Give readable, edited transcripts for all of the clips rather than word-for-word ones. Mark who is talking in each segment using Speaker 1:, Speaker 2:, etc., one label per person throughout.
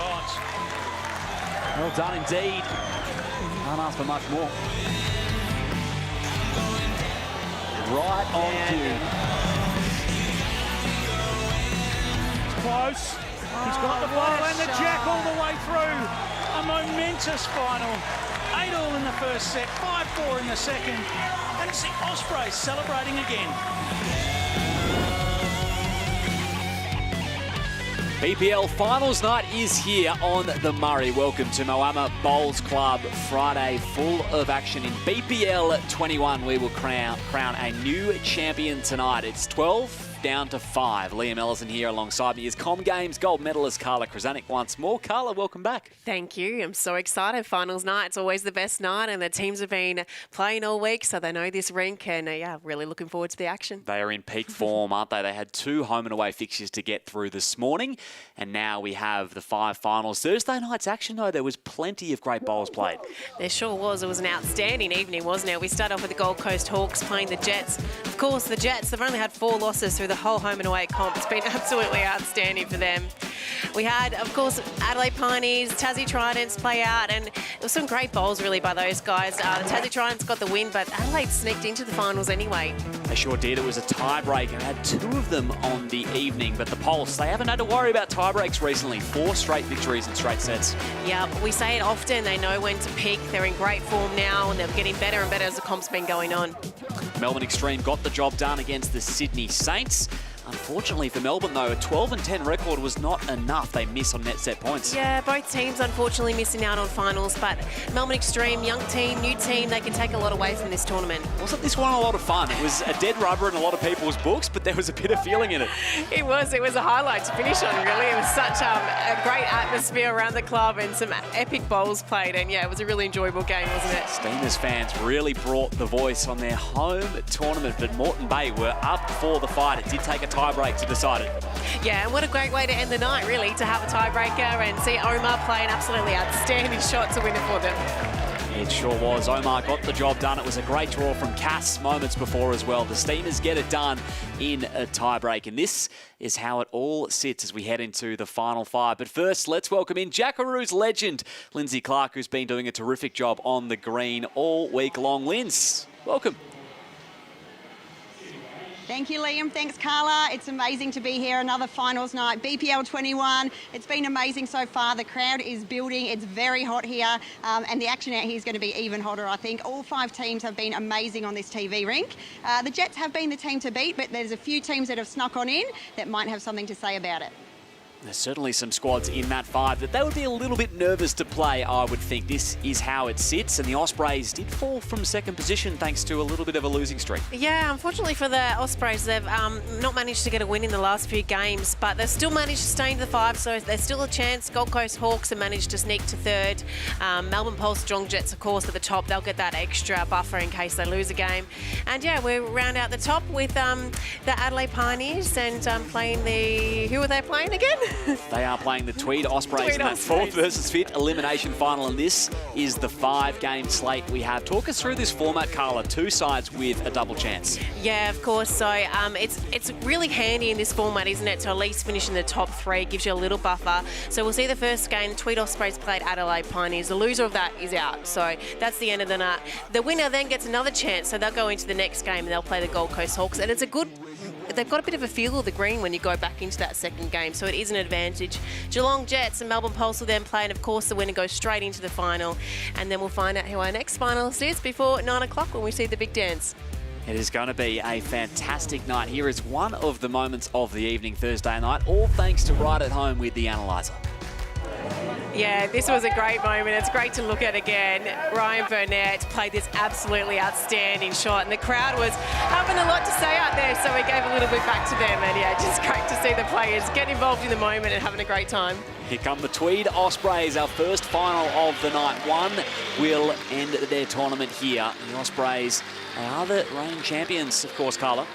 Speaker 1: shot.
Speaker 2: Well done indeed. Can't ask for much more. Right on cue.
Speaker 1: Close. He's got the ball and the jack all the way through. A momentous final. 8-all in the first set, 5-4 in the second. And it's the Ospreys celebrating again.
Speaker 2: BPL Finals night is here on the Murray. Welcome to Moama Bowls Club Friday, full of action in BPL 21. We will crown a new champion tonight. It's 12 down to 5. Liam Ellison here alongside me is Com Games gold medalist Carla Krasanik once more. Carla, welcome back.
Speaker 3: Thank you. I'm so excited. Finals night, it's always the best night, and the teams have been playing all week, so they know this rink, and yeah, really looking forward to the action.
Speaker 2: They are in peak form, aren't they? They had 2 home and away fixtures to get through this morning, and now we have the 5 finals. Thursday night's action, though, there was plenty of great bowls played.
Speaker 3: There sure was. It was an outstanding evening, wasn't it? We started off with the Gold Coast Hawks playing the Jets. Of course, the Jets, they've only had 4 losses through the whole home and away comp. It's been absolutely outstanding for them. We had, of course, Adelaide Pioneers, Tassie Tridents play out, and there were some great bowls really by those guys. The Tassie Tridents got the win, but Adelaide sneaked into the finals anyway.
Speaker 2: They sure did. It was a tiebreak and had 2 of them on the evening, but the Pulse, they haven't had to worry about tiebreaks recently. 4 straight victories in straight sets.
Speaker 3: Yeah, we say it often. They know when to peak. They're in great form now, and they're getting better and better as the comp's been going on.
Speaker 2: Melbourne Extreme got the job done against the Sydney Saints. Unfortunately for Melbourne, though, a 12-10 record was not enough. They miss on net set points.
Speaker 3: Yeah, both teams unfortunately missing out on finals, but Melbourne Extreme, young team, new team, they can take a lot away from this tournament.
Speaker 2: Wasn't this one a lot of fun? It was a dead rubber in a lot of people's books, but there was a bit of feeling in it.
Speaker 3: It was a highlight to finish on, really. It was such a great atmosphere around the club and some epic bowls played, and yeah, it was a really enjoyable game, wasn't it?
Speaker 2: Steamers fans really brought the voice on their home tournament, but Moreton Bay were up for the fight. It did take a tiebreak to decide it.
Speaker 3: Yeah, and what a great way to end the night, really, to have a tiebreaker and see Omar play an absolutely outstanding shot to win it for them.
Speaker 2: It sure was. Omar got the job done. It was a great draw from Cass moments before as well. The Steamers get it done in a tiebreak, and this is how it all sits as we head into the final 5. But first, let's welcome in Jackaroo's legend, Lindsay Clark, who's been doing a terrific job on the green all week long. Linz, welcome.
Speaker 4: Thank you, Liam. Thanks, Carla. It's amazing to be here. Another finals night, BPL 21. It's been amazing so far. The crowd is building. It's very hot here, and the action out here is going to be even hotter, I think. All 5 teams have been amazing on this TV rink. The Jets have been the team to beat, but there's a few teams that have snuck on in that might have something to say about it.
Speaker 2: There's certainly some squads in that 5 that they would be a little bit nervous to play, I would think. This is how it sits, and the Ospreys did fall from second position thanks to a little bit of a losing streak.
Speaker 3: Yeah, unfortunately for the Ospreys, they've not managed to get a win in the last few games, but they've still managed to stay into the 5, so there's still a chance. Gold Coast Hawks have managed to sneak to 3rd. Melbourne Pulse Strong Jets, of course, at the top. They'll get that extra buffer in case they lose a game. And yeah, we'll round out the top with the Adelaide Pioneers and playing the... Who are they playing again?
Speaker 2: They are playing the Tweed Ospreys in that 4th versus 5th elimination final, and this is the 5-game slate we have. Talk us through this format, Carla. 2 sides with a double chance.
Speaker 3: Yeah, of course. So it's really handy in this format, isn't it, to at least finish in the top 3. It gives you a little buffer. So we'll see the first game. Tweed Ospreys played Adelaide Pioneers. The loser of that is out. So that's the end of the night. The winner then gets another chance. So they'll go into the next game and they'll play the Gold Coast Hawks. And it's a good... They've got a bit of a feel of the green when you go back into that second game, so it is an advantage. Geelong Jets and Melbourne Pulse will then play, and of course the winner goes straight into the final, and then we'll find out who our next finalist is before 9 o'clock when we see the big dance.
Speaker 2: It is going to be a fantastic night. Here is one of the moments of the evening Thursday night, all thanks to Right at Home with the Analyzer.
Speaker 3: Yeah, this was a great moment. It's great to look at again. Ryan Burnett played this absolutely outstanding shot, and the crowd was having a lot to say out there, so we gave a little bit back to them. And yeah, just great to see the players get involved in the moment and having a great time.
Speaker 2: Here come the Tweed Ospreys, our first final of the night. One will end their tournament here. The Ospreys, they are the reigning champions, of course, Carla.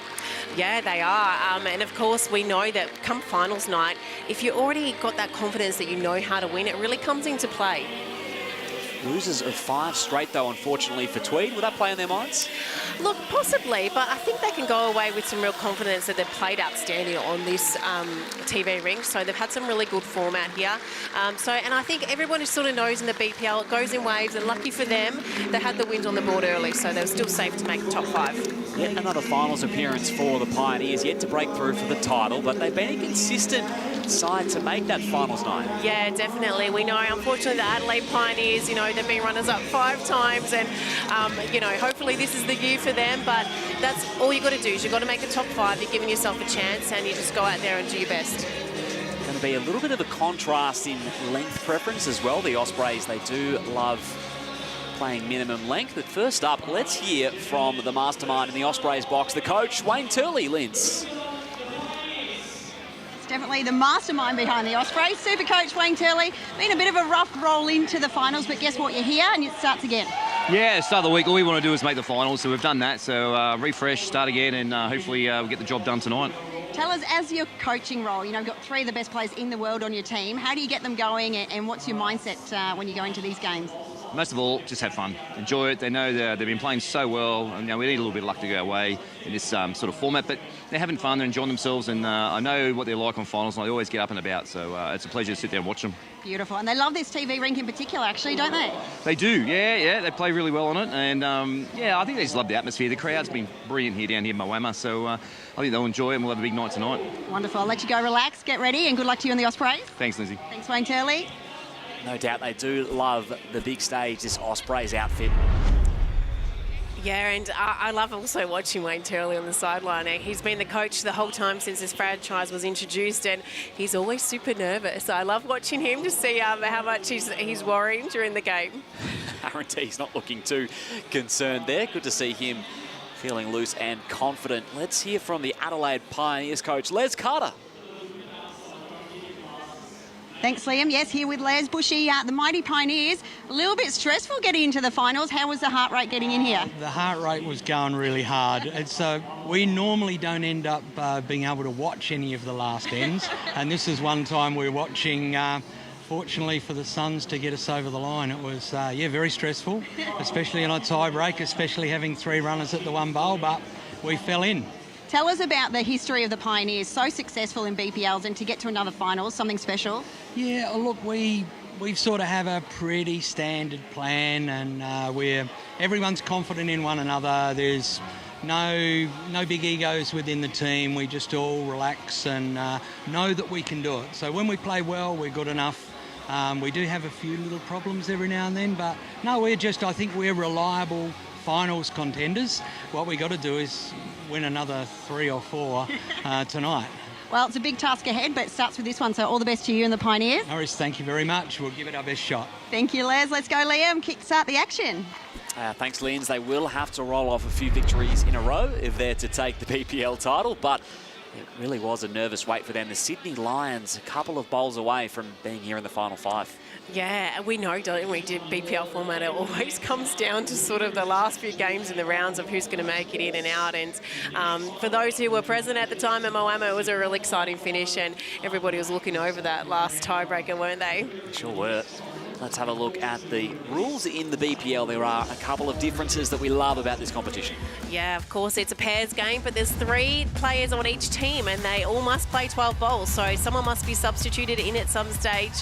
Speaker 3: Yeah, they are. And of course, we know that come finals night, if you already got that confidence that you know how to win, it really comes into play.
Speaker 2: Losers of 5 straight, though, unfortunately, for Tweed. Will that play in their minds?
Speaker 3: Look, possibly, but I think they can go away with some real confidence that they've played outstanding on this TV ring. So they've had some really good form out here. And I think everyone who sort of knows in the BPL, it goes in waves, and lucky for them, they had the wins on the board early, so they were still safe to make the top 5.
Speaker 2: Yet another finals appearance for the Pioneers, yet to break through for the title, but they've been a consistent side to make that finals night.
Speaker 3: Yeah, definitely. We know, unfortunately, the Adelaide Pioneers, they've been runners-up 5 times, and, hopefully this is the year for them, but that's all you've got to do is you've got to make the top 5. You're giving yourself a chance, and you just go out there and do your best.
Speaker 2: Going to be a little bit of a contrast in length preference as well. The Ospreys, they do love playing minimum length. But first up, let's hear from the mastermind in the Ospreys box, the coach, Wayne Turley. Linz.
Speaker 4: It's definitely the mastermind behind the Ospreys. Super coach Wayne Turley. Been a bit of a rough roll into the finals, but guess what? You're here and it starts again.
Speaker 5: Yeah, start of the week, all we want to do is make the finals, so we've done that. So refresh, start again, and hopefully we'll get the job done tonight.
Speaker 4: Tell us, as your coaching role, you've got 3 of the best players in the world on your team. How do you get them going, and what's your mindset when you go into these games?
Speaker 5: Most of all, just have fun. Enjoy it. They know they've been playing so well, and we need a little bit of luck to go away in this sort of format, but they're having fun, they're enjoying themselves, and I know what they're like on finals, and I always get up and about, so it's a pleasure to sit there and watch them.
Speaker 4: Beautiful. And they love this TV rink in particular, actually, don't they?
Speaker 5: They do, yeah. They play really well on it, and I think they just love the atmosphere. The crowd's been brilliant here down here in Moama, so I think they'll enjoy it, and we'll have a big night tonight.
Speaker 4: Wonderful. I'll let you go relax, get ready, and good luck to you and the Ospreys.
Speaker 5: Thanks, Lindsay.
Speaker 4: Thanks, Wayne Turley.
Speaker 2: No doubt they do love the big stage, this Ospreys outfit.
Speaker 3: Yeah, and I love also watching Wayne Turley on the sideline. He's been the coach the whole time since this franchise was introduced, and he's always super nervous. I love watching him to see how much he's worrying during the game.
Speaker 2: He's not looking too concerned there. Good to see him feeling loose and confident. Let's hear from the Adelaide Pioneers coach, Les Carter.
Speaker 4: Thanks, Liam. Yes, here with Les Bushy, the mighty Pioneers. A little bit stressful getting into the finals. How was the heart rate getting in here?
Speaker 6: The heart rate was going really hard. We normally don't end up being able to watch any of the last ends, and this is one time we're watching. Fortunately for the Suns to get us over the line, it was very stressful, especially on a tie-break, especially having 3 runners at the 1 bowl, but we fell in.
Speaker 4: Tell us about the history of the Pioneers, so successful in BPLs, and to get to another final, something special.
Speaker 6: Yeah, look, we sort of have a pretty standard plan, and everyone's confident in one another. There's no big egos within the team. We just all relax and know that we can do it. So when we play well, we're good enough. We do have a few little problems every now and then, but no, I think we're reliable finals contenders. What we got to do is win another 3 or 4 tonight.
Speaker 4: Well, it's a big task ahead, but it starts with this one, so all the best to you and the Pioneers.
Speaker 6: Norris, thank you very much. We'll give it our best shot.
Speaker 4: Thank you, Les. Let's go, Liam. Kickstart the action.
Speaker 2: Thanks, Linz. They will have to roll off a few victories in a row if they're to take the BPL title, but it really was a nervous wait for them. The Sydney Lions, a couple of bowls away from being here in the final 5.
Speaker 3: Yeah, we know, don't we, BPL format, it always comes down to sort of the last few games in the rounds of who's going to make it in and out. And for those who were present at the time at Moama, it was a really exciting finish, and everybody was looking over that last tiebreaker, weren't they?
Speaker 2: Sure were. Let's have a look at the rules in the BPL. There are a couple of differences that we love about this competition.
Speaker 3: Yeah, of course, it's a pairs game, but there's 3 players on each team, and they all must play 12 bowls, so someone must be substituted in at some stage.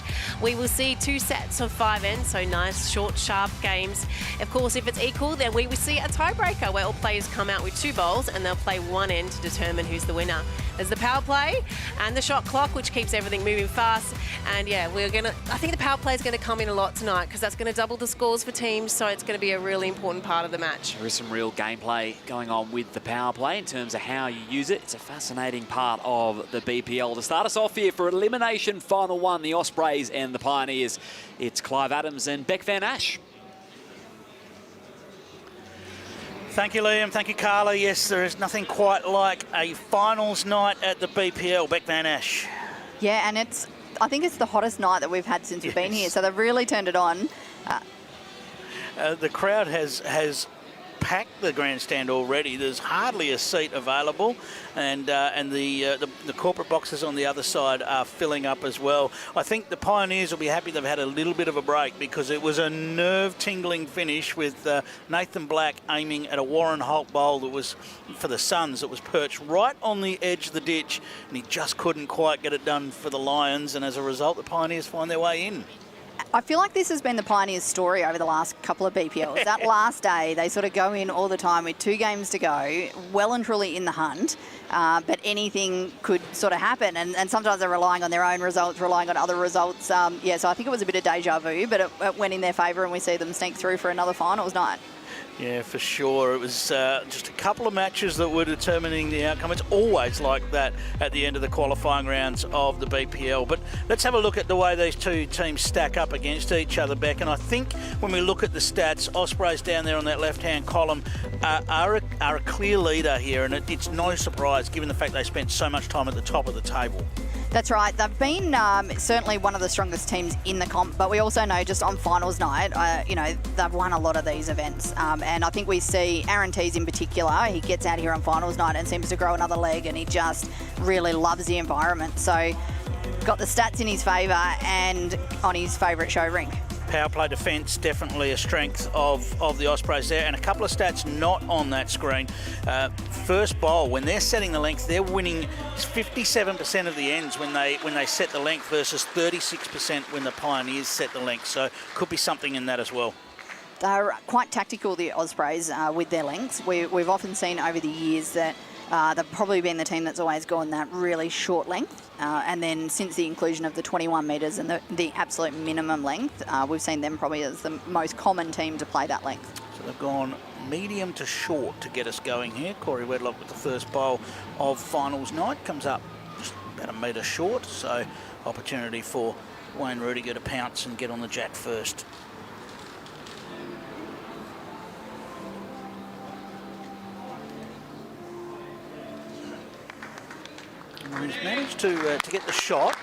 Speaker 3: We will see 2 sets of 5 ends, so nice, short, sharp games. Of course, if it's equal, then we will see a tiebreaker where all players come out with 2 bowls, and they'll play 1 end to determine who's the winner. There's the power play and the shot clock, which keeps everything moving fast. And yeah, I think the power play is going to come in a lot tonight, because that's going to double the scores for teams, so it's going to be a really important part of the match.
Speaker 2: There is some real gameplay going on with the power play in terms of how you use it. It's a fascinating part of the BPL. To start us off here for Elimination Final 1, the Ospreys and the Pioneers, it's Clive Adams and Beck Van Ash.
Speaker 1: Thank you, Liam. Thank you, Carla. Yes, there is nothing quite like a finals night at the BPL. Beck Van Ash.
Speaker 7: Yeah, and I think it's the hottest night that we've had since we've been here, so they've really turned it on.
Speaker 1: The crowd has packed the grandstand already. There's hardly a seat available, and the corporate boxes on the other side are filling up as well. I think the Pioneers will be happy they've had a little bit of a break, because it was a nerve-tingling finish with Nathan Black aiming at a Warren Holt bowl that was for the Suns, that was perched right on the edge of the ditch, and he just couldn't quite get it done for the Lions, and as a result, the Pioneers find their way in.
Speaker 7: I feel like this has been the Pioneers' story over the last couple of BPLs. That last day, they sort of go in all the time with 2 games to go, well and truly in the hunt, but anything could sort of happen. And sometimes they're relying on their own results, relying on other results. So I think it was a bit of deja vu, but it went in their favour, and we see them sneak through for another finals night.
Speaker 1: Yeah, for sure. It was just a couple of matches that were determining the outcome. It's always like that at the end of the qualifying rounds of the BPL. But let's have a look at the way these two teams stack up against each other, Beck. And I think when we look at the stats, Ospreys down there on that left-hand column are a clear leader here. And it's no surprise, given the fact they spent so much time at the top of the table.
Speaker 7: That's right. They've been certainly one of the strongest teams in the comp, but we also know just on finals night, they've won a lot of these events. And I think we see Aaron Tees in particular. He gets out here on finals night and seems to grow another leg, and he just really loves the environment. So got the stats in his favour and on his favourite show rink.
Speaker 1: Power play defence, definitely a strength of the Ospreys there. And a couple of stats not on that screen. First bowl, when they're setting the length, they're winning 57% of the ends when they set the length versus 36% when the Pioneers set the length. So could be something in that as well.
Speaker 7: They're quite tactical, the Ospreys, with their lengths. We've often seen over the years that they've probably been the team that's always gone that really short length. And then since the inclusion of the 21 metres and the absolute minimum length, we've seen them probably as the most common team to play that length.
Speaker 1: So they've gone medium to short to get us going here. Corey Wedlock with the first bowl of finals night comes up just about a metre short. So opportunity for Wayne Rudiger to pounce and get on the jack first. He's managed to get the shot,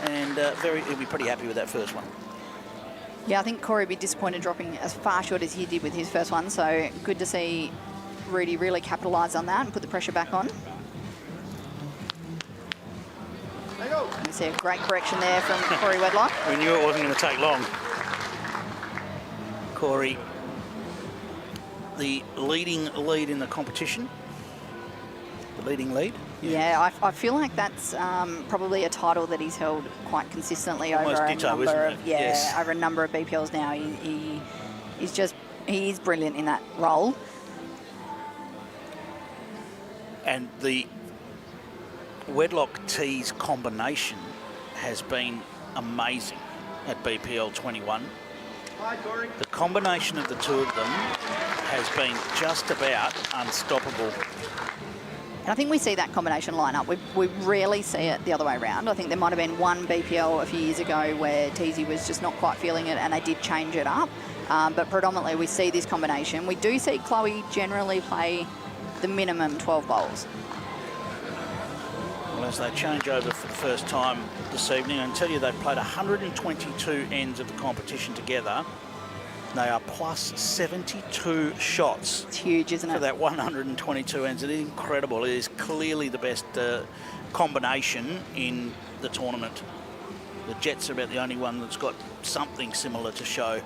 Speaker 1: and he'll be pretty happy with that first one.
Speaker 7: Yeah, I think Corey would be disappointed dropping as far short as he did with his first one, so good to see Rudy really capitalise on that and put the pressure back on. You see a great correction there from Corey Wedlock.
Speaker 1: We knew it wasn't going to take long. Corey, the leading lead in the competition. The leading lead.
Speaker 7: Yeah, I feel like that's probably a title that he's held quite consistently over a number of BPLs now. He is brilliant in that role.
Speaker 1: And the Wedlock Tees combination has been amazing at BPL 21.
Speaker 8: Hi, Corey.
Speaker 1: The combination of the two of them has been just about unstoppable.
Speaker 7: And I think we see that combination line up. We rarely see it the other way around. I think there might have been one BPL a few years ago where Teesy was just not quite feeling it and they did change it up. But predominantly we see this combination. We do see Chloe generally play the minimum 12 bowls.
Speaker 1: Well, as they change over for the first time this evening, I can tell you they've played 122 ends of the competition together. They are plus 72 shots.
Speaker 7: It's huge, isn't it?
Speaker 1: For that 122 ends. It is incredible. It is clearly the best combination in the tournament. The Jets are about the only one that's got something similar to show.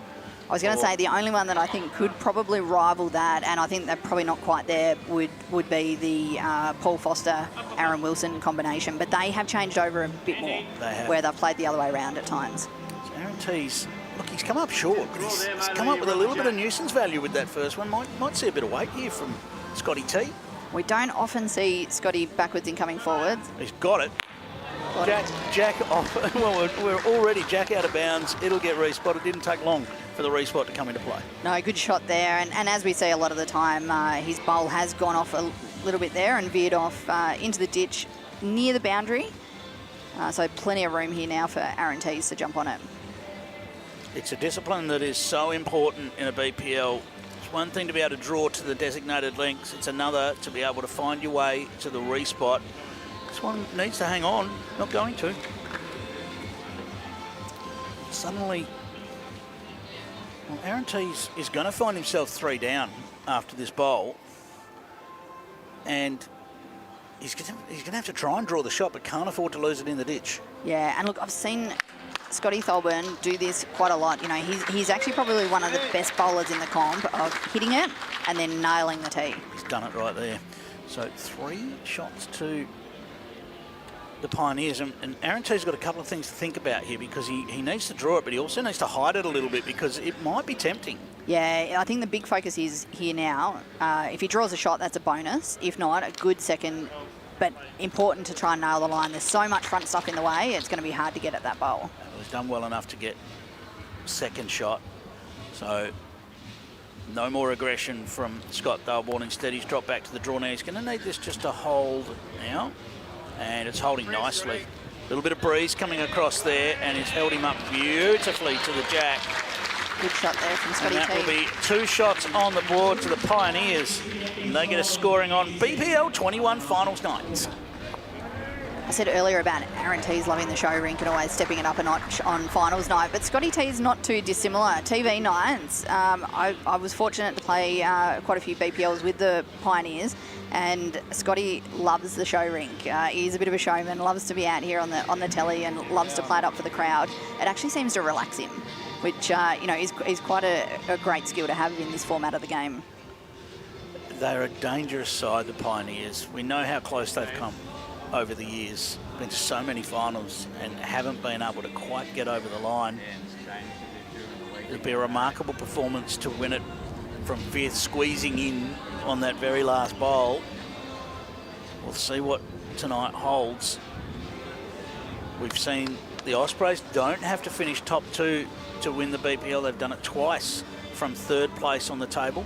Speaker 7: I was going to say the only one that I think could probably rival that, and I think they're probably not quite there, would be the Paul Foster, Aaron Wilson combination. But they have changed over a bit more, where they've played the other way around at times.
Speaker 1: So Aaron Tees, look, he's come up short, but he's come up with a little bit of nuisance value with that first one. Might see a bit of weight here from Scotty T.
Speaker 7: We don't often see Scotty backwards and coming forwards.
Speaker 1: He's got it. Jack off. Well, we're already Jack out of bounds. It'll get respot. It didn't take long for the respot to come into play.
Speaker 7: No, good shot there. And as we see a lot of the time, his bowl has gone off a little bit there and veered off into the ditch near the boundary. So plenty of room here now for Aaron Tees to jump on it.
Speaker 1: It's a discipline that is so important in a BPL. It's one thing to be able to draw to the designated lengths. It's another to be able to find your way to the respot. This one needs to hang on, not going to. Suddenly, well, Aaron Tees is going to find himself 3 down after this bowl. And he's going to have to try and draw the shot, but can't afford to lose it in the ditch.
Speaker 7: Yeah, and look, I've seen Scotty Thorburn do this quite a lot. You know, he's actually probably one of the best bowlers in the comp of hitting it and then nailing the tee.
Speaker 1: He's done it right there. So 3 shots to the Pioneers. And Aaron T's got a couple of things to think about here, because he needs to draw it, but he also needs to hide it a little bit, because it might be tempting.
Speaker 7: Yeah, I think the big focus is here now. If he draws a shot, that's a bonus. If not, a good second, but important to try and nail the line. There's so much front stuff in the way, it's going to be hard to get at that bowl.
Speaker 1: Well, he's done well enough to get second shot. So no more aggression from Scott Thorburn. Instead, he's dropped back to the draw now. He's going to need this just to hold now. And it's holding nicely. A little bit of breeze coming across there, and it's held him up beautifully to the jack.
Speaker 7: Good shot there from Scotty
Speaker 1: And that
Speaker 7: T.
Speaker 1: will be 2 shots on the board to the Pioneers. And they get a scoring on BPL 21 finals night.
Speaker 7: I said earlier about Aaron T's loving the show rink and always stepping it up a notch on finals night, but Scotty T's not too dissimilar. TV nights, I was fortunate to play quite a few BPLs with the Pioneers, and Scotty loves the show rink. He's a bit of a showman, loves to be out here on the telly and loves to play it up for the crowd. It actually seems to relax him, which you know is quite a great skill to have in this format of the game.
Speaker 1: They're a dangerous side, the Pioneers. We know how close they've come over the years. Been to so many finals and haven't been able to quite get over the line. It'd be a remarkable performance to win it from 5th, squeezing in on that very last bowl. We'll see what tonight holds. We've seen the Ospreys don't have to finish top 2 to win the BPL. They've done it twice from 3rd place on the table.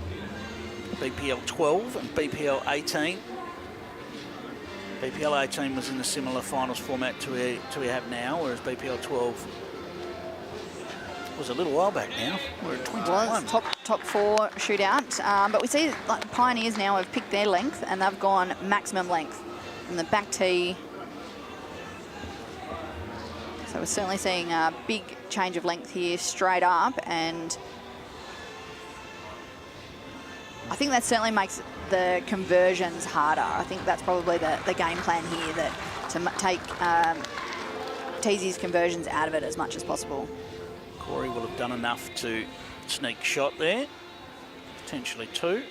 Speaker 1: BPL 12 and BPL 18. BPL 18 was in a similar finals format to we have now, whereas BPL 12 was a little while back now. We're at 21.
Speaker 7: Was top 4 shootout, but we see like the Pioneers now have picked their length and they've gone maximum length from the back tee. So we're certainly seeing a big change of length here straight up, and I think that certainly makes the conversions harder. I think that's probably the game plan here, that to take Teezy's conversions out of it as much as possible.
Speaker 1: Corey will have done enough to sneak shot there, potentially 2.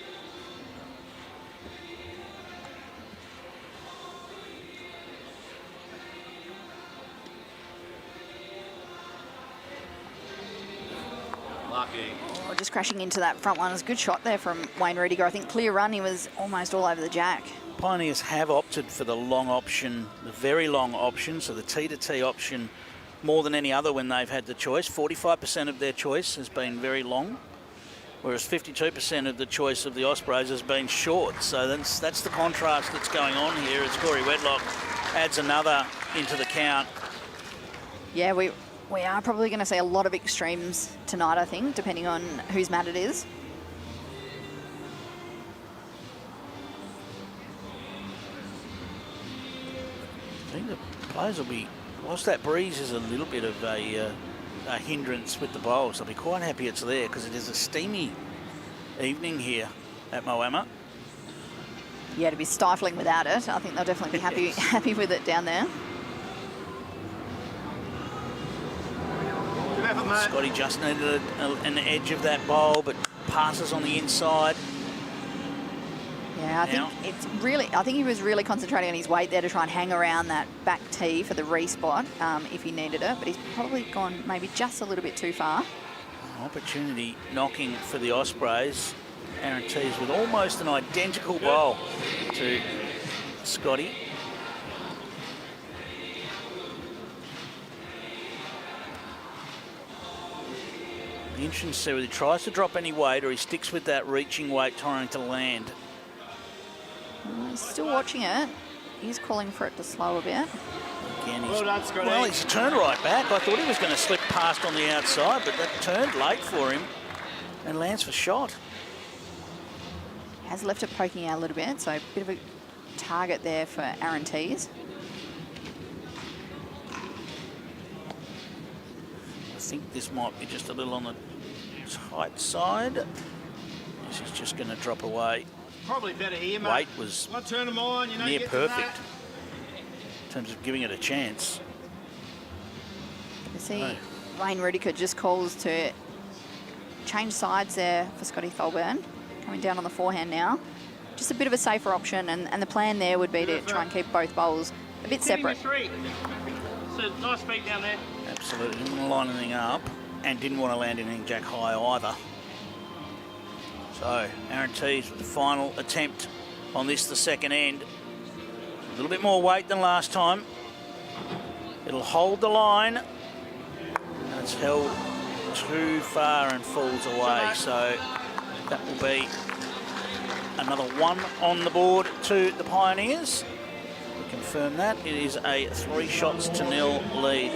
Speaker 7: Oh, just crashing into that front one. It was a good shot there from Wayne Rudiger. I think clear run, he was almost all over the jack.
Speaker 1: Pioneers have opted for the long option, the very long option, so the tee-to-tee option more than any other when they've had the choice. 45% of their choice has been very long, whereas 52% of the choice of the Ospreys has been short. So that's the contrast that's going on here as Corey Wedlock adds another into the count.
Speaker 7: Yeah, we are probably going to see a lot of extremes tonight, I think, depending on whose mat it is.
Speaker 1: I think the players will be, whilst that breeze is a little bit of a hindrance with the bowls, they'll be quite happy it's there, because it is a steamy evening here at Moama.
Speaker 7: Yeah, to be stifling without it. I think they'll definitely be happy with it down there.
Speaker 1: Scotty just needed an edge of that bowl, but passes on the inside.
Speaker 7: Yeah, I think he was really concentrating on his weight there to try and hang around that back tee for the re-spot if he needed it, but he's probably gone maybe just a little bit too far.
Speaker 1: Opportunity knocking for the Ospreys. Aaron Tees with almost an identical bowl to Scotty. The interesting to see whether he tries to drop any weight or he sticks with that reaching weight trying to land.
Speaker 7: He's still watching it. He's calling for it to slow a bit.
Speaker 1: Again, he's turned right back. I thought he was going to slip past on the outside, but that turned late for him and lands for shot.
Speaker 7: Has left it poking out a little bit, so a bit of a target there for Aaron Tees.
Speaker 1: I think this might be just a little on the tight side. He's This is just going to drop away.
Speaker 8: Probably better here, mate.
Speaker 1: Weight was
Speaker 8: One turn of mine, you know,
Speaker 1: near
Speaker 8: get to
Speaker 1: perfect
Speaker 8: that.
Speaker 1: in terms of giving it a chance.
Speaker 7: You see, Wayne Rudiker just calls to change sides there for Scotty Thorburn. Coming down on the forehand now. Just a bit of a safer option, and the plan there would be to try and keep both bowls a bit separate.
Speaker 8: So nice speed down there.
Speaker 1: Absolutely. Didn't want to line anything up and didn't want to land anything jack high either. So Aaron Tees with the final attempt on this, the second end. A little bit more weight than last time. It'll hold the line. And it's held too far and falls away. So that will be another one on the board to the Pioneers. We confirm that. It is a 3-0 lead.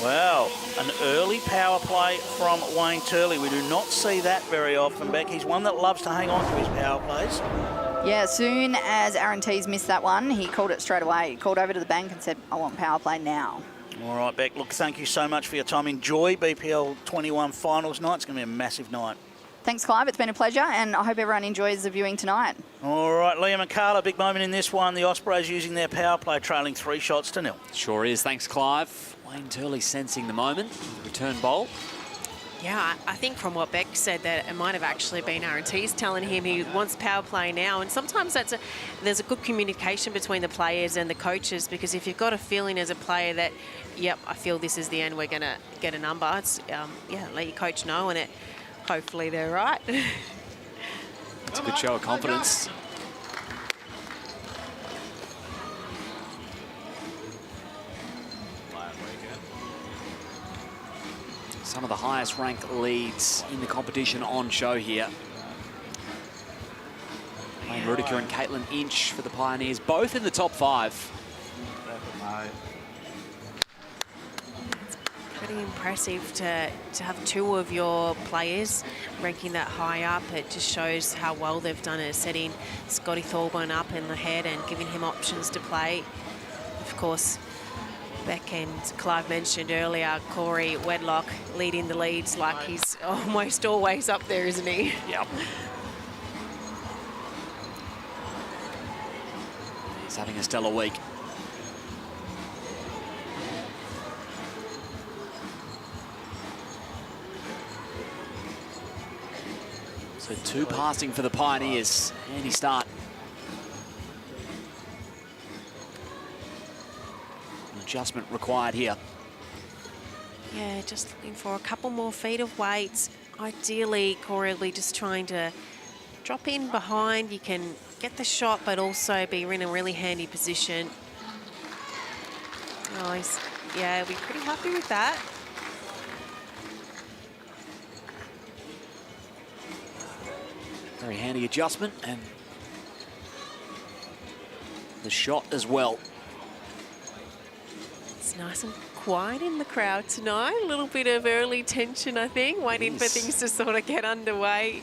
Speaker 1: Wow, an early power play from Wayne Turley. We do not see that very often, Beck. He's one that loves to hang on to his power plays.
Speaker 7: Yeah, as soon as Aaron Tees missed that one, he called it straight away. He called over to the bank and said, I want power play now.
Speaker 1: All right, Beck, look, thank you so much for your time. Enjoy BPL 21 finals night. It's going to be a massive night.
Speaker 7: Thanks, Clive. It's been a pleasure, and I hope everyone enjoys the viewing tonight.
Speaker 1: All right, Liam and Carla, big moment in this one. The Ospreys using their power play, trailing 3-0.
Speaker 2: Sure is. Thanks, Clive. Wayne Turley sensing the moment. Return bowl.
Speaker 3: Yeah, I think from what Beck said that it might have actually been Aaron Tees telling him he wants power play now. And sometimes there's a good communication between the players and the coaches, because if you've got a feeling as a player that, yep, I feel this is the end, we're going to get a number, it's, yeah, let your coach know, and hopefully they're right.
Speaker 2: It's a good show of confidence. Some of the highest ranked leads in the competition on show here. Wayne Rudiker and Caitlin Inch for the Pioneers, both in the top 5.
Speaker 3: Pretty impressive to have 2 of your players ranking that high up. It just shows how well they've done it, setting Scotty Thorburn up in the head and giving him options to play. Of course, Beck and Clive mentioned earlier, Corey Wedlock leading the leads like he's almost always up there, isn't he?
Speaker 2: Yep. He's having a stellar week. So 2 passing for the Pioneers. Handy start. Adjustment required here.
Speaker 3: Yeah, just looking for a couple more feet of weight. Ideally, Corey will be just trying to drop in behind. You can get the shot, but also be in a really handy position. Oh, yeah, we're pretty happy with that.
Speaker 2: Very handy adjustment, and the shot as well.
Speaker 3: It's nice and quiet in the crowd tonight. A little bit of early tension, I think, waiting for things to sort of get underway.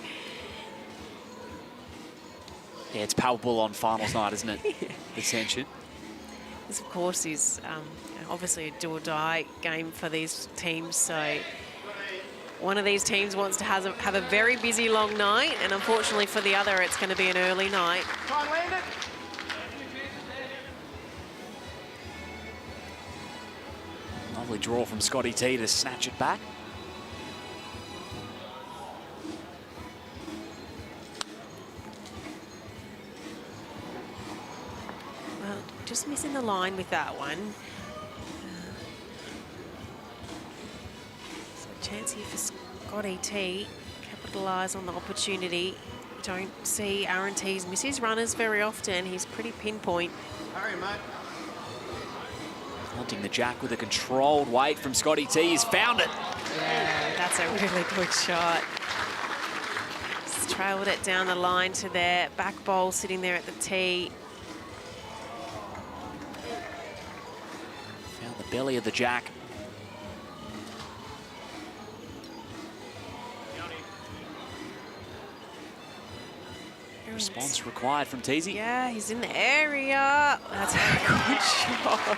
Speaker 2: Yeah, it's palpable on finals night, isn't it? The tension.
Speaker 3: This, of course, is obviously a do-or-die game for these teams. So one of these teams wants to have a very busy, long night, and unfortunately for the other, it's going to be an early night.
Speaker 8: Try and land it.
Speaker 2: Lovely draw from Scotty T to snatch it back.
Speaker 3: Well, just missing the line with that one. So a chance here for Scotty T. Capitalise on the opportunity. Don't see Aaron Tees miss his runners very often. He's pretty pinpoint.
Speaker 8: Hurry, mate.
Speaker 2: Hunting the jack with a controlled weight from Scotty T. He's found it.
Speaker 3: Yeah, that's a really good shot. Just trailed it down the line to their back bowl sitting there at the tee.
Speaker 2: Found the belly of the jack. Response required from Teasy.
Speaker 3: Yeah, he's in the area. That's a good shot.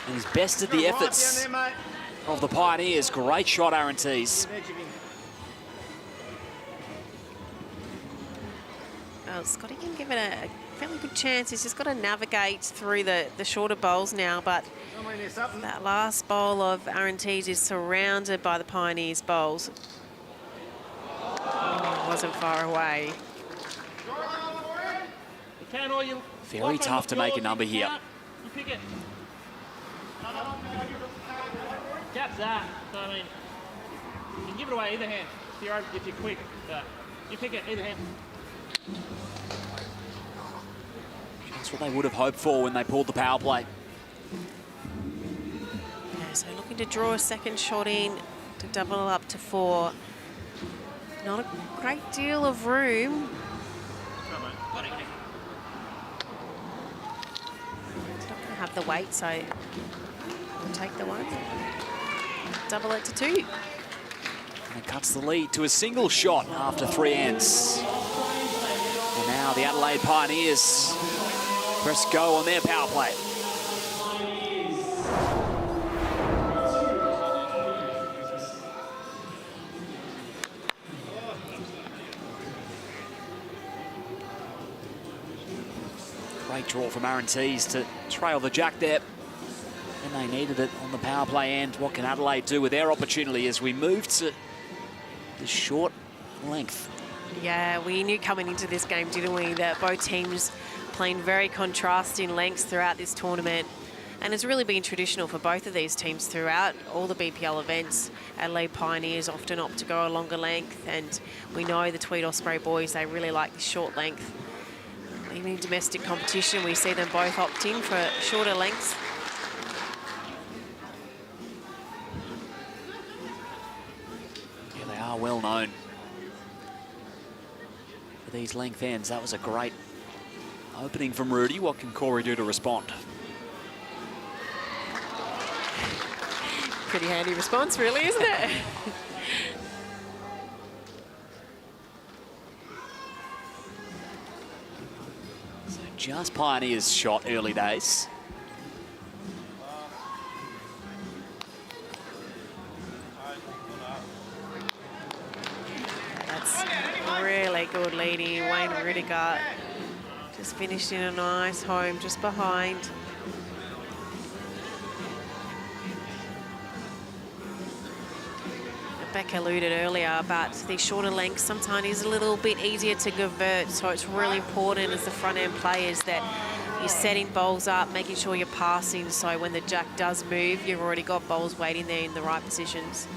Speaker 2: And he's bested the efforts
Speaker 8: Right down there, mate.
Speaker 2: of the Pioneers. Great shot, Aaron Tees.
Speaker 3: Oh, Scotty can give it a fairly good chance. He's just got to navigate through the shorter bowls now, but that last bowl of Aaron Tees is surrounded by the Pioneers bowls. Oh, wasn't far away.
Speaker 2: Very tough to make a number here.
Speaker 8: You pick it. Gap's that. So, I mean, you can give it away either hand if you're quick. You pick it either hand.
Speaker 2: That's what they would have hoped for when they pulled the power play.
Speaker 3: Yeah, so looking to draw a second shot in to double up to 4. Not a great deal of room. It's not going to have the weight, so we'll take the 1. Double it to 2.
Speaker 2: And it cuts the lead to a single shot after 3 ends. And now the Adelaide Pioneers press go on their power play. Great draw from Aaron Tees to trail the jack there. And they needed it on the power play end. What can Adelaide do with their opportunity as we move to the short length?
Speaker 3: Yeah, we knew coming into this game, didn't we, that both teams playing very contrasting lengths throughout this tournament. And it's really been traditional for both of these teams throughout all the BPL events. Adelaide Pioneers often opt to go a longer length, and we know the Tweed Osprey boys, they really like the short length. Even in domestic competition, we see them both opting for shorter lengths.
Speaker 2: Yeah, they are well known for these length ends. That was a great opening from Rudy. What can Corey do to respond?
Speaker 3: Pretty handy response, really, isn't it?
Speaker 2: So just Pioneers shot early days.
Speaker 3: That's really good leading. Wayne Rudiger just finished in a nice home just behind. Becca alluded earlier, but the shorter lengths sometimes is a little bit easier to convert, so it's really important as the front end players that you're setting bowls up, making sure you're passing, so when the jack does move, you've already got bowls waiting there in the right positions.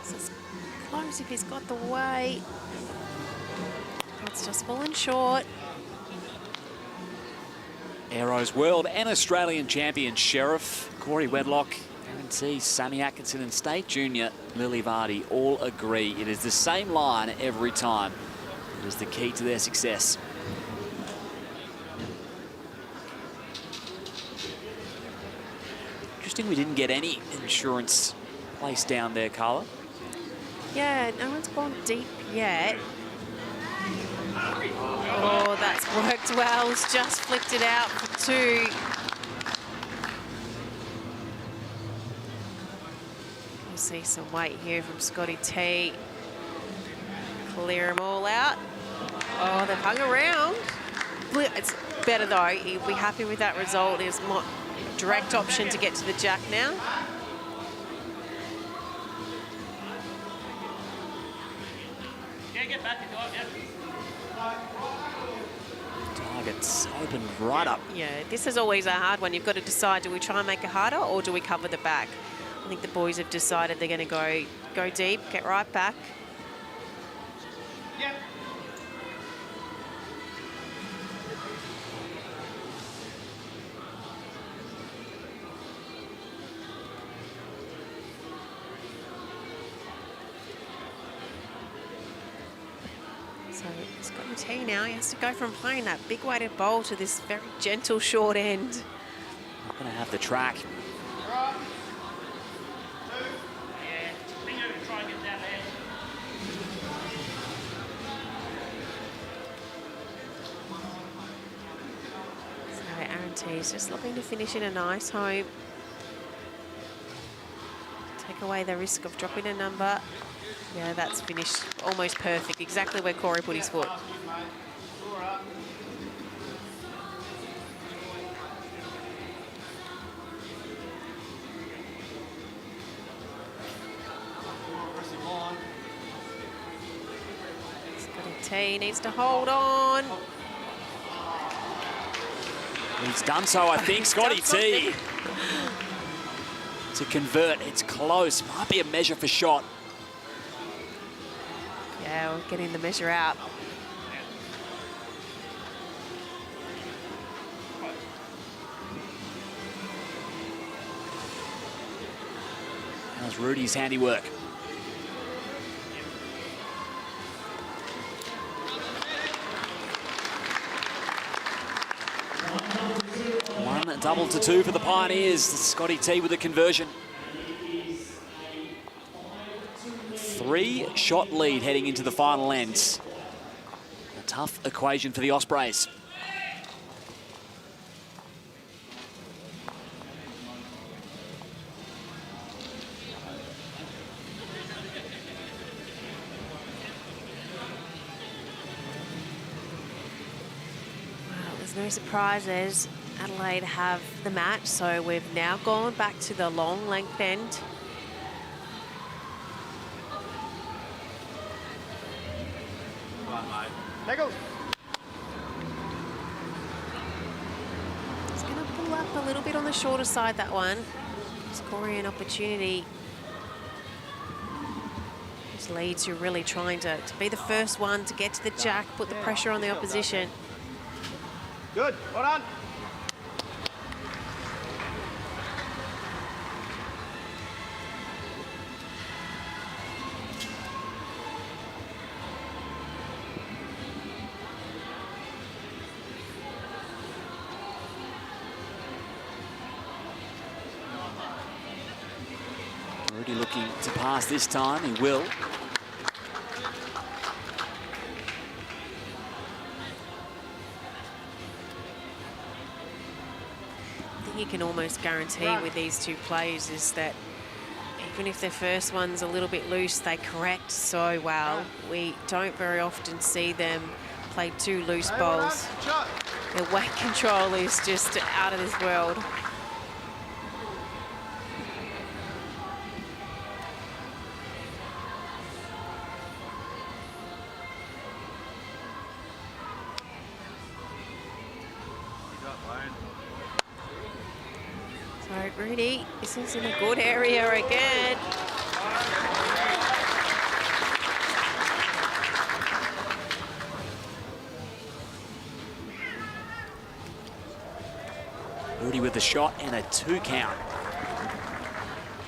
Speaker 3: So it's close if he's got the weight. It's just falling short.
Speaker 2: Aeros World and Australian champion Sheriff, Corey Wedlock, Aaron Tees, Sammy Atkinson and State Junior Lily Vardy all agree it is the same line every time. It is the key to their success. Interesting we didn't get any insurance placed down there, Carla.
Speaker 3: Yeah, no one's gone deep yet. Oh, that's worked well. He's just flicked it out for 2. We'll see some weight here from Scotty T. Clear them all out. Oh, they've hung around. It's better though. He'll be happy with that result. There's more direct option to get to the jack now.
Speaker 8: Yeah, get back into it, yeah.
Speaker 2: Targets opened right up.
Speaker 3: Yeah, this is always a hard one. You've got to decide, do we try and make it harder or do we cover the back? I think the boys have decided they're going to go deep, get right back.
Speaker 8: Yep.
Speaker 3: So he's got the tee now. He has to go from playing that big weighted bowl to this very gentle short end.
Speaker 2: Not going to have the track.
Speaker 8: Yeah, bingo, try and get down there.
Speaker 3: Tees just looking to finish in a nice home. Take away the risk of dropping a number. Yeah, that's finished almost perfect. Exactly where Corey put his foot. He needs to hold on.
Speaker 2: He's done so, I think. Scotty T to convert. It's close. Might be a measure for shot.
Speaker 3: Yeah, we're getting the measure out.
Speaker 2: How's Rudy's handiwork? Double to 2 for the Pioneers. Scotty T with the conversion. 3-shot lead heading into the final ends. A tough equation for the Ospreys.
Speaker 3: Well, there's no surprises. Adelaide have the match, so we've now gone back to the long length end. It's going to pull up a little bit on the shorter side, that one. It's Corey an opportunity. These leads, you're really trying to be the first one to get to the jack, put the pressure on the opposition.
Speaker 8: Good, well done.
Speaker 2: Rudy looking to pass this time. He will.
Speaker 3: You can almost guarantee with these two players is that even if their first one's a little bit loose, they correct so well. We don't very often see them play two loose bowls. Their weight control is just out of this world. So Rudy, this is in a good area again.
Speaker 2: Rudy with the shot and a 2 count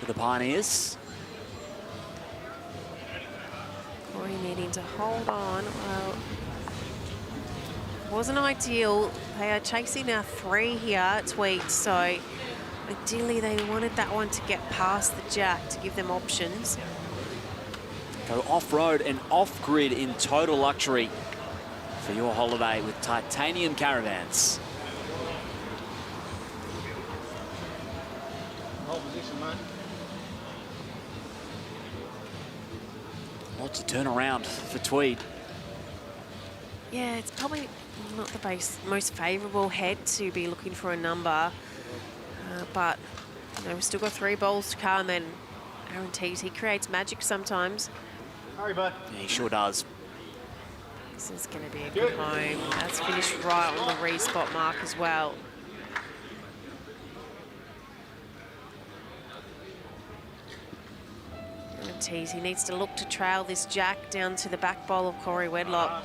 Speaker 2: for the Pioneers.
Speaker 3: Corey needing to hold on. Well, wasn't ideal. They are chasing a 3 here, Tweet, so ideally they wanted that one to get past the jack to give them options.
Speaker 2: Go off-road and off-grid in total luxury for your holiday with Titanium Caravans.
Speaker 8: Whole position, mate.
Speaker 2: Lots of turnaround for Tweed.
Speaker 3: Yeah, it's probably not the most favourable head to be looking for a number. But you know, we've still got 3 bowls to come, and Aaron Tees, he creates magic sometimes.
Speaker 8: Hurry, bud.
Speaker 2: Yeah, he sure does.
Speaker 3: This is going to be a good home. That's finished right on the re-spot mark as well. Aaron Tees, he needs to look to trail this jack down to the back bowl of Corey Wedlock.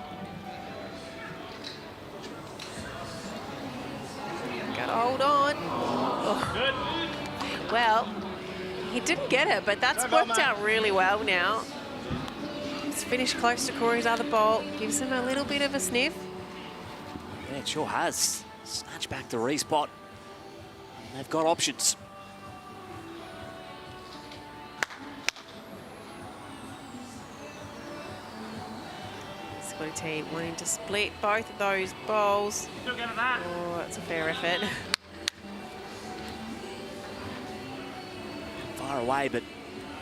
Speaker 3: Got to hold on. Oh. Well, he didn't get it, but that's worked out really well now. It's finished close to Corey's other bowl. Gives him a little bit of a sniff.
Speaker 2: Yeah, it sure has. Snatch back the re-spot. They've got options.
Speaker 3: Scotty T wanting to split both of those bowls.
Speaker 8: Still getting that.
Speaker 3: Oh, that's a fair effort.
Speaker 2: Far away, but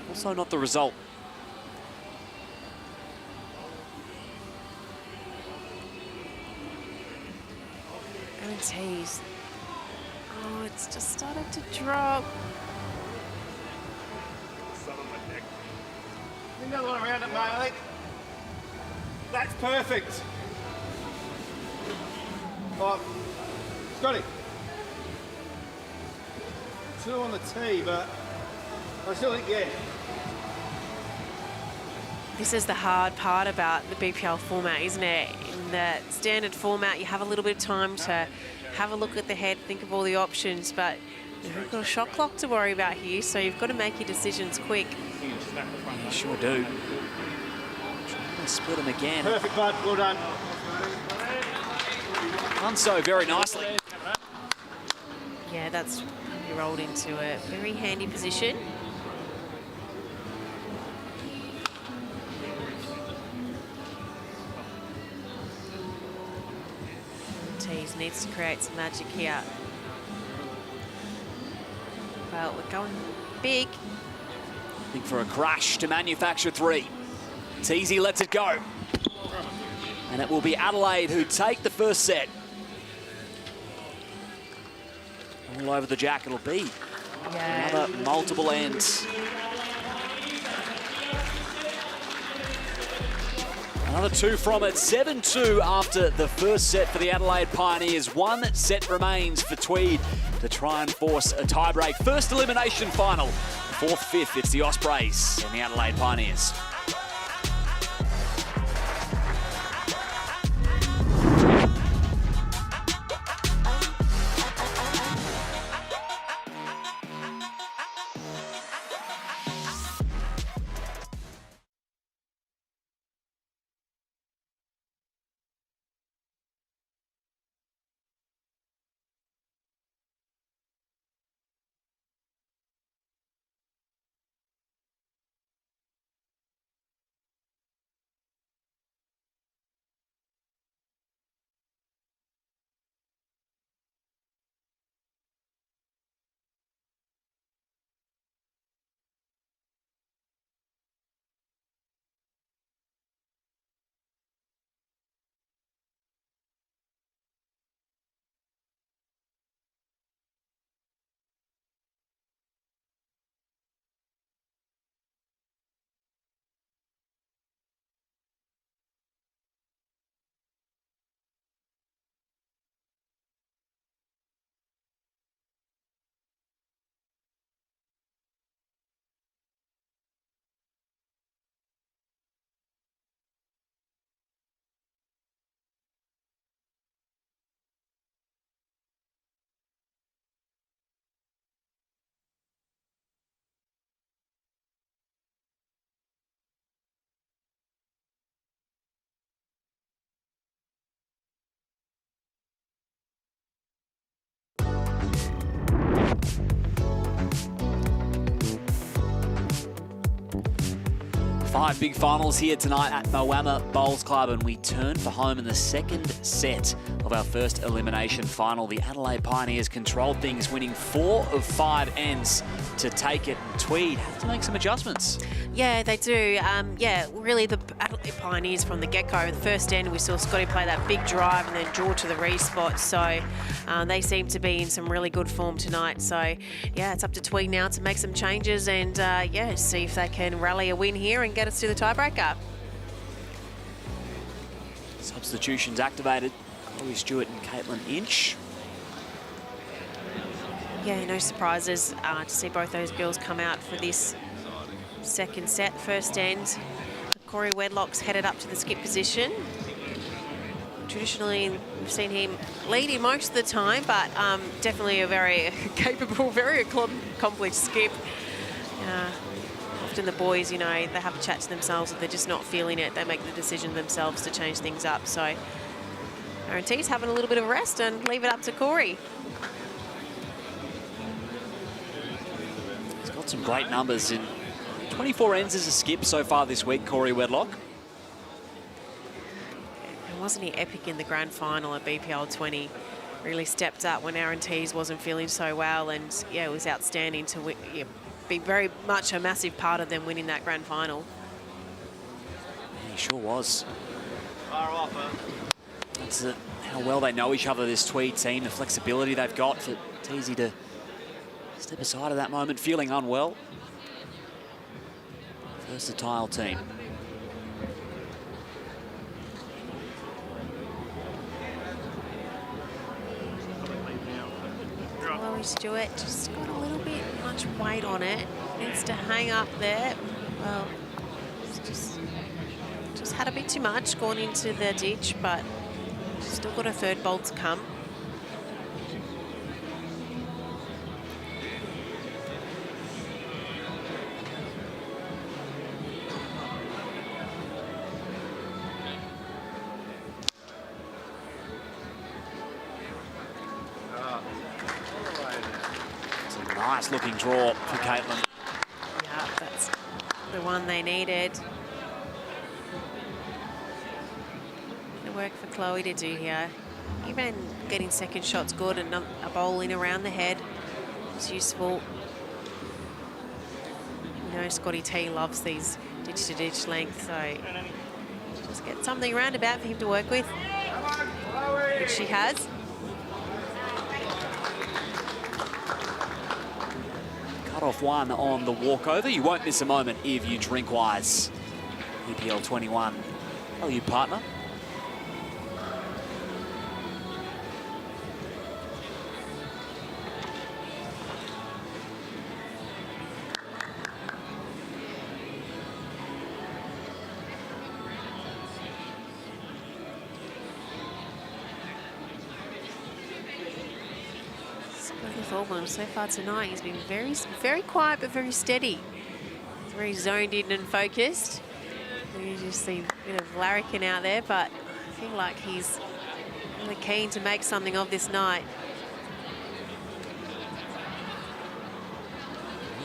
Speaker 2: also not the result.
Speaker 3: And T's. Oh, it's just started to drop.
Speaker 8: Another one around it, mate. That's perfect. Oh, Scotty. 2 on the tee, but I still think, yeah.
Speaker 3: This is the hard part about the BPL format, isn't it? In the standard format, you have a little bit of time to have a look at the head, think of all the options, but you've got a shot clock to worry about here, so you've got to make your decisions quick.
Speaker 2: You sure do. Trying to split them again.
Speaker 8: Perfect, bud. Well done.
Speaker 2: Done so very nicely.
Speaker 3: Yeah, that's he rolled into a very handy position. Tees needs to create some magic here. Well, we're going big.
Speaker 2: Looking for a crash to manufacture 3. Teasy lets it go. And it will be Adelaide who take the first set. All over the jack it'll be.
Speaker 3: Yeah.
Speaker 2: Another multiple ends. Another 2 from it. 7-2 after the first set for the Adelaide Pioneers. 1 set remains for Tweed to try and force a tiebreak. First elimination final. 4th, 5th, it's the Ospreys and the Adelaide Pioneers. Five big finals here tonight at Moama Bowls Club, and we turn for home in the second set of our first elimination final. The Adelaide Pioneers controlled things, winning 4 of 5 ends to take it. And Tweed have to make some adjustments.
Speaker 3: Yeah, they do. Yeah, really the Adelaide Pioneers from the get-go. The first end, we saw Scotty play that big drive and then draw to the re-spot. So they seem to be in some really good form tonight. So, yeah, it's up to Tweed now to make some changes and, yeah, see if they can rally a win here and get us to the tiebreaker.
Speaker 2: Substitutions activated. Chloe Stewart and Caitlin Inch.
Speaker 3: Yeah, no surprises to see both those girls come out for this second set. First end, Corey Wedlock's headed up to the skip position. Traditionally, we've seen him leading most of the time, but definitely a very capable, very accomplished skip. Often the boys, you know, they have a chat to themselves. If they're just not feeling it, they make the decision themselves to change things up. So RNT's having a little bit of a rest and leave it up to Corey.
Speaker 2: He's got some great numbers in 24 ends as a skip so far this week, Corey Wedlock.
Speaker 3: Wasn't he epic in the grand final at BPL 20? Really stepped up when Aaron Tees wasn't feeling so well, and yeah, it was outstanding to win, yeah, be very much a massive part of them winning that grand final.
Speaker 2: He sure was. That's how well they know each other, this Tweed team, the flexibility they've got. It's easy to step aside of that moment, feeling unwell. Versatile team.
Speaker 3: Chloe Stewart just got a little bit much weight on it. Needs to hang up there. Well, it's just had a bit too much gone into the ditch, but still got a third bowl to come.
Speaker 2: Nice looking draw for Caitlin.
Speaker 3: Yeah, that's the one they needed. The work for Chloe to do here. Even getting second shots good and a bowl in around the head is useful. You know, Scotty T loves these ditch-to-ditch lengths, so just get something roundabout for him to work with, which she has.
Speaker 2: Off one on the walkover. You won't miss a moment if you drink wise. EPL 21. Oh, you partner.
Speaker 3: So far tonight, he's been very quiet but very steady. He's very zoned in and focused. You just see a bit of larrikin out there, but I feel like he's really keen to make something of this night.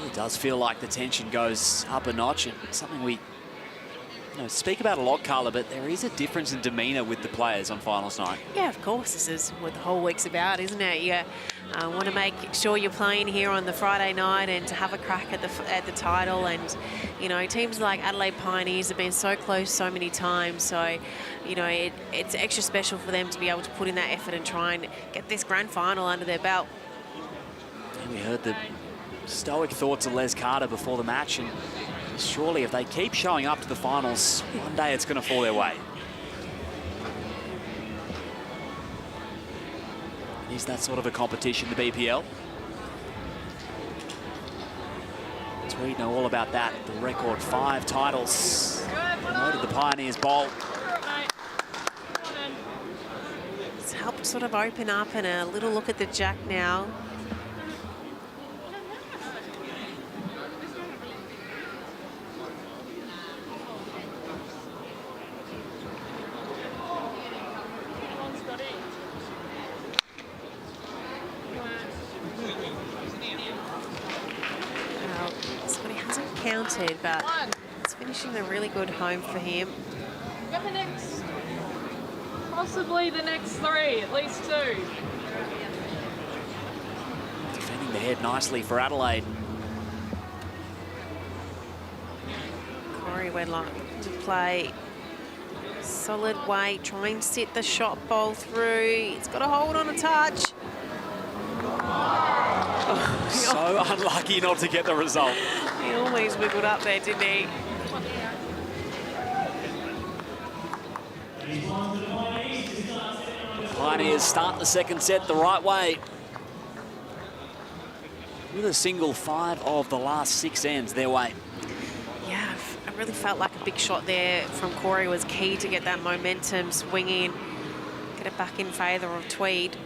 Speaker 2: It does feel like the tension goes up a notch, and something we speak about a lot, Carla, but there is a difference in demeanour with the players on finals night.
Speaker 3: Yeah, of course. This is what the whole week's about, isn't it? You want to make sure you're playing here on the Friday night and to have a crack at the title. And, you know, teams like Adelaide Pioneers have been so close so many times. So, you know, it's extra special for them to be able to put in that effort and try and get this grand final under their belt.
Speaker 2: And we heard the stoic thoughts of Les Carter before the match, and surely if they keep showing up to the finals, one day it's going to fall their way. Is that sort of a competition, the BPL? Tweed know all about that. The record 5 titles. Promoted the Pioneers Bowl.
Speaker 3: It's helped sort of open up, and a little look at the jack now. But it's finishing a really good home for him.
Speaker 9: Got the next, possibly the next 3, at least 2.
Speaker 2: Defending the head nicely for Adelaide.
Speaker 3: Corey Wedlock to play solid weight, try and sit the shot bowl through. He's got a hold on a touch.
Speaker 2: Oh, so unlucky not to get the result.
Speaker 3: He almost wiggled up there, didn't he?
Speaker 2: Pioneers start the second set the right way. With a single 5 of the last 6 ends their way.
Speaker 3: Yeah, I really felt like a big shot there from Corey was key to get that momentum swinging, get it back in favour of Tweed.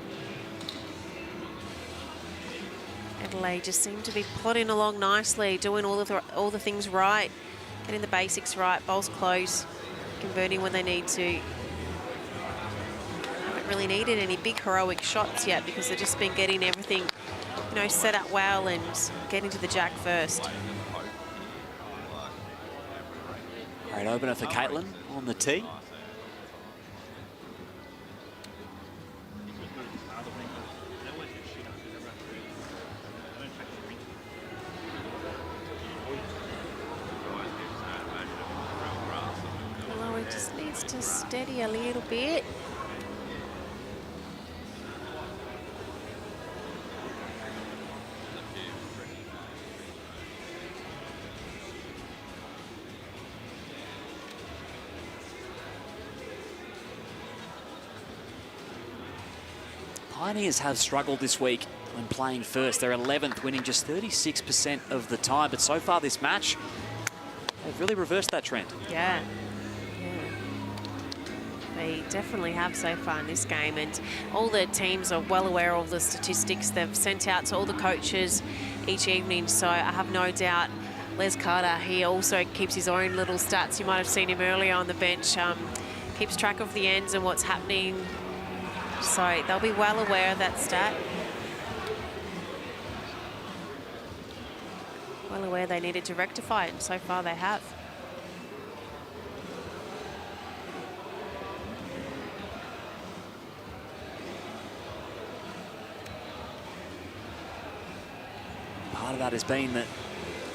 Speaker 3: Adelaide just seemed to be plodding along nicely, doing all the things right, getting the basics right, bowls close, converting when they need to. Haven't really needed any big heroic shots yet because they've just been getting everything, you know, set up well and getting to the jack first.
Speaker 2: Great opener for Caitlin on the tee.
Speaker 3: needs to steady a little bit.
Speaker 2: Pioneers have struggled this week when playing first. They're 11th, winning just 36% of the time. But so far this match, they've really reversed that trend.
Speaker 3: Yeah. They definitely have so far in this game, and all the teams are well aware of the statistics they've sent out to all the coaches each evening. So I have no doubt Les Carter, he also keeps his own little stats. You might have seen him earlier on the bench, keeps track of the ends and what's happening. So they'll be well aware of that stat. Well aware they needed to rectify it, and so far they have.
Speaker 2: Part of that has been that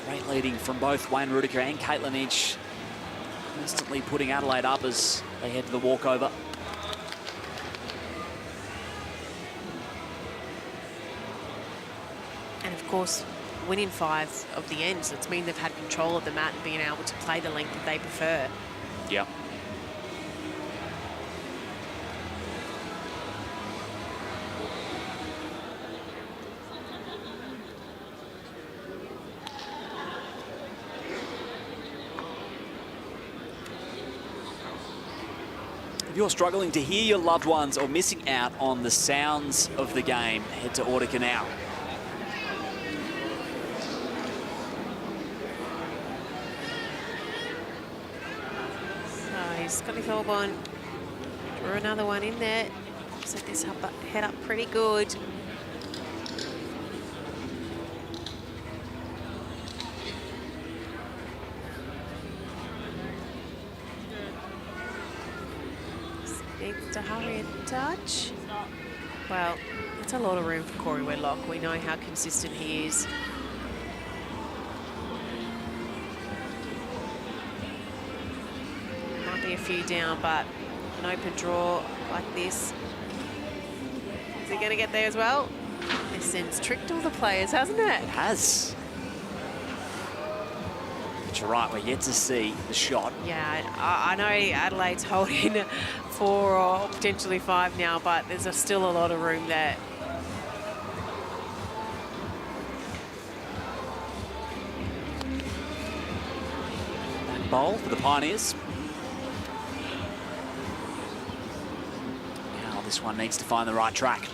Speaker 2: great leading from both Wayne Rudiker and Caitlin Inch, constantly putting Adelaide up as they head to the walkover.
Speaker 3: And of course, winning 5 of the ends, it's mean they've had control of the mat and being able to play the length that they prefer.
Speaker 2: Yeah. If you're struggling to hear your loved ones or missing out on the sounds of the game, head to Audica now.
Speaker 3: Scotty Thorburn drew another one in there. Set this head up pretty good. Needs to hurry and touch. Well, it's a lot of room for Corey Wedlock. We know how consistent he is. A few down, but an open draw like this. Is he going to get there as well? This end's tricked all the players, hasn't it?
Speaker 2: It has. But you're right, we're yet to see the shot.
Speaker 3: Yeah, I know Adelaide's holding 4 or potentially 5 now, but there's still a lot of room there.
Speaker 2: Back bowl for the Pioneers. This one needs to find the right track.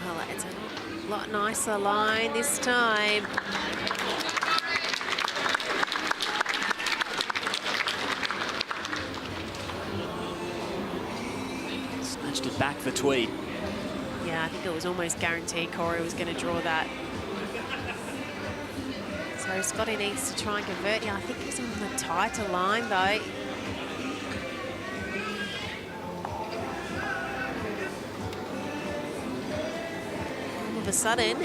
Speaker 3: Well, it's a lot nicer line this time.
Speaker 2: Snatched it back for Tweed.
Speaker 3: Yeah, I think it was almost guaranteed Corey was going to draw that. So Scotty needs to try and convert. Yeah, I think he's on the tighter line though. All of a sudden,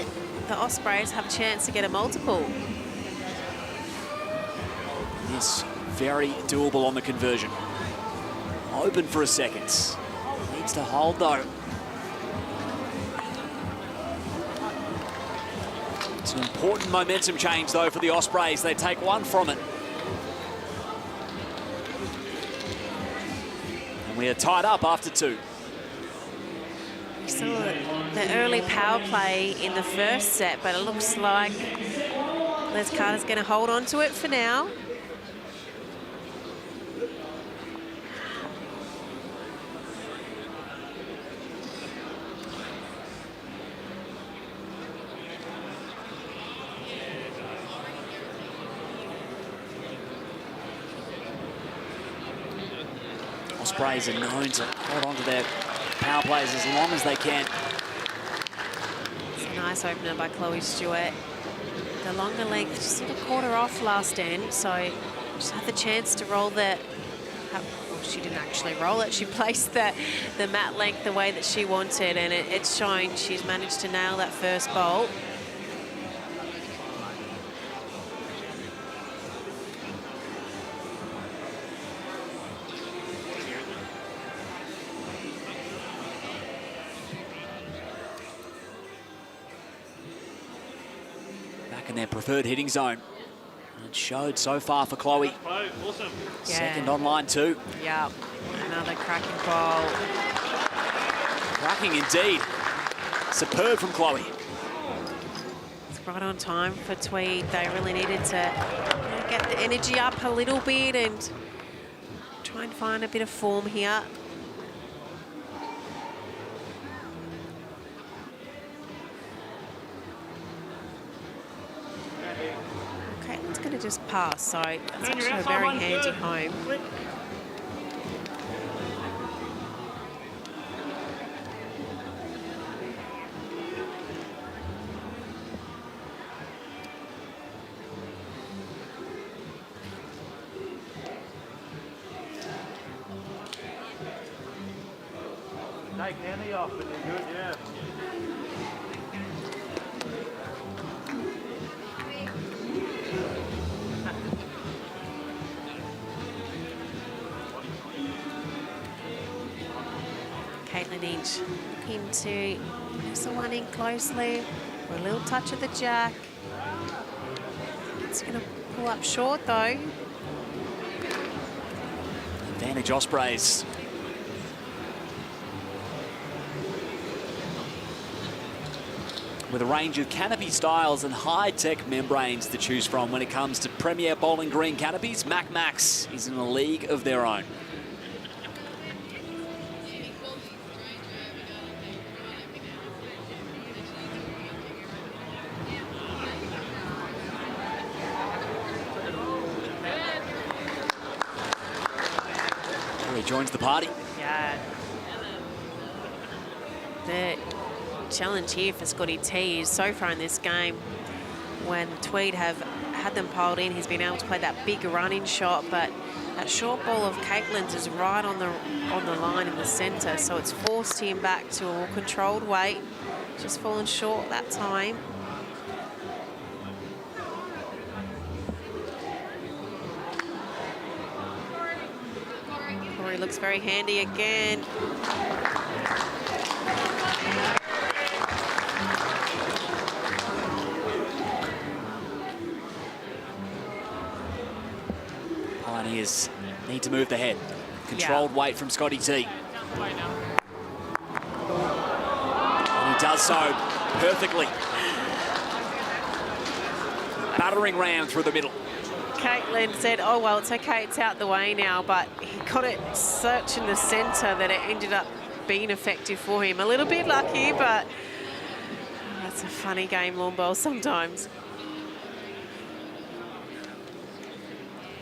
Speaker 3: the Ospreys have a chance to get a multiple.
Speaker 2: Yes, very doable on the conversion. Open for a second. Needs to hold though. It's an important momentum change though for the Ospreys. They take one from it. And we are tied up after 2.
Speaker 3: We saw the early power play in the first set, but it looks like Les Carter's going to hold on to it for now.
Speaker 2: Ospreys are known to hold on to their power plays as long as they can.
Speaker 3: It's a nice opener by Chloe Stewart. The longer length just sort of caught her off last end, so just had the chance to roll the... Well, she didn't actually roll it. She placed the mat length the way that she wanted, and it's showing she's managed to nail that first bolt.
Speaker 2: back in their preferred hitting zone. It showed so far for Chloe.
Speaker 8: Awesome.
Speaker 2: Second on line 2.
Speaker 3: Yeah, another cracking ball.
Speaker 2: Cracking indeed. Superb from Chloe.
Speaker 3: It's right on time for Tweed. They really needed to get the energy up a little bit and try and find a bit of form here. Okay, it's going to just pass, so that's actually a very handy home.
Speaker 1: Take Annie off, but they're good, yeah.
Speaker 3: Caitlin Inch looking to press the one in closely. For a little touch of the jack. It's going to pull up short though.
Speaker 2: Advantage Ospreys. With a range of canopy styles and high-tech membranes to choose from when it comes to Premier Bowling Green canopies, Max is in a league of their own. He joins the party.
Speaker 3: Yeah. The challenge here for Scotty T is so far in this game, when Tweed have had them piled in, he's been able to play that big running shot, but that short ball of Caitlin's is right on the line in the centre, so it's forced him back to a more controlled weight. Just fallen short that time. Corey looks very handy again.
Speaker 2: Pioneers need to move the head. Controlled weight from Scotty T. And he does so perfectly. Battering ram through the middle.
Speaker 3: Caitlin said, oh, well, it's okay, it's out the way now, but he got it such in the centre that it ended up being effective for him. A little bit lucky, but that's a funny game, lawn bowl, sometimes.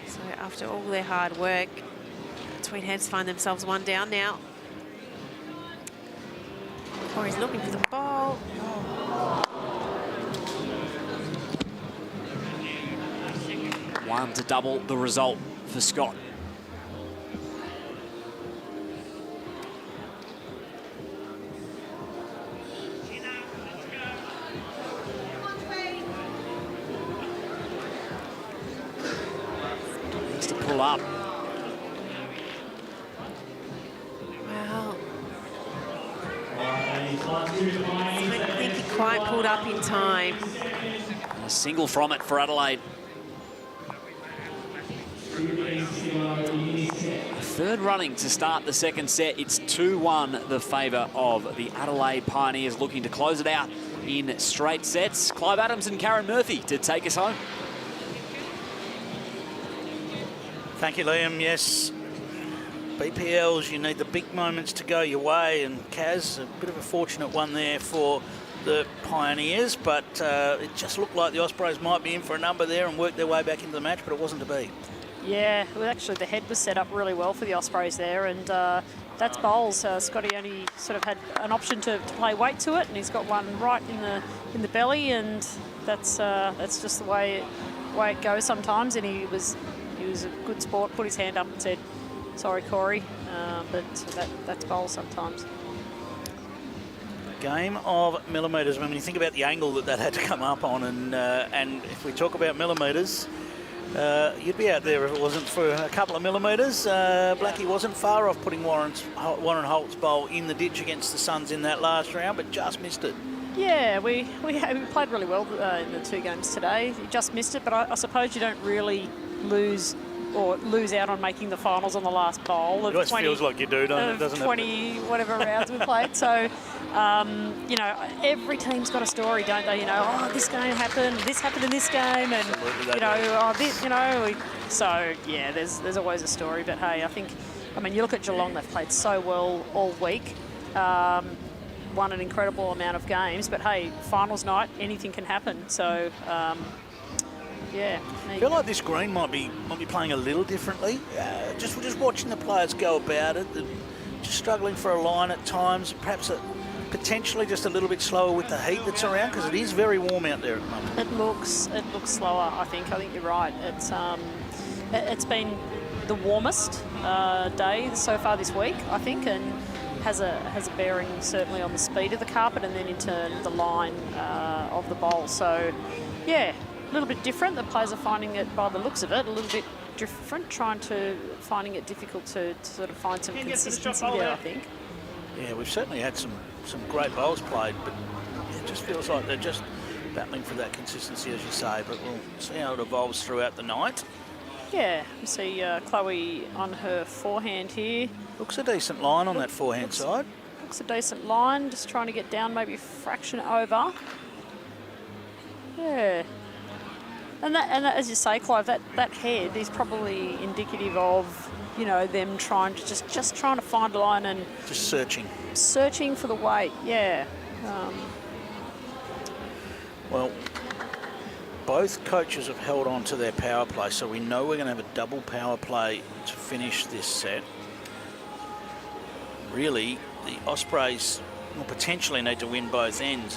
Speaker 3: So after all their hard work, Tweed Heads find themselves one down now. Corey's looking for the ball.
Speaker 2: One to double the result for Scott. Needs to pull up.
Speaker 3: Well, I don't think he quite pulled up in time.
Speaker 2: A single from it for Adelaide. Third running to start the second set. It's 2-1 the favour of the Adelaide Pioneers, looking to close it out in straight sets. Clive Adams and Karen Murphy to take us home.
Speaker 1: Thank you, Liam. Yes, BPLs, you need the big moments to go your way, and Kaz, a bit of a fortunate one there for the Pioneers, but it just looked like the Ospreys might be in for a number there and work their way back into the match, but it wasn't to be.
Speaker 9: Yeah, well, actually the head was set up really well for the Ospreys there, and that's bowls. Scotty only sort of had an option to play weight to it, and he's got one right in the belly, and that's just the way it goes sometimes. And he was a good sport, put his hand up and said, "Sorry, Corey," but that's bowls sometimes.
Speaker 1: Game of millimetres. When you think about the angle that had to come up on, and if we talk about millimetres, you'd be out there if it wasn't for a couple of millimetres. Blackie wasn't far off putting Warren Holt's bowl in the ditch against the Suns in that last round, but just missed it.
Speaker 9: Yeah, we played really well in the 2 games today. You just missed it, but I suppose you don't really lose out on making the finals on the last bowl.
Speaker 1: It always feels like you do, doesn't it?
Speaker 9: 20 whatever rounds we played. So, you know, every team's got a story, don't they? You know, oh, this game happened, this happened in this game, and you know, oh, this, you know. So yeah, there's always a story. But hey, I mean, you look at Geelong; they've played so well all week. Won an incredible amount of games, but hey, finals night, anything can happen. So, yeah.
Speaker 1: I feel like this green might be playing a little differently. Just watching the players go about it, just struggling for a line at times. Perhaps potentially just a little bit slower with the heat that's around, because it is very warm out there at the moment.
Speaker 9: It looks slower. I think you're right. It's been the warmest day so far this week, I think, and has a bearing certainly on the speed of the carpet and then in turn the line of the bowl. So, yeah, a little bit different. The players are finding it, by the looks of it, a little bit different, finding it difficult to sort of find some consistency there, I think.
Speaker 1: Yeah, we've certainly had some great bowls played, but it just feels like they're just battling for that consistency, as you say, but we'll see how it evolves throughout the night.
Speaker 9: Yeah, you see Chloe on her forehand here.
Speaker 1: Looks a decent line on that forehand side.
Speaker 9: Looks a decent line, just trying to get down maybe a fraction over. Yeah. And that, as you say, Clive, that head is probably indicative of, you know, them trying to just trying to find a line and
Speaker 1: just searching for
Speaker 9: the weight. Yeah.
Speaker 1: Well, both coaches have held on to their power play, so we know we're going to have a double power play to finish this set. Really, the Ospreys will potentially need to win both ends.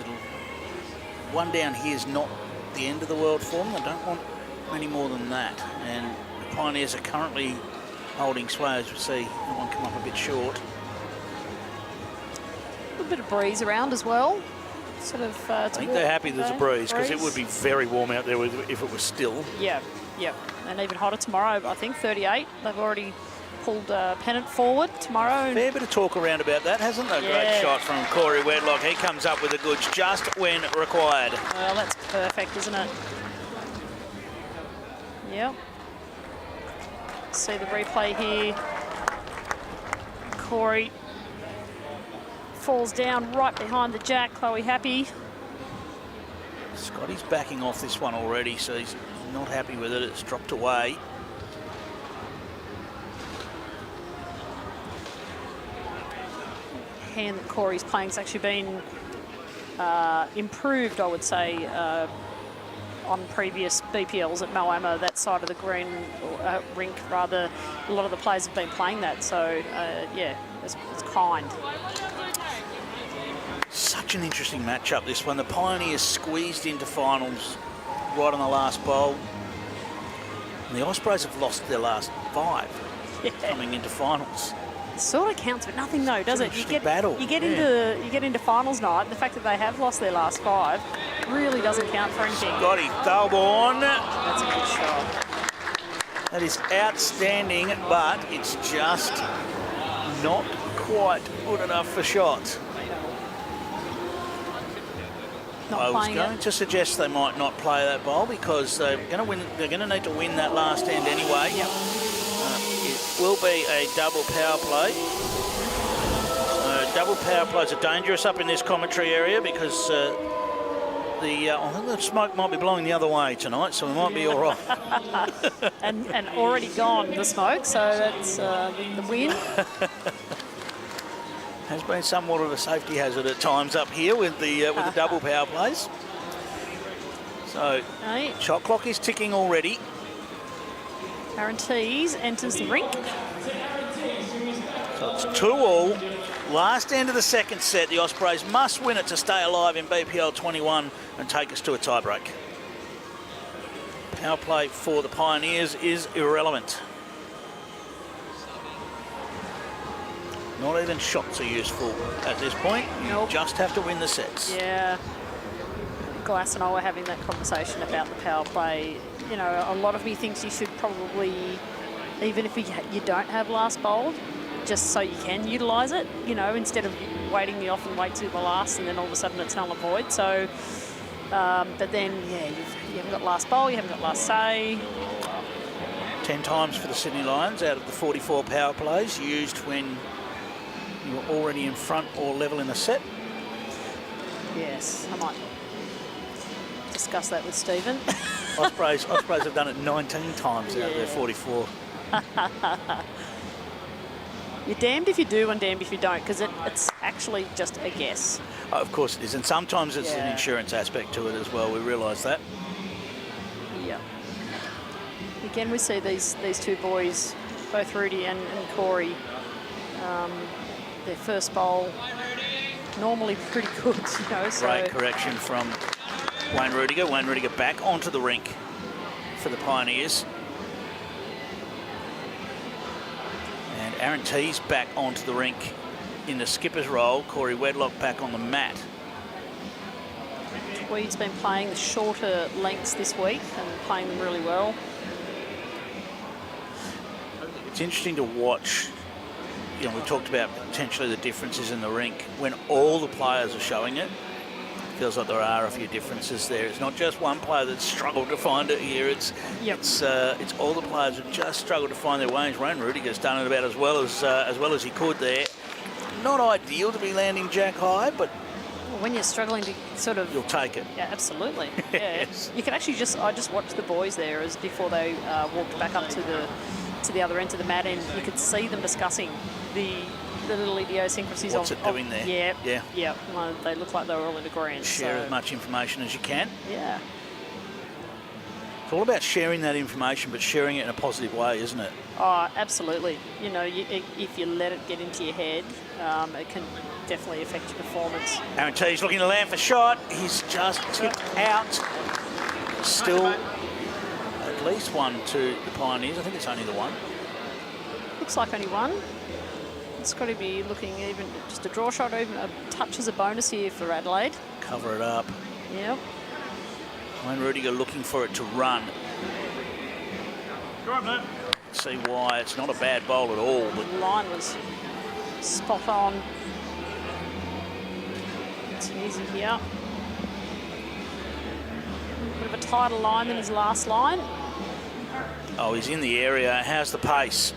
Speaker 1: One down here is not the end of the world for them. They don't want any more than that. And the Pioneers are currently holding sway, as we see one come up a bit short.
Speaker 9: A little bit of breeze around as well. Sort of.
Speaker 1: I think they're happy there's a breeze, because it would be very warm out there if it was still.
Speaker 9: Yeah, and even hotter tomorrow. I think 38. They've already pulled pennant forward tomorrow.
Speaker 1: Fair bit of talk around about that, hasn't there? Yeah. Great shot from Corey Wedlock. He comes up with the goods just when required.
Speaker 9: Well, that's perfect, isn't it? Yep. See the replay here. Corey falls down right behind the jack. Chloe happy.
Speaker 1: Scotty's backing off this one already, so he's not happy with it. It's dropped away.
Speaker 9: Hand that Corey's playing has actually been improved, I would say, on previous BPLs at Moama, that side of the green rink, rather. A lot of the players have been playing that, so yeah, it's kind.
Speaker 1: Such an interesting matchup, this one. The Pioneers squeezed into finals right on the last bowl, and the Ospreys have lost their last 5 coming into finals.
Speaker 9: It sort of counts, but nothing though, does it? You get into finals night. The fact that they have lost their last 5 really doesn't count for anything.
Speaker 1: Scotty Thalborn.
Speaker 9: That's a good shot.
Speaker 1: That is outstanding, but it's just not quite good enough for shot. I was going to suggest they might not play that bowl, because they're going to win. They're going to need to win that last end anyway.
Speaker 9: Yep.
Speaker 1: It will be a double power play. Double power plays are dangerous up in this commentary area, because I think the smoke might be blowing the other way tonight, so we might be all right.
Speaker 9: and already gone, the smoke, so that's the win.
Speaker 1: Has been somewhat of a safety hazard at times up here with the double power plays. So, shot clock is ticking already.
Speaker 9: Aaron Tees enters the rink.
Speaker 1: So it's 2-all. Last end of the second set. The Ospreys must win it to stay alive in BPL 21 and take us to a tiebreak. Power play for the Pioneers is irrelevant. Not even shots are useful at this point.
Speaker 9: Nope.
Speaker 1: You just have to win the sets.
Speaker 9: Yeah. Glass and I were having that conversation about the power play. You know, a lot of me thinks you should probably, even if you don't have last bowled, just so you can utilise it, you know, instead of waiting. You often wait till the last and then all of a sudden it's null and void. So, but then, yeah, you haven't got last bowl, you haven't got last say.
Speaker 1: 10 times for the Sydney Lions out of the 44 power plays used when you were already in front or level in a set.
Speaker 9: Yes, I might discuss that with Stephen.
Speaker 1: Ospreys have done it 19 times out of their 44.
Speaker 9: You're damned if you do and damned if you don't, because it's actually just a guess.
Speaker 1: Oh, of course it is, and sometimes it's an insurance aspect to it as well. We realise that.
Speaker 9: Yeah. Again, we see these two boys, both Rudy and Corey, their first bowl normally pretty good, you know. So
Speaker 1: great correction from Wayne Rudiger. Wayne Rudiger back onto the rink for the Pioneers. And Aaron Tees back onto the rink in the skipper's role. Corey Wedlock back on the mat.
Speaker 9: Tweed's been playing the shorter lengths this week and playing them really well.
Speaker 1: It's interesting to watch. You know, we talked about potentially the differences in the rink. When all the players are showing it, feels like there are a few differences there. It's not just one player that's struggled to find it here. It's all the players who just struggled to find their ways. Wayne Rudiger's done it about as well as he could there. Not ideal to be landing jack high, but
Speaker 9: when you're struggling to sort of,
Speaker 1: you'll take it.
Speaker 9: Yeah, absolutely. Yeah,
Speaker 1: yes.
Speaker 9: You can actually I just watched the boys there as before they walked back up to the other end of the mat, and you could see them discussing the little idiosyncrasies
Speaker 1: What's it doing there?
Speaker 9: Yeah. Well, they look like they were all in agreement.
Speaker 1: Share as much information as you can.
Speaker 9: Yeah.
Speaker 1: It's all about sharing that information, but sharing it in a positive way, isn't it?
Speaker 9: Oh, absolutely. You know, if you let it get into your head, it can definitely affect your performance.
Speaker 1: Aaron Tees looking to land for shot. He's just tipped out. Still at least one to the Pioneers. I think it's only the one.
Speaker 9: Looks like only one. It's got to be looking even just a draw shot, even a touch as a bonus here for Adelaide.
Speaker 1: Cover it up.
Speaker 9: Yep.
Speaker 1: Wayne Rudiger looking for it to run. See why it's not a bad bowl at all. But
Speaker 9: the line was spot on. It's easy here. A bit of a tighter line than his last line.
Speaker 1: Oh, he's in the area. How's the pace?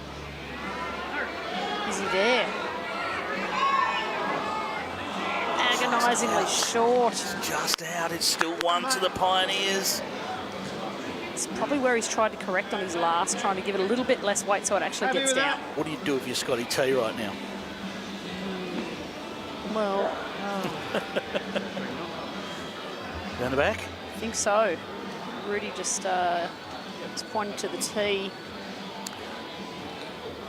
Speaker 9: Is he there? Agonisingly short.
Speaker 1: It's just out. It's still one to the Pioneers.
Speaker 9: It's probably where he's tried to correct on his last, trying to give it a little bit less weight so it actually gets down.
Speaker 1: What do you do if you're Scotty T right now?
Speaker 9: Well,
Speaker 1: Down the back?
Speaker 9: I think so. Rudy just pointed to the tee.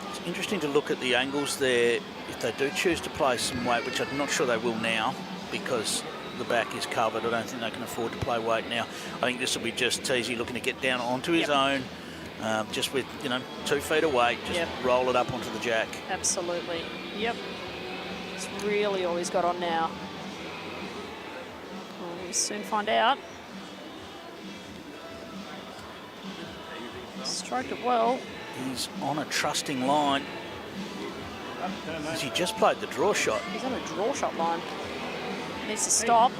Speaker 1: It's interesting to look at the angles there. If they do choose to play some weight, which I'm not sure they will now because the back is covered. I don't think they can afford to play weight now. I think this will be just Teesy looking to get down onto his own, just with, 2 feet of weight, just roll it up onto the jack.
Speaker 9: Absolutely. Yep. It's really all he's got on now. We'll soon find out. Stroked it well.
Speaker 1: He's on a trusting line. He just played the draw shot.
Speaker 9: He's on a draw shot line. Needs to stop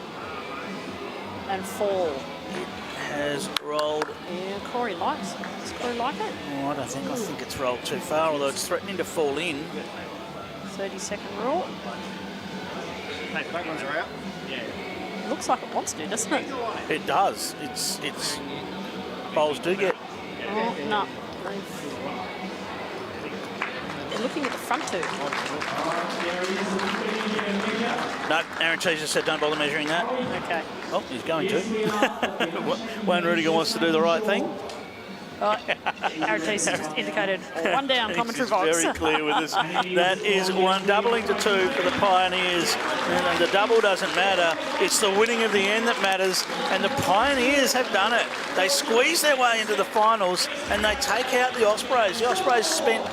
Speaker 9: and fall.
Speaker 1: It has rolled.
Speaker 9: Yeah, Corey likes it. Does Corey like it?
Speaker 1: Oh, I don't think. I think it's rolled too far, although it's threatening to fall in.
Speaker 9: 30-second rule.
Speaker 8: Hey, back ones are out. Yeah.
Speaker 9: Looks like it wants to, doesn't it?
Speaker 1: It does. It's bowls do get.
Speaker 9: Oh, no. They're looking at the front two.
Speaker 1: No, Aaron Tees just said don't bother measuring that.
Speaker 9: Okay.
Speaker 1: Oh, he's going to. Wayne Rudiger wants to do the right thing.
Speaker 9: Aaron Tees just indicated one down, commentary box.
Speaker 1: Very clear with us. That is one, doubling to 2 for the Pioneers. And the double doesn't matter. It's the winning of the end that matters. And the Pioneers have done it. They squeeze their way into the finals and they take out the Ospreys. The Ospreys spent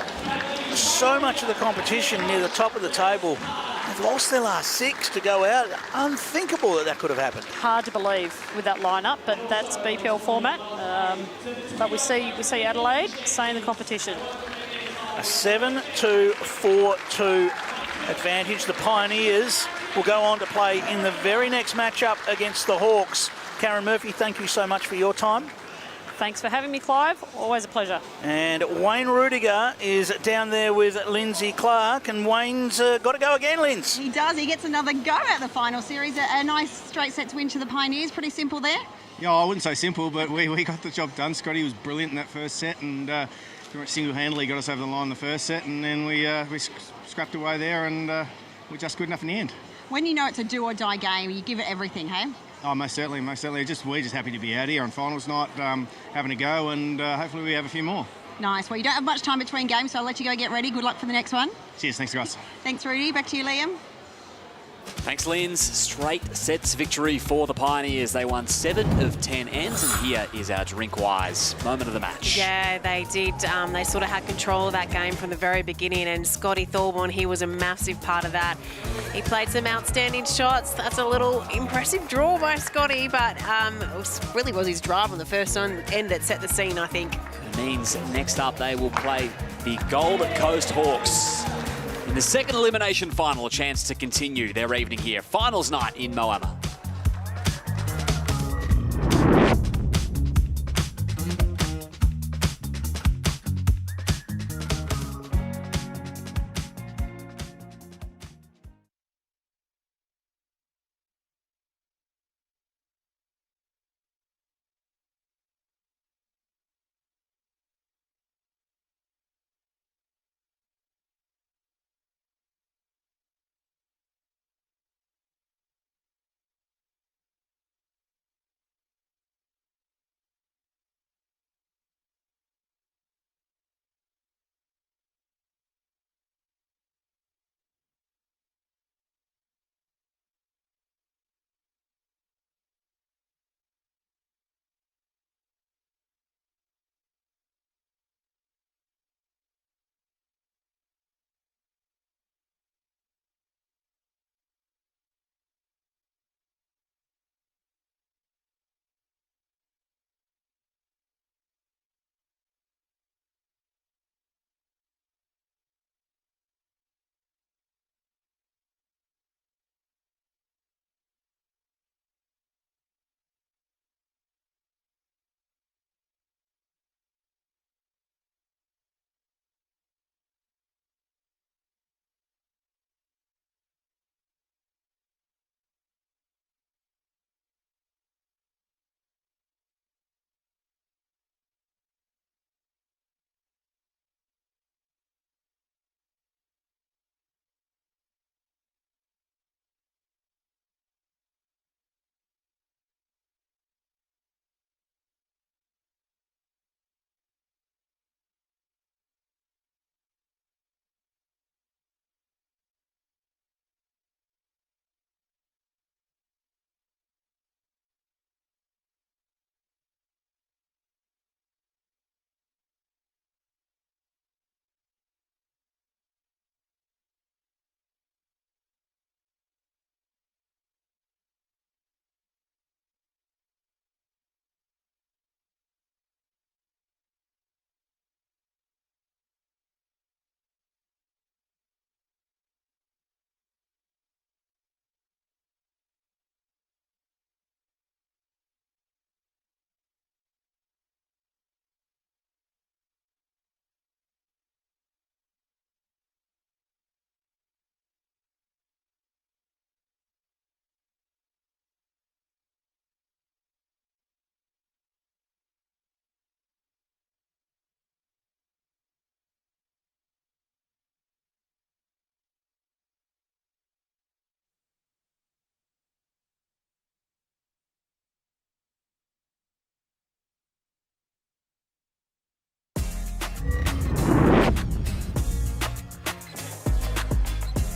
Speaker 1: so much of the competition near the top of the table. They've lost their last 6 to go out. Unthinkable that could have happened.
Speaker 9: Hard to believe with that lineup, but that's BPL format. But we see Adelaide stay in the competition.
Speaker 1: A 7-2-4-2 advantage. The Pioneers will go on to play in the very next matchup against the Hawks. Karen Murphy, thank you so much for your time.
Speaker 9: Thanks for having me, Clive. Always a pleasure.
Speaker 1: And Wayne Rudiger is down there with Lindsay Clark, and Wayne's got to go again, Linz.
Speaker 4: He does. He gets another go at the final series. A nice straight sets win to the Pioneers. Pretty simple there.
Speaker 10: Yeah, I wouldn't say simple, but we got the job done. Scotty was brilliant in that first set, and pretty much single-handedly got us over the line in the first set, and then we scrapped away there, and we're just good enough in the end.
Speaker 4: When you know it's a do-or-die game, you give it everything, hey?
Speaker 10: Oh, most certainly. We're just happy to be out here on finals night, having a go, and hopefully we have a few more.
Speaker 4: Nice. Well, you don't have much time between games, so I'll let you go get ready. Good luck for the next one.
Speaker 10: Cheers. Thanks, guys.
Speaker 4: Thanks, Rudy. Back to you, Liam.
Speaker 2: Thanks, Linz. Straight sets victory for the Pioneers. They won 7 of 10 ends, and here is our drink-wise moment of the match.
Speaker 3: Yeah, they did. They sort of had control of that game from the very beginning, and Scotty Thorburn, he was a massive part of that. He played some outstanding shots. That's a little impressive draw by Scotty, but it really was his drive on the first end that set the scene, I think.
Speaker 2: It means next up they will play the Gold Coast Hawks. In the second elimination final, a chance to continue their evening here. Finals night in Moama.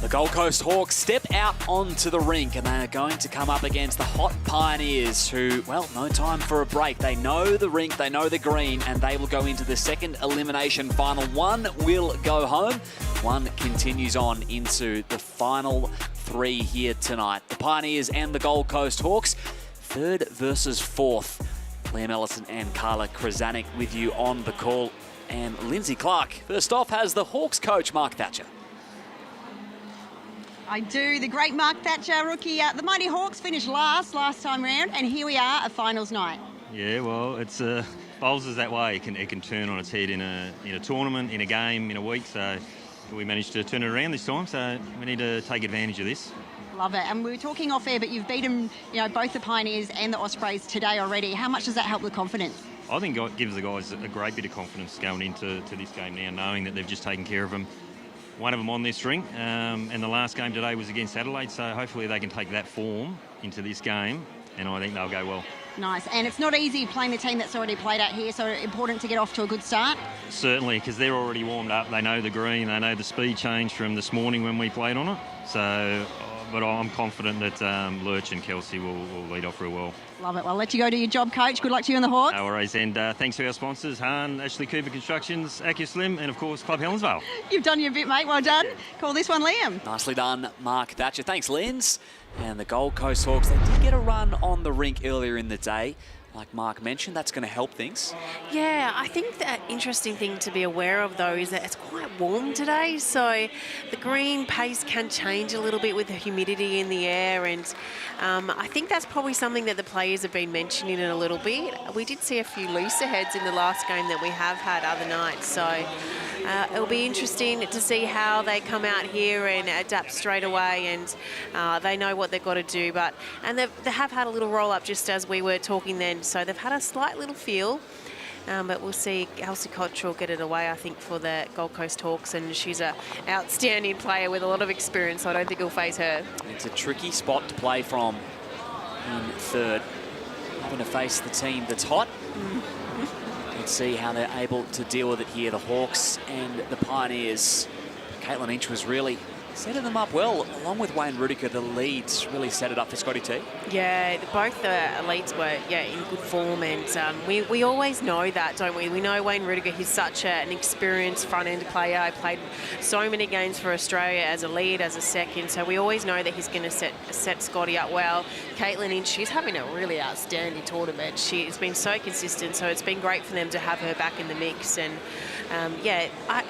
Speaker 2: The Gold Coast Hawks step out onto the rink, and they are going to come up against the hot Pioneers who, well, no time for a break. They know the rink, they know the green, and they will go into the second elimination final. One will go home, one continues on into the final 3 here tonight. The Pioneers and the Gold Coast Hawks, 3rd versus 4th Liam Ellison and Carla Krasanik with you on the call. And Lindsay Clark, first off, has the Hawks coach, Mark Thatcher.
Speaker 4: I do. The great Mark Thatcher, rookie. The Mighty Hawks finished last time round, and here we are, a finals night.
Speaker 11: Yeah, well, it's bowls is that way. It can turn on its head in a tournament, in a game, in a week. So we managed to turn it around this time. So we need to take advantage of this.
Speaker 4: Love it. And we were talking off air, but you've beaten, both the Pioneers and the Ospreys today already. How much does that help with confidence?
Speaker 11: I think it gives the guys a great bit of confidence going into this game now, knowing that they've just taken care of them. One of them on their string, and the last game today was against Adelaide, so hopefully they can take that form into this game, and I think they'll go well.
Speaker 4: Nice. And it's not easy playing the team that's already played out here, so important to get off to a good start.
Speaker 11: Certainly, because they're already warmed up. They know the green, they know the speed change from this morning when we played on it. So, but I'm confident that Lurch and Kelsey will lead off real well.
Speaker 4: Love it. Well, I'll let you go to your job, Coach. Good luck to you and the Hawks.
Speaker 11: No worries. And thanks to our sponsors, Hahn, Ashley Cooper Constructions, AccuSlim, and of course, Club Helensvale.
Speaker 4: You've done your bit, mate. Well done. Call this one, Liam.
Speaker 2: Nicely done, Mark Thatcher. Thanks, Linz. And the Gold Coast Hawks, they did get a run on the rink earlier in the day. Like Mark mentioned, that's going to help things.
Speaker 3: Yeah, I think the interesting thing to be aware of, though, is that it's quite warm today. So the green pace can change a little bit with the humidity in the air. And I think that's probably something that the players have been mentioning in a little bit. We did see a few looser heads in the last game that we have had other nights. So it'll be interesting to see how they come out here and adapt straight away. And they know what they've got to do. And they have had a little roll-up just as we were talking then. So they've had a slight little feel, but we'll see Elsie Cottrell get it away, I think, for the Gold Coast Hawks, and she's an outstanding player with a lot of experience, so I don't think he'll face her.
Speaker 2: It's a tricky spot to play from in third, having to face the team that's hot. Let's see how they're able to deal with it here, the Hawks and the Pioneers. Caitlin Inch was really setting them up well, along with Wayne Rudiger. The leads really set it up for Scotty T.
Speaker 3: Yeah, both the elites were in good form, and we always know that, don't we? We know Wayne Rudiger, he's such an experienced front-end player. I played so many games for Australia as a lead, as a second, so we always know that he's going to set Scotty up well. Caitlin Inch, she's having a really outstanding tournament. She's been so consistent, so it's been great for them to have her back in the mix. And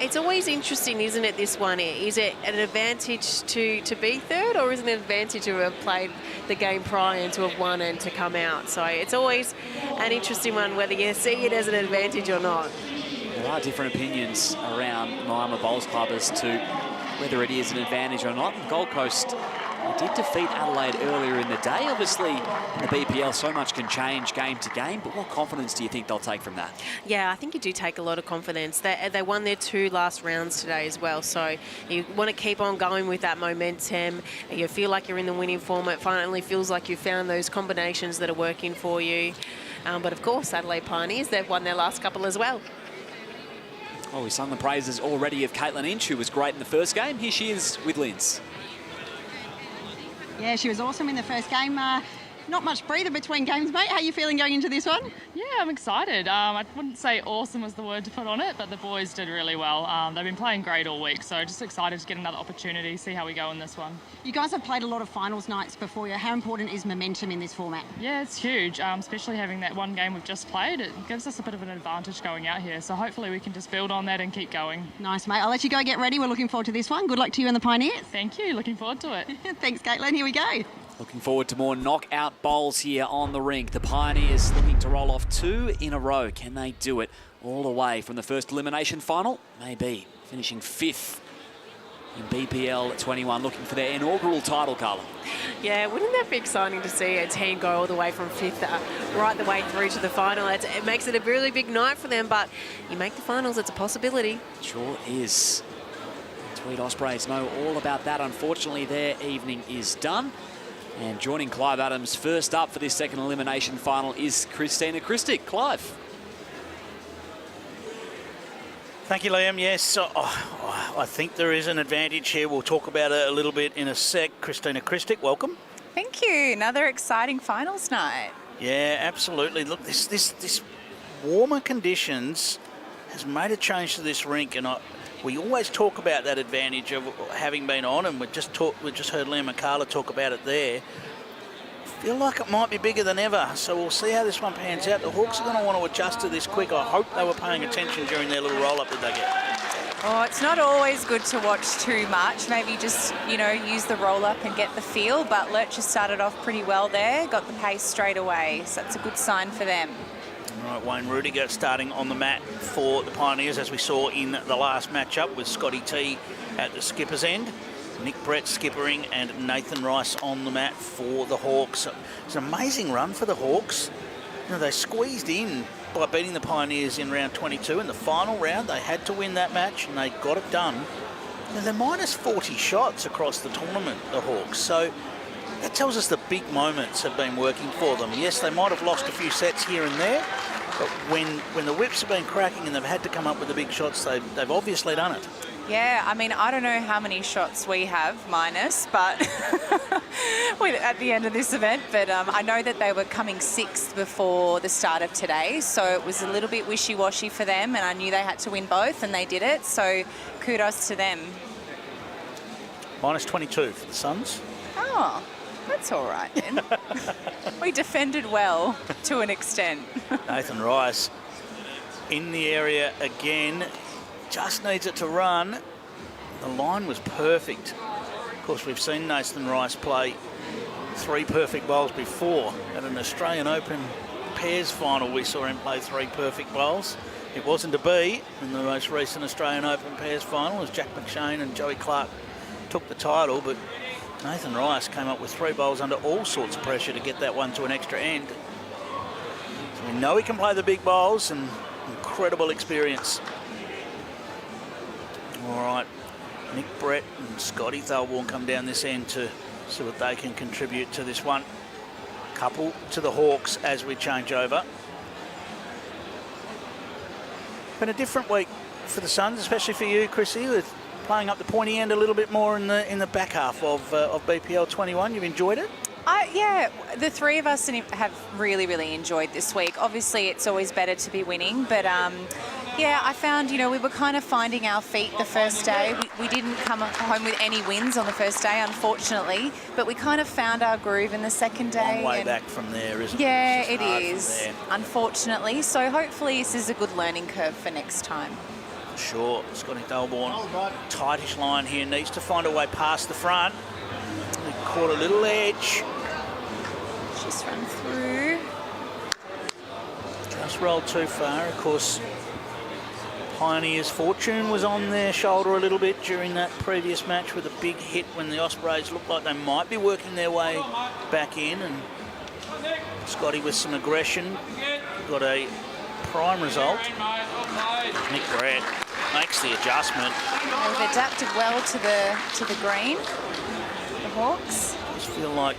Speaker 3: it's always interesting, isn't it, this one? Is it an advantage to be third, or is it an advantage to have played the game prior and to have won and to come out? So it's always an interesting one, whether you see it as an advantage or not.
Speaker 2: There are different opinions around Moama Bowls Club as to whether it is an advantage or not. Gold Coast did defeat Adelaide earlier in the day. Obviously, in the BPL, so much can change game to game, but what confidence do you think they'll take from that? Yeah,
Speaker 3: I think you do take a lot of confidence. They won their 2 last rounds today as well, so you want to keep on going with that momentum. You feel like you're in the winning form. It finally feels like you've found those combinations that are working for you. But of course, Adelaide Pioneers, they've won their last couple as well.
Speaker 2: Oh, we sung the praises already of Caitlin Inch, who was great in the first game. Here she is with Linz.
Speaker 4: Yeah, she was awesome in the first game. Not much breather between games, mate. How are you feeling going into this one?
Speaker 12: Yeah, I'm excited. I wouldn't say awesome was the word to put on it, but the boys did really well. They've been playing great all week, so just excited to get another opportunity, see how we go in this one.
Speaker 4: You guys have played a lot of finals nights before you. How important is momentum in this format?
Speaker 12: Yeah, it's huge, especially having that one game we've just played. It gives us a bit of an advantage going out here, so hopefully we can just build on that and keep going.
Speaker 4: Nice, mate. I'll let you go get ready. We're looking forward to this one. Good luck to you and the Pioneers.
Speaker 12: Thank you. Looking forward to it.
Speaker 4: Thanks, Caitlin. Here we go.
Speaker 2: Looking forward to more knockout bowls here on the rink. The Pioneers looking to roll off 2 in a row. Can they do it all the way from the first elimination final? Maybe. Finishing 5th in BPL 21, looking for their inaugural title, Carla.
Speaker 3: Yeah, wouldn't that be exciting to see a team go all the way from 5th right the way through to the final? It makes it a really big night for them, but you make the finals, it's a possibility.
Speaker 2: Sure is. Tweed Ospreys know all about that. Unfortunately, their evening is done. And joining Clive Adams first up for this second elimination final is Christina Christic. Clive.
Speaker 1: Thank you, Liam. Yes, I think there is an advantage here. We'll talk about it a little bit in a sec. Christina Christic, welcome.
Speaker 13: Thank you. Another exciting finals night.
Speaker 1: Yeah, absolutely. Look, this warmer conditions has made a change to this rink, and we always talk about that advantage of having been on, and we just heard Liam and Carla talk about it there. feel like it might be bigger than ever, so we'll see how this one pans out. The Hawks are going to want to adjust to this quick. I hope they were paying attention during their little roll-up that they get.
Speaker 13: Oh, it's not always good to watch too much. Maybe just, you know, use the roll-up and get the feel, but Lurcher started off pretty well there, got the pace straight away, so that's a good sign for them.
Speaker 1: All right, Wayne Rudiger starting on the mat for the Pioneers, as we saw in the last matchup with Scotty T at the skipper's end. Nick Brett skippering and Nathan Rice on the mat for the Hawks. It's an amazing run for the Hawks. You know, they squeezed in by beating the Pioneers in round 22. In the final round, they had to win that match, and they got it done. Now, they're minus 40 shots across the tournament, the Hawks. So that tells us the big moments have been working for them. Yes, they might have lost a few sets here and there, but when the whips have been cracking and they've had to come up with the big shots, they've obviously done it.
Speaker 13: Yeah, I mean, I don't know how many shots we have, minus, but at the end of this event, but I know that they were coming 6th before the start of today, so it was a little bit wishy-washy for them, and I knew they had to win both, and they did it, so kudos to them.
Speaker 1: Minus 22 for the Suns.
Speaker 13: Oh, that's all right then. We defended well to an extent.
Speaker 1: Nathan Rice in the area again. Just needs it to run. The line was perfect. Of course, we've seen Nathan Rice play 3 perfect bowls before. At an Australian Open pairs final, we saw him play 3 perfect bowls. It wasn't to be in the most recent Australian Open pairs final as Jack McShane and Joey Clark took the title, but Nathan Rice came up with 3 bowls under all sorts of pressure to get that one to an extra end. So we know he can play the big bowls, and incredible experience. All right, Nick Brett and Scotty Thalborn come down this end to see what they can contribute to this one. Couple to the Hawks as we change over. Been a different week for the Suns, especially for you, Chrissy, with playing up the pointy end a little bit more in the back half of BPL 21. You've enjoyed it?
Speaker 13: Yeah, the 3 of us have really, really enjoyed this week. Obviously, it's always better to be winning, but yeah, I found, you know, we were kind of finding our feet the first day. We didn't come home with any wins on the first day, unfortunately, but we kind of found our groove in the second day.
Speaker 1: Long way back from there, isn't it?
Speaker 13: Yeah, it is, unfortunately. So hopefully this is a good learning curve for next time.
Speaker 1: Sure, Scotty Thalborn, tightish line here, needs to find a way past the front. He caught a little edge.
Speaker 13: Just run through.
Speaker 1: Just rolled too far, of course. Pioneer's fortune was on their shoulder a little bit during that previous match with a big hit when the Ospreys looked like they might be working their way back in, and Scotty with some aggression got a prime result. Nick Brett makes the adjustment.
Speaker 13: They've adapted well to the green, the Hawks.
Speaker 1: I just feel like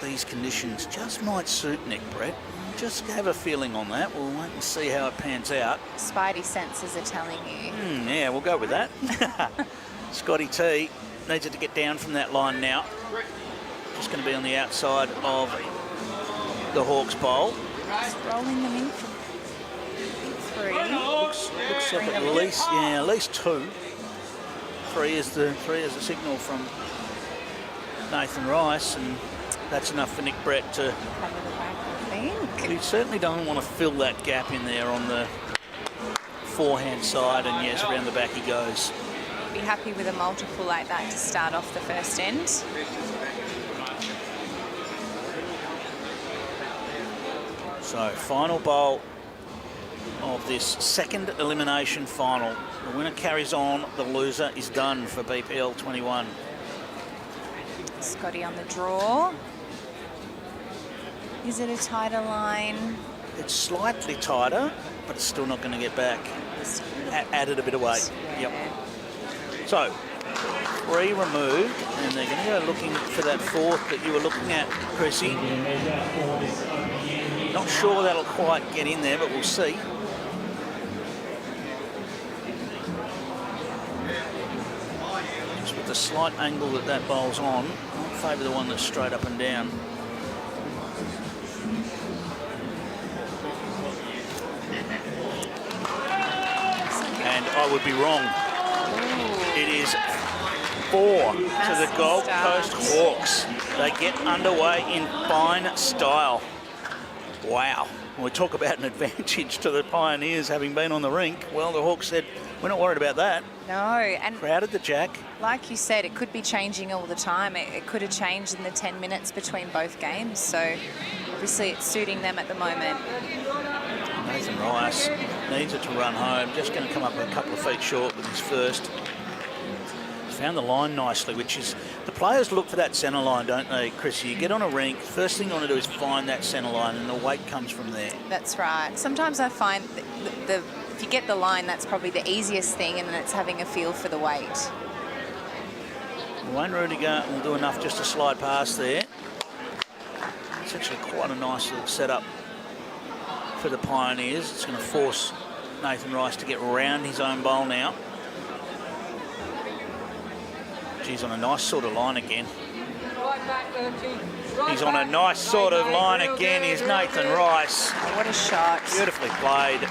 Speaker 1: these conditions just might suit Nick Brett. Just have a feeling on that. We'll wait and see how it pans out.
Speaker 13: Spidey senses are telling you.
Speaker 1: Yeah, we'll go with that. Scotty T needs it to get down from that line now. Just going to be on the outside of the Hawks bowl.
Speaker 13: Just rolling them in for 3.
Speaker 1: Looks like at least 2. 3 is the signal from Nathan Rice, and that's enough for Nick Brett to. He certainly doesn't want to fill that gap in there on the forehand side, and yes, around the back he goes.
Speaker 13: Be happy with a multiple like that to start off the first end.
Speaker 1: So, final bowl of this second elimination final. The winner carries on, the loser is done for BPL 21.
Speaker 13: Scotty on the draw. Is it a tighter line?
Speaker 1: It's slightly tighter, but it's still not going to get back. Added a bit of weight. Yep. So, 3 removed, and they're going to go looking for that 4th that you were looking at, Chrissy. Not sure that'll quite get in there, but we'll see. Just with the slight angle that bowl's on, I'll favour the one that's straight up and down. And I would be wrong. It is 4 to the Gold Coast Hawks. They get underway in fine style. Wow. When we talk about an advantage to the Pioneers having been on the rink, well, the Hawks said, we're not worried about that.
Speaker 13: No, and
Speaker 1: crowded the jack.
Speaker 13: Like you said, it could be changing all the time. It could have changed in the 10 minutes between both games. So obviously it's suiting them at the moment.
Speaker 1: Nathan Rice needs it to run home. Just going to come up a couple of feet short with his first. He's found the line nicely, which is, the players look for that centre line, don't they, Chrissy? You get on a rink, first thing you want to do is find that centre line, and the weight comes from there.
Speaker 13: That's right. Sometimes I find if you get the line, that's probably the easiest thing, and then it's having a feel for the weight.
Speaker 1: Wayne Rudiger will do enough just to slide past there. It's actually quite a nice little setup for the Pioneers. It's going to force Nathan Rice to get around his own bowl now. He's on a nice sort of line again. He's on a nice sort of line again, is Nathan Rice.
Speaker 13: Oh, what a shot.
Speaker 1: Beautifully played.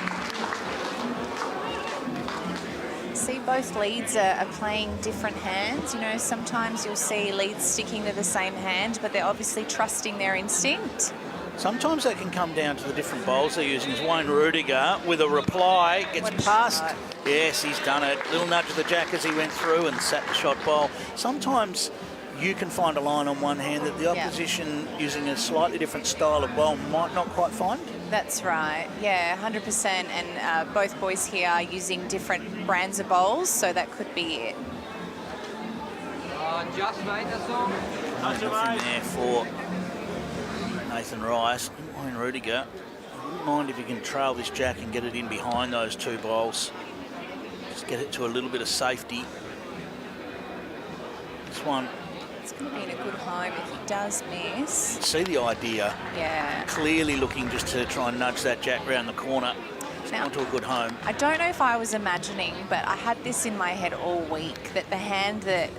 Speaker 13: See, both leads are playing different hands. You know, sometimes you'll see leads sticking to the same hand, but they're obviously trusting their instinct.
Speaker 1: Sometimes that can come down to the different bowls they're using. As Wayne Rudiger, with a reply, gets past. Yes, he's done it. Little nudge of the jack as he went through and sat the shot bowl. Sometimes you can find a line on one hand that the opposition using a slightly different style of bowl might not quite find.
Speaker 13: That's right. Yeah, 100%. And both boys here are using different brands of bowls, so that could be it.
Speaker 1: Nothing there for Nathan Rice. Wayne Rudiger, I wouldn't mind if you can trail this jack and get it in behind those two bowls. Just get it to a little bit of safety. This one,
Speaker 13: it's going to be in a good home if he does miss.
Speaker 1: See the idea.
Speaker 13: Yeah.
Speaker 1: Clearly looking just to try and nudge that jack round the corner.
Speaker 13: Now,
Speaker 1: onto a good home.
Speaker 13: I don't know if I was imagining, but I had this in my head all week, that the hand that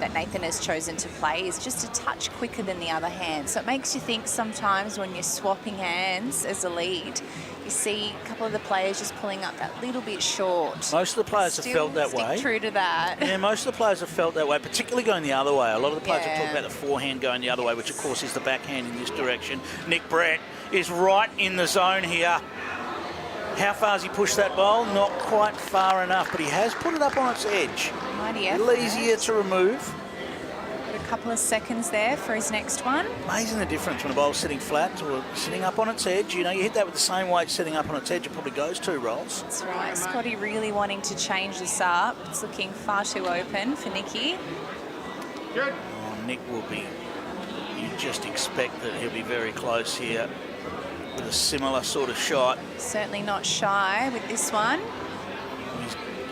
Speaker 13: that Nathan has chosen to play is just a touch quicker than the other hand. So it makes you think sometimes when you're swapping hands as a lead, you see a couple of the players just pulling up that little bit short.
Speaker 1: Most of the players have felt that way.
Speaker 13: Stick true to that.
Speaker 1: Yeah, most of the players have felt that way, particularly going the other way. A lot of the players have talked about the forehand going the other way, which of course is the backhand in this direction. Nick Brett is right in the zone here. How far has he pushed that bowl? Not quite far enough, but he has put it up on its edge.
Speaker 13: Mighty
Speaker 1: a little easier to remove.
Speaker 13: Got a couple of seconds there for his next one.
Speaker 1: Amazing the difference when a bowl's sitting flat to sitting up on its edge. You know, you hit that with the same weight sitting up on its edge, it probably goes 2 rolls.
Speaker 13: That's right. Scotty really wanting to change this up. It's looking far too open for Nicky.
Speaker 1: Good. Oh, Nick will be, you just expect that he'll be very close here with a similar sort of shot.
Speaker 13: Certainly not shy with this one.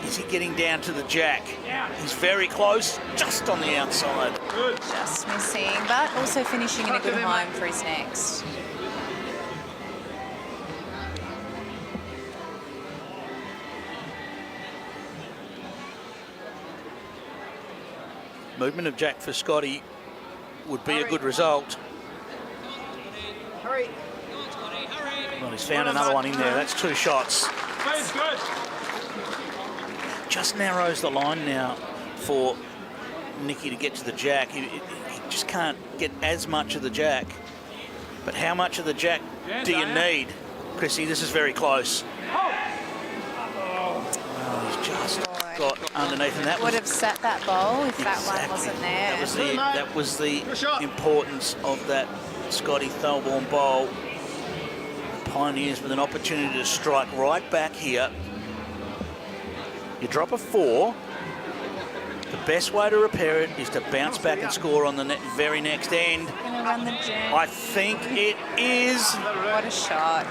Speaker 1: Is he getting down to the jack? Yeah. He's very close, just on the outside. Good.
Speaker 13: Just missing, but also finishing in a good home for his next.
Speaker 1: Movement of jack for Scotty would be a good result.
Speaker 8: Hurry.
Speaker 1: Well, he's found another one in there. That's 2 shots.
Speaker 8: Good.
Speaker 1: Just narrows the line now for Nicky to get to the jack. He just can't get as much of the jack. But how much of the jack do you need? Chrissy, this is very close. Oh, he's just got underneath, and that
Speaker 13: would have set that bowl if that one wasn't there.
Speaker 1: That was the importance of that Scotty Thelborn bowl. The Pioneers with an opportunity to strike right back here. You drop a 4. The best way to repair it is to bounce back and score on the very next end.
Speaker 13: Gonna run the jam.
Speaker 1: I think it is.
Speaker 13: What a shot.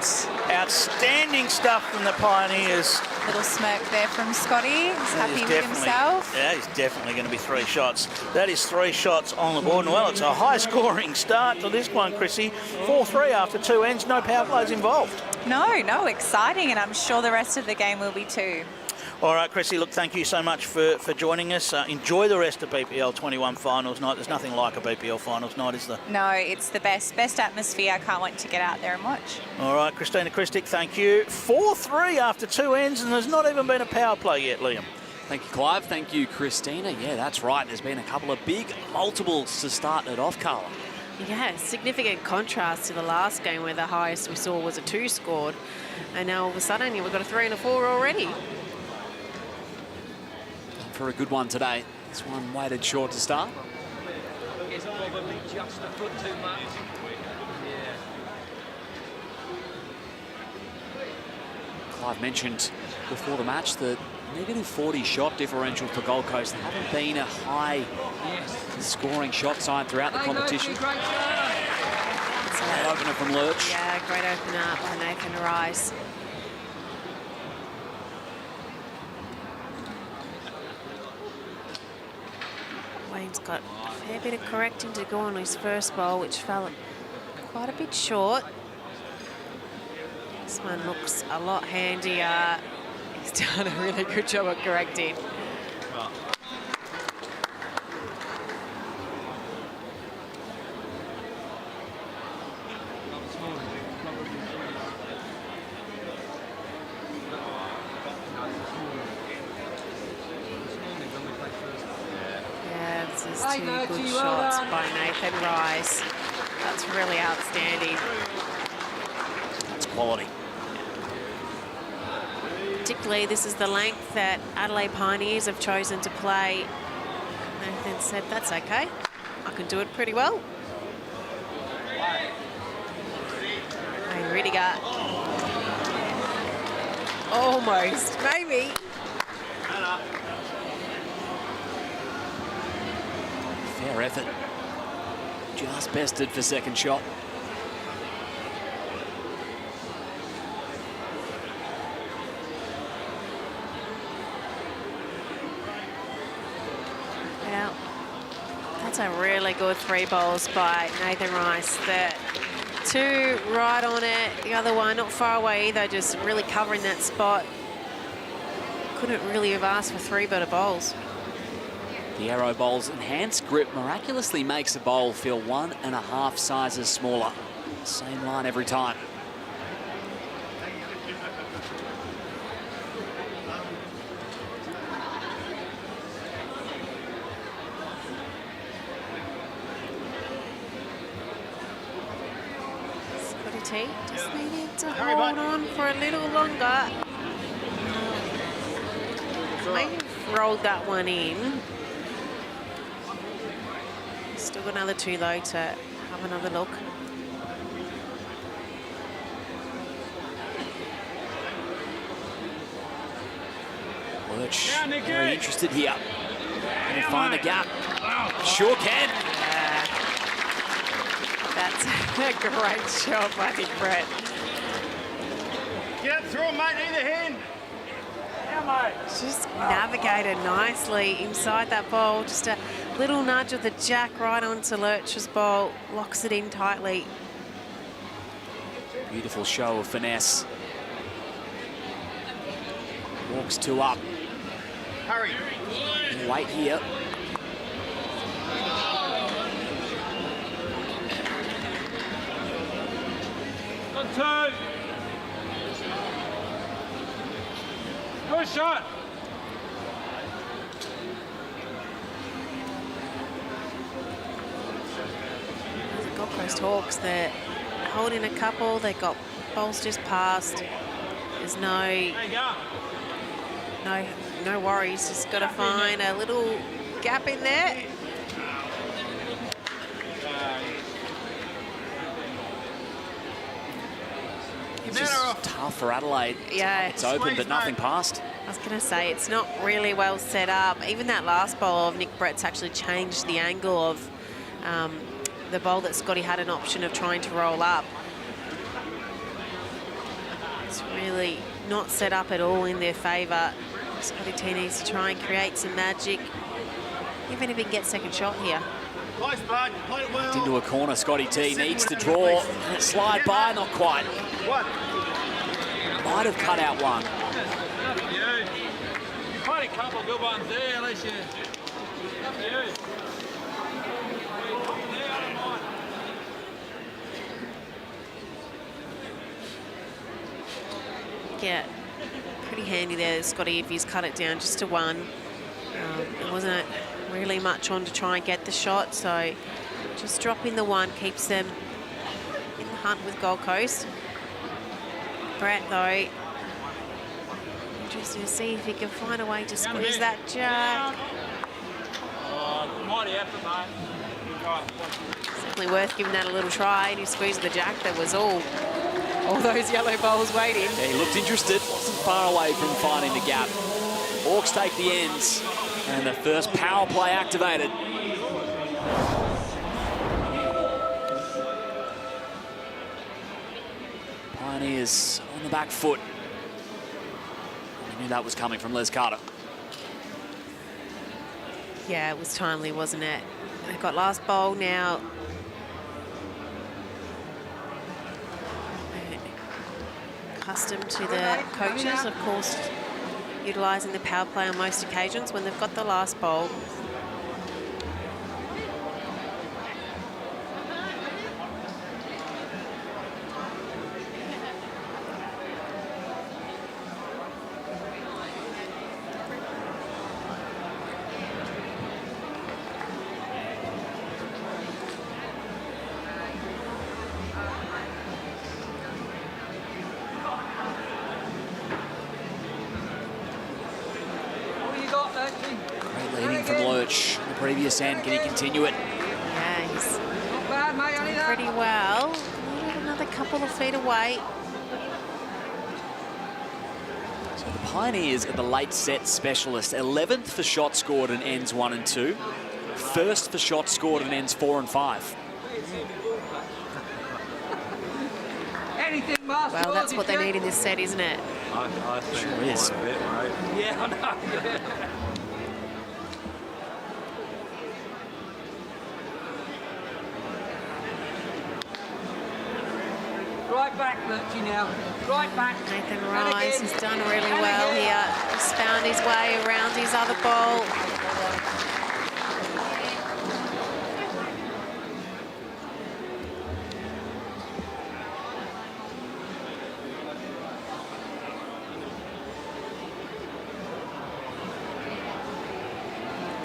Speaker 1: Outstanding stuff from the Pioneers.
Speaker 13: Little smirk there from Scotty. He's happy with himself.
Speaker 1: Yeah, he's definitely going to be 3 shots. That is 3 shots on the board. And well, it's a high-scoring start to this one, Chrissy. 4-3 after 2 ends. No power plays involved.
Speaker 13: No, exciting. And I'm sure the rest of the game will be too.
Speaker 1: All right, Chrissy, look, thank you so much for joining us. Enjoy the rest of BPL 21 finals night. There's nothing like a BPL finals night, is there?
Speaker 13: No, it's the best atmosphere. I can't wait to get out there and watch.
Speaker 1: All right, Christina Christic, thank you. 4-3 after 2 ends, and there's not even been a power play yet, Liam.
Speaker 2: Thank you, Clive. Thank you, Christina. Yeah, that's right. There's been a couple of big multiples to start it off, Carla.
Speaker 3: Yeah, significant contrast to the last game where the highest we saw was a 2 scored. And now all of a sudden we've got a 3 and a 4 already.
Speaker 2: For a good one today. This one waited short to start.
Speaker 14: It's probably just a foot too much.
Speaker 2: Clive mentioned before the match that -40 shot differential for Gold Coast. There haven't been a high scoring shot side throughout the competition. Great opener from Lurch.
Speaker 3: Yeah, great opener by Nathan Rice. Wayne's got a fair bit of correcting to go on his first bowl, which fell quite a bit short. This one looks a lot handier. He's done a really good job of correcting. Yeah, this is 2 good shots by Nathan Rice. That's really outstanding.
Speaker 2: That's quality.
Speaker 3: Particularly, this is the length that Adelaide Pioneers have chosen to play. Nathan said, that's okay. I can do it pretty well. And Ridiger. Almost, maybe.
Speaker 2: Fair effort. Just bested for second shot.
Speaker 3: Well, that's a really good 3 bowls by Nathan Rice. The 2 right on it, the other one not far away either, just really covering that spot. Couldn't really have asked for 3 better bowls.
Speaker 2: The arrow bowl's enhanced grip miraculously makes a bowl feel 1.5 sizes smaller. Same line every time.
Speaker 3: Scotty T just needed to hold on for a little longer. Maybe rolled that one in. Still got another 2 though to have another look.
Speaker 2: Lurch very interested here. Can he find the gap? Sure can.
Speaker 3: That's a great job, I think, Brett.
Speaker 10: Get through, mate, either hand.
Speaker 3: Just navigated nicely inside that bowl. Just a little nudge of the jack right onto Lurch's bowl. Locks it in tightly.
Speaker 2: Beautiful show of finesse. Walks 2 up.
Speaker 10: Hurry.
Speaker 2: Wait here.
Speaker 14: Good 2. Good shot.
Speaker 3: The Gold Coast Hawks, they're holding a couple. They got bowls just past. There's no worries. Just got to find a little gap in there.
Speaker 2: It's just tough for Adelaide.
Speaker 3: Yeah.
Speaker 2: It's open, but nothing passed.
Speaker 3: I was going to say, it's not really well set up. Even that last bowl of Nick Brett's actually changed the angle of the bowl that Scotty had an option of trying to roll up. It's really not set up at all in their favour. Scotty T needs to try and create some magic, even if he can get second shot here.
Speaker 10: Nice, bud. Play it well.
Speaker 2: Into a corner, Scotty T needs to draw. Slide by, not quite. Might have cut out one.
Speaker 14: You played a couple of good ones there, unless you. Up to you.
Speaker 3: Yeah, pretty handy there, Scotty, if he's cut it down just to 1. There wasn't really much on to try and get the shot, so just dropping the 1 keeps them in the hunt with Gold Coast. Brett, though, interested to see if he can find a way to squeeze that jack.
Speaker 14: Mighty effort, mate.
Speaker 3: Certainly worth giving that a little try. And he squeezed the jack. That was all those yellow bowls waiting.
Speaker 2: Yeah, he looked interested. Wasn't far away from finding the gap. Hawks take the ends, and the first power play activated. Pioneers on the back foot. I knew that was coming from Les Carter.
Speaker 3: Yeah, it was timely, wasn't it? They've got last bowl now. Accustomed to the coaches, of course, utilising the power play on most occasions when they've got the last bowl.
Speaker 2: Previous end, can he continue it?
Speaker 3: Yeah, he's done pretty well. Another couple of feet away.
Speaker 2: So the Pioneers are the late set specialist. 11th for shots scored in ends 1 and 2. 1st for shots scored in ends 4 and 5.
Speaker 3: Well, that's what they need in this set, isn't it?
Speaker 14: I think
Speaker 2: sure is.
Speaker 14: A bit, right? Yeah, I know.
Speaker 15: Right back, Lurchy now. Right back.
Speaker 3: Nathan Rice has done really well here. He's found his way around his other ball.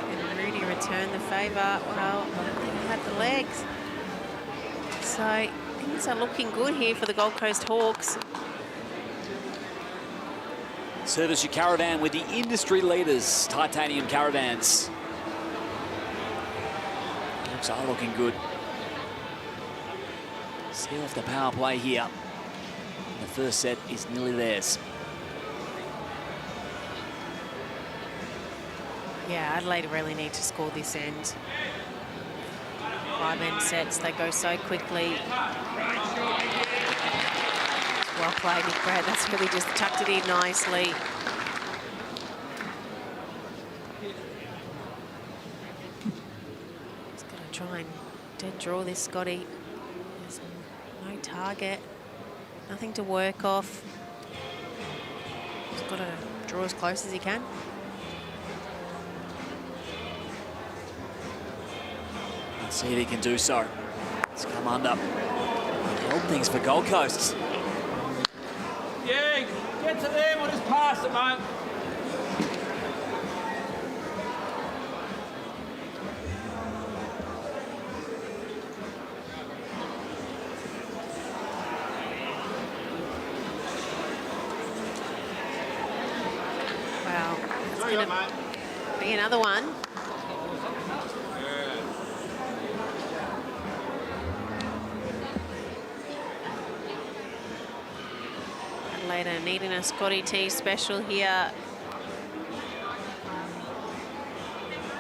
Speaker 3: And Rudy returned the favour. Well, I don't think he had the legs. So things are looking good here for the Gold Coast Hawks.
Speaker 2: Service your caravan with the industry leaders, Titanium Caravans. Hawks are looking good. Seal off the power play here. The first set is nearly theirs.
Speaker 3: Yeah, Adelaide really need to score this end. 5-end sets, they go so quickly. Well played, Nick Brad. That's really just tucked it in nicely. He's got to try and dead draw this, Scotty. There's no target, nothing to work off. He's got to draw as close as he can.
Speaker 2: Let's see if he can do so. It's come under. Held things for Gold Coast.
Speaker 14: Yeah, get to there, we'll just pass it, mate.
Speaker 3: Wow, it's going to be another one. Later, needing a Scotty T special here.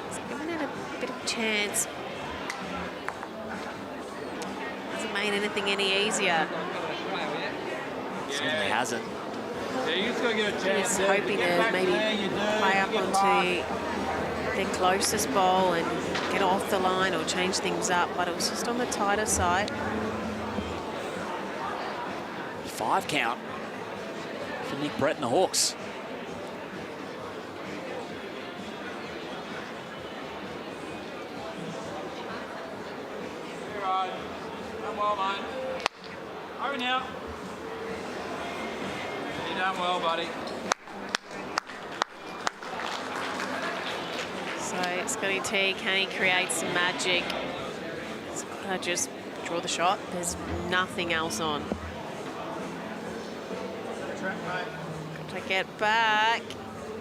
Speaker 3: It's giving it a bit of a chance. Hasn't made anything any easier.
Speaker 2: Certainly hasn't.
Speaker 14: Yeah, you just got to get a chance.
Speaker 3: Just hoping to maybe play up onto their closest bowl and get off the line or change things up, but it was just on the tighter side.
Speaker 2: 5 count. For Nick Brett and the Hawks.
Speaker 14: You're right. Done well, mate. Hurry now. You done well, buddy.
Speaker 3: Scotty T, can he create some magic? Just draw the shot. There's nothing else on. Got to get back.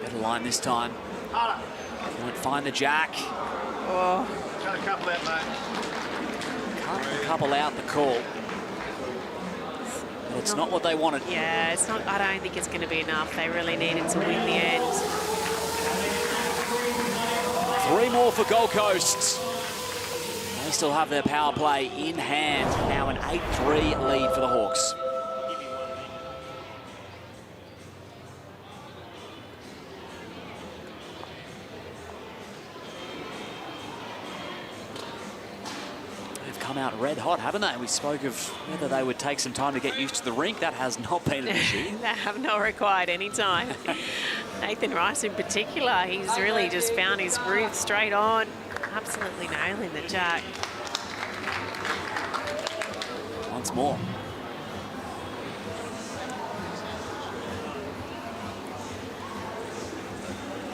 Speaker 2: Better line this time. Can't find the jack.
Speaker 3: Oh.
Speaker 10: Got a couple out, mate.
Speaker 2: Can't couple out the call. But it's not what they wanted.
Speaker 3: Yeah, it's not. I don't think it's going to be enough. They really needed to win the end.
Speaker 2: 3 more for Gold Coast. They still have their power play in hand. Now an 8-3 lead for the Hawks. They've come out red hot, haven't they? We spoke of whether they would take some time to get used to the rink. That has not been an issue.
Speaker 3: They have not required any time. Nathan Rice in particular, he's really just found his groove straight on. Absolutely nailing the jack.
Speaker 2: Once more.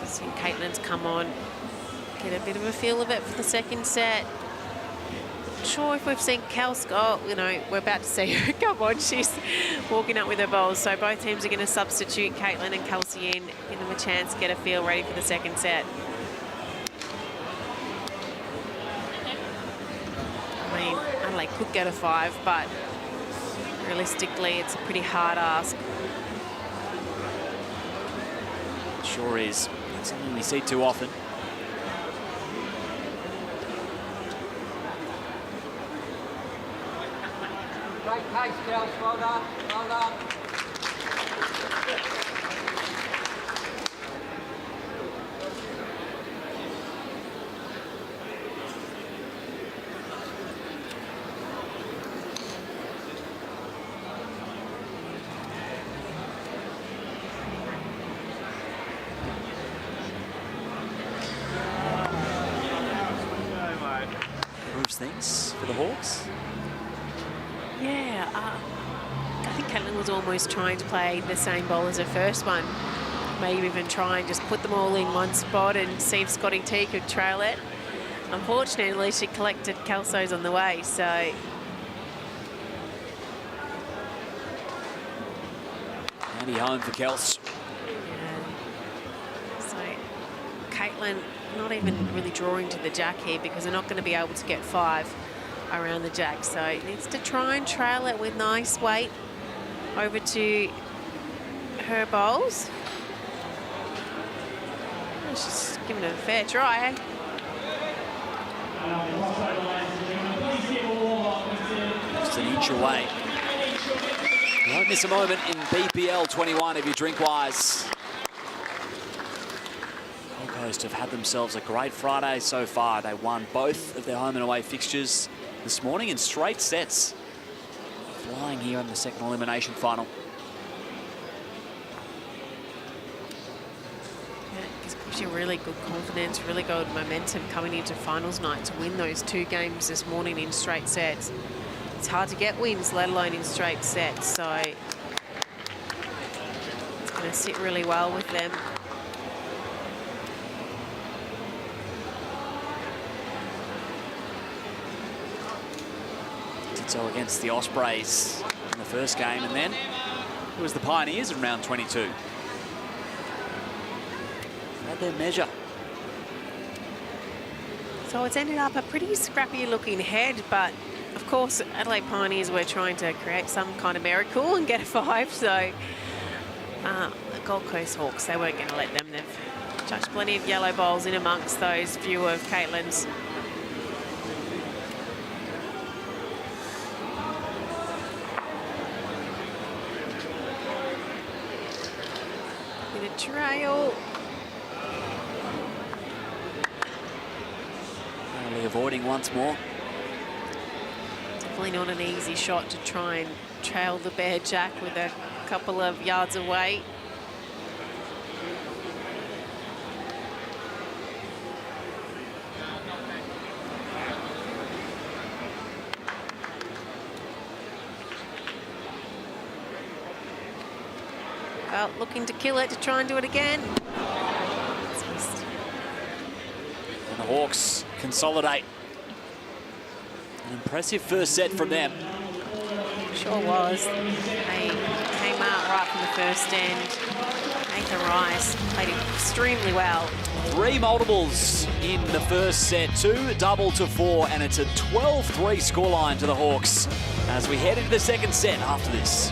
Speaker 3: See Caitlin's come on, get a bit of a feel of it for the second set. Not sure if we've seen Cal Scott, you know, we're about to see her come on. She's walking up with her bowls. So both teams are going to substitute Caitlin and Kelsey in, give them a chance to get a feel ready for the second set. I mean, Adelaide could get a 5, but realistically, it's a pretty hard ask.
Speaker 2: Sure is. That's something we see too often.
Speaker 15: Great pace, girls. Well done. Well done.
Speaker 2: Improves things for the Hawks.
Speaker 3: Yeah, I think Caitlin was almost trying to play the same bowl as her first one. Maybe even try and just put them all in one spot and see if Scotty T could trail it. Unfortunately, she collected Kelso's on the way, so...
Speaker 2: Andy home for Kels.
Speaker 3: Yeah. So, Caitlin not even really drawing to the jack here because they're not going to be able to get 5 around the jack, so needs to try and trail it with nice weight over to her bowls. She's giving it a fair try.
Speaker 2: Just an inch away. You won't miss a moment in BPL 21 if you drink wise. Gold Coast have had themselves a great Friday so far. They won both of their home and away fixtures this morning in straight sets. Flying here in the second elimination final.
Speaker 3: Yeah, it gives you really good confidence, really good momentum coming into finals night to win those 2 games this morning in straight sets. It's hard to get wins, let alone in straight sets, so it's going to sit really well with them.
Speaker 2: So against the Ospreys in the first game, and then it was the Pioneers in round 22. Had their measure.
Speaker 3: So it's ended up a pretty scrappy looking head, but of course Adelaide Pioneers were trying to create some kind of miracle and get a 5, so the Gold Coast Hawks, they weren't going to let them. They've touched plenty of yellow bowls in amongst those few of Caitlin's. Trail.
Speaker 2: Only avoiding once more.
Speaker 3: Definitely not an easy shot to try and trail the bare jack with a couple of yards away. Looking to kill it, to try and do it again.
Speaker 2: And the Hawks consolidate. An impressive first set from them.
Speaker 3: Sure was. They came out right from the first end. Nathan Rice played extremely well.
Speaker 2: 3 multiples in the first set, 2 double to 4, and it's a 12-3 scoreline to the Hawks as we head into the second set after this.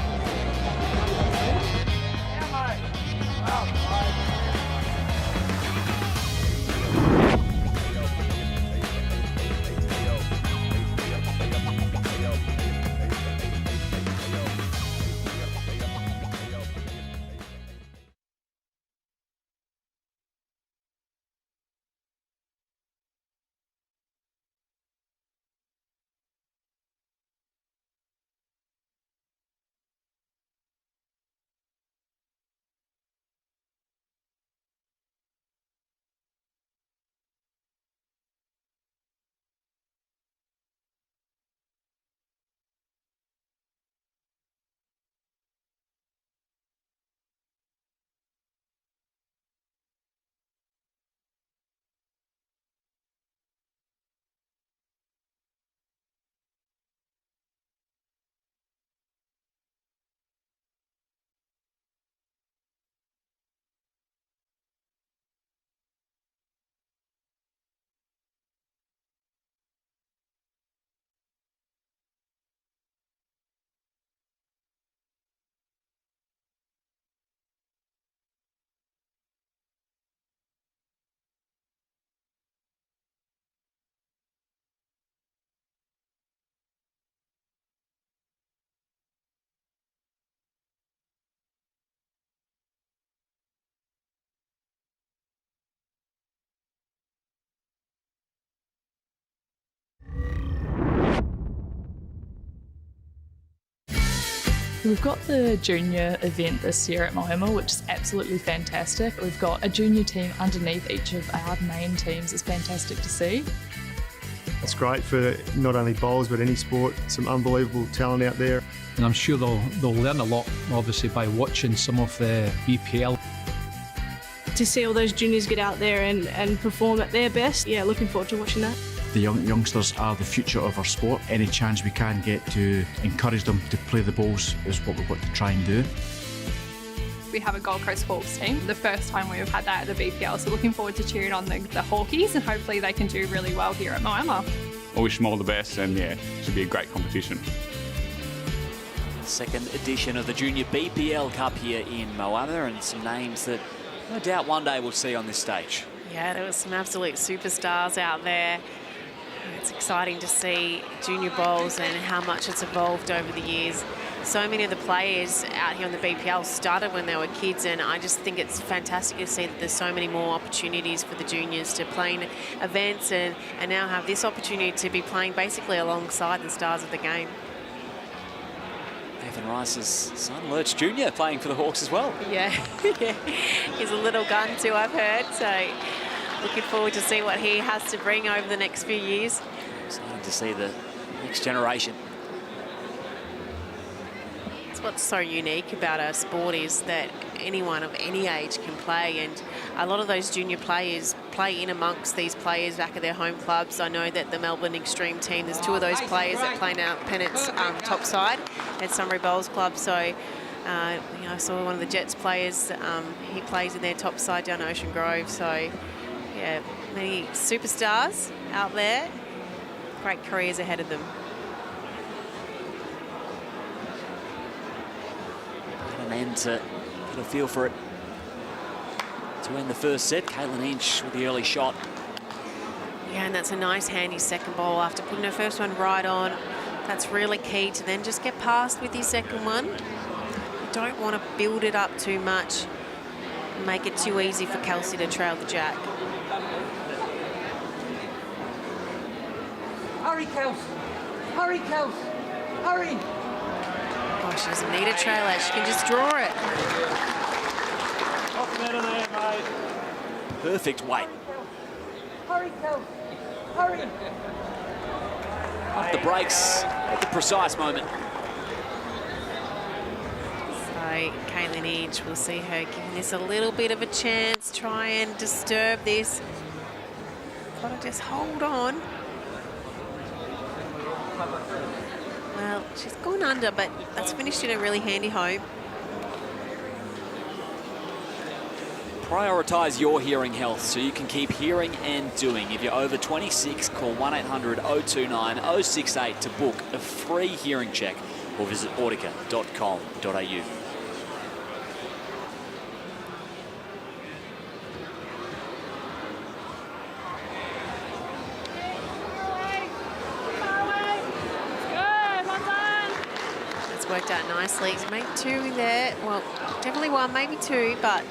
Speaker 12: We've got the junior event this year at Moama, which is absolutely fantastic. We've got a junior team underneath each of our main teams. It's fantastic to see.
Speaker 16: It's great for not only bowls but any sport. Some unbelievable talent out there.
Speaker 17: And I'm sure they'll learn a lot, obviously, by watching some of the BPL.
Speaker 18: To see all those juniors get out there and perform at their best, yeah, looking forward to watching that.
Speaker 17: The youngsters are the future of our sport. Any chance we can get to encourage them to play the bowls is what we've got to try and do.
Speaker 19: We have a Gold Coast Hawks team, the first time we've had that at the BPL, so looking forward to cheering on the Hawkies and hopefully they can do really well here at Moama.
Speaker 20: I wish them all the best and yeah, it should be a great competition.
Speaker 2: Second edition of the Junior BPL Cup here in Moama, and some names that no doubt one day we'll see on this stage.
Speaker 3: Yeah, there was some absolute superstars out there. It's exciting to see junior bowls and how much it's evolved over the years. So many of the players out here on the BPL started when they were kids, and I just think it's fantastic to see that there's so many more opportunities for the juniors to play in events and now have this opportunity to be playing basically alongside the stars of the game.
Speaker 2: Nathan Rice's son, Lurch Jr., playing for the Hawks as well.
Speaker 3: Yeah, yeah. He's a little gun too, I've heard, so looking forward to see what he has to bring over the next few years.
Speaker 2: Excited to see the next generation.
Speaker 3: That's what's so unique about our sport is that anyone of any age can play, and a lot of those junior players play in amongst these players back at their home clubs. I know that the Melbourne Extreme team, there's 2 of those players that play now Pennant's top side at Sunbury Bowls Club, so you know, I saw one of the Jets players, he plays in their top side down Ocean Grove, so yeah, many superstars out there, great careers ahead of them.
Speaker 2: And then to get a feel for it to end the first set. Caitlin Inch with the early shot.
Speaker 3: Yeah, and that's a nice handy second bowl after putting her first one right on. That's really key to then just get past with your second one. You don't want to build it up too much, make it too easy for Kelsey to trail the jack.
Speaker 15: Hurry, Kels. Hurry, Kels. Hurry.
Speaker 3: Oh, she doesn't need a trail out. She can just draw it.
Speaker 2: Perfect weight.
Speaker 15: Hurry, Kels. Hurry.
Speaker 2: Off the brakes at the precise moment.
Speaker 3: So Caitlin Inch, we'll see her giving this a little bit of a chance, try and disturb this. got to just hold on. Well, she's gone under, but that's finished in a really handy home.
Speaker 2: Prioritise your hearing health so you can keep hearing and doing. If you're over 26, call 1-800-029-068 to book a free hearing check or visit audica.com.au.
Speaker 3: That's worked out nicely. He's made 2 there. Well, definitely 1, maybe 2, but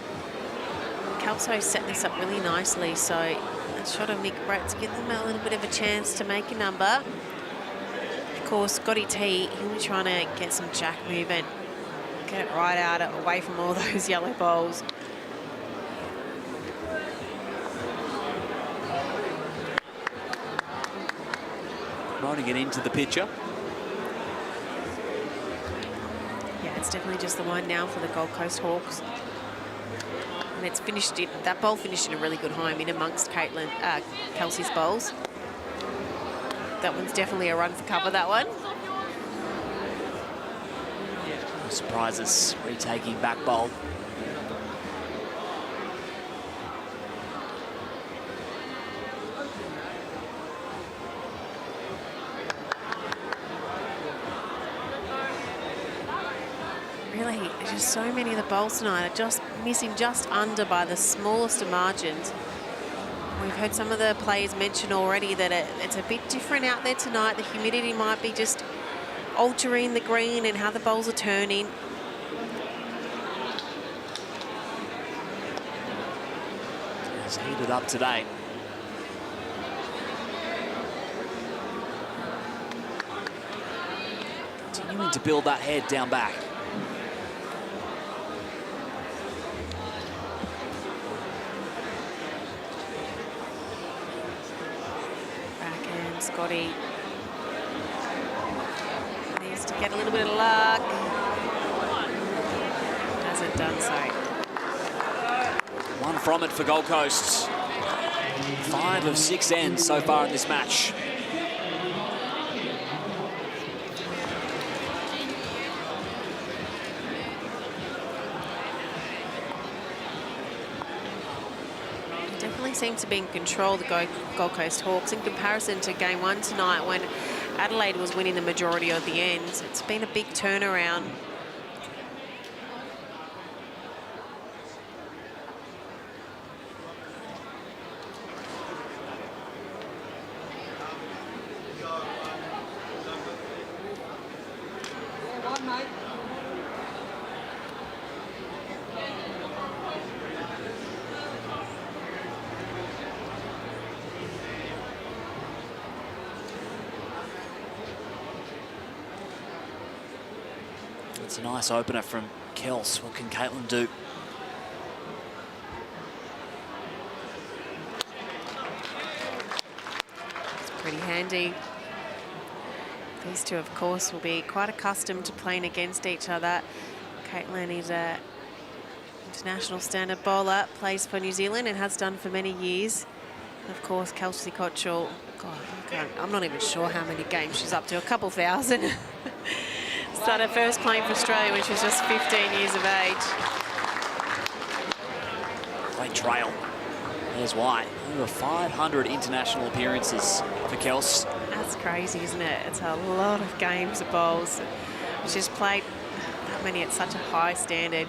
Speaker 3: Kelso set this up really nicely, so a shot of Mick Bratt's give them a little bit of a chance to make a number. Of course, Scotty T, he'll be trying to get some jack movement, get it right out, away from all those yellow balls.
Speaker 2: Running it into the pitcher.
Speaker 3: Yeah, it's definitely just the one now for the Gold Coast Hawks. And it's finished, that bowl finished in a really good home in amongst Kelsey's bowls. That one's definitely a run for cover, that one.
Speaker 2: No surprises, retaking back bowl.
Speaker 3: Really, just so many of the bowls tonight are just missing just under by the smallest of margins. We've heard some of the players mention already that it's a bit different out there tonight. The humidity might be just altering the green and how the bowls are turning.
Speaker 2: It's heated up today. Continuing to build that head down back.
Speaker 3: Scotty needs to get a little bit of luck. Hasn't done so.
Speaker 2: One from it for Gold Coast. 5 of 6 ends so far in this match.
Speaker 3: Seems to be in control, the Gold Coast Hawks, in comparison to game 1 tonight when Adelaide was winning the majority of the ends. It's been a big turnaround.
Speaker 2: It's a nice opener from Kels. What can Caitlin do?
Speaker 3: It's pretty handy. These two, of course, will be quite accustomed to playing against each other. Caitlin is a international standard bowler, plays for New Zealand and has done for many years. And of course, Kelsey Cottrell, God, I'm not even sure how many games she's up to, a couple thousand. Started first playing for Australia when she was just 15 years of age.
Speaker 2: Great trail. There's why. Over 500 international appearances for Kels.
Speaker 3: That's crazy, isn't it? It's a lot of games of bowls. She's played that many at such a high standard.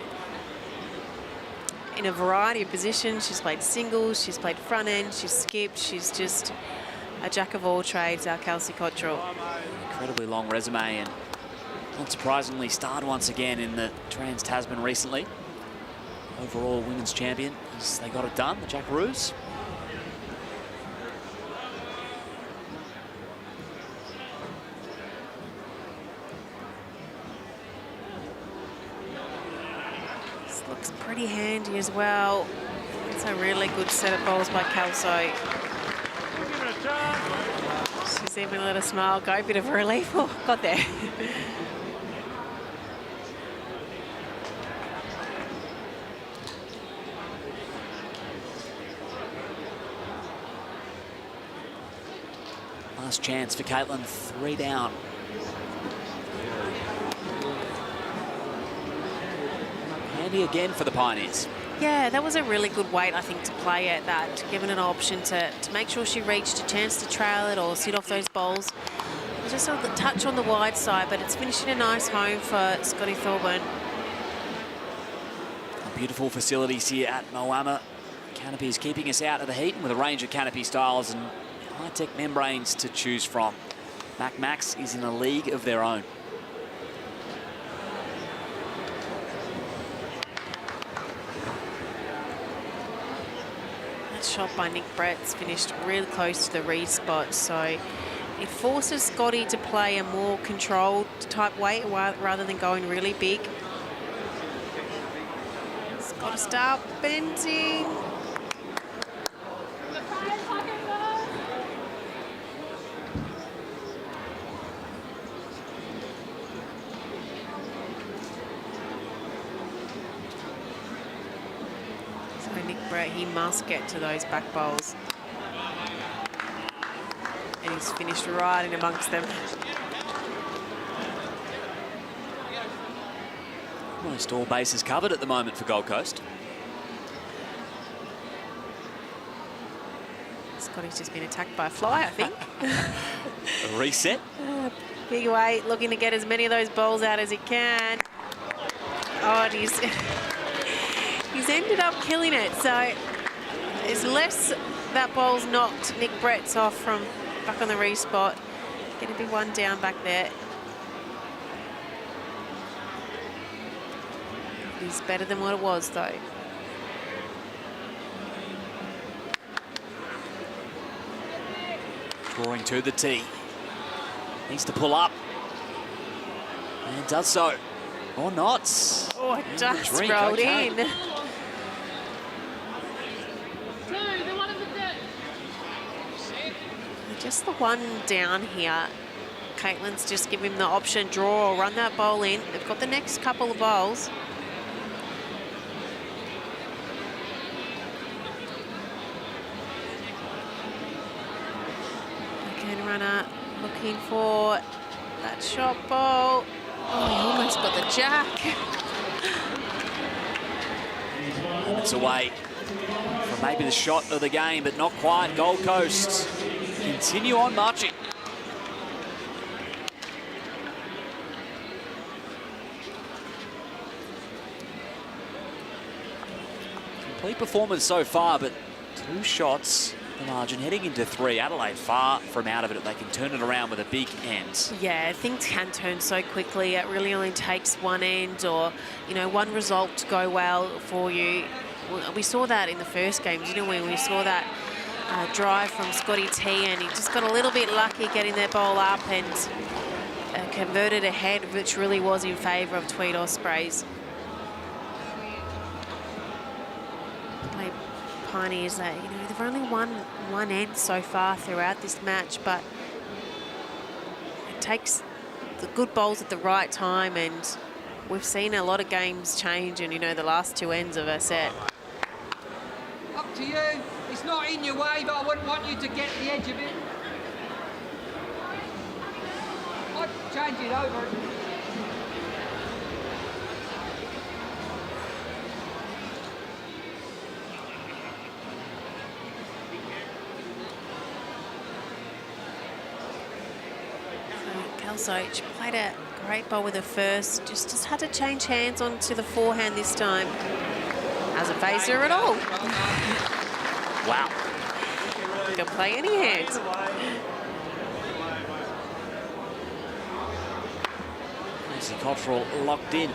Speaker 3: In a variety of positions. She's played singles, she's played front end, she's skipped. She's just a jack of all trades, our Kelsey Cottrell.
Speaker 2: Incredibly long resume, and not surprisingly starred once again in the Trans-Tasman recently. Overall women's champion as they got it done, the Jackaroos.
Speaker 3: This looks pretty handy as well. It's a really good set of bowls by Kelso. She's even let a smile go, a bit of relief. Oh, got there.
Speaker 2: last chance for Caitlin, 3 down. Handy again for the Pioneers.
Speaker 3: Yeah, that was a really good weight, I think, to play at that, given an option to make sure she reached a chance to trail it or sit off those bowls. Just a touch on the wide side, but it's finishing a nice home for Scotty Thorburn.
Speaker 2: Beautiful facilities here at Moama. Canopy is keeping us out of the heat with a range of canopy styles and high-tech membranes to choose from. Max is in a league of their own.
Speaker 3: That shot by Nick Brett's finished really close to the read spot, so it forces Scotty to play a more controlled type weight rather than going really big. It's got to start bending. So Nick Brett, he must get to those back bowls. And he's finished right in amongst them.
Speaker 2: Almost all bases covered at the moment for Gold Coast.
Speaker 3: Scotty's just been attacked by a fly, I think.
Speaker 2: A reset.
Speaker 3: Big weight, looking to get as many of those bowls out as he can. Oh, and he's ended up killing it. So it's less that bowl's knocked Nick Brett's off from back on the respot. Going to be 1 down back there. He's better than what it was, though.
Speaker 2: Drawing to the tee. Needs to pull up. And does so. Or not.
Speaker 3: Oh, it just rolled in. Just the 1 down here. Caitlin's just give him the option, draw or run that bowl in. They've got the next couple of bowls. Again, runner looking for that shot bowl. Oh, he almost got the jack.
Speaker 2: It's away from maybe the shot of the game, but not quite. Gold Coast continue on marching. Complete performance so far, but 2 shots the margin heading into 3. Adelaide far from out of it. They can turn it around with a big end.
Speaker 3: Yeah, things can turn so quickly. It really only takes 1 end or, you know, 1 result to go well for you. We saw that in the first game, didn't we? We saw that drive from Scotty T, and he just got a little bit lucky getting their ball up and converted ahead, which really was in favour of Tweed Ospreys. Play Pioneers, that, you know, they've only won 1 end so far throughout this match, but it takes the good bowls at the right time, and we've seen a lot of games change, and, you know, the last 2 ends of a set.
Speaker 15: Up to you. It's not in your way, but I wouldn't want you to get the edge of it. I'd change it over.
Speaker 3: Kelso played a great bowl with her first, just had to change hands onto the forehand this time. Hasn't phased her at all.
Speaker 2: Wow.
Speaker 3: Can play any hands.
Speaker 2: Lucy Cottrell locked in.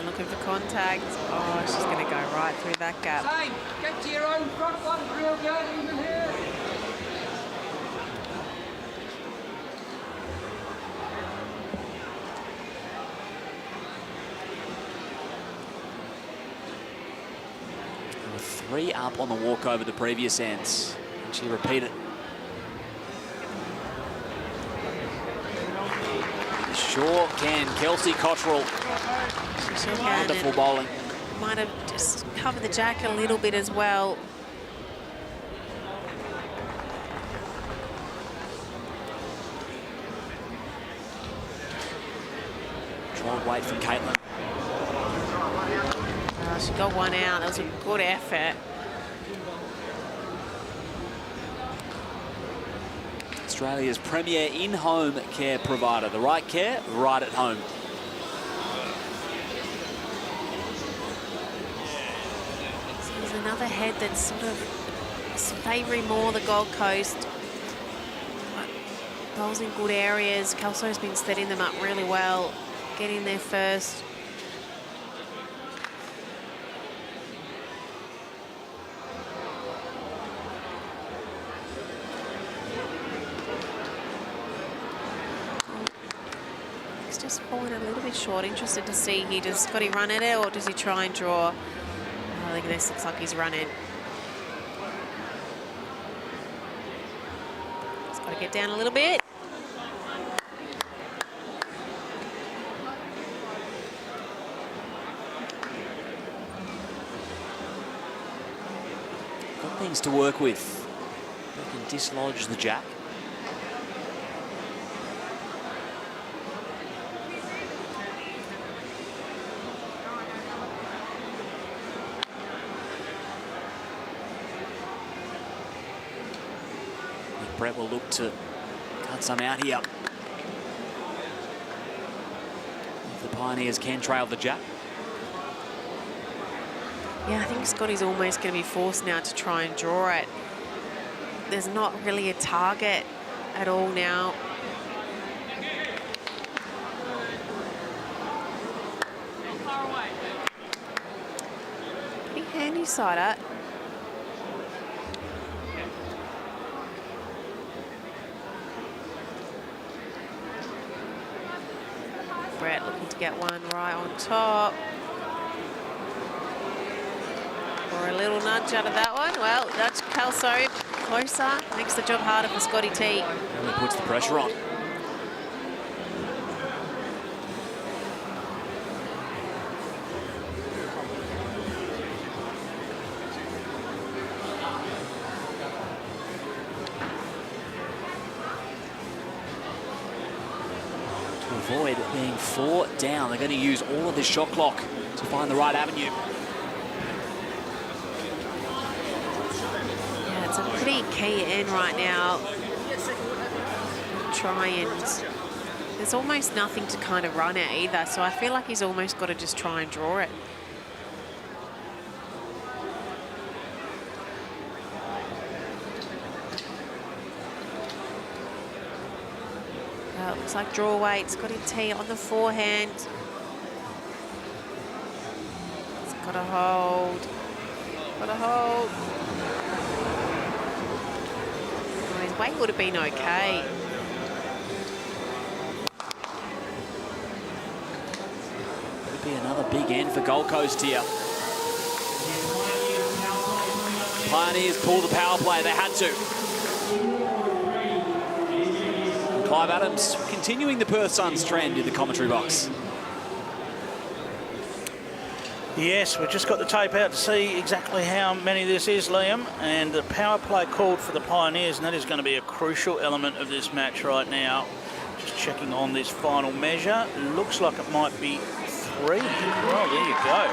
Speaker 3: Looking for contact. Oh, she's going to go right through that gap.
Speaker 15: Same. Get to your own front one, real good, even here.
Speaker 2: They were 3 up on the walkover the previous ends. Can she repeat it? Sure can. Kelsey Cottrell.
Speaker 3: Sure can.
Speaker 2: Wonderful bowling.
Speaker 3: Might have just covered the jack a little bit as well.
Speaker 2: Controlled weight from Caitlin.
Speaker 3: She got one out. That was a good effort.
Speaker 2: Australia's premier in-home care provider. The right care, right at home.
Speaker 3: So there's another head that's sort of favouring more the Gold Coast. Bowls in good areas. Kelso's been setting them up really well. Getting there first. He's just falling a little bit short. Interested to see he does Scotty run at it or does he try and draw? I think this looks like he's running. He's got to get down a little bit.
Speaker 2: Got things to work with. They can dislodge the jack. Brett will look to cut some out here. If the Pioneers can trail the jack.
Speaker 3: Yeah, I think Scotty's almost going to be forced now to try and draw it. There's not really a target at all now. Pretty handy sider. Brett looking to get one right on top. Or a little nudge out of that one. Well, that's Kelso closer. Makes the job harder for Scotty T.
Speaker 2: Really puts the pressure on. To avoid being 4 down, they're going to use all of this shot clock to find the right avenue.
Speaker 3: It's a pretty key in right now. Try and there's almost nothing to kind of run at either, so I feel like he's almost got to just try and draw it. Well, it looks like draw weight. Scotty T on the forehand. It's got to hold. Got to hold. Weight would have been okay.
Speaker 2: Could be another big end for Gold Coast here. Pioneers pull the power play. They had to. And Clive Adams continuing the Perth Suns trend in the commentary box.
Speaker 1: Yes, we've just got the tape out to see exactly how many this is, Liam. And the power play called for the Pioneers, and that is going to be a crucial element of this match right now. Just checking on this final measure. Looks like it might be 3. Well, there you go.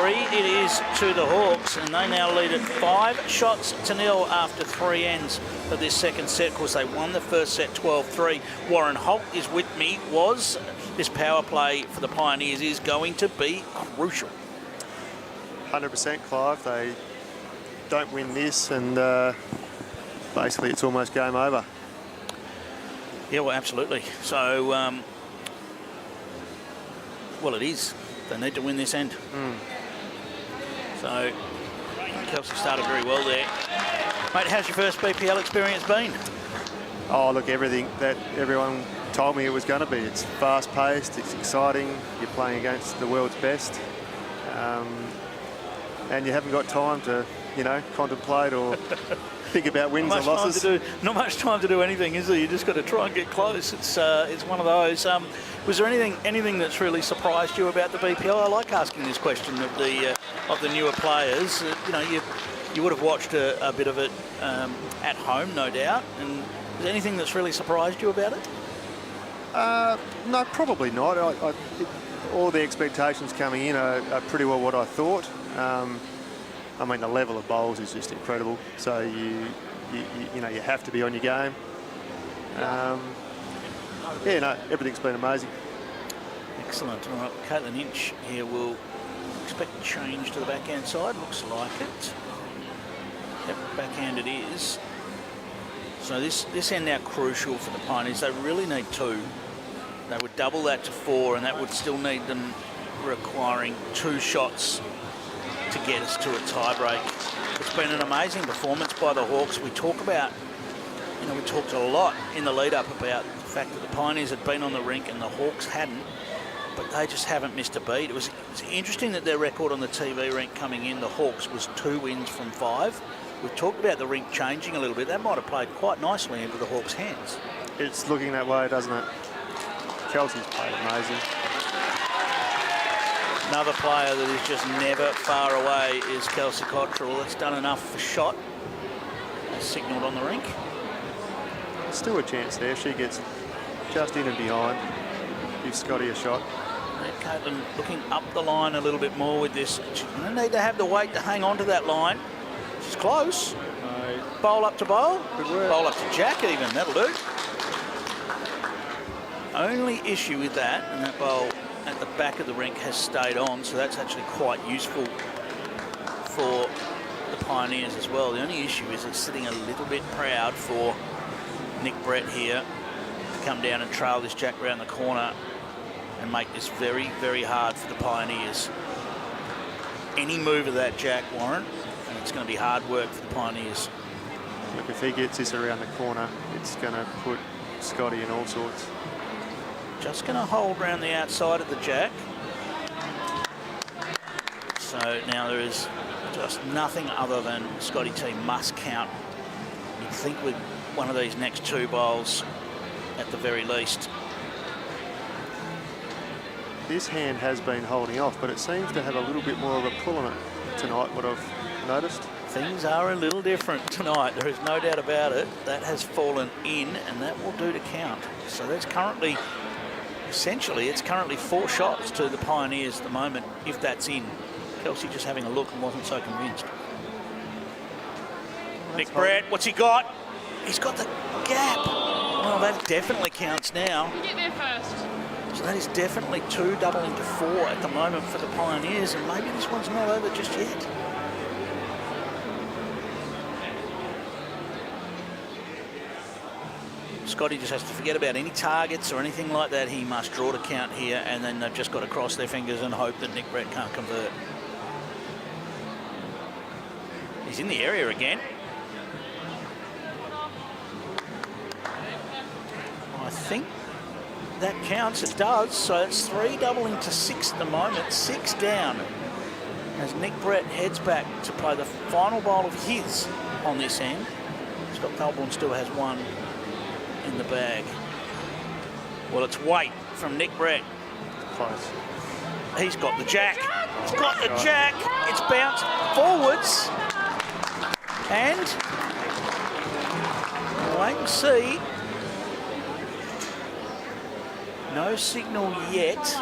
Speaker 1: 3 it is to the Hawks, and they now lead at 5-0 after 3 ends of this second set. Of course, they won the first set 12-3. Warren Holt is with me. This power play for the Pioneers is going to be crucial.
Speaker 16: 100%, Clive. They don't win this, and basically it's almost game over.
Speaker 1: Yeah, well, absolutely. So, well, it is. They need to win this end. So, Kelsey started very well there. Mate, how's your first BPL experience been?
Speaker 16: Oh, look, everything that everyone told me it was going to be. It's fast-paced, it's exciting, you're playing against the world's best, and you haven't got time to, you know, contemplate or think about wins and losses.
Speaker 1: Not much time to do anything, is there? You just got to try and get close. It's one of those. Was there anything that's really surprised you about the BPL? I like asking this question of the newer players. You would have watched a bit of it at home, no doubt. And is there anything that's really surprised you about it?
Speaker 16: No, probably not. All the expectations coming in are pretty well what I thought. I mean, the level of bowls is just incredible. So you have to be on your game. Everything's been amazing.
Speaker 1: Excellent. All right, Caitlin Inch here will expect change to the backhand side. Looks like it. Yep, backhand it is. So this end now crucial for the Pioneers. They really need 2. They would double that to 4, and that would still need them requiring 2 shots to get us to a tie-break. It's been an amazing performance by the Hawks. We talked a lot in the lead-up about the fact that the Pioneers had been on the rink and the Hawks hadn't, but they just haven't missed a beat. It's interesting that their record on the TV rink coming in, the Hawks, was 2 wins from 5. We've talked about the rink changing a little bit. That might have played quite nicely into the Hawks' hands.
Speaker 16: It's looking that way, doesn't it? Kelsey's played amazing.
Speaker 1: Another player that is just never far away is Kelsey Cottrell. That's done enough for shot. As signalled on the rink.
Speaker 16: Still a chance there. She gets just in and behind. Gives Scotty a shot.
Speaker 1: And Caitlin looking up the line a little bit more with this. She's going to need to have the weight to hang on to that line. She's close. No. Bowl up to bowl.
Speaker 16: Good work.
Speaker 1: Bowl up to Jack even. That'll do. Only issue with that, and that bowl at the back of the rink has stayed on, so that's actually quite useful for the Pioneers as well. The only issue is it's sitting a little bit proud for Nick Brett here to come down and trail this Jack around the corner and make this very, very hard for the Pioneers. Any move of that Jack, Warren, and it's going to be hard work for the Pioneers.
Speaker 16: Look, if he gets this around the corner, it's going to put Scotty in all sorts.
Speaker 1: Just going to hold around the outside of the Jack. So now there is just nothing other than Scotty T must count. You'd think with one of these next 2 bowls at the very least.
Speaker 16: This hand has been holding off, but it seems to have a little bit more of a pull on it tonight, what I've noticed.
Speaker 1: Things are a little different tonight. There is no doubt about it. That has fallen in, and that will do to count. So that's currently... Essentially, it's currently 4 shots to the Pioneers at the moment, if that's in. Kelsey just having a look and wasn't so convinced. Nick Brett, what's he got? He's got the gap. Well, that definitely counts now.
Speaker 19: Get there first.
Speaker 1: So that is definitely 2 doubling to 4 at the moment for the Pioneers, and maybe this one's not over just yet. Scotty just has to forget about any targets or anything like that. He must draw to count here, and then they've just got to cross their fingers and hope that Nick Brett can't convert. He's in the area again. I think that counts. It does. So it's 3 doubling to 6 at the moment. 6 down as Nick Brett heads back to play the final bowl of his on this end. Scott Colborne still has 1 in the bag. Well, it's weight from Nick Brett.
Speaker 16: Close.
Speaker 1: He's got the Jack. He's got the Jack. It's bounced forwards. And wait and see. No signal yet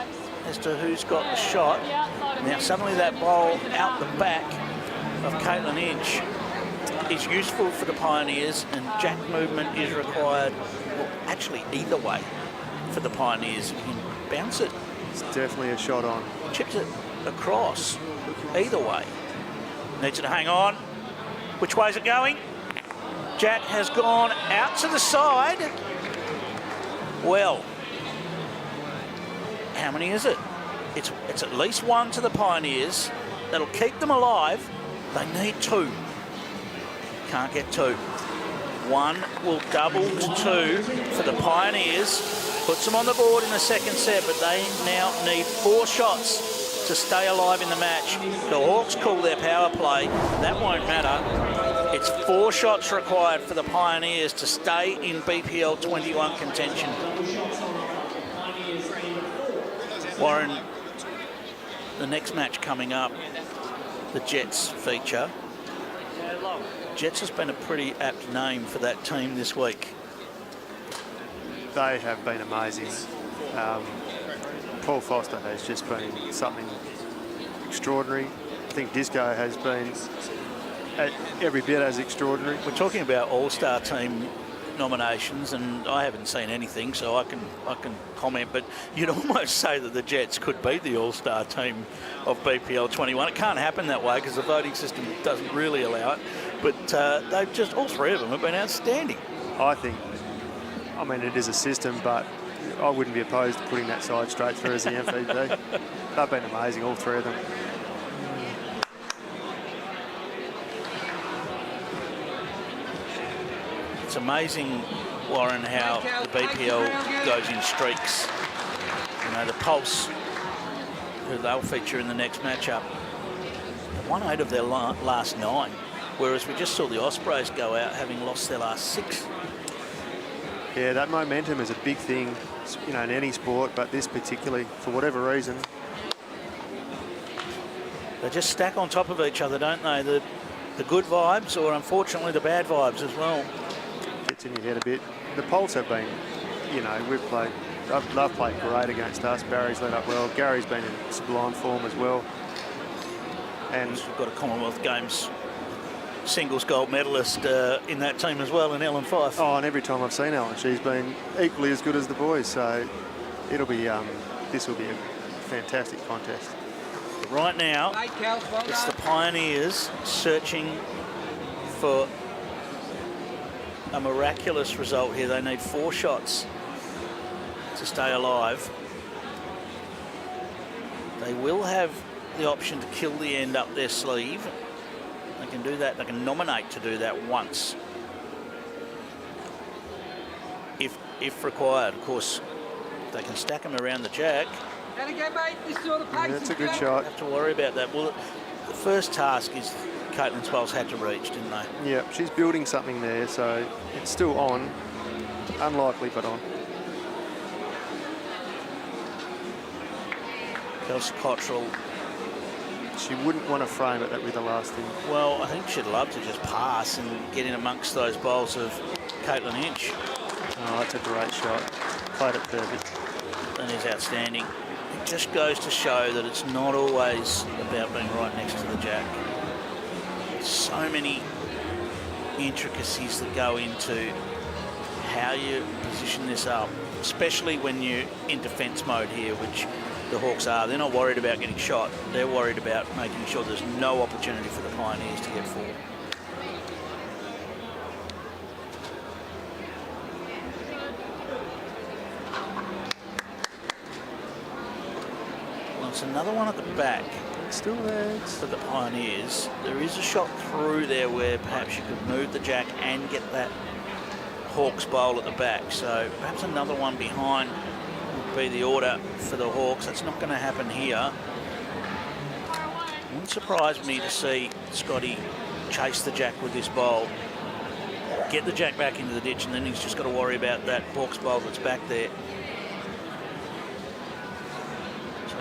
Speaker 1: as to who's got the shot. Now suddenly that ball out the back of Caitlin Inch is useful for the Pioneers, and Jack movement is required, well, actually either way for the Pioneers. You can bounce it.
Speaker 16: It's definitely a shot on.
Speaker 1: Chips it across. Either way. Needs it to hang on. Which way is it going? Jack has gone out to the side. Well, how many is it? It's at least 1 to the Pioneers. That'll keep them alive. They need 2. Can't get 2. 1 will double to 2 for the Pioneers. Puts them on the board in the second set, but they now need 4 shots to stay alive in the match. The Hawks call their power play. That won't matter. It's 4 shots required for the Pioneers to stay in BPL 21 contention. Warren, the next match coming up, the Jets feature. Jets has been a pretty apt name for that team this week.
Speaker 16: They have been amazing. Paul Foster has just been something extraordinary. I think Disco has been every bit as extraordinary.
Speaker 1: We're talking about all-star team nominations, and I haven't seen anything, so I can comment, but you'd almost say that the Jets could be the all-star team of BPL 21. It can't happen that way because the voting system doesn't really allow it, but they've just, all three of them have been outstanding.
Speaker 16: I mean, it is a system, but I wouldn't be opposed to putting that side straight through as the MVP. They've been amazing, all three of them.
Speaker 1: It's amazing, Warren, how the BPL goes in streaks. You know, the Pulse, who they'll feature in the next matchup, they won 8 of their last 9, whereas we just saw the Ospreys go out having lost their last 6.
Speaker 16: Yeah, that momentum is a big thing, you know, in any sport, but this particularly, for whatever reason.
Speaker 1: They just stack on top of each other, don't they? The good vibes, or unfortunately the bad vibes as well.
Speaker 16: Gets in your head a bit. The Pulse have been, you know, they've played great against us. Barry's led up well. Gary's been in sublime form as well. And
Speaker 1: we've got a Commonwealth Games singles gold medalist in that team as well, in Ellen Fife.
Speaker 16: Oh, and every time I've seen Ellen, she's been equally as good as the boys. So it'll be, this will be a fantastic contest.
Speaker 1: Right now, it's the Pioneers searching for a miraculous result here. They need 4 shots to stay alive. They will have the option to kill the end up their sleeve. They can do that. They can nominate to do that once, if required. Of course, they can stack them around the jack.
Speaker 15: And again, mate, this sort of pace.
Speaker 16: That's a good shot.
Speaker 1: Have to worry about that. Well, the first task is Caitlin Swells had to reach, didn't they?
Speaker 16: Yeah, she's building something there, so it's still on. Unlikely, but on.
Speaker 1: Kelsey Cottrell.
Speaker 16: She wouldn't want to frame it with the last thing.
Speaker 1: Well, I think she'd love to just pass and get in amongst those bowls of Caitlin Inch.
Speaker 16: Oh, that's a great shot. Played it perfect.
Speaker 1: That is outstanding. It just goes to show that it's not always about being right next to the jack. So many intricacies that go into how you position this up, especially when you're in defence mode here, which the Hawks are. They're not worried about getting shot. They're worried about making sure there's no opportunity for the Pioneers to get forward. Well, it's another one at the back.
Speaker 16: Still there.
Speaker 1: For the Pioneers. There is a shot through there where perhaps you could move the jack and get that Hawks bowl at the back. So perhaps another one behind would be the order for the Hawks. That's not going to happen here. It wouldn't surprise me to see Scotty chase the jack with this bowl, get the jack back into the ditch, and then he's just got to worry about that Hawks bowl that's back there.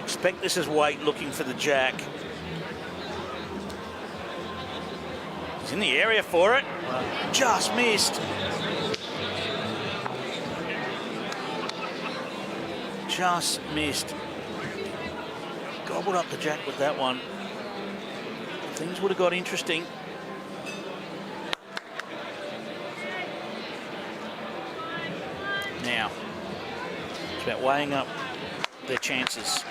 Speaker 1: Expect this as Waite looking for the jack. He's in the area for it. Just missed. Just missed. Gobbled up the jack with that one. Things would have got interesting. Now, it's about weighing up their chances.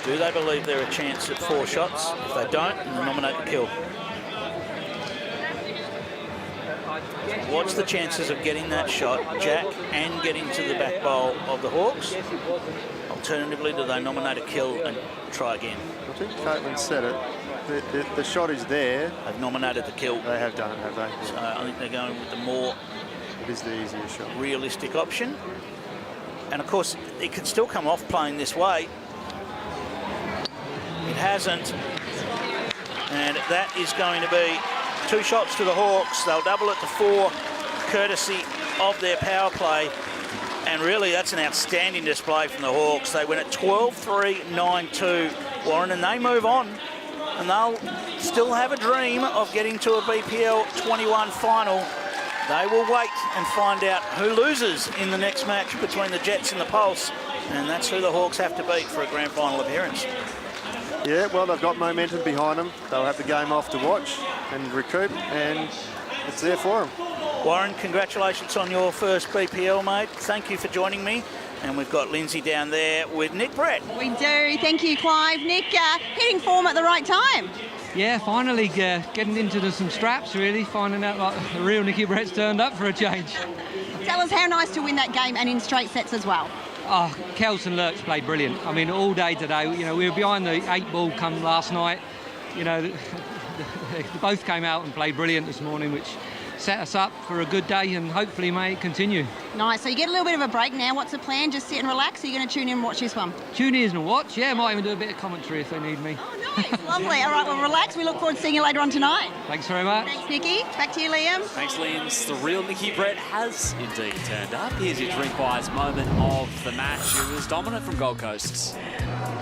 Speaker 1: Do they believe they're a chance at 4 shots? If they don't, then they nominate the kill. What's the chances of getting that shot, jack, and getting to the back bowl of the Hawks? Alternatively, do they nominate a kill and try again?
Speaker 16: I think Caitlin said it. The shot is there.
Speaker 1: They've nominated the kill.
Speaker 16: They have done it, have they?
Speaker 1: So I think they're going with the more
Speaker 16: easier shot,
Speaker 1: realistic option. And of course, it could still come off playing this way. It hasn't. And that is going to be 2 shots to the Hawks. They'll double it to 4, courtesy of their power play. And really, that's an outstanding display from the Hawks. They win at 12-3, 9-2, Warren, and they move on. And they'll still have a dream of getting to a BPL 21 final. They will wait and find out who loses in the next match between the Jets and the Pulse. And that's who the Hawks have to beat for a grand final appearance.
Speaker 16: Yeah, well, they've got momentum behind them. They'll have the game off to watch and recoup, and it's there for them.
Speaker 1: Warren, congratulations on your first BPL, mate. Thank you for joining me. And we've got Lindsay down there with Nick Brett.
Speaker 4: We do. Thank you, Clive. Nick, hitting form at the right time.
Speaker 15: Yeah, finally getting into some straps, really, finding out like the real Nicky Brett's turned up for a change.
Speaker 4: Tell us how nice to win that game and in straight sets as well.
Speaker 15: Oh, Kels and Lurch played brilliant. I mean, all day today, you know, we were behind the 8-ball come last night. You know, they both came out and played brilliant this morning, which set us up for a good day and hopefully may continue.
Speaker 4: Nice. So you get a little bit of a break now. What's the plan? Just sit and relax? Are you going to tune in and watch this one?
Speaker 15: Tune in and watch. Yeah, might even do a bit of commentary if they need me.
Speaker 4: Oh, nice. Lovely. All right, well, relax. We look forward to seeing you later on tonight.
Speaker 15: Thanks very much.
Speaker 4: Thanks, Nicky. Back to you, Liam.
Speaker 2: Thanks, Liam. The real Nicky Brett has indeed turned up. Here's your drink-wise moment of the match. It was dominant from Gold Coast.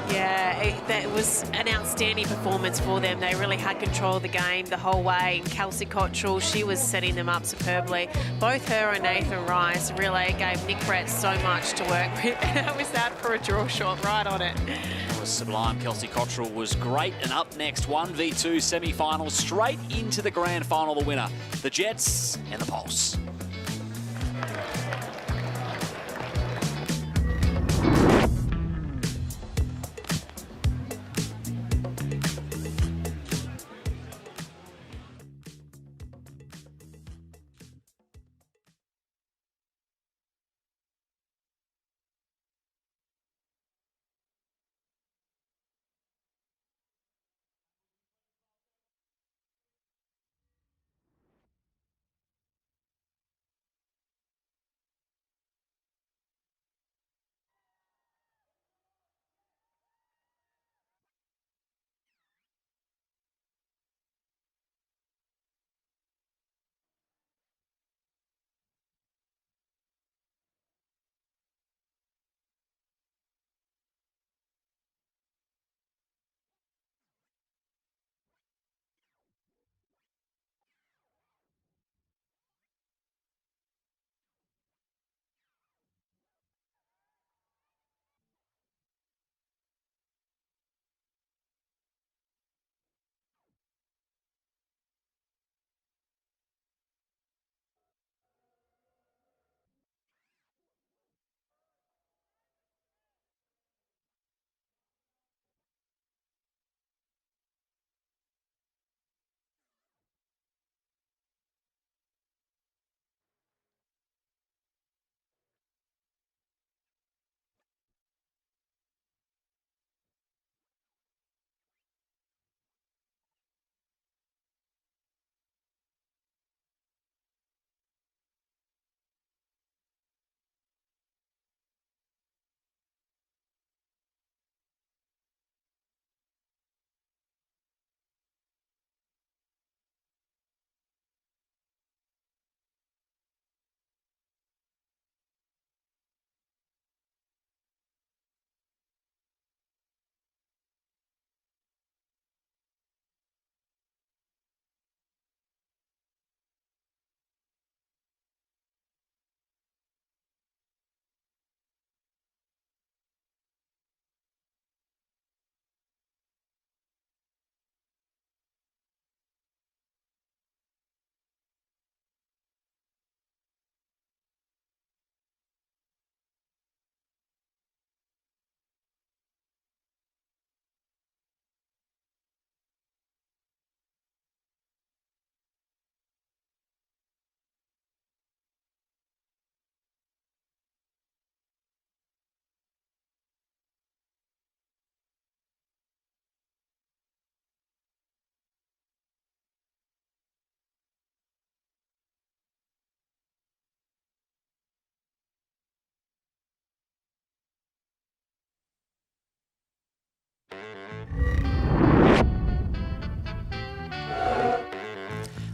Speaker 3: Yeah, that was an outstanding performance for them. They really had control of the game the whole way. And Kelsey Cottrell, she was setting them up superbly. Both her and Nathan Rice really gave Nick Brett so much to work with. That was that for a draw shot, right on it.
Speaker 2: That was sublime. Kelsey Cottrell was great. And up next, 1v2 semi-final, straight into the grand final, the winner, the Jets and the Pulse.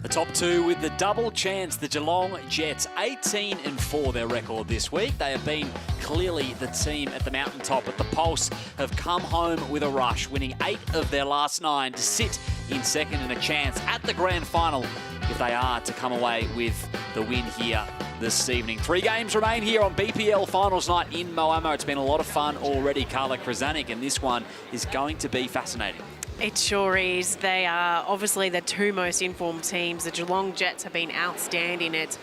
Speaker 2: The top two with the double chance, the Geelong Jets, 18-4 their record this week. They have been clearly the team at the mountaintop, but the Pulse have come home with a rush, winning 8 of their last 9 to sit in second and a chance at the grand final if they are to come away with the win here this evening. 3 games remain here on BPL Finals night in Moama. It's been a lot of fun already, Carla Krasanik, and this one is going to be fascinating.
Speaker 3: It sure is. They are obviously the 2 most informed teams. The Geelong Jets have been outstanding. It's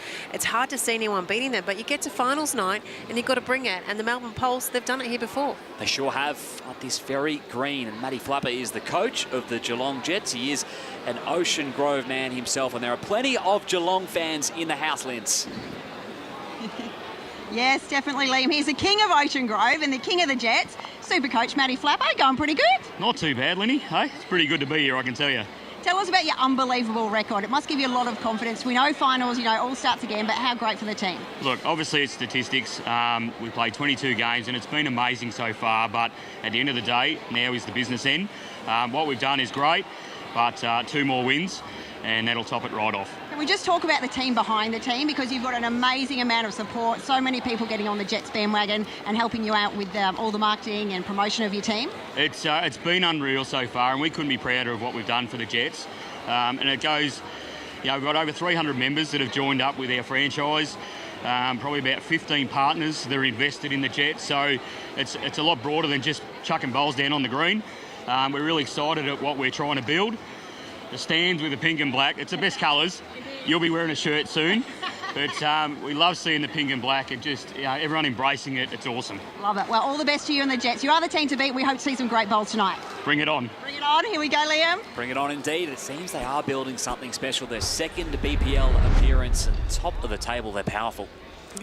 Speaker 3: hard to see anyone beating them, but you get to finals night and you've got to bring it. And the Melbourne Pulse, they've done it here before.
Speaker 2: They sure have. Up this very green. And Matty Flapper is the coach of the Geelong Jets. He is an Ocean Grove man himself, and there are plenty of Geelong fans in the house, Linz.
Speaker 4: Yes, definitely, Liam. He's the king of Ocean Grove and the king of the Jets. Super coach Matty Flapper, going pretty good.
Speaker 21: Not too bad, Lenny. Hey, it's pretty good to be here, I can tell you.
Speaker 4: Tell us about your unbelievable record. It must give you a lot of confidence. We know finals, all starts again, but how great for the team?
Speaker 21: Look, obviously it's statistics. We played 22 games and it's been amazing so far, but at the end of the day, now is the business end. What we've done is great, but 2 more wins and that'll top it right off.
Speaker 4: Can we just talk about the team behind the team, because you've got an amazing amount of support, so many people getting on the Jets bandwagon and helping you out with all the marketing and promotion of your team?
Speaker 21: It's been unreal so far, and we couldn't be prouder of what we've done for the Jets. And it goes, we've got over 300 members that have joined up with our franchise, probably about 15 partners that are invested in the Jets, so it's a lot broader than just chucking bowls down on the green. We're really excited at what we're trying to build. The stands with the pink and black, it's the best colours. You'll be wearing a shirt soon. But we love seeing the pink and black and just everyone embracing it. It's awesome.
Speaker 4: Love it. Well, all the best to you and the Jets. You are the team to beat. We hope to see some great bowls tonight.
Speaker 21: Bring it on.
Speaker 4: Bring it on. Here we go, Liam.
Speaker 2: Bring it on indeed. It seems they are building something special. Their second BPL appearance and top of the table. They're powerful.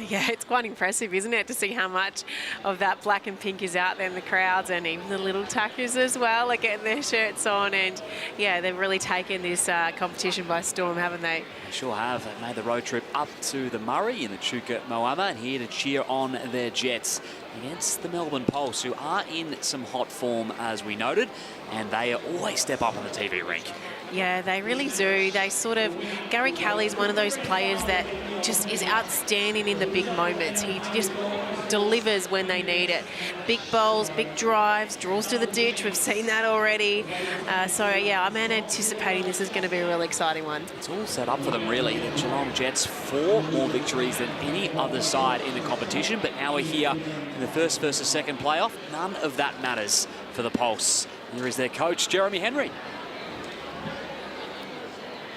Speaker 3: Yeah, it's quite impressive, isn't it, to see how much of that black and pink is out there in the crowds, and even the little tackers as well are getting their shirts on. And yeah, they've really taken this competition by storm, haven't they?
Speaker 2: They sure have. They made the road trip up to the Murray in the Chuka Moama and here to cheer on their Jets against the Melbourne Pulse, who are in some hot form, as we noted, and they always step up on the TV rink.
Speaker 3: Yeah, they really do. They Gary Kelly's one of those players that just is outstanding in the big moments. He just delivers when they need it. Big bowls, big drives, draws to the ditch. We've seen that already. So yeah, I'm anticipating this is going to be a really exciting one.
Speaker 2: It's all set up for them, really. The Geelong Jets, 4 more victories than any other side in the competition, but now we're here in the first versus second playoff. None of that matters for the Pulse. Here is their coach, Jeremy Henry.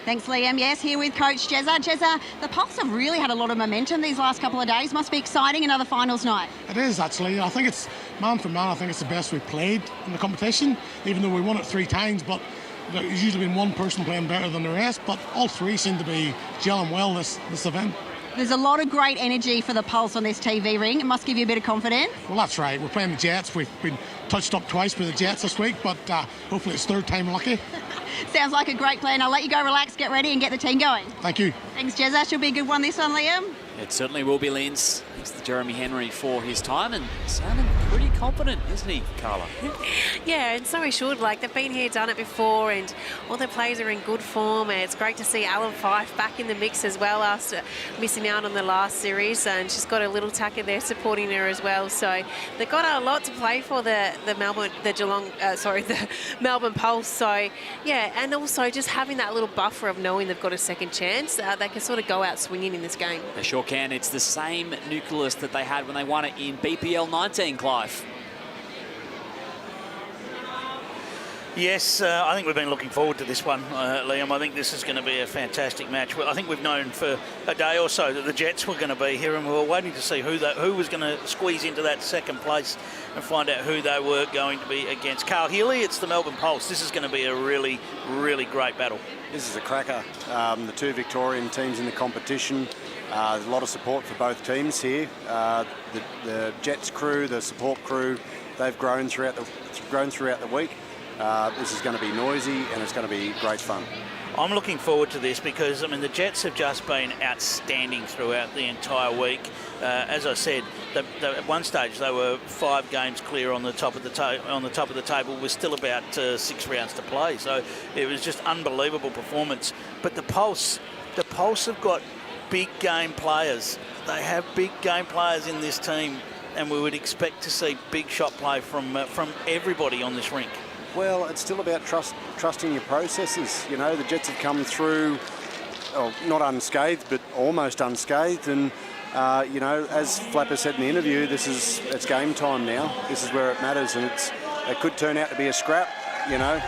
Speaker 4: Thanks, Liam. Yes, here with Coach Jezza. Jezza, the Pulse have really had a lot of momentum these last couple of days. Must be exciting, another finals night.
Speaker 22: It is, actually. I think it's, man for man, I think it's the best we've played in the competition, even though we won it 3 times, but there's usually been one person playing better than the rest, but all 3 seem to be gelling well this event.
Speaker 4: There's a lot of great energy for the Pulse on this TV ring. It must give you a bit of confidence.
Speaker 22: Well, that's right. We're playing the Jets. We've been touched up twice with the Jets this week, but hopefully it's 3rd time lucky.
Speaker 4: Sounds like a great plan. I'll let you go relax, get ready and get the team going.
Speaker 22: Thank you.
Speaker 4: Thanks, Jezza. Should be a good one this one, Liam.
Speaker 2: It certainly will be, Linz. Thanks to Jeremy Henry for his time, and sounding pretty confident, isn't he, Carla?
Speaker 3: Yeah, and so he should. Like, they've been here, done it before, and all their players are in good form. And it's great to see Alan Fife back in the mix as well after missing out on the last series, and she's got a little tacker there supporting her as well. So they've got a lot to play for, the Melbourne Pulse. So yeah, and also just having that little buffer of knowing they've got a second chance, they can sort of go out swinging in this game.
Speaker 2: They sure can. It's the same nucleus that they had when they won it in BPL 19, Clive.
Speaker 1: Yes, I think we've been looking forward to this one, Liam. I think this is going to be a fantastic match. I think we've known for a day or so that the Jets were going to be here, and we were waiting to see who was going to squeeze into that second place and find out who they were going to be against. Carl Healy, it's the Melbourne Pulse. This is going to be a really, really great battle.
Speaker 23: This is a cracker. The 2 Victorian teams in the competition. There's a lot of support for both teams here. The Jets crew, the support crew, they've grown throughout the week. This is going to be noisy and it's going to be great fun.
Speaker 1: I'm looking forward to this because, I mean, the Jets have just been outstanding throughout the entire week. As I said, at one stage they were 5 games clear on the top of the table with still about 6 rounds to play. So it was just unbelievable performance. But the Pulse have got big game players. They have big game players in this team, and we would expect to see big shot play from everybody on this rink.
Speaker 23: Well, it's still about trusting your processes. You know, the Jets have come through, not unscathed, but almost unscathed. And, you know, as Flapper said in the interview, it's game time now. This is where it matters, and it could turn out to be a scrap, you know.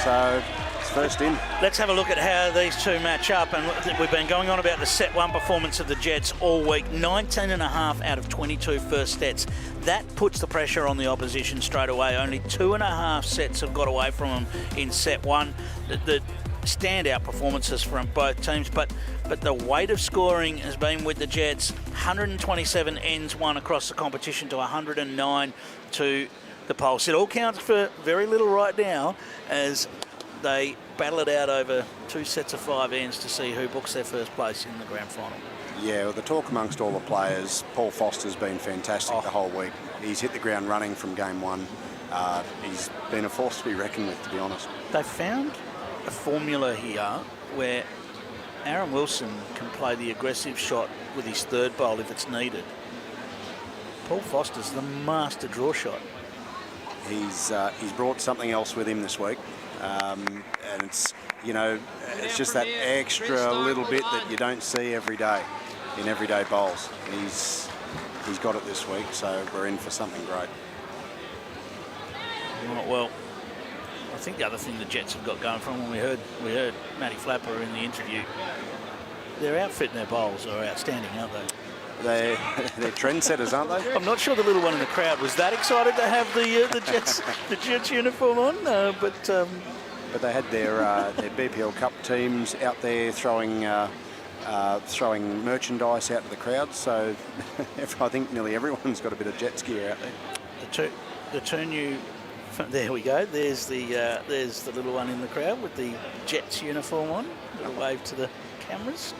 Speaker 23: So it's first in.
Speaker 1: Let's have a look at how these two match up. And we've been going on about the set 1 performance of the Jets all week. 19.5 out of 22 first sets. That puts the pressure on the opposition straight away. Only 2.5 sets have got away from them in set 1. The standout performances from both teams, but the weight of scoring has been with the Jets. 127 ends won across the competition to 109 to the Pulse. It all counts for very little right now as they battle it out over 2 sets of 5 ends to see who books their first place in the grand final.
Speaker 23: Yeah, well, the talk amongst all the players, Paul Foster's been fantastic the whole week. He's hit the ground running from game 1. He's been a force to be reckoned with, to be honest.
Speaker 1: They found a formula here where Aaron Wilson can play the aggressive shot with his third bowl if it's needed. Paul Foster's the master draw shot.
Speaker 23: He's brought something else with him this week. And it's, you know, it's just that extra little bit that you don't see every day in everyday bowls. He's got it this week, so we're in for something great.
Speaker 1: Well, I think the other thing the Jets have got going from when we heard Matty Flapper in the interview, their outfit and their bowls are outstanding, aren't they?
Speaker 23: They're trendsetters, aren't they?
Speaker 1: I'm not sure the little one in the crowd was that excited to have the Jets uniform on,
Speaker 23: but they had their BPL Cup teams out there throwing merchandise out to the crowd. So I think nearly everyone's got a bit of Jets gear out there.
Speaker 1: The two new. There we go. There's the little one in the crowd with the Jets uniform on. A wave to the cameras.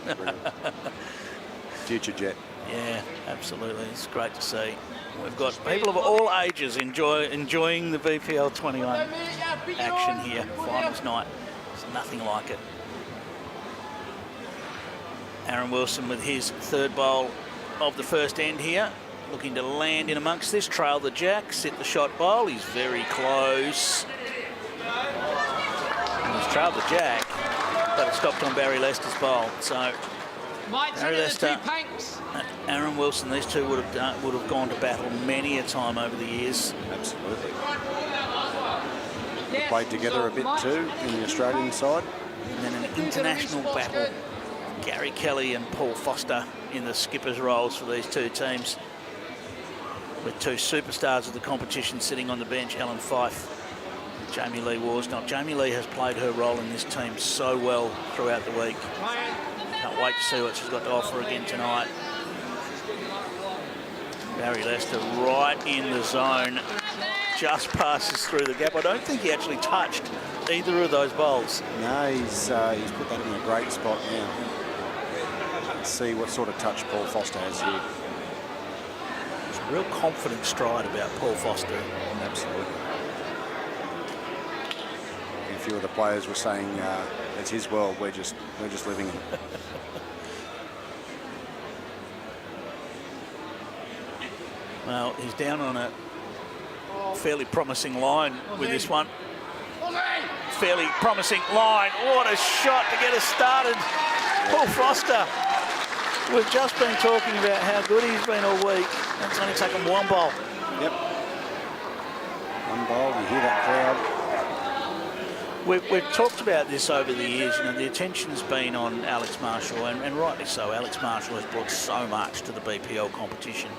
Speaker 23: Future Jet.
Speaker 1: Yeah, absolutely. It's great to see. We've got people of all ages enjoying the VPL 21 action here. Finals night. There's nothing like it. Aaron Wilson with his third bowl of the first end here. Looking to land in amongst this. Trail the jack, sit the shot bowl. He's very close. And he's trailed the jack, but it stopped on Barry Lester's bowl. So Barry Lester, Aaron Wilson, these two would have gone to battle many a time over the years.
Speaker 23: Absolutely. They played together a bit too in the Australian side.
Speaker 1: And then an international battle. Gary Kelly and Paul Foster in the skipper's roles for these two teams, with two superstars of the competition sitting on the bench, Ellen Fife, Jamie Lee Worsnott. Jamie Lee has played her role in this team so well throughout the week. Can't wait to see what she's got to offer again tonight. Barry Lester right in the zone, just passes through the gap. I don't think he actually touched either of those bowls.
Speaker 23: No, he's put that in a great spot now. Let's see what sort of touch Paul Foster has here.
Speaker 1: There's a real confident stride about Paul Foster.
Speaker 23: Absolutely. A few of the players were saying it's his world. We're just living in it.
Speaker 1: Well, he's down on a fairly promising line with this one. Fairly promising line. What a shot to get us started. Paul Foster. We've just been talking about how good he's been all week. And it's only taken one bowl.
Speaker 23: Yep. One bowl, you hear that crowd.
Speaker 1: We've talked about this over the years. You know, the attention's been on Alex Marshall, and rightly so. Alex Marshall has brought so much to the BPL competition.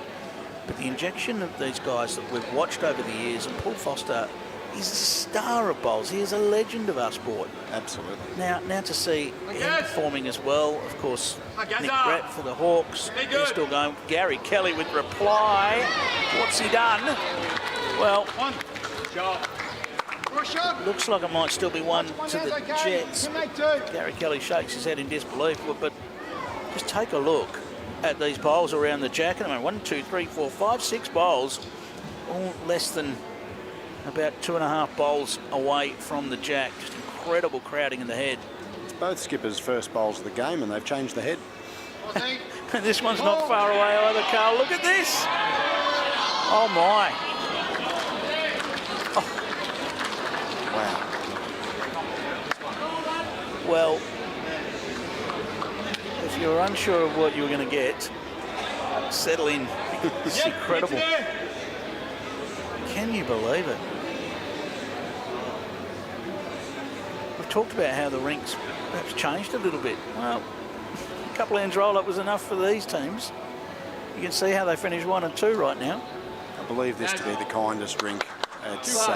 Speaker 1: But the injection of these guys that we've watched over the years, and Paul Foster is a star of bowls. He is a legend of our sport.
Speaker 23: Absolutely.
Speaker 1: Now to see him performing as well, of course, Nick Brett for the Hawks. He's still going. Gary Kelly with reply. What's he done? Well, Looks like it might still be one to the Jets. Gary Kelly shakes his head in disbelief, but just take a look at these bowls around the jack. And 1, 2, 3, 4, 5, 6 bowls, all less than about 2.5 bowls away from the jack. Just incredible crowding in the head.
Speaker 23: It's both skippers' first bowls of the game, and they've changed the head.
Speaker 1: And this one's not far away either, Carl. Look at this. Oh, my. Oh.
Speaker 23: Wow.
Speaker 1: Well, if you were unsure of what you were going to get, settle in. It's incredible. Can you believe it? We've talked about how the rinks perhaps changed a little bit. Well, a couple of ends roll-up was enough for these teams. You can see how they finish 1 and 2 right now.
Speaker 23: I believe this to be the kindest rink. It's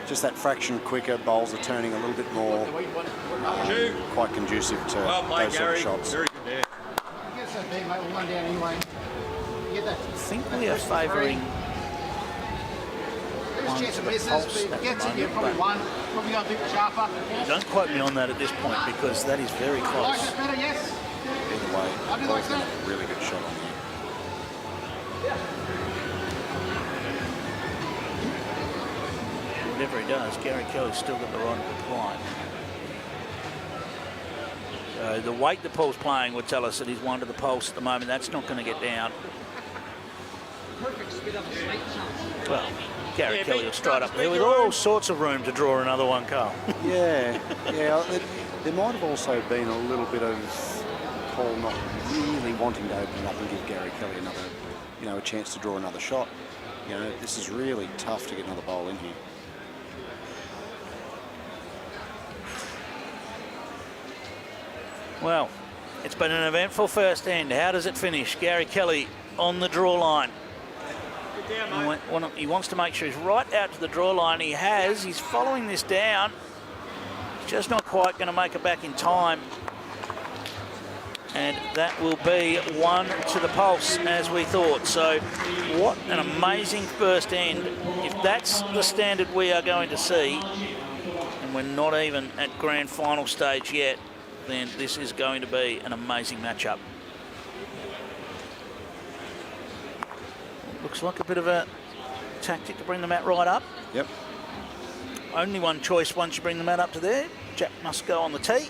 Speaker 23: just that fraction quicker. Bowls are turning a little bit more, quite conducive to those sort of shots.
Speaker 1: I think we are favouring one to the pulse at the moment, but don't quote me on that at this point because that is very close.
Speaker 23: Either way, Paul's going to have a really good shot on here.
Speaker 1: Whatever he does, Gary Kelly's still got the right of reply. So the weight that Paul's playing would tell us that he's 1 to the pulse at the moment. That's not going to get down. Well, Gary Kelly will stride up there with all sorts of room to draw another one, Carl.
Speaker 23: Yeah. There might have also been a little bit of Paul not really wanting to open it up and give Gary Kelly another, a chance to draw another shot. This is really tough to get another bowl in here.
Speaker 1: Well, it's been an eventful first end. How does it finish? Gary Kelly on the draw line. He wants to make sure he's right out to the draw line. He has. He's following this down. Just not quite going to make it back in time. And that will be 1 to the pulse, as we thought. So what an amazing first end. If that's the standard we are going to see, and we're not even at grand final stage yet, then this is going to be an amazing matchup. Looks like a bit of a tactic to bring the mat right up.
Speaker 23: Yep.
Speaker 1: Only one choice once you bring the mat up to there. Jack must go on the tee.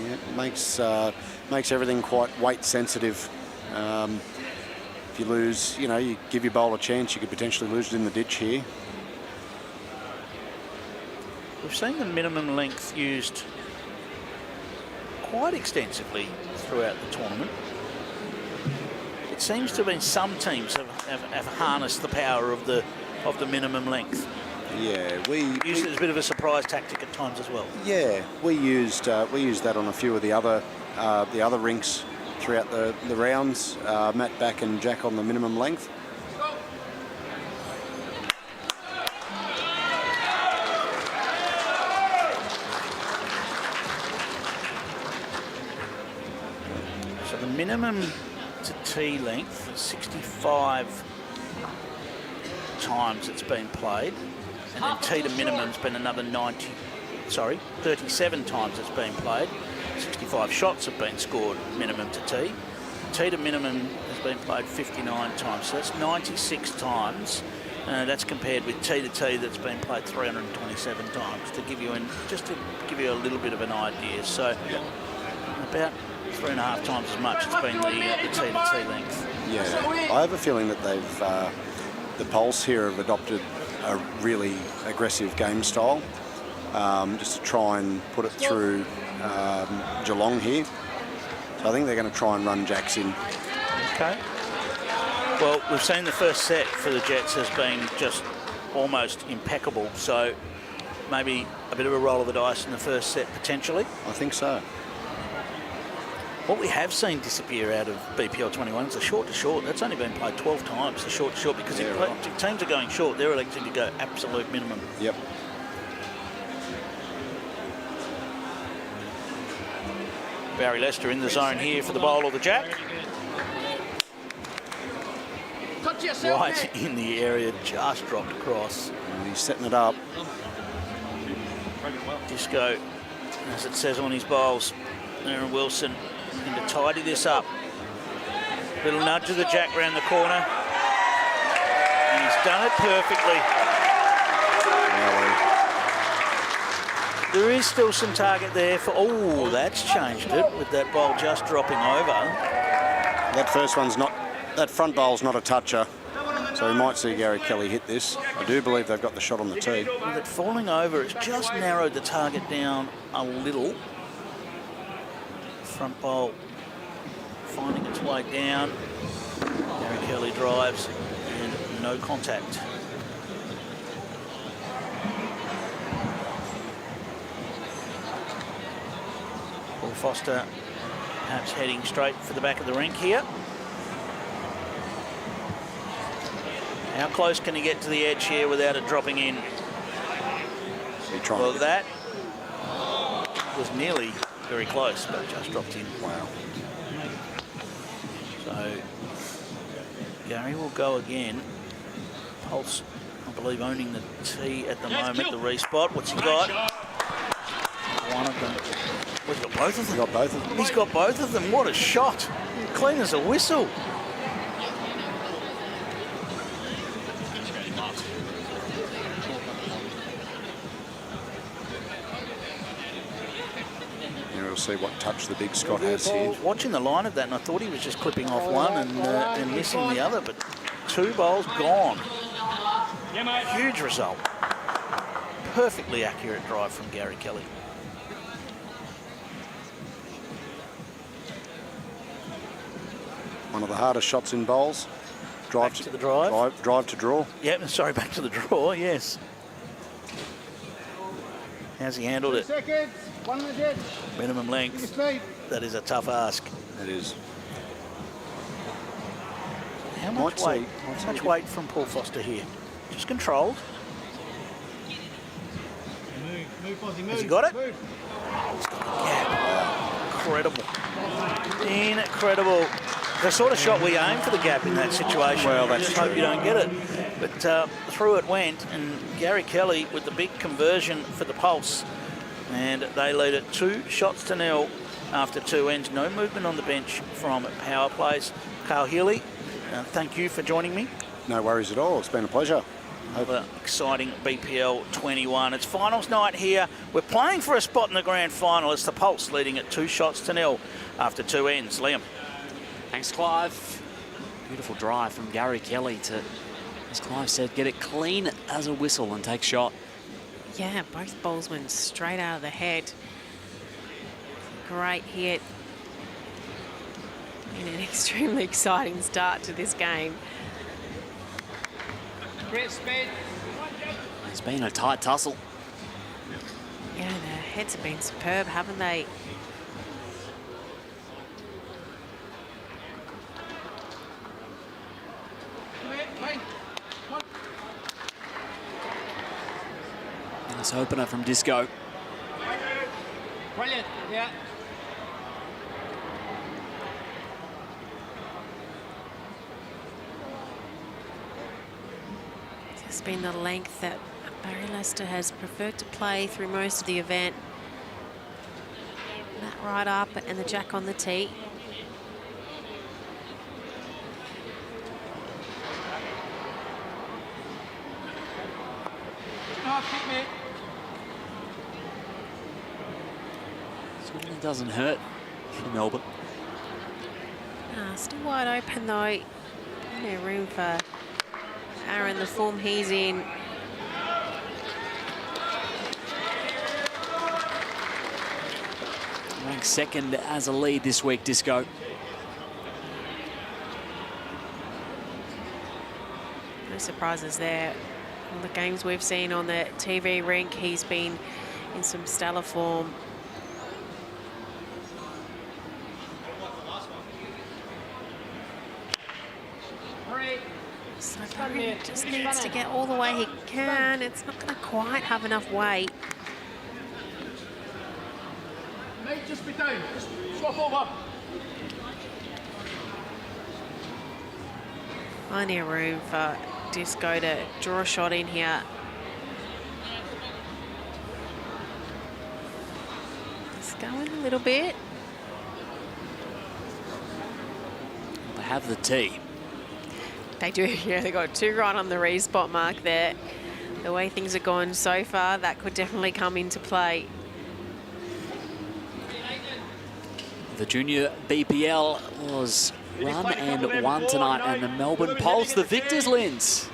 Speaker 23: Yeah, it makes everything quite weight sensitive. If you lose, you give your bowl a chance, you could potentially lose it in the ditch here.
Speaker 1: We've seen the minimum length used quite extensively throughout the tournament. It seems to have been some teams have harnessed the power of the minimum length.
Speaker 23: Yeah, we
Speaker 1: used it as a bit of a surprise tactic at times as well.
Speaker 23: Yeah, we used that on a few of the other rinks throughout the rounds. Matt Back and Jack on the minimum length.
Speaker 1: So the minimum to tee length, 65 times it's been played. And then tee to minimum's been another 37 times it's been played. 65 shots have been scored minimum to tee. Tee to minimum has been played 59 times, so that's 96 times. That's compared with tee to tee that's been played 327 times. To give you a little bit of an idea. So about 3.5 times as much it's been the tee to tee length.
Speaker 23: Yeah, I have a feeling that the Pulse here have adopted a really aggressive game style, just to try and put it through Geelong here. So I think they're going to try and run Jacks in.
Speaker 1: Okay. Well, we've seen the first set for the Jets has been just almost impeccable. So maybe a bit of a roll of the dice in the first set potentially.
Speaker 23: I think so.
Speaker 1: What we have seen disappear out of BPL 21 is the short to short. That's only been played 12 times, the short to short, because if teams are going short, they're electing to go absolute minimum.
Speaker 23: Yep.
Speaker 1: Barry Lester in the zone here for the bowl or the jack.
Speaker 8: Gotcha.
Speaker 1: right in the area, just dropped across.
Speaker 23: And he's setting it up.
Speaker 1: Disco, as it says on his bowls, Aaron Wilson looking to tidy this up. Little nudge of the jack round the corner. And he's done it perfectly. There is still some target there for, oh, that's changed it with that bowl just dropping over.
Speaker 23: That first one's not, that front bowl's not a toucher. So we might see Gary Kelly hit this. I do believe they've got the shot on the tee.
Speaker 1: With it falling over, it's just narrowed the target down a little. Front bowl finding its way down. Gary Kelly drives and no contact. Paul Foster perhaps heading straight for the back of the rink here. How close can he get to the edge here without it dropping in? Well, that was nearly very close, but just dropped in. Wow. So Gary will go again. Pulse, I believe, owning the tee at the moment, the respot. What's he got? One of them. Well, he's got both of them.
Speaker 23: He's got both of them.
Speaker 1: He's got both of them. What a shot. Clean as a whistle.
Speaker 23: We'll see what touch the big Scott has here.
Speaker 1: Watching the line of that, and I thought he was just clipping off one and missing the other, but 2 bowls gone. Huge result. Perfectly accurate drive from Gary Kelly.
Speaker 23: One of the hardest shots in bowls. Drive
Speaker 1: to the drive.
Speaker 23: Drive to draw.
Speaker 1: Yep, sorry, back to the draw, yes. How's he handled it?
Speaker 22: 2 seconds, 1 minute.
Speaker 1: Minimum length. That is a tough ask.
Speaker 23: It is.
Speaker 1: How much weight? How much weight from Paul Foster here? Just controlled. Has he got it? Yeah. Incredible. Incredible. The sort of shot we aim for the gap in that situation.
Speaker 23: Well, that's
Speaker 1: just hope you don't get it. But through it went, and Gary Kelly with the big conversion for the Pulse. And they lead it 2-0 after 2 ends. No movement on the bench from power plays. Carl Healy, thank you for joining me.
Speaker 23: No worries at all. It's been a pleasure.
Speaker 1: Another exciting BPL 21. It's finals night here. We're playing for a spot in the grand final. It's the Pulse leading at 2-0 after 2 ends. Liam.
Speaker 2: Thanks, Clive. Beautiful drive from Gary Kelly to, as Clive said, get it clean as a whistle and take shot.
Speaker 3: Yeah, both balls went straight out of the head. Great hit. And an extremely exciting start to this game.
Speaker 8: Great speed.
Speaker 2: It's been a tight tussle.
Speaker 3: Yeah, the heads have been superb, haven't they?
Speaker 2: Nice opener from Disco.
Speaker 8: Brilliant, yeah.
Speaker 3: It's been the length that Barry Lester has preferred to play through most of the event. That right up and the jack on the tee.
Speaker 2: Certainly doesn't hurt for Melbourne.
Speaker 3: Still wide open though. No room for Aaron, the form he's in.
Speaker 2: Ranked second as a lead this week, Disco.
Speaker 3: No surprises there. All the games we've seen on the TV rink, he's been in some stellar form. So Barry just needs to get all the way he can. It's not going to quite have enough weight.
Speaker 8: Mate, just be down. Just swap over.
Speaker 3: Plenty of room for Disco to draw a shot in here. Just going a little bit.
Speaker 2: They have the tee.
Speaker 3: They do, yeah, they got 2 right on the re-spot mark there. The way things are going so far, that could definitely come into play.
Speaker 2: The junior BPL was run and won tonight, and the Melbourne Pulse, the victors, Linz.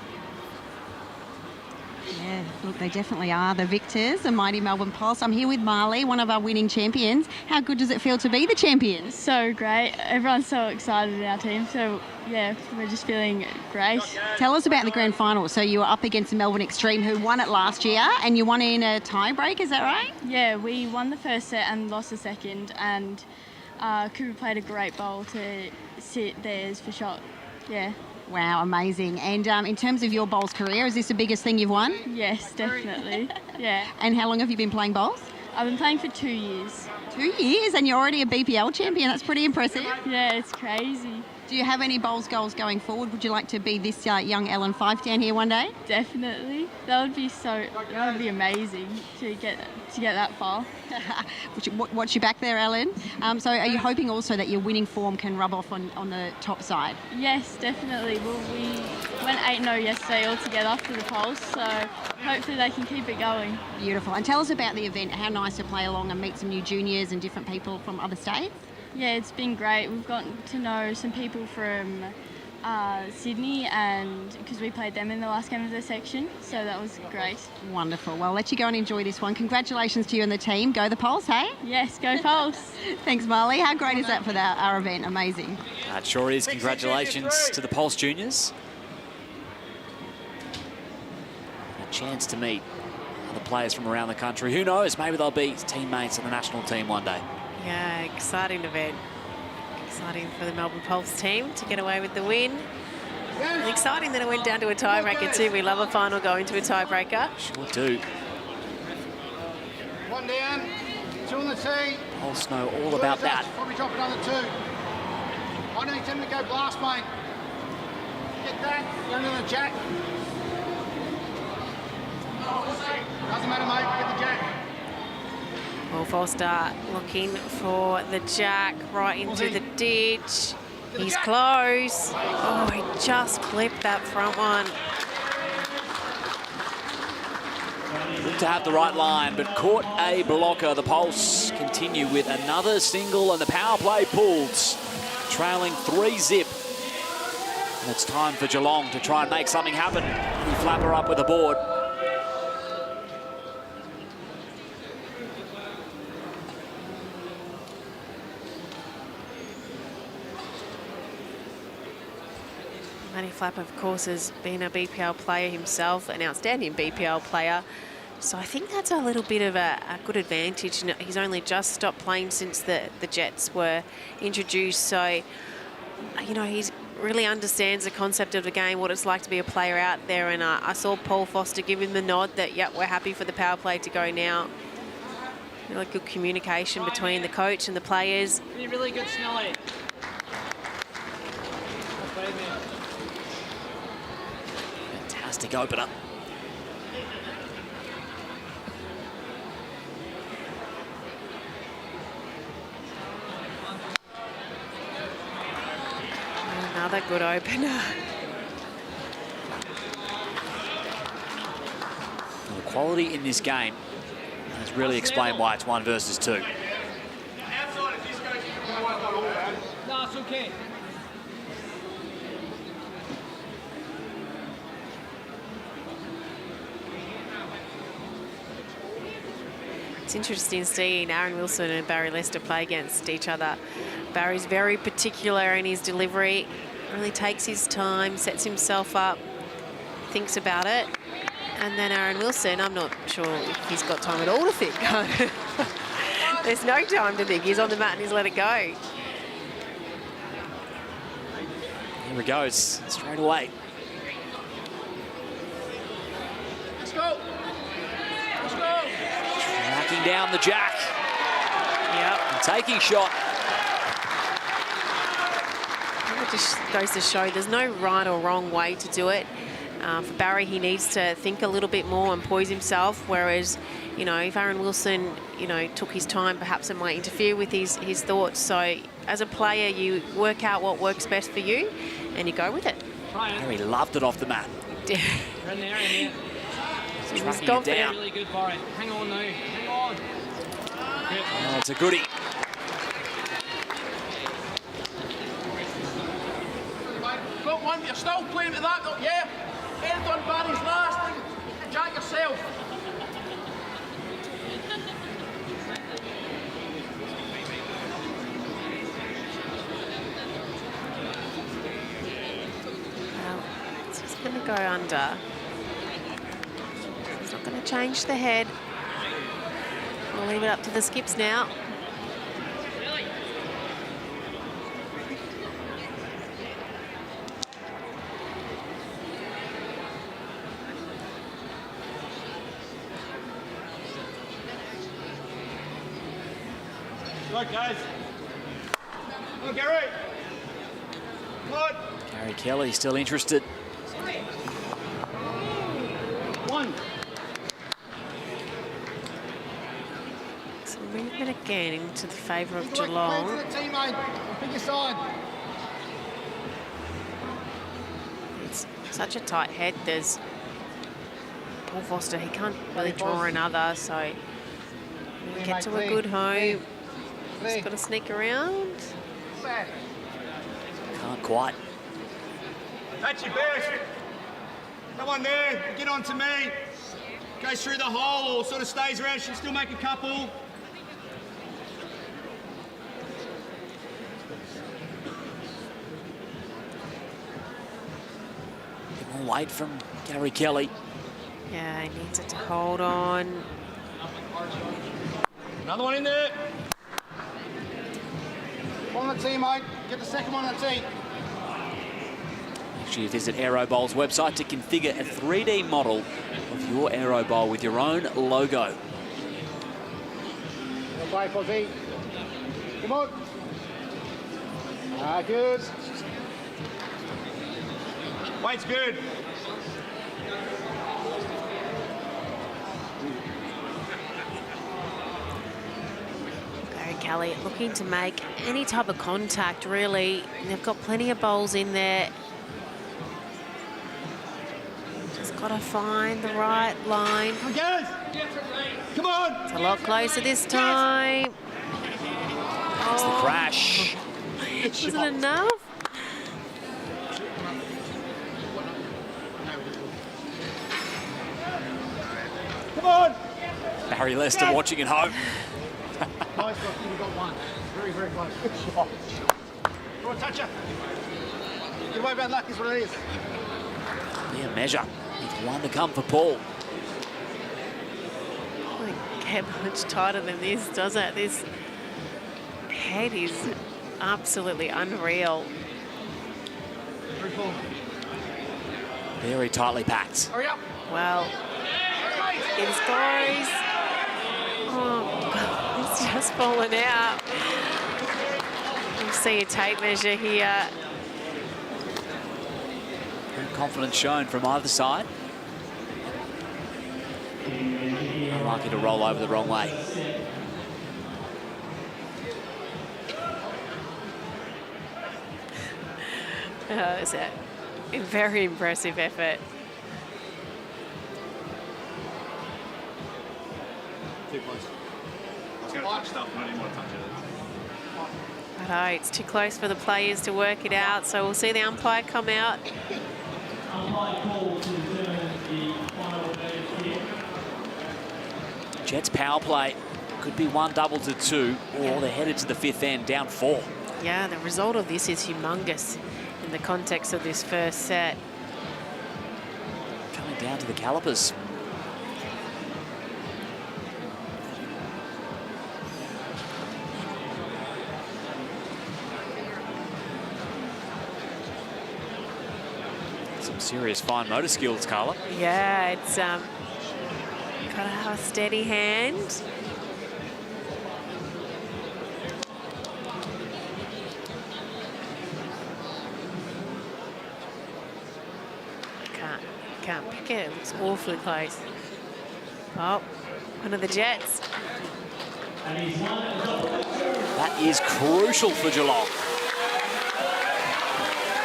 Speaker 4: Yeah, look, they definitely are the victors, the mighty Melbourne Pulse. I'm here with Marley, one of our winning champions. How good does it feel to be the champions?
Speaker 5: So great. Everyone's so excited in our team. So, yeah, we're just feeling great.
Speaker 4: Tell us about the grand final. So you were up against the Melbourne Extreme, who won it last year, and you won in a tie-break, is that right?
Speaker 5: Yeah, we won the first set and lost the second, and Cooper played a great bowl to sit theirs for shot. Yeah.
Speaker 4: Wow, amazing. And in terms of your bowls career, is this the biggest thing you've won?
Speaker 5: Yes, definitely. Yeah.
Speaker 4: And how long have you been playing bowls?
Speaker 5: I've been playing for 2 years.
Speaker 4: 2 years, and you're already a BPL champion. That's pretty impressive.
Speaker 5: Yeah, it's crazy.
Speaker 4: Do you have any bowls goals going forward? Would you like to be this young Ellen Fife down here one day?
Speaker 5: Definitely. That would be amazing to get that far.
Speaker 4: Watch you back there, Ellen. So are you hoping also that your winning form can rub off on the top side?
Speaker 5: Yes, definitely. Well, we went 8-0 yesterday all together after the Pulse, so hopefully they can keep it going.
Speaker 4: Beautiful. And tell us about the event. How nice to play along and meet some new juniors and different people from other states?
Speaker 5: Yeah, it's been great. We've gotten to know some people from Sydney, and because we played them in the last game of the section, so that was great.
Speaker 4: Wonderful. Well, I'll let you go and enjoy this one. Congratulations to you and the team. Go the Pulse, hey?
Speaker 5: Yes, go Pulse.
Speaker 4: Thanks, Marley. How great is that for our event? Amazing.
Speaker 2: That sure is. Congratulations to the Pulse juniors. A chance to meet other players from around the country. Who knows? Maybe they'll be teammates in the national team one day.
Speaker 3: Yeah, exciting event. Exciting for the Melbourne Pulse team to get away with the win. And exciting that it went down to a tiebreaker too. We love a final going to a tiebreaker.
Speaker 2: Sure do.
Speaker 22: 1 down, 2 on the tee.
Speaker 2: Pulse know all about that.
Speaker 22: Probably drop another 2. I need him to go blast, mate. Get that, go to the jack. Doesn't matter, mate, get the jack.
Speaker 3: Paul Foster looking for the jack right into the ditch. He's close. Oh, he just clipped that front one.
Speaker 2: Looked to have the right line, but caught a blocker. The Pulse continue with another single, and the power play pulls, trailing 3-zip. And it's time for Geelong to try and make something happen. He flapper up with a board.
Speaker 3: Matty Flap, of course, has been a BPL player himself, an outstanding BPL player. So I think that's a little bit of a good advantage. He's only just stopped playing since the Jets were introduced. So, you know, he really understands the concept of the game, what it's like to be a player out there. And I saw Paul Foster give him the nod that, yep, we're happy for the power play to go now. Really good communication between the coach and the players.
Speaker 8: Really good, Snelly.
Speaker 2: Fantastic opener.
Speaker 3: Another good opener.
Speaker 2: The quality in this game has really explained why it's 1 versus 2.
Speaker 8: No, it's okay.
Speaker 3: It's interesting seeing Aaron Wilson and Barry Lester play against each other. Barry's very particular in his delivery, really takes his time, sets himself up, thinks about it. And then Aaron Wilson, I'm not sure if he's got time at all to think. There's no time to think. He's on the mat and he's let it go.
Speaker 2: Here he goes, straight away.
Speaker 8: Let's go. Let's go.
Speaker 2: Tracking down the jack.
Speaker 3: Yep.
Speaker 2: And taking shot.
Speaker 3: That just goes to show there's no right or wrong way to do it. For Barry, he needs to think a little bit more and poise himself, whereas, you know, if Aaron Wilson, you know, took his time, perhaps it might interfere with his thoughts. So as a player, you work out what works best for you and you go with it.
Speaker 2: Barry loved it off the mat.
Speaker 8: In there.
Speaker 3: He's
Speaker 2: Tracking it
Speaker 3: confident.
Speaker 2: down.
Speaker 8: Really good for it. Hang on, though. Hang on.
Speaker 2: Oh, it's a goodie.
Speaker 8: Got one, you're still playing to that, though, yeah? End on Barry's last. Jack yourself.
Speaker 3: Well, it's just going to go under. He's not going to change the head. We'll leave it up to the skips now.
Speaker 8: Good, guys. Come on, Gary. Come on.
Speaker 2: Gary Kelly still interested.
Speaker 8: One.
Speaker 3: Some movement again into the favour of Geelong.
Speaker 8: Play to the team, mate. Pick your side.
Speaker 3: It's such a tight head. There's Paul Foster, he can't really draw another, so we get to a good home. Just got to sneak around.
Speaker 2: Can't quite.
Speaker 8: That's your best. Come on there. Get on to me. Goes through the hole or sort of stays around. She'll still make a couple.
Speaker 2: Bit more weight from Gary Kelly.
Speaker 3: Yeah, he needs it to hold on.
Speaker 8: Another one in there. One on the tee, mate. Get the second one on the tee.
Speaker 2: Make sure you visit Aerobowl's website to configure a 3D model of your Aerobowl with your own logo.
Speaker 8: Play, Fozzie. Come on. Good. Weight's good.
Speaker 3: Gary Kelly looking to make any type of contact, really. They've got plenty of bowls in there. Just got to find the right line.
Speaker 8: Come on, guys. Come on.
Speaker 3: It's a lot closer this time.
Speaker 2: It's the crash.
Speaker 3: Was it enough?
Speaker 8: Come on.
Speaker 2: Barry Lester watching at home.
Speaker 8: Nice one. You've got one. Very, very close. Good shot. Come on, touch her. Get away bad luck is what it is.
Speaker 2: Be a measure. It's one to come for Paul.
Speaker 3: Doesn't get much tighter than this, does it? This head is absolutely unreal.
Speaker 2: Very tightly packed.
Speaker 8: Hurry up.
Speaker 3: Well, it goes. Oh, God, it's just fallen out. You see a tape measure here.
Speaker 2: Confidence shown from either side. Unlucky to roll over the wrong way.
Speaker 3: It's a very impressive effort.
Speaker 8: Too close.
Speaker 14: I was going to touch stuff, but I didn't want to touch it.
Speaker 3: I know, it's too close for the players to work it out, so we'll see the umpire come out.
Speaker 2: Jets power play could be 1 double to 2, or they're headed to the 5th end, down 4.
Speaker 3: Yeah, the result of this is humongous in the context of this first set.
Speaker 2: Coming down to the calipers. Some serious fine motor skills, Carla.
Speaker 3: Yeah, it's got to have a steady hand. second. It looks awfully close. Oh, one of the Jets.
Speaker 2: That is crucial for Geelong.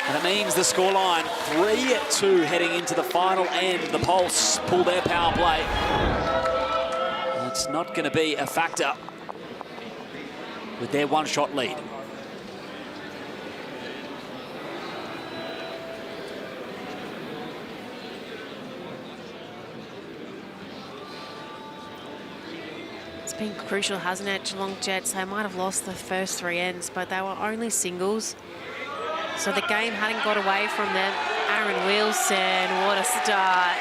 Speaker 2: And it means the scoreline 3-2 heading into the final end. The Pulse pull their power play. It's not going to be a factor with their one-shot lead.
Speaker 3: It's been crucial, hasn't it? Geelong Jets, they might have lost the first 3 ends, but they were only singles. So the game hadn't got away from them. Aaron Wilson, what a start.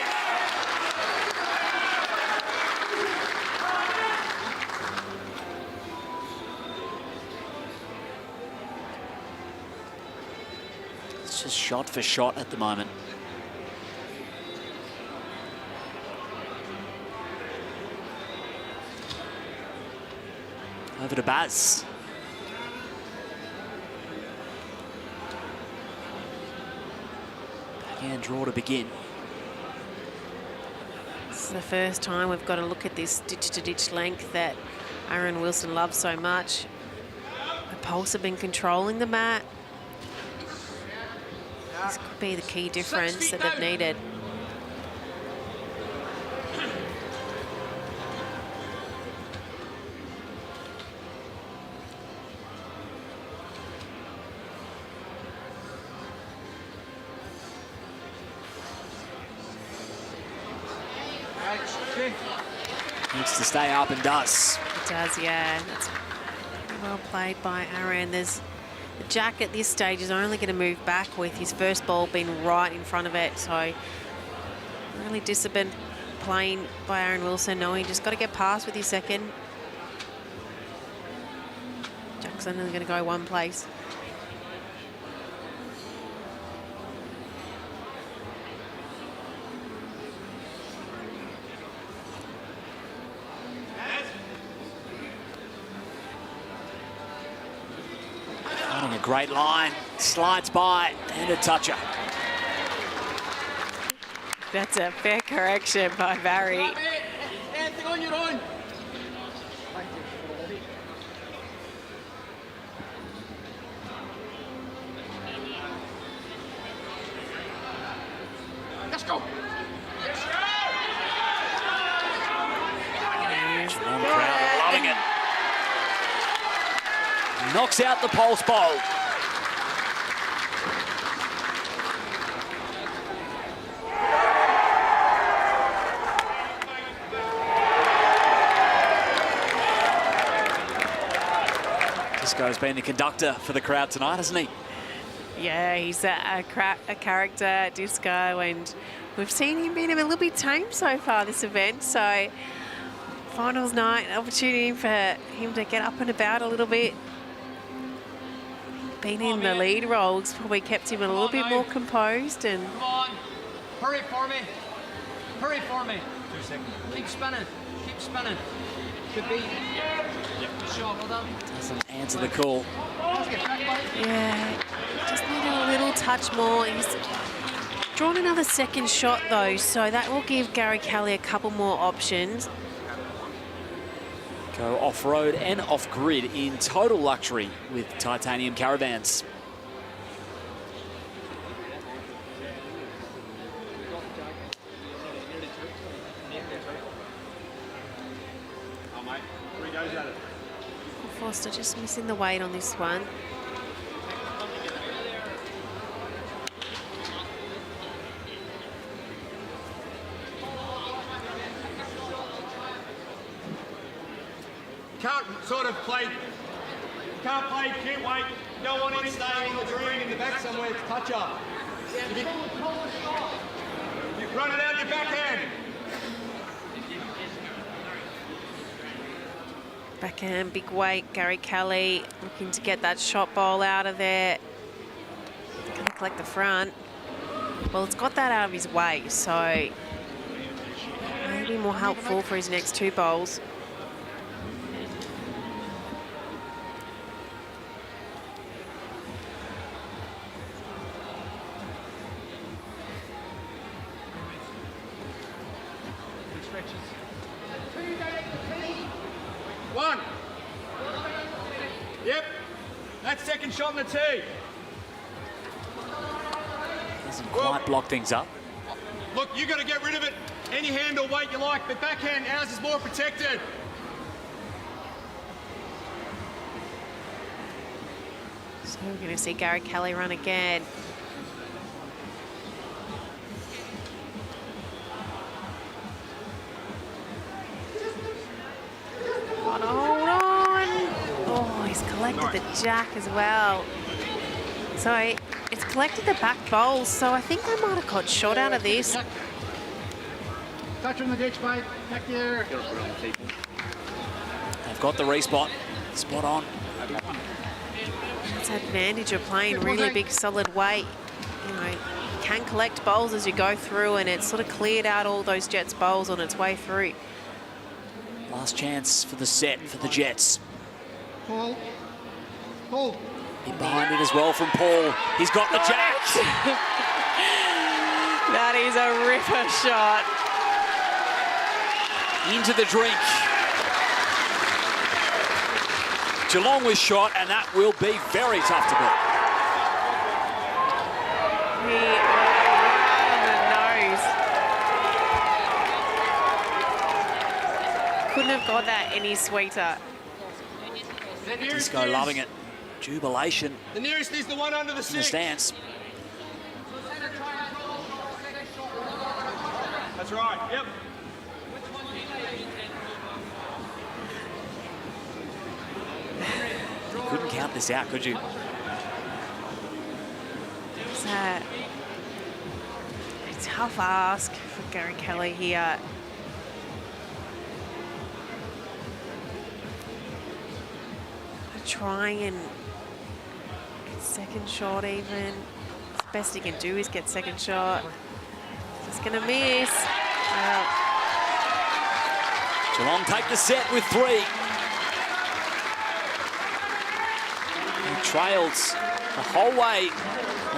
Speaker 2: It's just shot for shot at the moment. Over to Baz. Backhand draw to begin.
Speaker 3: This is the first time we've got to look at this ditch-to-ditch length that Aaron Wilson loves so much. The Pulse have been controlling the mat. This could be the key difference that they've needed.
Speaker 2: Needs to stay up and does.
Speaker 3: It does, yeah. That's well played by Aaron. There's the Jack at this stage is only going to move back with his first ball being right in front of it. So really disciplined playing by Aaron Wilson, knowing just got to get past with his second. Jack's only going to go one place.
Speaker 2: A great line, slides by, and a toucher.
Speaker 3: That's a fair correction by Barry.
Speaker 14: Anything on your own. Let's go.
Speaker 2: Geelong crowd loving it. Knocks out the Pulse bowl. Disco's been the conductor for the crowd tonight, hasn't he?
Speaker 3: Yeah, he's a character, Disco, and we've seen him being a little bit tame so far this event. So finals night, an opportunity for him to get up and about a little bit. Being in the lead roles probably kept him a little bit more composed. And
Speaker 14: come on, hurry for me, hurry for me. 2 seconds. Keep spinning, keep spinning. Could be. Yep. Shot, well done.
Speaker 2: Doesn't answer the call.
Speaker 3: Yeah, just needed a little touch more. He's drawn another second shot though, so that will give Gary Kelly a couple more options.
Speaker 2: Go off-road and off-grid in total luxury with titanium caravans.
Speaker 3: Foster just missing the weight on this one.
Speaker 8: Can't sort of play, can't play cute weight. You don't want it staying on the green in the back somewhere to touch up. You run it out your backhand.
Speaker 3: Backhand, big weight. Gary Kelly looking to get that shot ball out of there. Going to collect the front. Well, it's got that out of his way, so maybe more helpful for his next 2 bowls.
Speaker 8: spin shot on the tee.
Speaker 2: Doesn't quite block things up.
Speaker 8: Look, you got to get rid of it. Any hand or weight you like, but backhand, ours is more protected.
Speaker 3: So we're going to see Gary Kelly run again. Hold on. Oh, he's collected the jack as well. So it's collected the back bowls, so I think I might have got shot out of this.
Speaker 22: Touch on the ditch, mate. Back there.
Speaker 2: They've got the respot. Spot on.
Speaker 3: That's the advantage of playing really big, solid weight. You know, you can collect bowls as you go through, and it's sort of cleared out all those Jets bowls on its way through.
Speaker 2: Last chance for the set for the Jets.
Speaker 22: Paul. Paul.
Speaker 2: In behind it as well from Paul. He's got the jack.
Speaker 3: That is a ripper shot.
Speaker 2: Into the drink. Geelong was shot, and that will be very tough to beat.
Speaker 3: He right on the nose. Couldn't have got that any sweeter.
Speaker 2: Disco loving it. Jubilation.
Speaker 8: The nearest is the one under the
Speaker 2: in the
Speaker 8: six.
Speaker 2: stands.
Speaker 8: That's right, yep.
Speaker 2: You couldn't count this out, could you?
Speaker 3: It's a tough ask for Gary Kelly here. Try and get second shot even. The best he can do is get second shot. Just gonna miss. Well,
Speaker 2: Geelong take the set with 3. He trailed the whole way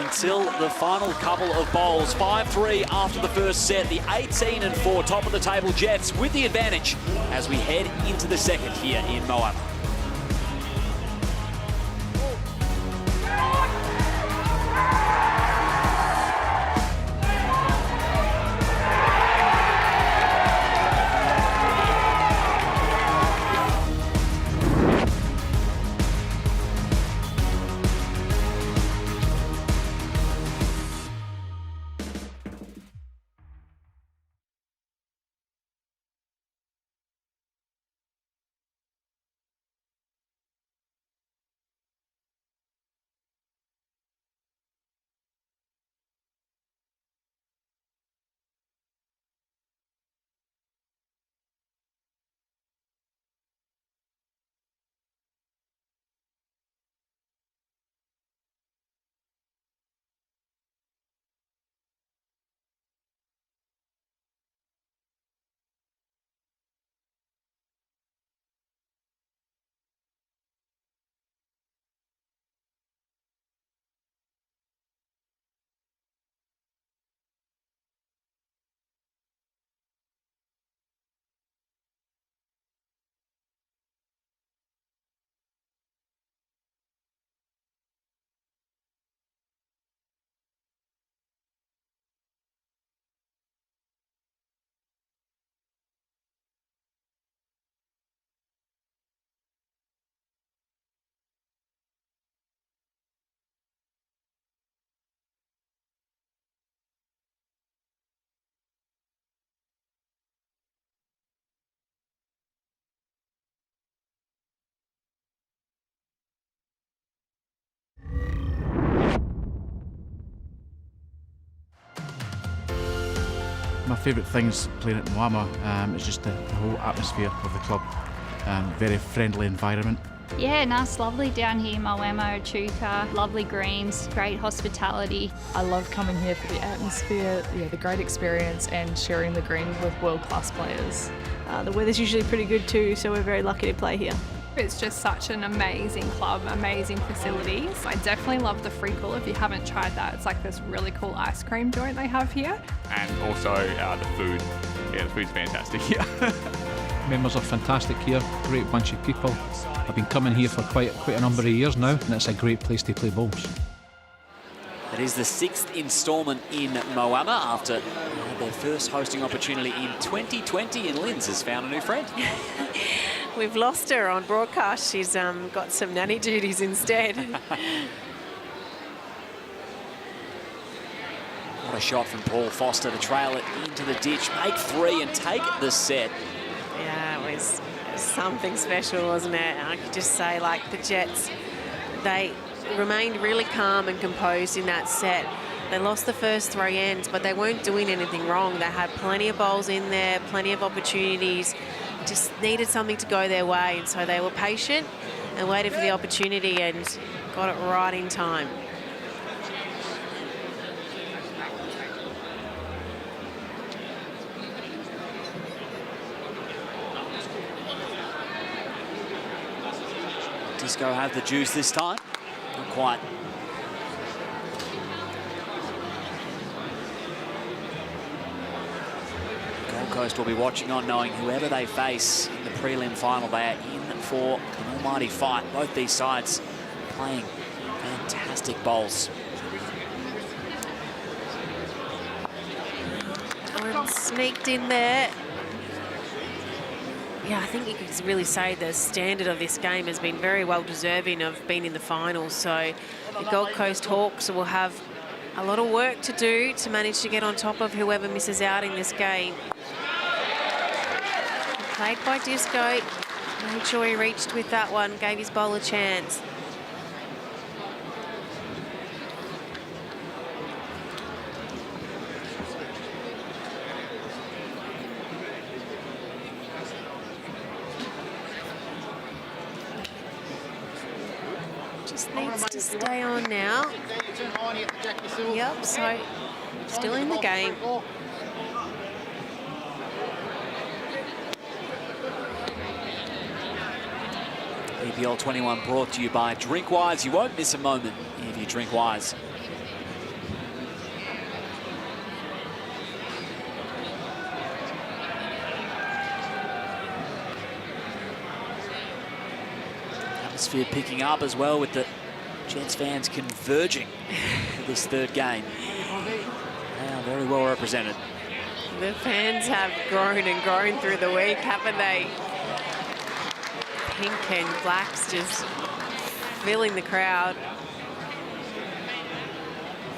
Speaker 2: until the final couple of bowls. 5-3 after the first set. The 18-4 top of the table Jets with the advantage as we head into the second here in Moama.
Speaker 17: My favourite things playing at Moama is just the whole atmosphere of the club. Very friendly environment.
Speaker 5: Yeah, nice, lovely down here, Moama, Echuca, lovely greens, great hospitality.
Speaker 12: I love coming here for the atmosphere, the great experience, and sharing the green with world-class players.
Speaker 18: The weather's usually pretty good too, so we're very lucky to play here.
Speaker 19: It's just such an amazing club, amazing facilities. I definitely love the free cool. If you haven't tried that, it's like this really cool ice cream joint they have here.
Speaker 20: And also the food. Yeah, the food's fantastic here.
Speaker 6: Members are fantastic here, great bunch of people.
Speaker 17: I've been coming here for quite a number of years now, and it's a great place to play bowls.
Speaker 2: It is the 6th instalment in Moama after their first hosting opportunity in 2020, and Linz has found a new friend.
Speaker 3: We've lost her on broadcast. She's got some nanny duties instead.
Speaker 2: What a shot from Paul Foster to trail it into the ditch, make 3 and take the set.
Speaker 3: Yeah, it was something special, wasn't it? And I could just say, like, the Jets, they remained really calm and composed in that set. They lost the first 3 ends, but they weren't doing anything wrong. They had plenty of bowls in there, plenty of opportunities, just needed something to go their way. And so they were patient and waited for the opportunity and got it right in time.
Speaker 2: Disco have the juice this time. Not quite. Gold Coast will be watching on, knowing whoever they face in the prelim final, they are in for an almighty fight. Both these sides playing fantastic bowls.
Speaker 3: Owen sneaked in there. Yeah, I think you could really say the standard of this game has been very well deserving of being in the finals. So the Gold Coast Hawks will have a lot of work to do to manage to get on top of whoever misses out in this game. Played by Disco. Made sure he reached with that one, gave his bowl a chance. Just needs to stay on now. Yep, so still in the game.
Speaker 2: BPL 21 brought to you by Drinkwise. You won't miss a moment if you drink Wise. Atmosphere picking up as well with the Jets fans converging for this third game. They are very well represented.
Speaker 3: The fans have grown and grown through the week, haven't they? Pink and blacks just filling the crowd.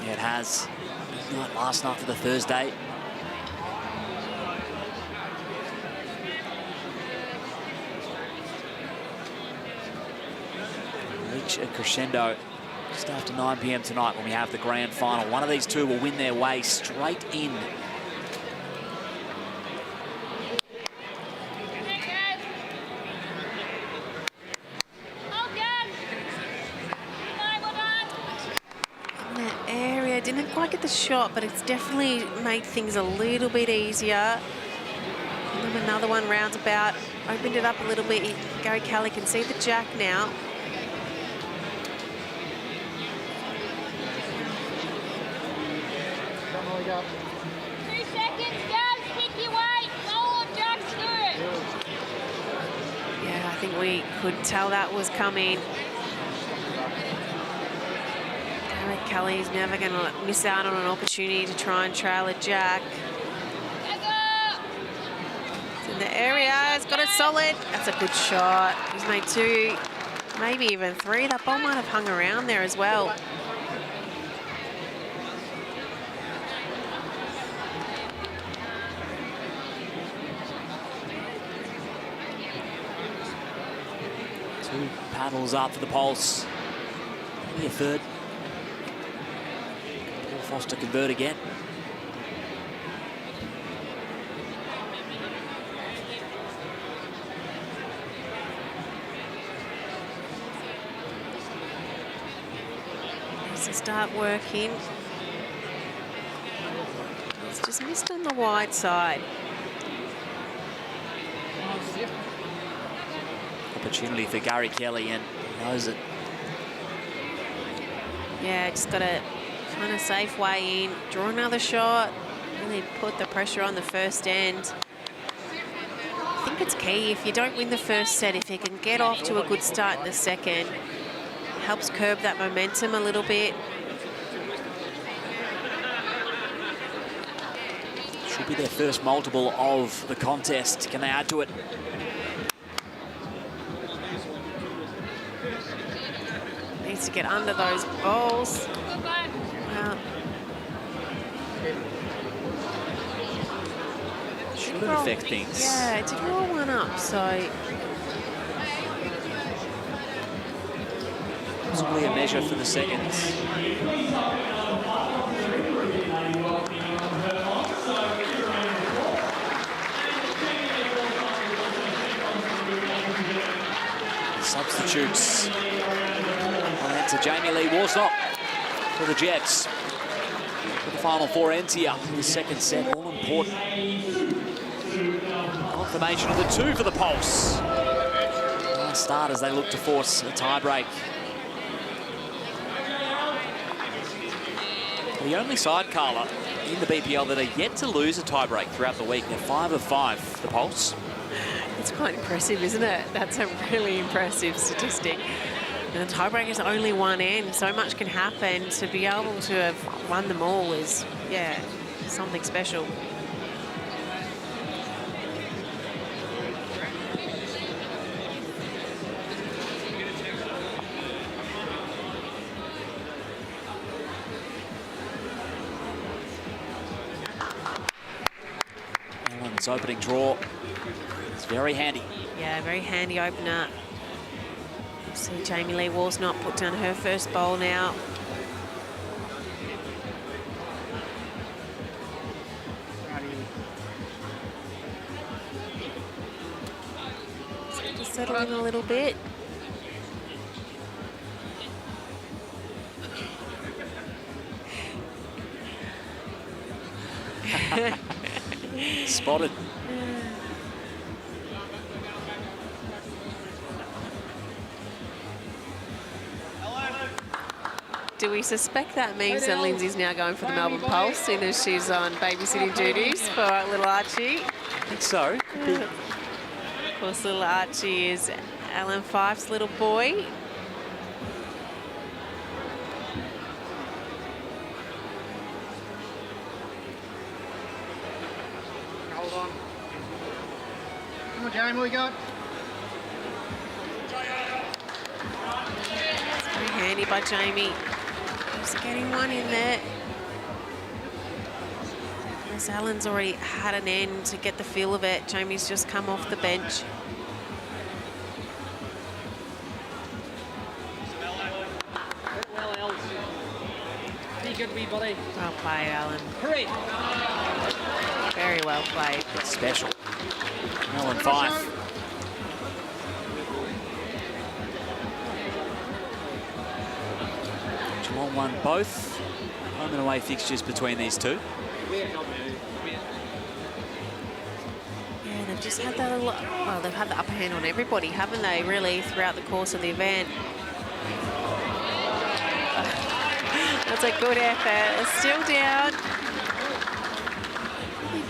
Speaker 2: Yeah, it has. Not last night for the Thursday. Reach a crescendo just after 9 p.m. tonight when we have the grand final. One of these two will win their way straight in.
Speaker 3: Didn't quite get the shot, but it's definitely made things a little bit easier. And then another one roundabout, opened it up a little bit. Gary Kelly can see the jack now. Yeah, I think we could tell that was coming. Kelly's never going to miss out on an opportunity to try and trail a jack. It's in the area, he's got it solid. That's a good shot. He's made 2, maybe even 3. That ball might have hung around there as well.
Speaker 2: Two paddles up for the pulse. Maybe a third. Foster convert again.
Speaker 3: Needs to start working. It's just missed on the wide side.
Speaker 2: Opportunity for Gary Kelly, and he knows it.
Speaker 3: Yeah, just got to find a safe way in, draw another shot, really put the pressure on the first end. I think think it's key. If you don't win the first set, if you can get off to a good start in the second, helps curb that momentum a little bit.
Speaker 2: Should be their first multiple of the contest. Can they add to it?
Speaker 3: Needs to get under those balls. Wow.
Speaker 2: Shouldn't affect things.
Speaker 3: Yeah, it did roll one up, so...
Speaker 2: Possibly a measure for the seconds. Substitutes. Well, that's a Jamie Lee Worsnop for the Jets. For the final 4 ends here. The second set, all important. Confirmation of the 2 for the Pulse. Start as they look to force a tie-break. The only side, Carla, in the BPL that are yet to lose a tie-break throughout the week. They're 5 of 5, the Pulse.
Speaker 3: It's quite impressive, isn't it? That's a really impressive statistic. And the tiebreak is only one end. So much can happen. To be able to have won them all is, yeah, something special.
Speaker 2: Ellen's opening draw. It's very handy.
Speaker 3: Yeah, very handy opener. See Jamie Lee Worsnop put down her first bowl now. Just settle in a little bit.
Speaker 2: Spotted.
Speaker 3: Do we suspect that means that Lindsay's now going for the Melbourne Pulse, soon as she's on babysitting duties for little Archie?
Speaker 2: I think so.
Speaker 3: Of course, little Archie is Alan Fife's little boy.
Speaker 14: Hold on. Come on, Jamie, what we got?
Speaker 3: Very handy by Jamie. Just getting one in there. As Alan's already had an end to get the feel of it. Jamie's just come off the bench.
Speaker 14: Well, Els. Be good, wee buddy.
Speaker 3: Well played, Alan.
Speaker 14: Hurry.
Speaker 3: Very well played.
Speaker 2: It's special. Alan Fife. Geelong won both home and away fixtures between these two.
Speaker 3: Yeah, they've just had that little, well, they've had the upper hand on everybody, haven't they, really, throughout the course of the event. That's a good effort. It's still down.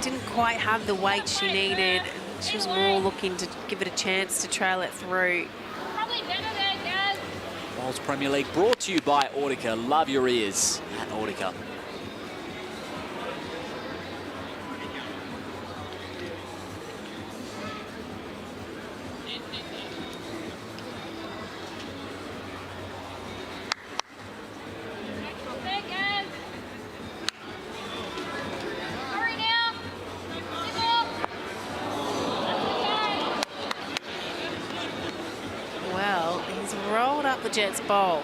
Speaker 3: Didn't quite have the weight she needed. She was more looking to give it a chance to trail it through.
Speaker 2: Bowls Premier League brought to you by Audica. Love your ears at Audica.
Speaker 3: Well, he's rolled up the Jets' bowl.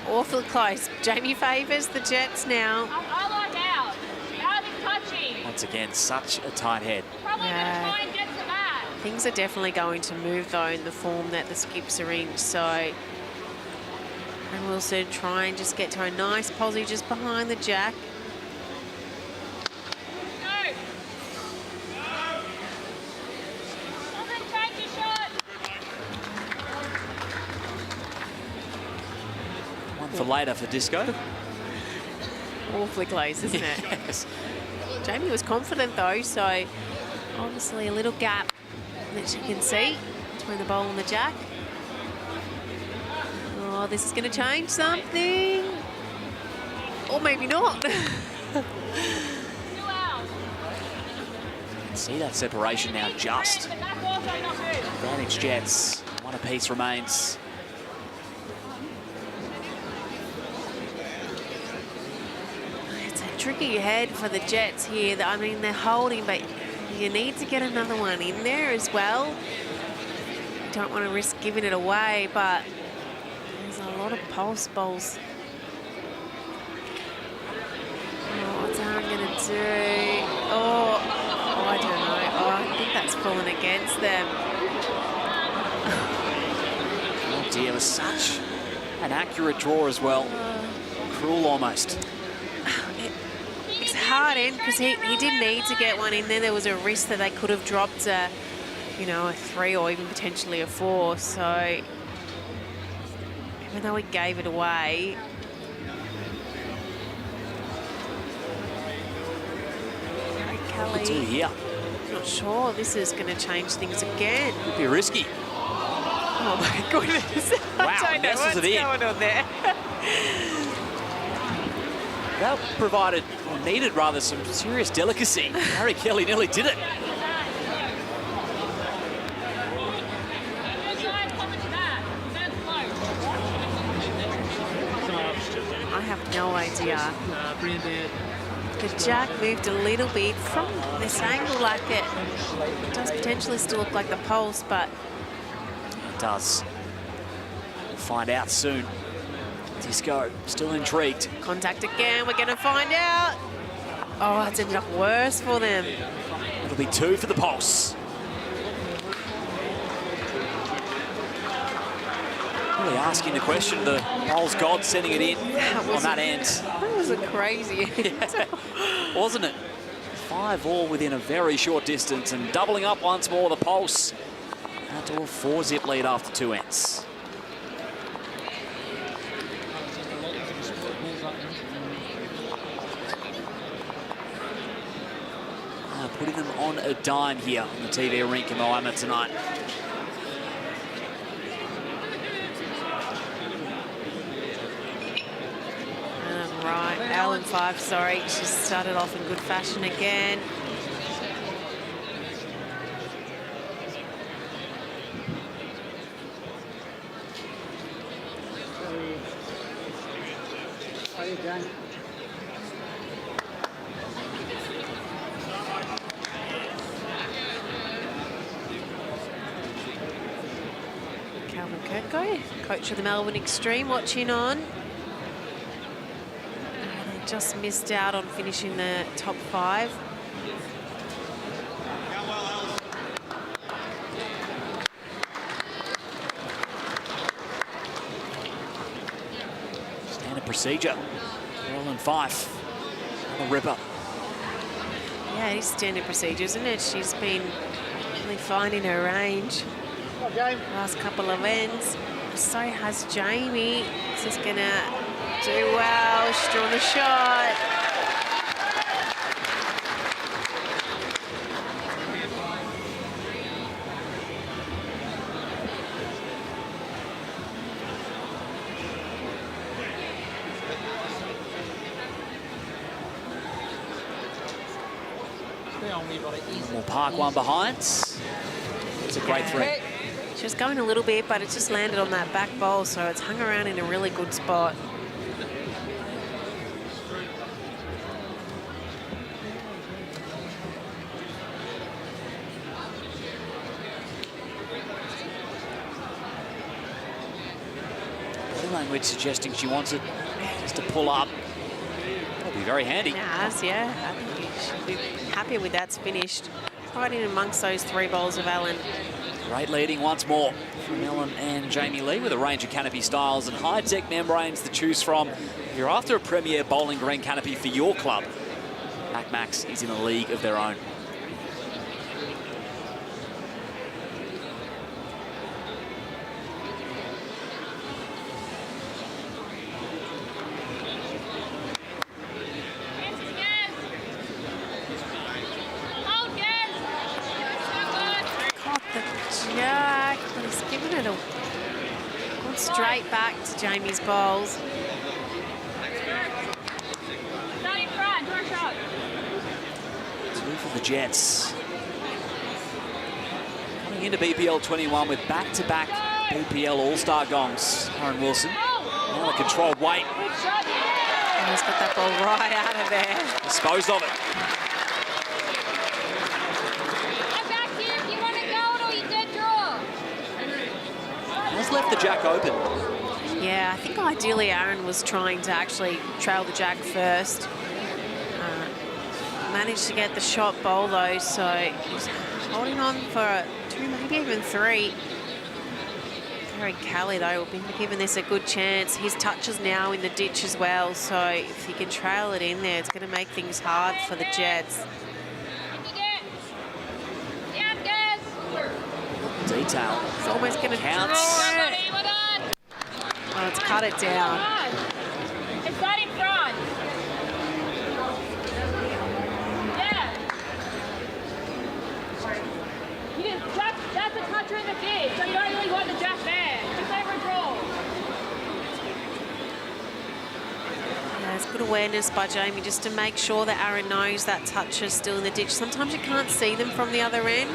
Speaker 3: Awfully close. Jamie favours the Jets now.
Speaker 2: Once again, such a tight head.
Speaker 3: Yeah. Things are definitely going to move, though, in the form that the skips are in. So, and Wilson try and just get to a nice posse just behind the jack.
Speaker 2: One for later for Disco.
Speaker 3: Awfully close, isn't it?
Speaker 2: Yes.
Speaker 3: Jamie was confident, though, so Obviously a little gap that you can see between the bowl and the jack. Oh, this is going to change something. Or maybe not.
Speaker 2: See that separation now, just. Advantage Jets. One apiece remains.
Speaker 3: It's a tricky head for the Jets here. I mean, they're holding, but you need to get another one in there as well. You don't want to risk giving it away, but there's a lot of pulse bowls. Oh, what's Aaron going to do? Oh, I don't know. Oh, I think that's fallen against them.
Speaker 2: Oh dear, it was such an accurate draw as well. Cruel almost.
Speaker 3: It's hard in because he did need to get one in there. There was a risk that they could have dropped a 3 or even potentially a 4. So even though he gave it away,
Speaker 2: What to do here?
Speaker 3: Not sure. This is going to change things again.
Speaker 2: Could be risky.
Speaker 3: Oh my goodness!
Speaker 2: Wow,
Speaker 3: I don't know what's going on there.
Speaker 2: That provided, or needed rather, some serious delicacy. Harry Kelly nearly did it.
Speaker 3: I have no idea. The jack moved a little bit from this angle, like it does potentially still look like the pulse, but
Speaker 2: It does. We'll find out soon. Disco still intrigued.
Speaker 3: Contact again, we're going to find out. Oh, it's ended up worse for them.
Speaker 2: It'll be 2 for the pulse. Really asking the question, the bowls god sending it in on that end.
Speaker 3: That was a crazy end.
Speaker 2: Wasn't it? 5 all within a very short distance, and doubling up once more the pulse. Out to a 4-zip lead after 2 ends. Putting them on a dime here on the TV rink in Moama tonight.
Speaker 3: Right, Alan 5, sorry, she started off in good fashion again. Calvin Kirko, coach of the Melbourne Extreme, watching on. Just missed out on finishing the top 5.
Speaker 2: Standard procedure. Carolyn Fife. Another ripper.
Speaker 3: Yeah, it is standard procedure, isn't it? She's been really finding her range last couple of ends. So has Jamie. This is going to do well. She's drawn the shot.
Speaker 2: We'll park one behind. It's a great 3.
Speaker 3: She was going a little bit, but it just landed on that back bowl, so it's hung around in a really good spot.
Speaker 2: Body language suggesting she wants it just to pull up. That'll be very handy.
Speaker 3: Yes, yeah. I think you should be happy with that's finished. Right in amongst those 3 bowls of Allen.
Speaker 2: Great leading once more from Ellen and Jamie Lee with a range of canopy styles and high-tech membranes to choose from. If you're after a premier bowling green canopy for your club, Max is in a league of their own.
Speaker 3: wanted to go straight back to Jamie's bowls.
Speaker 2: Two for the Jets. Coming into BPL 21 with back-to-back BPL All-Star gongs. Aaron Wilson. Now a controlled weight.
Speaker 3: He's got that ball right out of there.
Speaker 2: Disposed of it. Has left the jack open.
Speaker 3: Yeah, I think ideally Aaron was trying to actually trail the jack first. Managed to get the shot bowl though, so he's holding on for a 2, maybe even 3. Gary Kelly though will be giving this a good chance. His touch is now in the ditch as well, so if he can trail it in there, it's going to make things hard for the Jets.
Speaker 2: Detail.
Speaker 3: It's almost going to
Speaker 2: counts.
Speaker 3: Oh, it's cut it down.
Speaker 6: It's not in front. Yeah. You just that's a toucher in the ditch, so you don't really want the jack there. Just over a draw.
Speaker 3: Yeah, it's good awareness by Jamie just to make sure that Aaron knows that touch is still in the ditch. Sometimes you can't see them from the other end.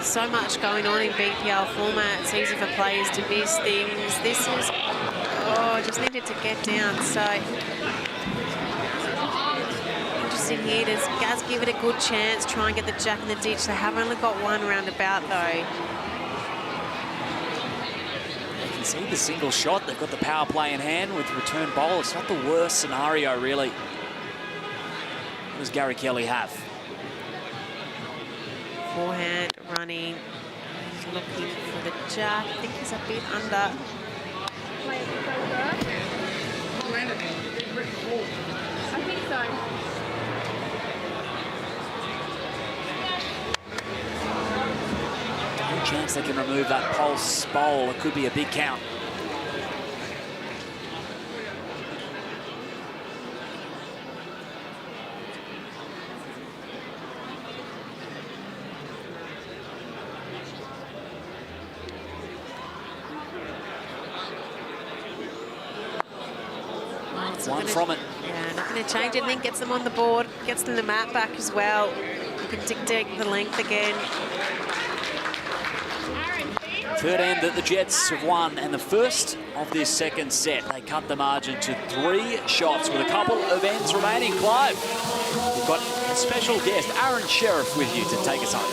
Speaker 3: So much going on in BPL format. It's easy for players to miss things. This is, oh, just needed to get down. So interesting here. Does Gaz give it a good chance? Try and get the jack in the ditch. They have only got one roundabout though.
Speaker 2: You can see the single shot. They've got the power play in hand with return bowl. It's not the worst scenario really. What does Gary Kelly have?
Speaker 3: Forehand, running, he's looking for the jack. I think he's a bit under.
Speaker 6: I think so.
Speaker 2: No chance they can remove that pulse bowl. It could be a big count. One from it.
Speaker 3: Yeah, not going to change anything. Gets them on the board, gets them the mat back as well. You can dictate the length again.
Speaker 2: Third end that the Jets have won, and the first of this second set. They cut the margin to 3 shots with a couple of ends remaining. Clive, we've got a special guest, Aaron Sheriff, with you to take us home.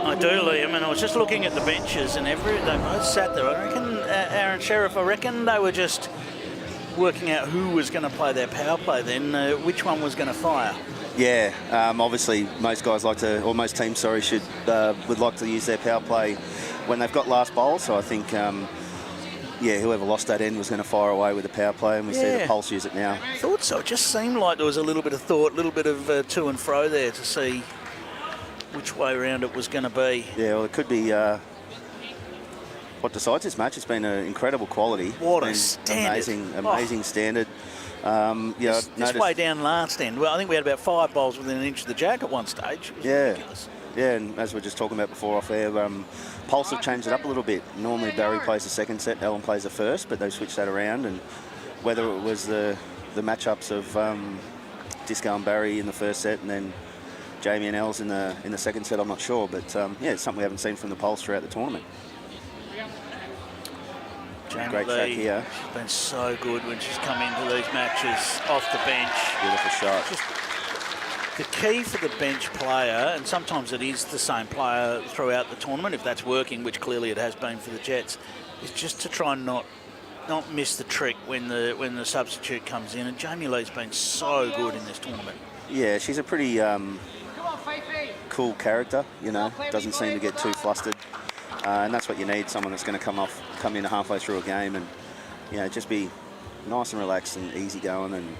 Speaker 1: I do, Liam, and I was just looking at the benches, and they both sat there. I reckon, Aaron Sheriff, I reckon they were just working out who was going to play their power play then, which one was going to fire.
Speaker 7: Yeah, obviously most guys like to, or most teams, sorry, would like to use their power play when they've got last bowl. So I think, yeah, whoever lost that end was going to fire away with the power play, and we see the Pulse use it now.
Speaker 1: I thought so. It just seemed like there was a little bit of thought, a little bit of to and fro there to see which way around it was going to be.
Speaker 7: Yeah, well, it could be what decides this match. It's been an incredible quality.
Speaker 1: What a standard.
Speaker 7: Amazing standard. Yeah,
Speaker 1: this way down last end, well, I think we had about 5 bowls within an inch of the jack at one stage. It was ridiculous.
Speaker 7: Yeah, and as we were just talking about before off air, Pulse have changed it up a little bit. Normally Barry plays the second set, Ellen plays the first, but they switched that around, and whether it was the matchups of Disco and Barry in the first set and then Jamie and Els in the second set, I'm not sure, but yeah, it's something we haven't seen from the Pulse throughout the tournament. Great track here.
Speaker 1: She's been so good when she's come into these matches off the bench.
Speaker 7: Beautiful shot.
Speaker 1: The key for the bench player, and sometimes it is the same player throughout the tournament, if that's working, which clearly it has been for the Jets, is just to try and not miss the trick when the substitute comes in. And Jamie Lee's been so good in this tournament.
Speaker 7: Yeah, she's a pretty cool character, you know, doesn't seem to get too flustered. And that's what you need, someone that's going to come in halfway through a game and, you know, just be nice and relaxed and easy going. And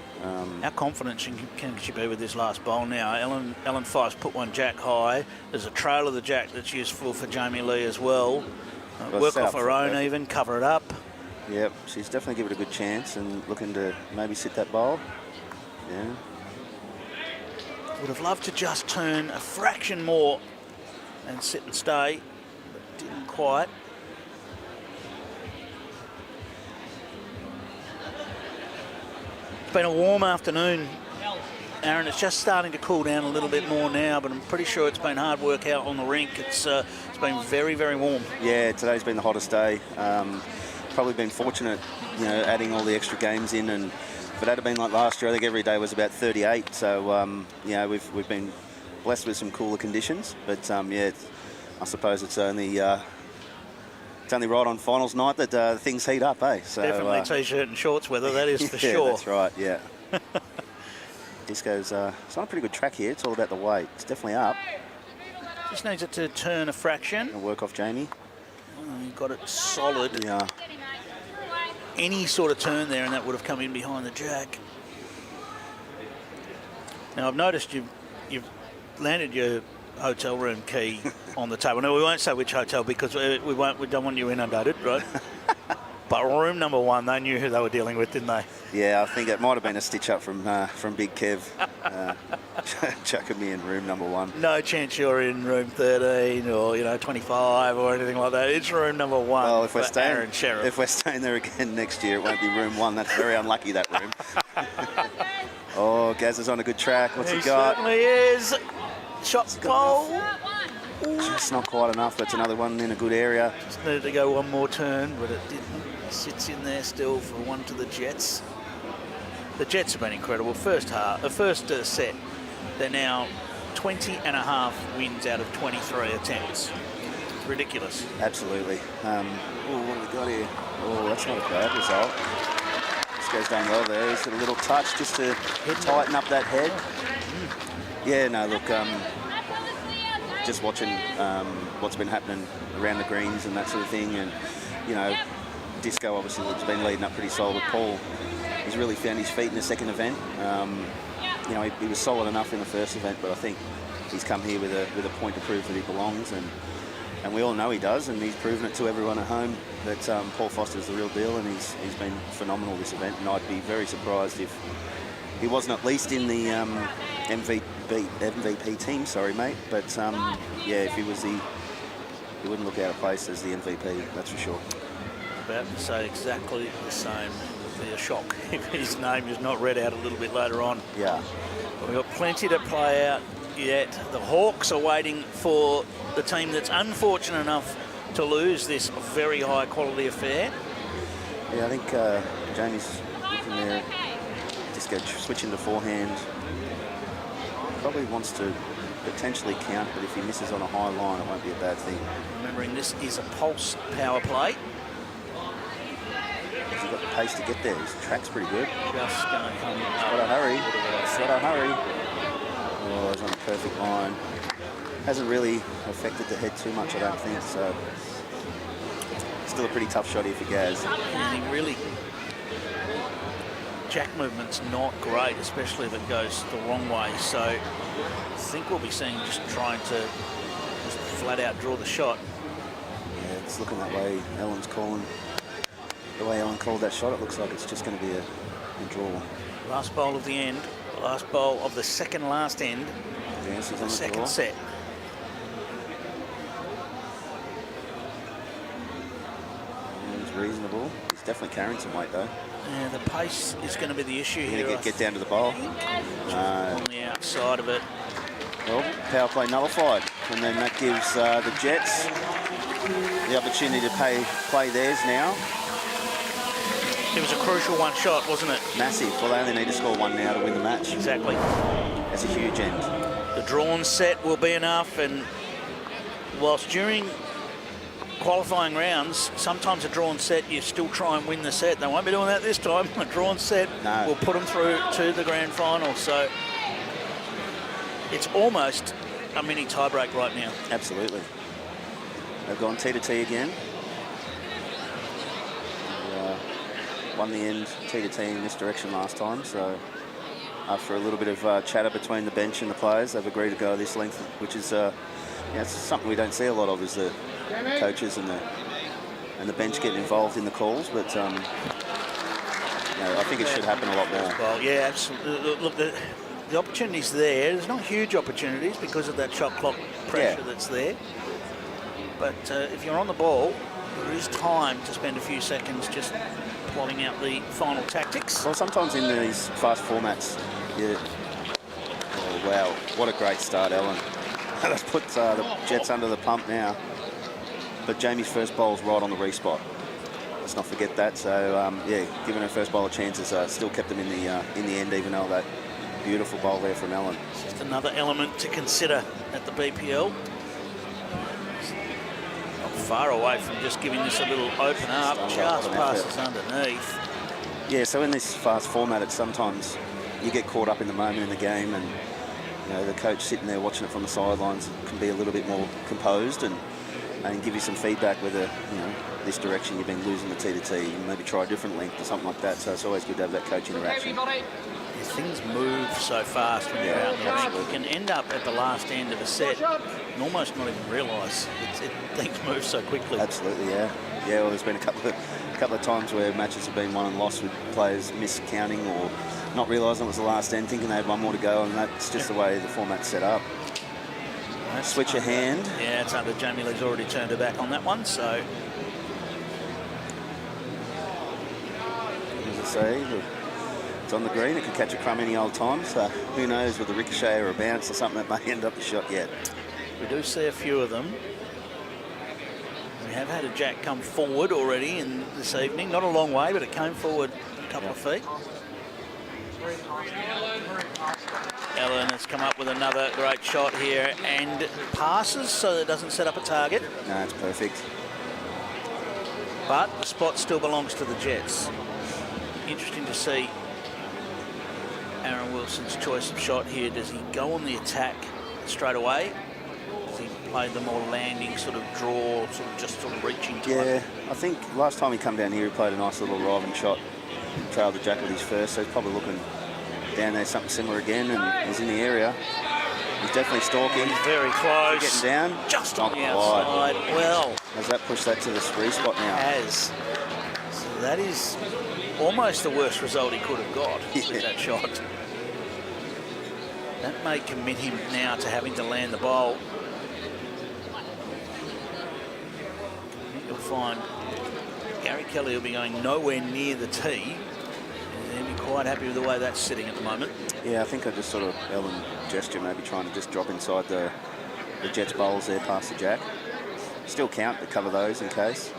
Speaker 1: how confident can she be with this last bowl now? Ellen Fife's put one jack high. There's a trail of the jack that's useful for Jamie Lee as well. Work off her own even, cover it up.
Speaker 7: Yep, she's definitely given it a good chance and looking to maybe sit that bowl. Yeah.
Speaker 1: Would have loved to just turn a fraction more and sit and stay. But didn't quite. It's been a warm afternoon, Aaron. It's just starting to cool down a little bit more now, but I'm pretty sure it's been hard work out on the rink. It's been very, very warm.
Speaker 7: Yeah, today's been the hottest day. Probably been fortunate, you know, adding all the extra games in, and if it had been like last year, I think every day was about 38. So you know, we've been blessed with some cooler conditions, but yeah, I suppose it's only right on finals night that things heat up, eh? So,
Speaker 1: definitely t-shirt and shorts weather, that is for
Speaker 7: yeah,
Speaker 1: sure.
Speaker 7: That's right, yeah. Disco's, it's on a pretty good track here. It's all about the weight. It's definitely up.
Speaker 1: Just needs it to turn a fraction.
Speaker 7: And work off Jamie.
Speaker 1: He got it solid.
Speaker 7: Yeah.
Speaker 1: Any sort of turn there, and that would have come in behind the jack. Now, I've noticed you've landed your hotel room key on the table. Now, we won't say which hotel because we don't want you inundated, right? But room number 1, they knew who they were dealing with, didn't they?
Speaker 7: Yeah, I think it might have been a stitch up from Big Kev, chucking me in room number 1.
Speaker 1: No chance you're in room 13 or 25 or anything like that. It's room number 1.
Speaker 7: Well, if we're staying there again next year, it won't be room 1. That's very unlucky, that room. Oh, Gaz is on a good track. What's he got?
Speaker 1: Certainly is. Shot pole.
Speaker 7: Just not quite enough. That's another one in a good area.
Speaker 1: Just needed to go one more turn, but it didn't. Sits in there still for one to the Jets. The Jets have been incredible. First set, they're now 20.5 wins out of 23 attempts. Ridiculous.
Speaker 7: Absolutely. Oh, what have we got here? Oh, that's not a bad result. This guy's done well there. He's got a little touch just to tighten up that head. Yeah, no, look, just watching what's been happening around the greens and that sort of thing, and, you know, Disco obviously has been leading up pretty solid. Paul, he's really found his feet in the second event. You know, he was solid enough in the first event, but I think he's come here with a point to prove that he belongs, and we all know he does, and he's proven it to everyone at home that Paul Foster's the real deal, and he's been phenomenal this event, and I'd be very surprised if he wasn't at least in the MVP team, sorry mate, but yeah, if he was he wouldn't look out of place as the MVP, that's for sure.
Speaker 1: About to say exactly the same. It would be a shock if his name is not read out a little bit later on.
Speaker 7: Yeah.
Speaker 1: But we've got plenty to play out yet. The Hawks are waiting for the team that's unfortunate enough to lose this very high quality affair.
Speaker 7: Yeah, I think Jamie's looking there. Just go switching to forehand. Probably wants to potentially count, but if he misses on a high line, it won't be a bad thing.
Speaker 1: Remembering this is a pulse power play.
Speaker 7: He's got the pace to get there. His track's pretty good.
Speaker 1: Just going to come.
Speaker 7: He's got to hurry. He's got to hurry. Oh, he's on a perfect line. Hasn't really affected the head too much, I don't think. So still a pretty tough shot here for Gaz.
Speaker 1: And he really, jack movement's not great, especially if it goes the wrong way. So I think we'll be seeing just trying to just flat out draw the shot.
Speaker 7: Yeah, it's looking that way. Ellen's calling. The way Ellen called that shot, it looks like it's just going to be a draw.
Speaker 1: Last bowl of the end. Last bowl of the second last end.
Speaker 7: Yes, he's on
Speaker 1: the second
Speaker 7: draw.
Speaker 1: set.
Speaker 7: He's reasonable. He's definitely carrying some weight though.
Speaker 1: Yeah, the pace is going to be the issue here.
Speaker 7: Going to get down to the bowl.
Speaker 1: On the outside of it.
Speaker 7: Well, power play nullified, and then that gives the Jets the opportunity to play theirs now.
Speaker 1: It was a crucial one shot, wasn't it?
Speaker 7: Massive. Well, they only need to score one now to win the match.
Speaker 1: Exactly.
Speaker 7: That's a huge end.
Speaker 1: The drawn set will be enough, and whilst during qualifying rounds, sometimes a drawn set, you still try and win the set. They won't be doing that this time. A drawn set will put them through to the grand final. So it's almost a mini tiebreak right now.
Speaker 7: Absolutely. They've gone T to T again. Won the end T to T in this direction last time, so after a little bit of chatter between the bench and the players, they've agreed to go this length, which is it's something we don't see a lot of, is the coaches and the bench getting involved in the calls, but I think it should happen a lot more.
Speaker 1: Well, yeah, absolutely. Look, the opportunity's there. There's not huge opportunities because of that shot clock pressure that's there. But if you're on the ball, there is time to spend a few seconds just plotting out the final tactics.
Speaker 7: Well, sometimes in these fast formats, oh, wow, what a great start, Ellen. Let's put the Jets under the pump now. But Jamie's first bowl's right on the respot. Let's not forget that. So, yeah, giving her first bowler chances, still kept them in the end, even though that beautiful bowl there from Ellen.
Speaker 1: Just another element to consider at the BPL. Not far away from just giving this a little open up, just passes underneath.
Speaker 7: Yeah, so in this fast format, it's sometimes you get caught up in the moment in the game, and you know the coach sitting there watching it from the sidelines can be a little bit more composed and give you some feedback whether, you know, this direction you've been losing the tee to tee, maybe try a different length or something like that. So it's always good to have that coach interaction.
Speaker 1: Things move so fast when you're out in the rink. You can end up at the last end of a set and almost not even realise things move so quickly.
Speaker 7: Absolutely, yeah. Yeah, well, there's been a couple of times where matches have been won and lost with players miscounting or not realising it was the last end, thinking they had one more to go, and that's just the way the format's set up. Switch a hand.
Speaker 1: Yeah, it's under. Jamie Lee's already turned her back on that one, so.
Speaker 7: As I say, it's on the green. It could catch a crumb any old time, so who knows with a ricochet or a bounce or something that may end up the shot yet.
Speaker 1: We do see a few of them. We have had a jack come forward already in this evening. Not a long way, but it came forward a couple of feet. Ellen has come up with another great shot here and passes so that it doesn't set up a target.
Speaker 7: No, it's perfect.
Speaker 1: But the spot still belongs to the Jets. Interesting to see Aaron Wilson's choice of shot here. Does he go on the attack straight away? Does he play the more landing sort of draw, sort of reaching to
Speaker 7: Yeah, I think last time he come down here, he played a nice little arriving shot, trailed the jack with his first, so he's probably looking down there something similar again, and he's in the area. He's definitely stalking.
Speaker 1: He's very close.
Speaker 7: He's getting down.
Speaker 1: Just on the outside. Well.
Speaker 7: Has that pushed that to the spree spot now?
Speaker 1: Has. So that is almost the worst result he could have got with that shot. That may commit him now to having to land the bowl. I think you'll find Gary Kelly will be going nowhere near the tee. He'll be quite happy with the way that's sitting at the moment.
Speaker 7: Yeah, I think I just sort of Ellen gesture, maybe trying to just drop inside the Jets bowls there past the jack. Still count to cover those in case.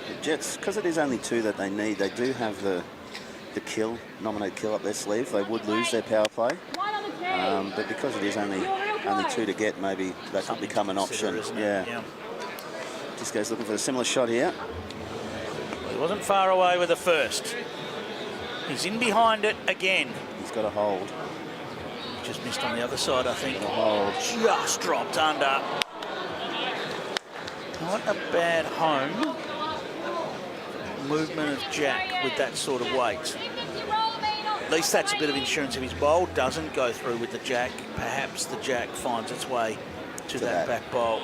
Speaker 7: The Jets, because it is only two that they need, they do have the kill, nominate kill up their sleeve. They would lose their power play. But because it is only two to get, maybe that could become an option. Yeah. Just goes looking for a similar shot here.
Speaker 1: He wasn't far away with the first. He's in behind it again.
Speaker 7: He's got a hold.
Speaker 1: Just missed on the other side, I think.
Speaker 7: Hold.
Speaker 1: Just dropped under. Not a bad home movement of jack with that sort of weight. At least that's a bit of insurance. If his bowl doesn't go through with the jack, perhaps the jack finds its way to that back bowl.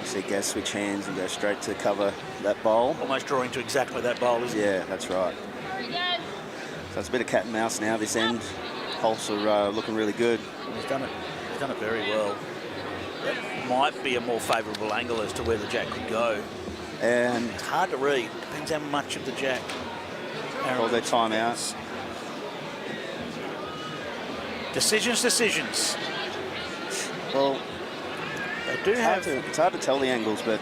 Speaker 7: See Gaz switch hands and go straight to cover that bowl.
Speaker 1: Almost drawing to exactly that bowl, isn't it?
Speaker 7: Yeah, that's right. So it's a bit of cat and mouse now this end. Pulse are looking really good.
Speaker 1: He's done it very well. That might be a more favourable angle as to where the jack could go.
Speaker 7: And
Speaker 1: it's hard to read. Depends how much of the jack.
Speaker 7: All their timeouts.
Speaker 1: Decisions.
Speaker 7: Well,
Speaker 1: they do
Speaker 7: it's hard to tell the angles, but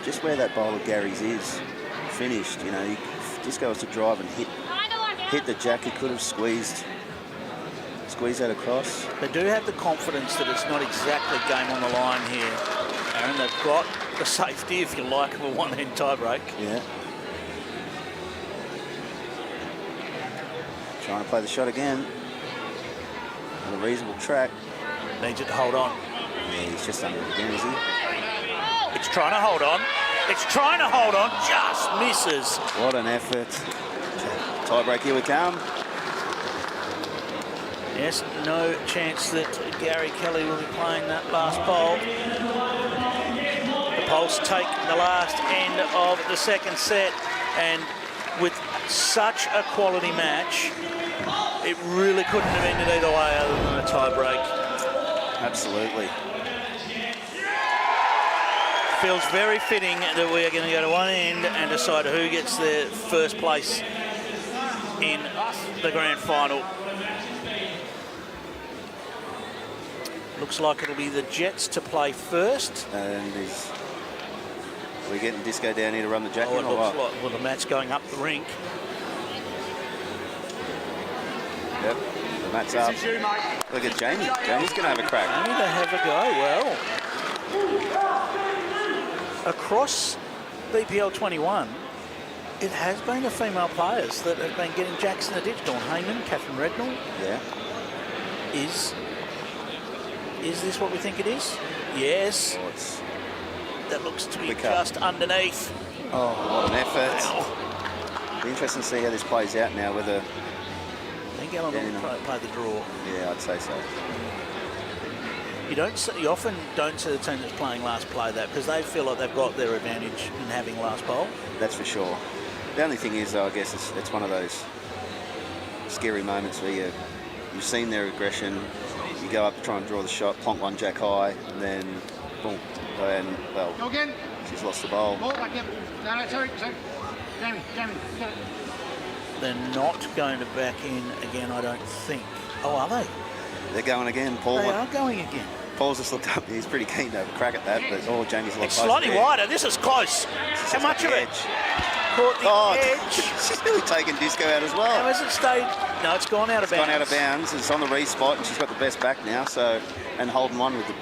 Speaker 7: just where that bowl of Gary's is finished, you know, he just goes to drive and hit the jack. He could have squeezed that across.
Speaker 1: They do have the confidence that it's not exactly game on the line here, Aaron. They've got the safety, if you like, of a one-hand tiebreak.
Speaker 7: Yeah. Trying to play the shot again on a reasonable track.
Speaker 1: Needs it to hold on.
Speaker 7: Yeah, he's just under it again, is he?
Speaker 1: It's trying to hold on. It's trying to hold on. Just misses.
Speaker 7: What an effort. Tiebreak, here we come.
Speaker 1: Yes, no chance that Gary Kelly will be playing that last bowl. The Pulse take the last end of the second set, and with such a quality match, it really couldn't have ended either way other than a tie break.
Speaker 7: Absolutely.
Speaker 1: Feels very fitting that we are going to go to one end and decide who gets the first place in the grand final. Looks like it'll be the Jets to play first.
Speaker 7: And we're getting Disco down here to run the jacket.
Speaker 1: Oh, it looks like, well, the mat's going up the rink.
Speaker 7: Yep, the mat's up. Look at Jamie. Jamie's going to have a crack.
Speaker 1: Jamie to have a go. Well, across BPL 21, it has been the female players that have been getting jacks in the ditch. Dawn Heyman, Catherine Rednall.
Speaker 7: Yeah.
Speaker 1: Is this what we think it is? Yes.
Speaker 7: Oh,
Speaker 1: that looks to be just underneath.
Speaker 7: Oh, what an effort. Be interesting to see how this plays out now, whether...
Speaker 1: I think Ellen will play the draw.
Speaker 7: Yeah, I'd say so.
Speaker 1: You often don't see the team that's playing last play that, because they feel like they've got their advantage in having last bowl.
Speaker 7: That's for sure. The only thing is, though, I guess it's one of those scary moments where you've seen their aggression, you go up to try and draw the shot, plonk one jack high, and then boom, and well, she's lost the bowl.
Speaker 1: They're not going to back in again, I don't think. Oh, are they?
Speaker 7: They're going again, Paul.
Speaker 1: They are going again.
Speaker 7: Paul's just looked up. He's pretty keen to have a crack at that, but Jamie's a lot
Speaker 1: It's
Speaker 7: closer.
Speaker 1: slightly wider. This is close. How much of it? Caught the edge.
Speaker 7: She's really taken Disco out as well.
Speaker 1: Now, has it stayed? No, it's gone out of bounds.
Speaker 7: It's gone out of bounds. It's on the re-spot, and she's got the best back now, so, and holding one with the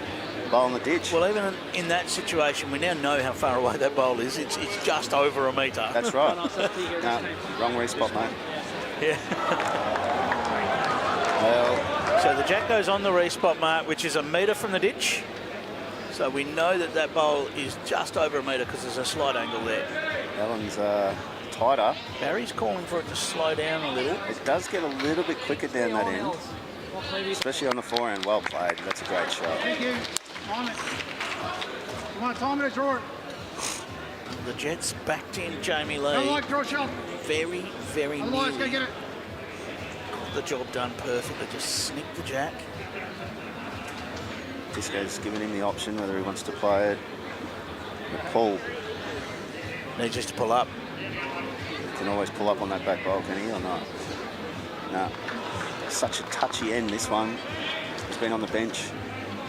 Speaker 7: bowl in the ditch.
Speaker 1: Well, even in that situation, we now know how far away that bowl is. It's just over a metre.
Speaker 7: That's right. No, wrong re-spot, mate.
Speaker 1: Yeah.
Speaker 7: Well,
Speaker 1: so the jack goes on the re-spot mark, which is a metre from the ditch. So we know that bowl is just over a metre because there's a slight angle there.
Speaker 7: Ellen's tighter.
Speaker 1: Barry's calling for it to slow down a little.
Speaker 7: It does get a little bit quicker down that end, especially on the forehand. Well played. That's a great shot.
Speaker 22: Thank you. On it. You want to time it or draw it?
Speaker 1: The Jets backed in Jamie Lee.
Speaker 22: Don't like draw shot.
Speaker 1: Very, very
Speaker 22: Otherwise, go
Speaker 1: nearly.
Speaker 22: get it.
Speaker 1: Got the job done perfectly. Just snick the jack.
Speaker 7: Disco's giving him the option whether he wants to play it. Pull.
Speaker 1: Needs just to pull up.
Speaker 7: He can always pull up on that back bowl, can he, or not? No. Such a touchy end, this one. He's been on the bench,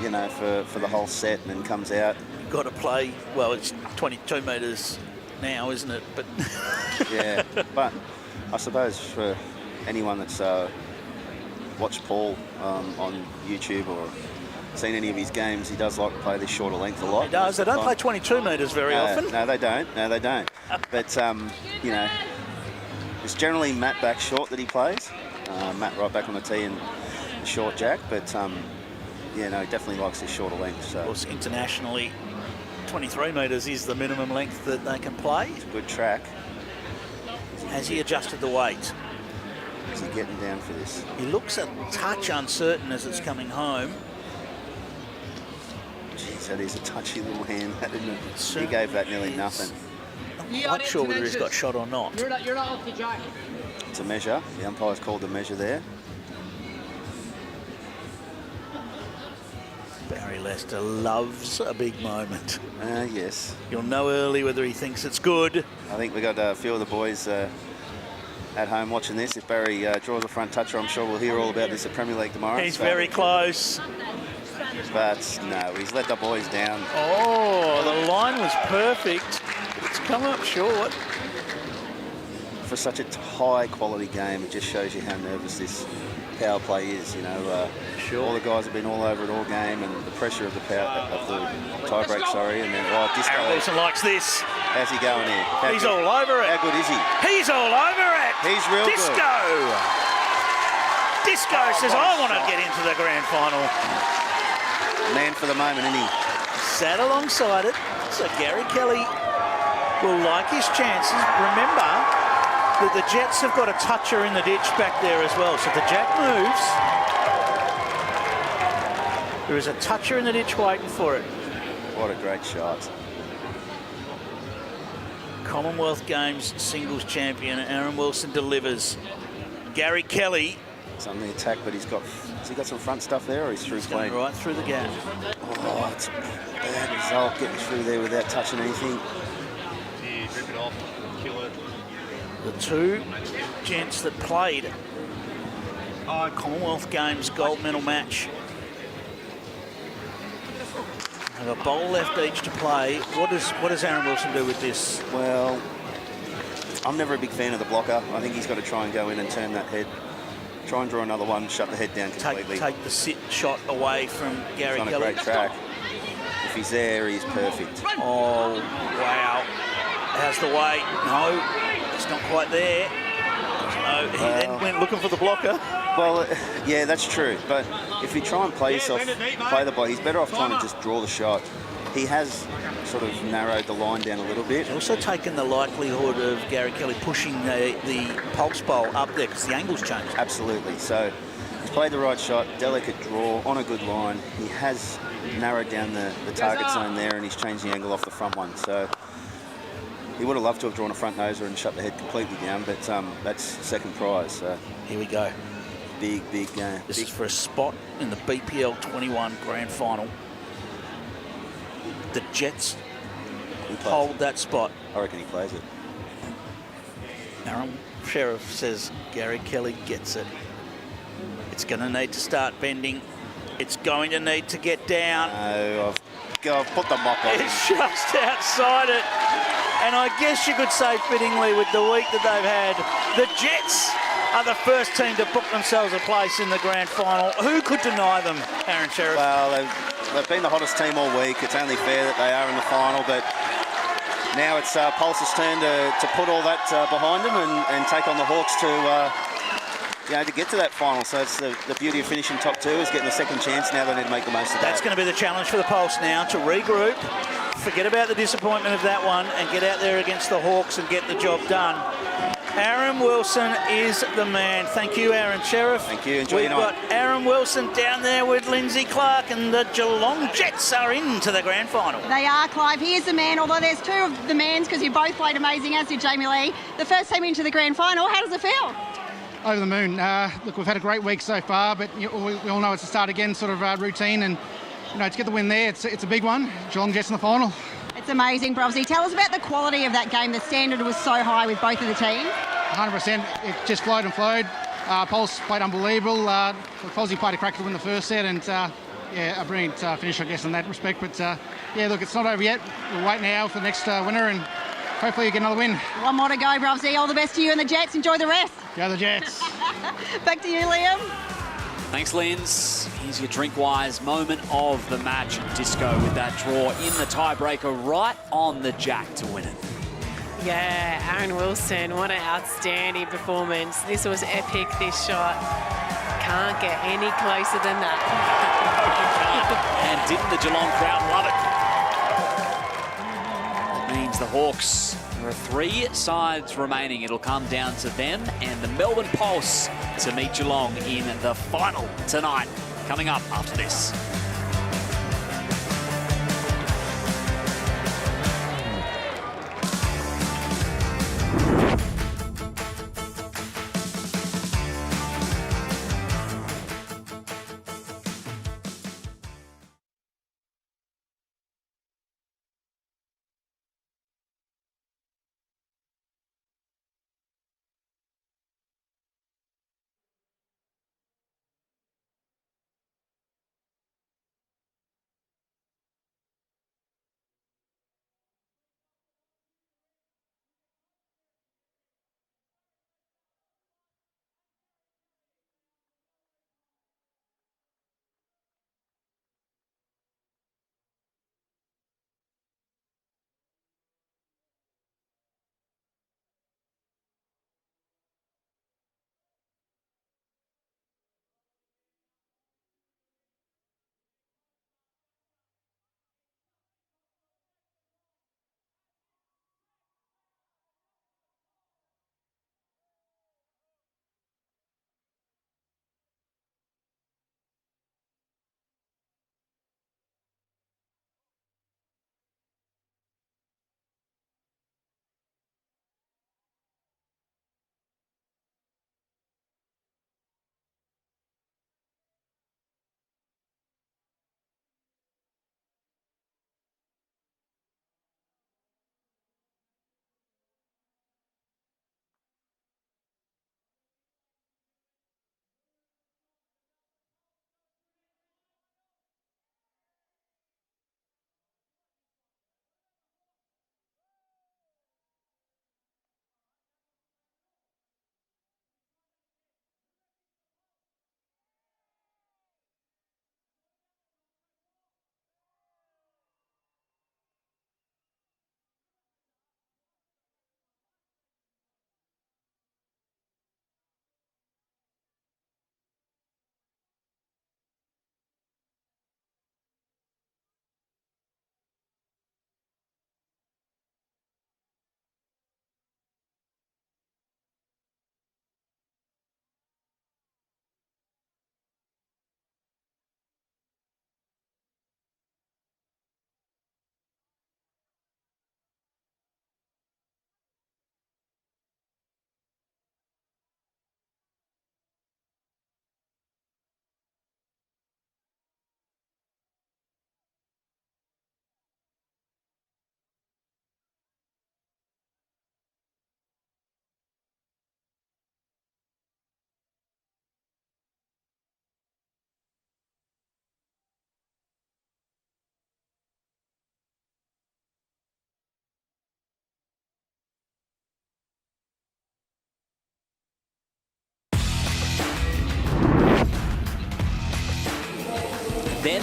Speaker 7: you know, for the whole set and then comes out.
Speaker 1: You've got to play, well, it's 22 metres now, isn't it? But
Speaker 7: yeah, but I suppose for anyone that's watched Paul on YouTube or seen any of his games, he does like to play this shorter length a lot.
Speaker 1: He does. They don't play 22 metres very often.
Speaker 7: No, they don't. No, they don't. But, you know, it's generally Matt back short that he plays. Matt right back on the tee and short jack. But, yeah, no, he definitely likes his shorter length. So.
Speaker 1: Of course, internationally, 23 metres is the minimum length that they can play.
Speaker 7: It's a good track.
Speaker 1: Has he adjusted the weight?
Speaker 7: Is he getting down for this?
Speaker 1: He looks a touch uncertain as it's coming home.
Speaker 7: Jeez, that is a touchy little hand, isn't it? He gave that nearly nothing.
Speaker 1: I'm not sure whether he's got shot or not.
Speaker 14: You're not off the jack.
Speaker 7: It's a measure. The umpire's called the measure there.
Speaker 1: Barry Lester loves a big moment.
Speaker 7: Yes.
Speaker 1: You'll know early whether he thinks it's good.
Speaker 7: I think we got a few of the boys at home watching this. If Barry draws a front toucher, I'm sure we'll hear all about this at Premier League tomorrow.
Speaker 1: He's very close.
Speaker 7: But no, he's let the boys down.
Speaker 1: Oh, the line was perfect. It's come up short.
Speaker 7: For such a high quality game, it just shows you how nervous this power play is. You know, all the guys have been all over it all game, and the pressure of the tiebreak. Sorry, and then Disco.
Speaker 1: Aaron Wilson likes this.
Speaker 7: How's he going here?
Speaker 1: He's all over it.
Speaker 7: How good is he?
Speaker 1: He's all over it.
Speaker 7: He's real
Speaker 1: Disco.
Speaker 7: good.
Speaker 1: Disco says, I want to get into the grand final.
Speaker 7: Man for the moment, isn't he?
Speaker 1: Sat alongside it, so Gary Kelly will like his chances. Remember that the Jets have got a toucher in the ditch back there as well, so if the jack moves, there is a toucher in the ditch waiting for it.
Speaker 7: What a great shot.
Speaker 1: Commonwealth Games singles champion Aaron Wilson delivers. Gary Kelly.
Speaker 7: He's on the attack, but has he got some front stuff there, or he's through clean?
Speaker 1: Right through the gap.
Speaker 7: Oh, it's a bad result getting through there without touching anything.
Speaker 8: Yeah, rip it off, kill it.
Speaker 1: The two gents that played Commonwealth Games gold medal match have a bowl left each to play. What does Aaron Wilson do with this?
Speaker 7: Well, I'm never a big fan of the blocker. I think he's got to try and go in and turn that head. Try and draw another one, shut the head down completely.
Speaker 1: Take the sit shot away from Gary Kelly.
Speaker 7: He's on a great track. If he's there, he's perfect.
Speaker 1: Oh, wow. How's the weight? No, it's not quite there. No, he then went looking for the blocker.
Speaker 7: Well, yeah, that's true. But if you try and play yourself, play the ball, he's better off trying to just draw the shot. He has sort of narrowed the line down a little bit.
Speaker 1: Also taken the likelihood of Gary Kelly pushing the pulse bowl up there because the angle's changed.
Speaker 7: Absolutely. So he's played the right shot, delicate draw, on a good line. He has narrowed down the target zone there, and he's changed the angle off the front one. So he would have loved to have drawn a front noser and shut the head completely down, but that's second prize. So
Speaker 1: here we go.
Speaker 7: Big game.
Speaker 1: This is for a spot in the BPL 21 Grand Final. The Jets hold that spot.
Speaker 7: I reckon he plays it.
Speaker 1: Aaron Sheriff says Gary Kelly gets it. It's going to need to start bending. It's going to need to get down.
Speaker 7: No, I've put the mop on.
Speaker 1: It's just outside it. And I guess you could say fittingly with the week that they've had, the Jets are the first team to book themselves a place in the Grand Final. Who could deny them, Aaron Sheriff?
Speaker 7: Well, they've been the hottest team all week. It's only fair that they are in the final, but now it's Pulse's turn to put all that behind them and take on the Hawks to get to that final. So it's the beauty of finishing top two is getting a second chance. Now they need to make the most of that.
Speaker 1: That's going to be the challenge for the Pulse now, to regroup, forget about the disappointment of that one, and get out there against the Hawks and get the job done. Aaron Wilson is the man. Thank you, Aaron Sheriff.
Speaker 7: Thank you. Enjoy your night.
Speaker 1: We've got Aaron Wilson down there with Lindsay Clark, and the Geelong Jets are into the Grand Final.
Speaker 4: They are, Clive. He is the man, although there's two of the mans because you both played amazing, as did Jamie Lee. The first team into the Grand Final. How does it feel?
Speaker 9: Over the moon. Look, we've had a great week so far, but we all know it's a start again sort of routine, and to get the win there, it's a big one. Geelong Jets in the final.
Speaker 4: It's amazing, Brobsy. Tell us about the quality of that game. The standard was so high with both of the teams.
Speaker 9: 100%. It just flowed and flowed. Pulse played unbelievable. Fozzie played a cracker to win the first set, and a brilliant finish, I guess, in that respect. But look, it's not over yet. We'll wait now for the next winner, and hopefully you get another win.
Speaker 4: One more to go, Brobsy. All the best to you and the Jets. Enjoy the rest.
Speaker 9: Go the Jets.
Speaker 4: Back to you, Liam.
Speaker 2: Thanks, Linz. Here's your drink-wise moment of the match. Disco with that draw in the tiebreaker right on the jack to win it.
Speaker 3: Yeah, Aaron Wilson, what an outstanding performance. This was epic, this shot. Can't get any closer than that.
Speaker 2: And didn't the Geelong crowd love it? That means the Hawks, there are 3 sides remaining. It'll come down to them and the Melbourne Pulse to meet Geelong in the final tonight. Coming up after this.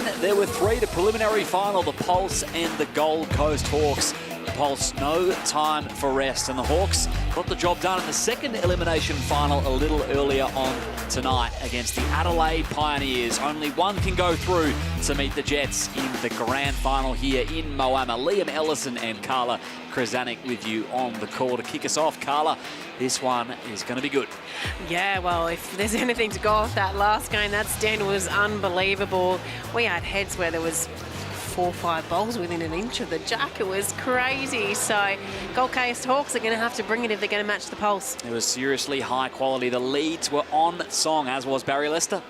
Speaker 2: then there were 3 to preliminary final, the Pulse and the Gold Coast Hawks. The Pulse, no time for rest, and the Hawks got the job done in the second elimination final a little earlier on tonight against the Adelaide Pioneers. Only one can go through to meet the Jets in the grand final here in Moama. Liam Ellison and Carla Krasanik with you on the call to kick us off. Carla, this one is going to be good.
Speaker 3: Yeah, well, if there's anything to go off that last game, that stand was unbelievable. We had heads where there was 4 or 5 bowls within an inch of the jack. It was crazy. So Gold Coast Hawks are going to have to bring it if they're going to match the Pulse.
Speaker 2: It was seriously high quality. The leads were on song, as was Barry Lester.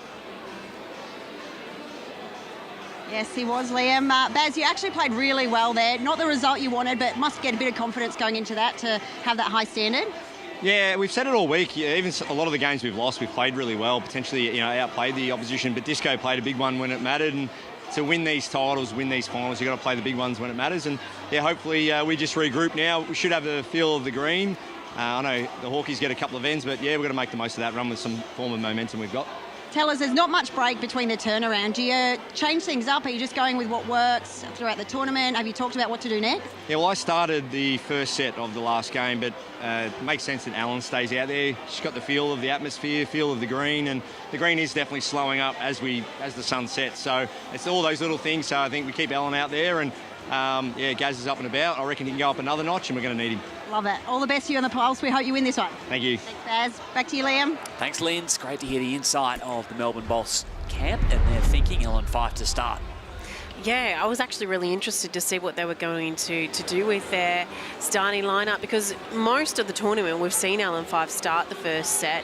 Speaker 4: Yes, he was, Liam. Baz, you actually played really well there. Not the result you wanted, but must get a bit of confidence going into that to have that high standard.
Speaker 21: Yeah, we've said it all week. Yeah, even a lot of the games we've lost, we've played really well. Potentially, outplayed the opposition. But Disco played a big one when it mattered. And to win these titles, win these finals, you've got to play the big ones when it matters. And yeah, hopefully we just regroup now. We should have a feel of the green. I know the Hawkies get a couple of ends, but yeah, we've got to make the most of that run with some form of momentum we've got.
Speaker 4: Tell us, there's not much break between the turnaround. Do you change things up? Are you just going with what works throughout the tournament? Have you talked about what to do next?
Speaker 21: Yeah, well, I started the first set of the last game, but it makes sense that Alan stays out there. She's got the feel of the atmosphere, feel of the green, and the green is definitely slowing up as the sun sets. So it's all those little things. So I think we keep Alan out there, and Gaz is up and about. I reckon he can go up another notch, and we're going to need him.
Speaker 4: Love it. All the best to you on the Pulse. We hope you win this one.
Speaker 21: Thank you.
Speaker 4: Thanks, Baz. Back to you, Liam.
Speaker 2: Thanks, Lynn. It's great to hear the insight of the Melbourne Boss camp and their thinking. Ellen Fife to start.
Speaker 3: Yeah, I was actually really interested to see what they were going to do with their starting lineup, because most of the tournament we've seen Alan Fife start the first set.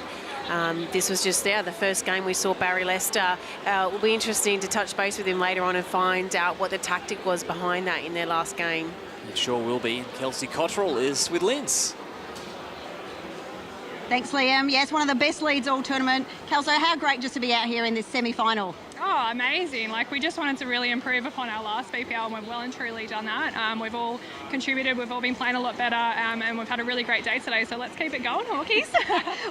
Speaker 3: This was just the first game we saw Barry Lester. It will be interesting to touch base with him later on and find out what the tactic was behind that in their last game.
Speaker 2: It sure will be. Kelsey Cottrell is with Linz.
Speaker 4: Thanks, Liam. Yes, one of the best leads all tournament. Kelso, how great just to be out here in this semi-final.
Speaker 19: Oh, amazing. We just wanted to really improve upon our last BPL, and we've well and truly done that. We've all contributed, we've all been playing a lot better, and we've had a really great day today, so let's keep it going, Hawkies.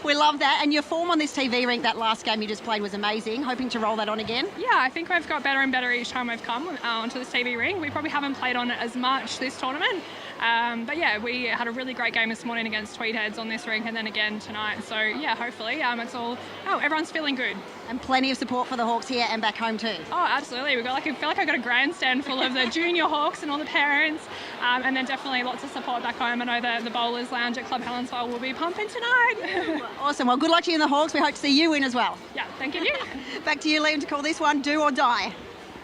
Speaker 4: We love that, and your form on this TV rink, that last game you just played, was amazing. Hoping to roll that on again?
Speaker 19: Yeah, I think we've got better and better each time we've come onto this TV rink. We probably haven't played on it as much this tournament. But yeah, we had a really great game this morning against Tweedheads on this rink, and then again tonight. So yeah, hopefully everyone's feeling good.
Speaker 4: And plenty of support for the Hawks here and back home too.
Speaker 19: Oh, absolutely. We've got I feel like I've got a grandstand full of the junior Hawks and all the parents, and then definitely lots of support back home. I know that the Bowlers Lounge at Club Helensville will be pumping tonight.
Speaker 4: Awesome. Well, good luck to you in the Hawks. We hope to see you win as well.
Speaker 19: Yeah, thank you.
Speaker 4: Back to you, Liam, to call this one do or die.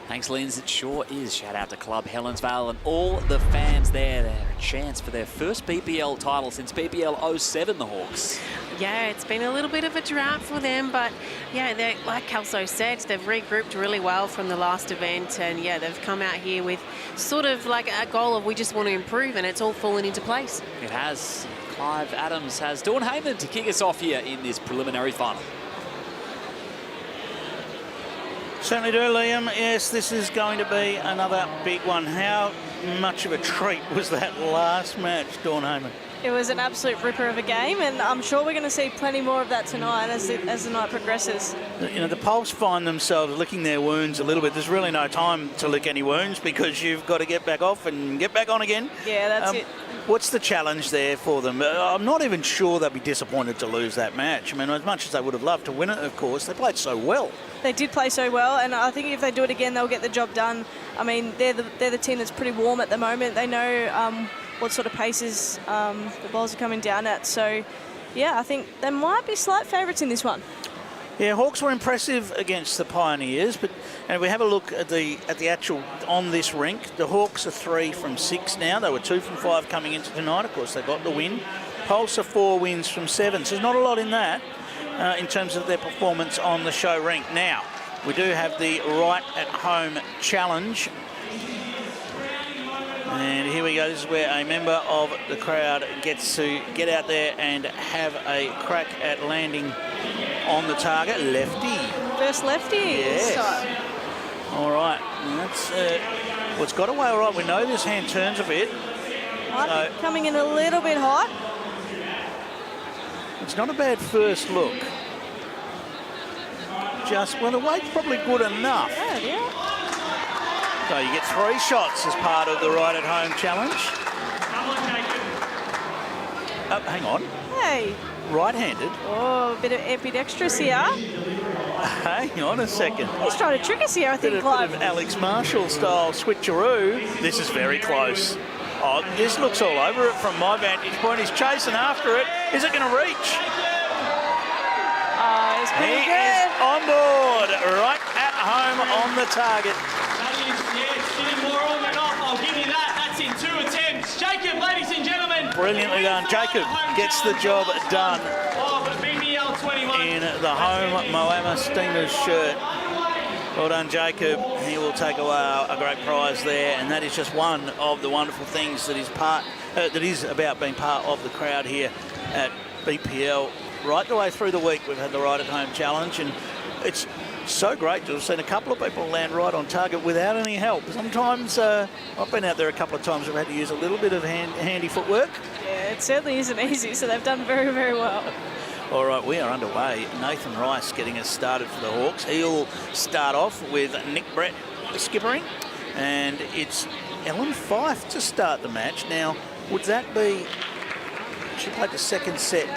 Speaker 2: Thanks, Linz. It sure is. Shout out to Club Helensvale and all the fans there. They're a chance for their first BPL title since BPL 07, the Hawks.
Speaker 3: Yeah, it's been a little bit of a drought for them, but yeah, like Kelso said, they've regrouped really well from the last event, and yeah, they've come out here with sort of like a goal of we just want to improve, and it's all fallen into place.
Speaker 2: It has. Clive Adams has Dawn Heyman to kick us off here in this preliminary final.
Speaker 1: Certainly do, Liam. Yes, this is going to be another big one. How much of a treat was that last match, Dawn Heyman?
Speaker 18: It was an absolute ripper of a game, and I'm sure we're going to see plenty more of that tonight as the night progresses.
Speaker 1: The Pulse find themselves licking their wounds a little bit. There's really no time to lick any wounds because you've got to get back off and get back on again.
Speaker 18: Yeah, that's it.
Speaker 1: What's the challenge there for them? I'm not even sure they'll be disappointed to lose that match. I mean, as much as they would have loved to win it, of course, they played so well.
Speaker 18: They did play so well, and I think if they do it again, they'll get the job done. I mean, they're the team that's pretty warm at the moment. They know what sort of paces the balls are coming down at. So, yeah, I think they might be slight favourites in this one.
Speaker 1: Yeah, Hawks were impressive against the Pioneers, and we have a look at the actual on this rink. The Hawks are 3 from 6 now. They were 2 from 5 coming into tonight. Of course, they got the win. Pulse are 4 wins from 7. So there's not a lot in that in terms of their performance on the show rink. Now, we do have the right at home challenge. And here we go. This is where a member of the crowd gets to get out there and have a crack at landing on the target. Lefty.
Speaker 18: First lefty.
Speaker 1: Yes. All right. That's well, it's got away all right. We know this hand turns a bit.
Speaker 18: Might be coming in a little bit hot.
Speaker 1: It's not a bad first look. Well, the weight's probably good enough.
Speaker 18: Yeah.
Speaker 1: So you get 3 shots as part of the right at home challenge. Hang on.
Speaker 18: Hey.
Speaker 1: Right-handed.
Speaker 18: Oh, a bit of ambidextrous here.
Speaker 1: Hang on a second.
Speaker 18: He's trying to trick us here, I think, Clive.
Speaker 1: Bit of Alex Marshall style switcheroo. This is very close. Oh, this looks all over it from my vantage point. He's chasing after it. Is it going to reach?
Speaker 18: He's pretty
Speaker 1: he
Speaker 18: good.
Speaker 1: Is on board, right at home on the target.
Speaker 6: That is, sitting more on than off. I'll give you that. That's in 2 attempts. Jacob, ladies and gentlemen.
Speaker 1: Brilliantly done. Jacob gets the job done in the home Moama Steamers shirt. Well done, Jacob. He will take away a great prize there, and that is just one of the wonderful things that is about being part of the crowd here at BPL. Right the way through the week, we've had the Right at Home Challenge, and it's so great to have seen a couple of people land right on target without any help. Sometimes, I've been out there a couple of times, I've had to use a little bit of handy footwork.
Speaker 18: Yeah, it certainly isn't easy, so they've done very, very well.
Speaker 1: All right, we are underway. Nathan Rice getting us started for the Hawks. He'll start off with Nick Brett skippering, and it's Ellen Fife to start the match. Now, would that be... She played the second set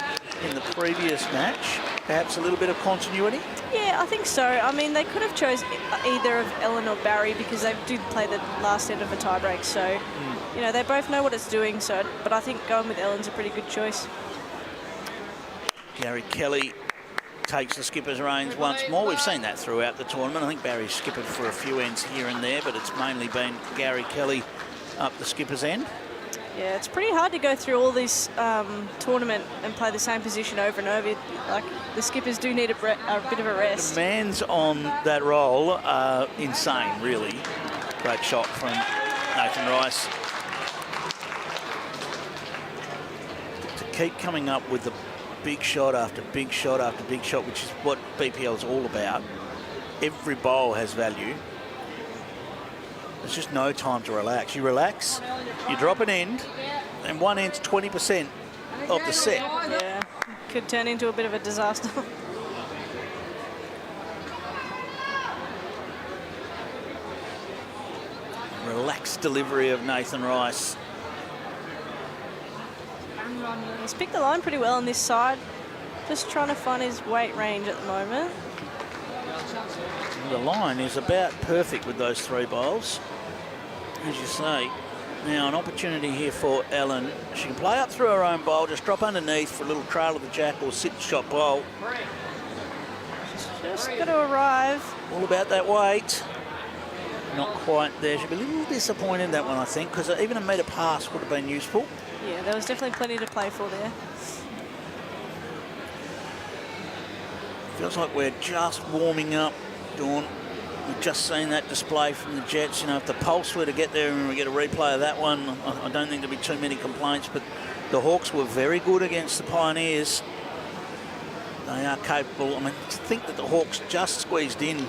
Speaker 1: in the previous match. Perhaps a little bit of continuity?
Speaker 18: Yeah, I think so. I mean, they could have chose either of Ellen or Barry because they did play the last set of a tiebreak. So, you know, they both know what it's doing. So, but I think going with Ellen's a pretty good choice.
Speaker 1: Gary Kelly takes the skipper's reins once more. We've seen that throughout the tournament. I think Barry's skippered for a few ends here and there, but it's mainly been Gary Kelly up the skipper's end.
Speaker 18: Yeah, it's pretty hard to go through all this tournament and play the same position over and over. Like, the skippers do need a bit of a rest.
Speaker 1: Demands on that role are insane, really. Great shot from Nathan Rice. To keep coming up with the big shot after big shot after big shot, which is what BPL is all about. Every bowl has value. There's just no time to relax. You relax, you drop an end, and one end's 20% of the set.
Speaker 18: Yeah, could turn into a bit of a disaster.
Speaker 1: Relaxed delivery of Nathan Rice.
Speaker 18: He's picked the line pretty well on this side. Just trying to find his weight range at the moment.
Speaker 1: The line is about perfect with those 3 bowls, as you say. Now an opportunity here for Ellen. She can play up through her own bowl, just drop underneath for a little trail of the jack or sit shot bowl.
Speaker 18: Just got to arrive.
Speaker 1: All about that weight. Not quite there. She'll be a little disappointed that one, I think, because even a metre pass would have been useful.
Speaker 18: Yeah, there was definitely plenty to play for there.
Speaker 1: Feels like we're just warming up, Dawn. We've just seen that display from the Jets. You know, if the Pulse were to get there and we get a replay of that one, I don't think there'd be too many complaints, but the Hawks were very good against the Pioneers. They are capable. I mean, to think that the Hawks just squeezed in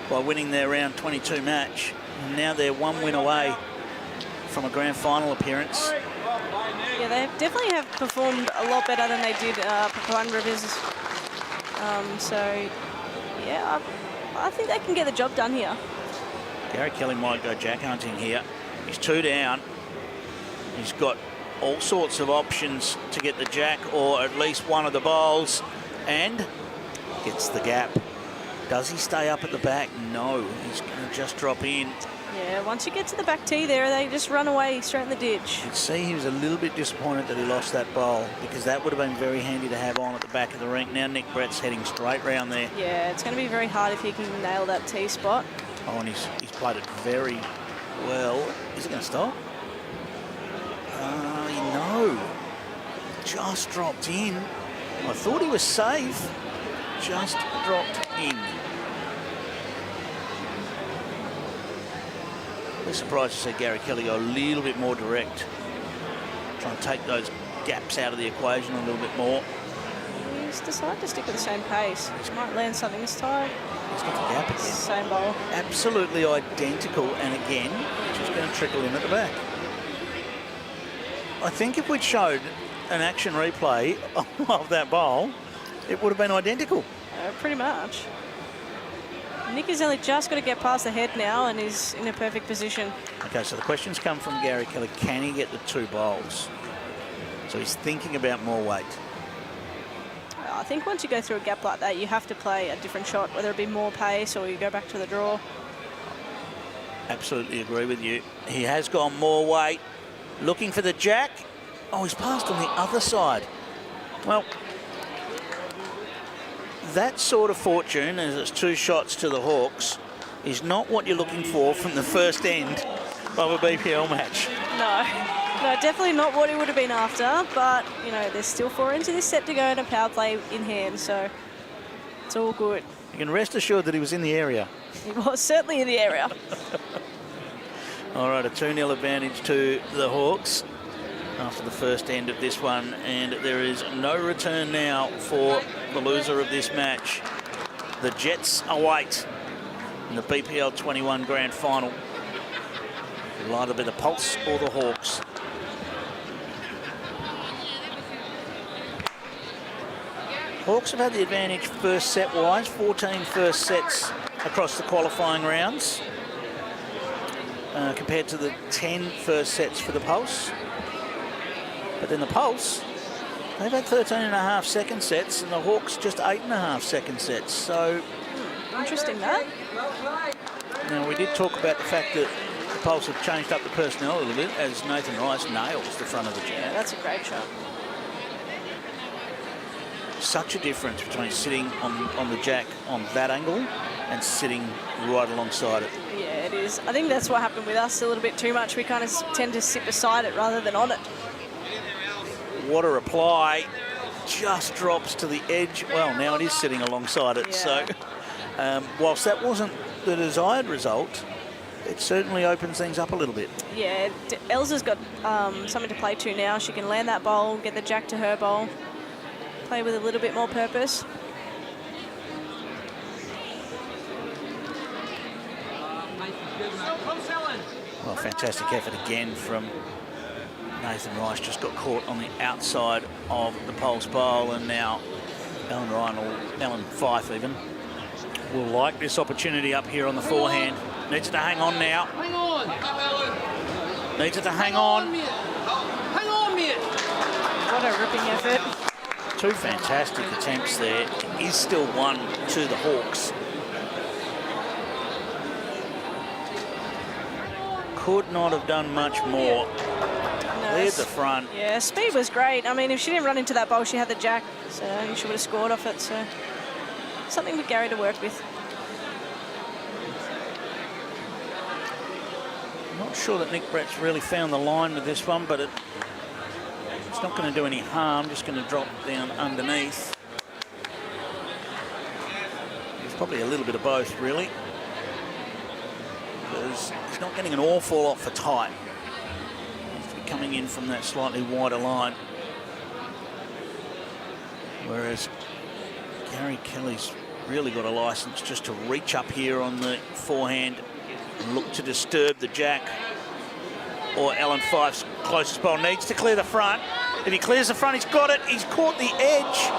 Speaker 1: by winning their round 22 match, and now they're 1 win away from a grand final appearance.
Speaker 18: Yeah, they definitely have performed a lot better than they did Papuan Rivers. So, yeah, I think they can get the job done here.
Speaker 1: Gary Kelly might go jack hunting here. He's 2 down. He's got all sorts of options to get the jack or at least one of the bowls, and gets the gap. Does he stay up at the back? No, he's going to just drop in.
Speaker 18: Yeah, once you get to the back tee there, they just run away straight in the ditch.
Speaker 1: You can see he was a little bit disappointed that he lost that bowl, because that would have been very handy to have on at the back of the rink. Now Nick Brett's heading straight round there.
Speaker 18: Yeah, it's going to be very hard if he can nail that tee spot.
Speaker 1: Oh, and he's played it very well. Is it going to stop? No. Just dropped in. I thought he was safe. Just dropped in. I'm surprised to see Gary Kelly go a little bit more direct. Try and take those gaps out of the equation a little bit more.
Speaker 18: He's decided to stick with the same pace. He might land something this time.
Speaker 1: He's got the gap again.
Speaker 18: Same bowl.
Speaker 1: Absolutely identical, and again, just going to trickle in at the back. I think if we'd showed an action replay of that bowl, it would have been identical.
Speaker 18: Pretty much. Nick has only just got to get past the head now and is in a perfect position.
Speaker 1: Okay, so the questions come from Gary Kelly. Can he get the 2 bowls? So he's thinking about more weight.
Speaker 18: I think once you go through a gap like that, you have to play a different shot, whether it be more pace or you go back to the draw.
Speaker 1: Absolutely agree with you. He has gone more weight. Looking for the jack. Oh, he's passed on the other side. Well, that sort of fortune, as it's 2 shots to the Hawks, is not what you're looking for from the first end of a BPL match.
Speaker 18: No, definitely not what he would have been after, but, you know, there's still 4 into this set to go and a power play in hand, so it's all good.
Speaker 1: You can rest assured that he was in the area.
Speaker 18: He was certainly in the area.
Speaker 1: All right, a 2-0 advantage to the Hawks after the first end of this one, and there is no return now for the loser of this match. The Jets await in the BPL 21 Grand Final. It'll either be the Pulse or the Hawks. Hawks have had the advantage first set-wise, 14 first sets across the qualifying rounds, compared to the 10 first sets for the Pulse. But then the Pulse, they've had 13.5 second sets, and the Hawks just 8.5 second sets. So
Speaker 18: interesting, that.
Speaker 1: Now, we did talk about the fact that the Pulse have changed up the personnel a little bit as Nathan Rice nails the front of the jack.
Speaker 18: Yeah, that's a great shot.
Speaker 1: Such a difference between sitting on the jack on that angle and sitting right alongside it.
Speaker 18: Yeah, it is. I think that's what happened with us a little bit too much. We kind of tend to sit beside it rather than on it.
Speaker 1: What a reply. Just drops to the edge. Well, now it is sitting alongside it.
Speaker 18: Yeah.
Speaker 1: So whilst that wasn't the desired result, it certainly opens things up a little bit.
Speaker 18: Yeah, Elsa's got something to play to now. She can land that bowl, get the jack to her bowl, play with a little bit more purpose.
Speaker 1: Well, fantastic effort again from Nathan Rice. Just got caught on the outside of the Pulse bowl, and now Alan Ryan, or Alan Fife even, will like this opportunity up here on the forehand. Needs it to hang on now.
Speaker 14: Hang on.
Speaker 1: Needs it to hang on.
Speaker 14: Hang on, mate.
Speaker 18: What a ripping effort.
Speaker 1: 2 fantastic attempts there. It is still 1 to the Hawks. Could not have done much more. Cleared the front.
Speaker 18: Yeah, speed was great. I mean, if she didn't run into that bowl, she had the jack, so she would have scored off it. So something for Gary to work with.
Speaker 1: Not sure that Nick Brett's really found the line with this one, but it's not going to do any harm. Just going to drop down underneath. It's probably a little bit of both, really, because he's not getting an awful lot for tight. He's coming in from that slightly wider line, whereas Gary Kelly's really got a license just to reach up here on the forehand and look to disturb the jack. Or Alan Fife's closest bowl needs to clear the front. If he clears the front, he's got it. He's caught the edge.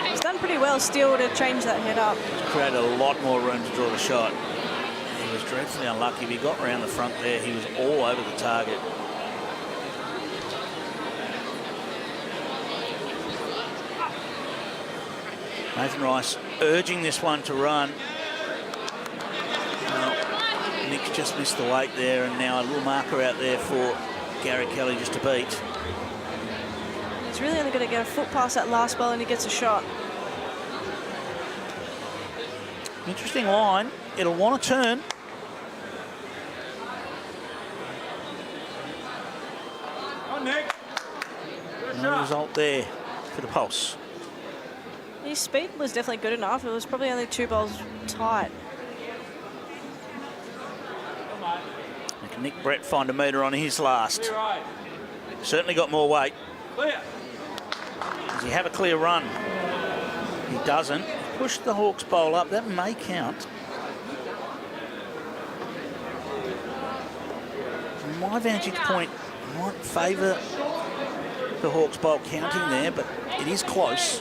Speaker 18: He's done pretty well still to change that head up.
Speaker 1: Created a lot more room to draw the shot. He was dreadfully unlucky. If he got around the front there, he was all over the target. Nathan Rice urging this one to run. Well, Nick's just missed the weight there, and now a little marker out there for Gary Kelly just to beat.
Speaker 18: He's really only going to get a foot past that last ball and he gets a shot.
Speaker 1: Interesting line. It'll want to turn.
Speaker 8: On, Nick.
Speaker 1: No result there for the Pulse.
Speaker 18: His speed was definitely good enough. It was probably only 2 balls tight.
Speaker 1: Can Nick Brett find a metre on his last? Certainly got more weight. Does he have a clear run? He doesn't. Push the Hawks bowl up. That may count. From my vantage point, I might favour the Hawks bowl counting there, but it is close.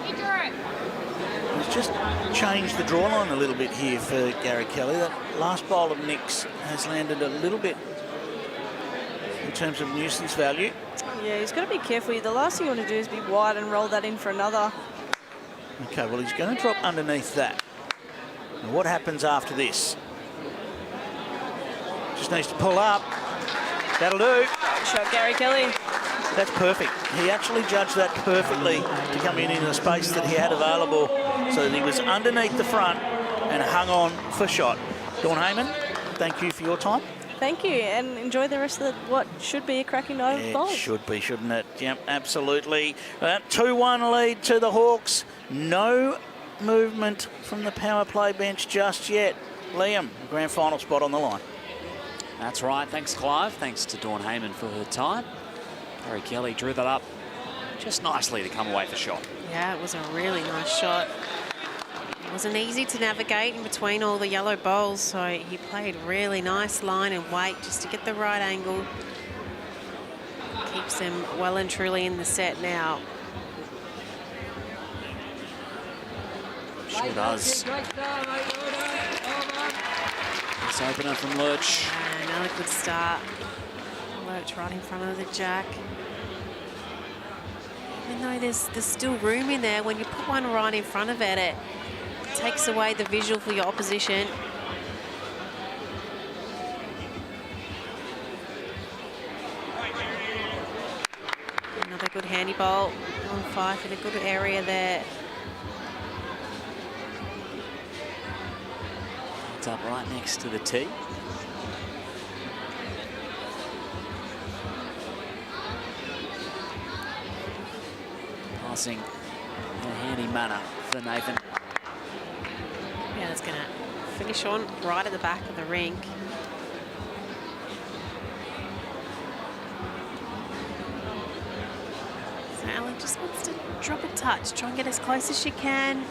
Speaker 1: He's just changed the draw line a little bit here for Gary Kelly. That last bowl of Nick's has landed a little bit in terms of nuisance value.
Speaker 18: Yeah, he's got to be careful. The last thing you want to do is be wide and roll that in for another.
Speaker 1: Okay, well, he's going to drop underneath that. Now, what happens after this? Just needs to pull up. That'll do.
Speaker 18: Shot Gary Kelly.
Speaker 1: That's perfect. He actually judged that perfectly to come in the space that he had available, so that he was underneath the front and hung on for shot. Dawn Heyman, thank you for your time.
Speaker 18: Thank you, and enjoy the rest of what should be a cracking night of bowls.
Speaker 1: It should be, shouldn't it? Yep, absolutely. 2-1 lead to the Hawks. No movement from the power play bench just yet. Liam, grand final spot on the line.
Speaker 2: That's right. Thanks, Clive. Thanks to Dawn Heyman for her time. Gary Kelly drew that up just nicely to come away for shot.
Speaker 3: Yeah, it was a really nice shot. It wasn't easy to navigate in between all the yellow bowls, so he played really nice line and weight just to get the right angle. Keeps them well and truly in the set now.
Speaker 2: Sure does. It's opener from Lurch.
Speaker 3: Another good start. Lurch right in front of the jack. Even though there's still room in there, when you put one right in front of it, it takes away the visual for your opposition. Another good handy bowl on 5 in a good area there.
Speaker 2: It's up right next to the tee. Passing in a handy manner for Nathan.
Speaker 3: Yeah, that's going to finish on right at the back of the rink. So Ellen just wants to drop a touch, try and get as close as she can.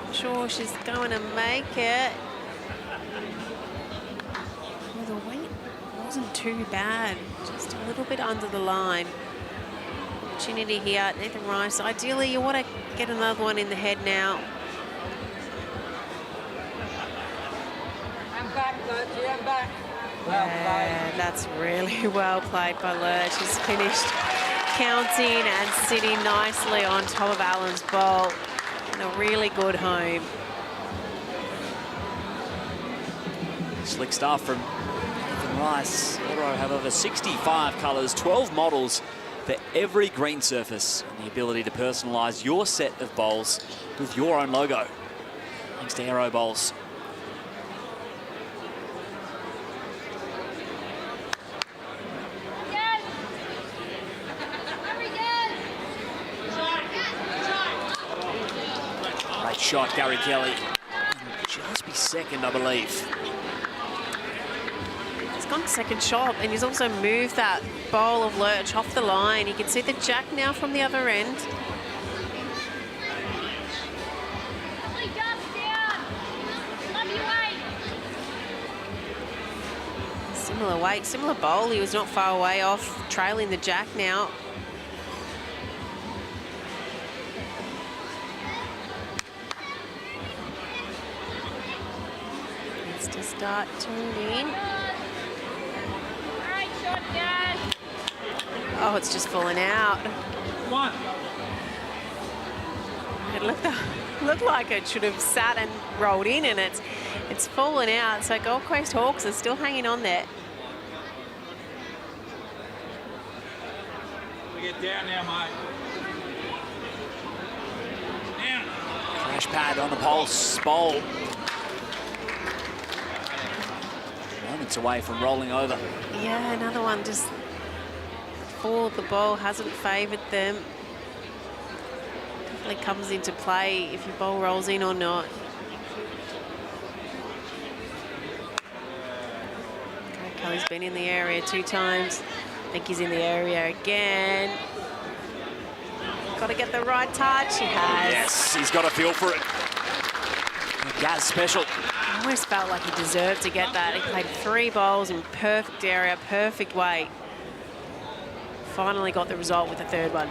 Speaker 3: Not sure she's going to make it. Well, the weight wasn't too bad, just a little bit under the line. Opportunity here, Nathan Rice. Ideally, you want to get another one in the head now.
Speaker 14: I'm back, Lurchy, I'm back.
Speaker 3: Yeah, that's really well played by Lurch. He's finished counting and sitting nicely on top of Allen's bowl. And a really good home.
Speaker 2: Slick stuff from Nathan Rice. Autoro have over 65 colours, 12 models for every green surface, and the ability to personalise your set of bowls with your own logo. Thanks to Aero Bowls. Great shot, Gary Kelly. Just be second, I believe.
Speaker 3: He's gone second shot, and he's also moved that bowl of Lurch off the line. You can see the jack now from the other end. Similar weight, similar bowl. He was not far away off, trailing the jack now. Needs to start tuning. Oh, it's just falling out.
Speaker 14: One.
Speaker 3: It looked like it should have sat and rolled in, and it's fallen out. So Gold Coast Hawks are still hanging on there.
Speaker 14: We get down now, mate. Down.
Speaker 2: Crash pad on the pulse bowl. Moments away from rolling over.
Speaker 3: Yeah, another one. Just fall of the ball hasn't favoured them. Definitely comes into play if your ball rolls in or not. Okay, Kelly's been in the area 2 times. I think he's in the area again. Got to get the right touch. He has.
Speaker 2: Yes, he's got a feel for it. Gaz special.
Speaker 3: I almost felt like he deserved to get that. He played 3 bowls in perfect area, perfect weight. Finally got the result with the 3rd one.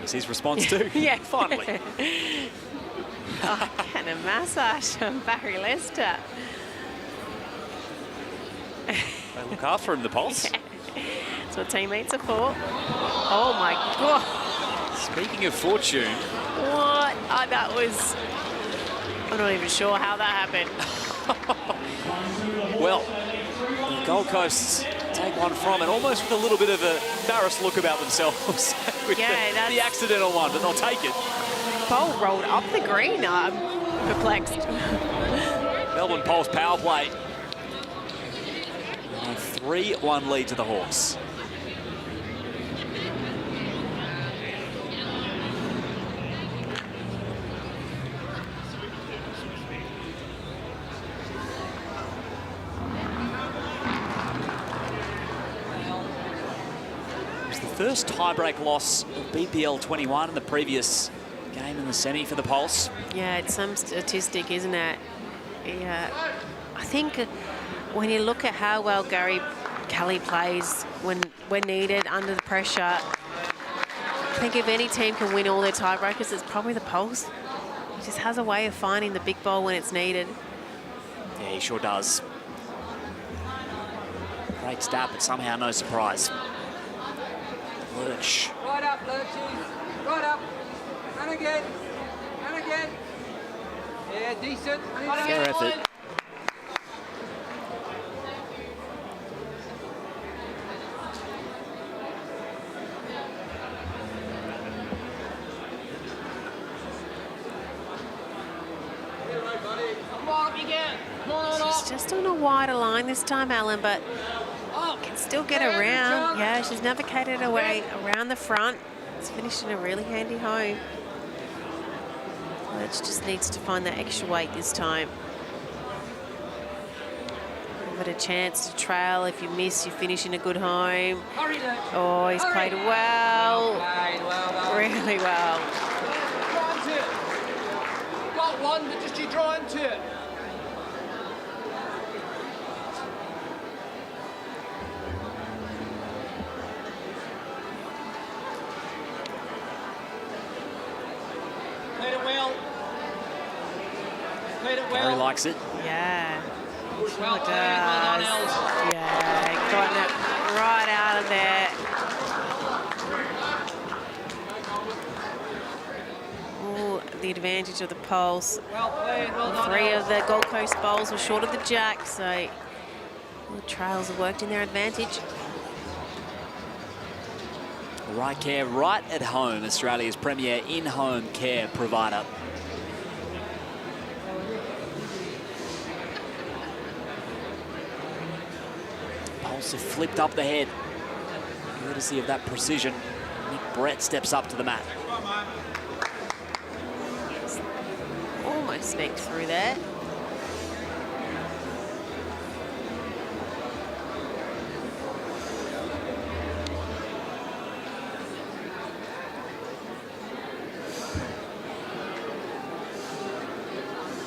Speaker 2: Was his response too?
Speaker 3: Yeah.
Speaker 2: Finally.
Speaker 3: Oh, and a massage from Barry Lester.
Speaker 2: They look after him, the Pulse.
Speaker 3: Yeah. That's what teammates are for. Oh my God.
Speaker 2: Speaking of fortune.
Speaker 3: What? Oh, that was... I'm not even sure how that happened.
Speaker 2: Well, the Gold Coast take one from it, almost with a little bit of an embarrassed look about themselves with the accidental one, but they'll take it.
Speaker 3: Bowl rolled up the green. I'm perplexed.
Speaker 2: Melbourne Pulse power play. A 3-1 lead to the Hawks. It's the first tiebreak loss of BPL 21 in the previous game in the semi for the Pulse.
Speaker 3: Yeah, it's some statistic, isn't it? Yeah. I think when you look at how well Gary Kelly plays when needed, under the pressure, I think if any team can win all their tiebreakers, it's probably the Pulse. He just has a way of finding the big ball when it's needed.
Speaker 2: Yeah, he sure does. Great stat, but somehow no surprise. Lurch.
Speaker 14: Right up, Lurchy. Right up. And again. And again. Yeah, decent.
Speaker 2: Fair effort.
Speaker 14: Come on, up you get. Come on,
Speaker 3: She's just on a wider line this time, Alan, but can still get around. Yeah, she's navigated her way around the front. It's finished in a really handy home. Lurch just needs to find that extra weight this time. Give it a chance to trail. If you miss, you finish in a good home. Oh, he's played well. Really well.
Speaker 14: Got one, but just you draw into it. Played it well. Played it well.
Speaker 2: Gary likes it.
Speaker 3: Yeah. Sure
Speaker 14: Well
Speaker 3: does.
Speaker 14: played, well done, Els.
Speaker 3: Yeah, gotten it right out of there. Ooh, the advantage of the Pulse.
Speaker 14: Well played, well done,
Speaker 3: Three
Speaker 14: Els.
Speaker 3: of the Gold Coast bowls were short of the jack, so the trails have worked in their advantage.
Speaker 2: Right Care, right at home, Australia's premier in-home care provider. Pulse have flipped up the head, courtesy of that precision. Nick Brett steps up to the mat.
Speaker 3: Almost sneaked through there.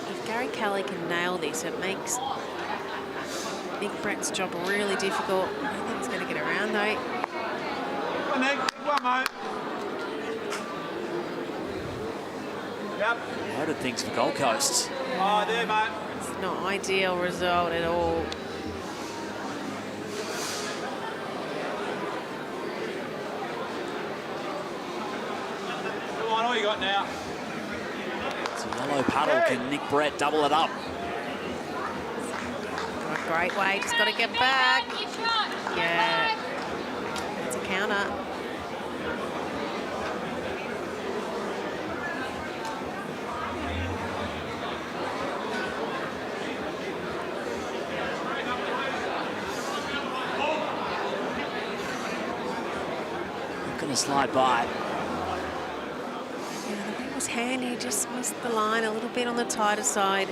Speaker 3: If Gary Kelly can nail this, it makes Nick Brett's job really difficult. I don't think he's going to get around though.
Speaker 8: Come on, Nick. Come on, mate. Yep.
Speaker 2: Loaded things for Gold Coast.
Speaker 8: Oh, there, mate.
Speaker 3: It's not ideal result at all.
Speaker 8: Come on, all you got now.
Speaker 2: It's a yellow puddle. Can Nick Brett double it up?
Speaker 3: Got a great way, just got to get back. Yeah, it's a counter.
Speaker 2: Not going to slide by.
Speaker 3: Yeah, the thing was handy, just missed the line a little bit on the tighter side.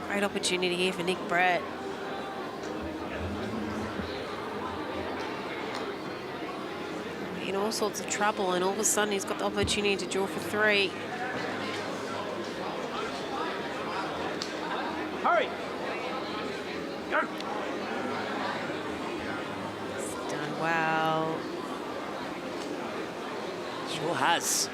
Speaker 3: Great opportunity here for Nick Brett. In all sorts of trouble, and all of a sudden he's got the opportunity to draw for three.
Speaker 8: Hurry. Go.
Speaker 3: Done well.
Speaker 2: Sure has.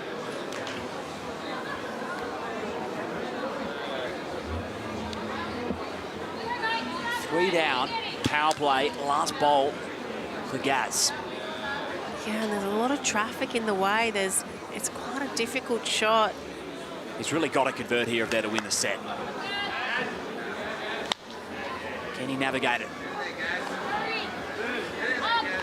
Speaker 2: Three down, power play, last bowl for Gaz.
Speaker 3: Yeah, and there's a lot of traffic in the way. It's quite a difficult shot.
Speaker 2: He's really got to convert here if they're to win the set. Can he navigate it?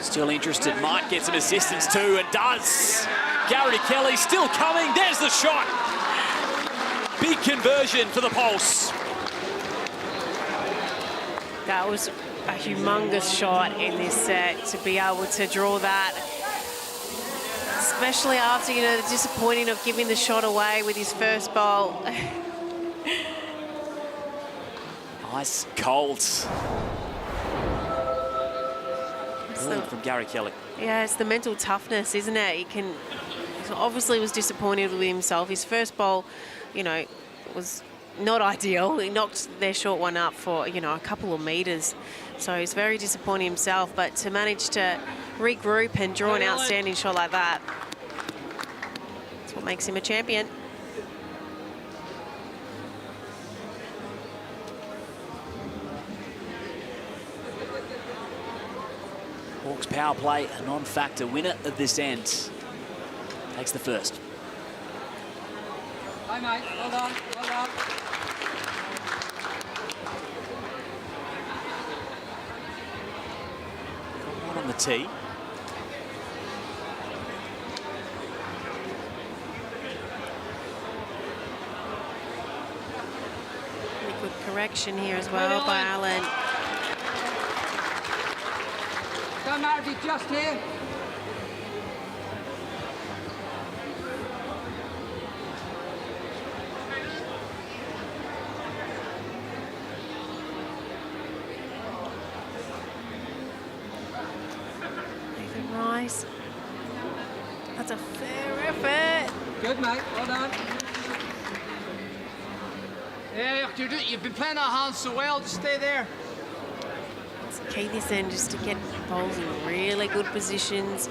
Speaker 2: Still interested, might get some assistance too, and does. Garrity Kelly still coming, there's the shot. Big conversion for the Pulse.
Speaker 3: That was a humongous shot in this set to be able to draw that. Especially after, you know, the disappointing of giving the shot away with his first bowl.
Speaker 2: Ice cold. From Gary Kelly.
Speaker 3: Yeah, it's the mental toughness, isn't it? He obviously was disappointed with himself. His first bowl, you know, was not ideal. He knocked their short one up for, you know, a couple of meters. So he's very disappointed himself, but to manage to regroup and draw an outstanding shot like that, that's what makes him a champion.
Speaker 2: Hawks power play, a non-factor winner of this end. Takes the first.
Speaker 14: Hi, mate. Well done. Well done.
Speaker 2: One on the tee.
Speaker 3: Really good correction here as well by Allen.
Speaker 14: Don't matter if you're just here.
Speaker 3: Nathan Rice. That's a fair effort.
Speaker 14: Good, mate. Well done. Yeah, you've been playing our hands so well. Just stay there.
Speaker 3: It's key this end just to get bowls in really good positions.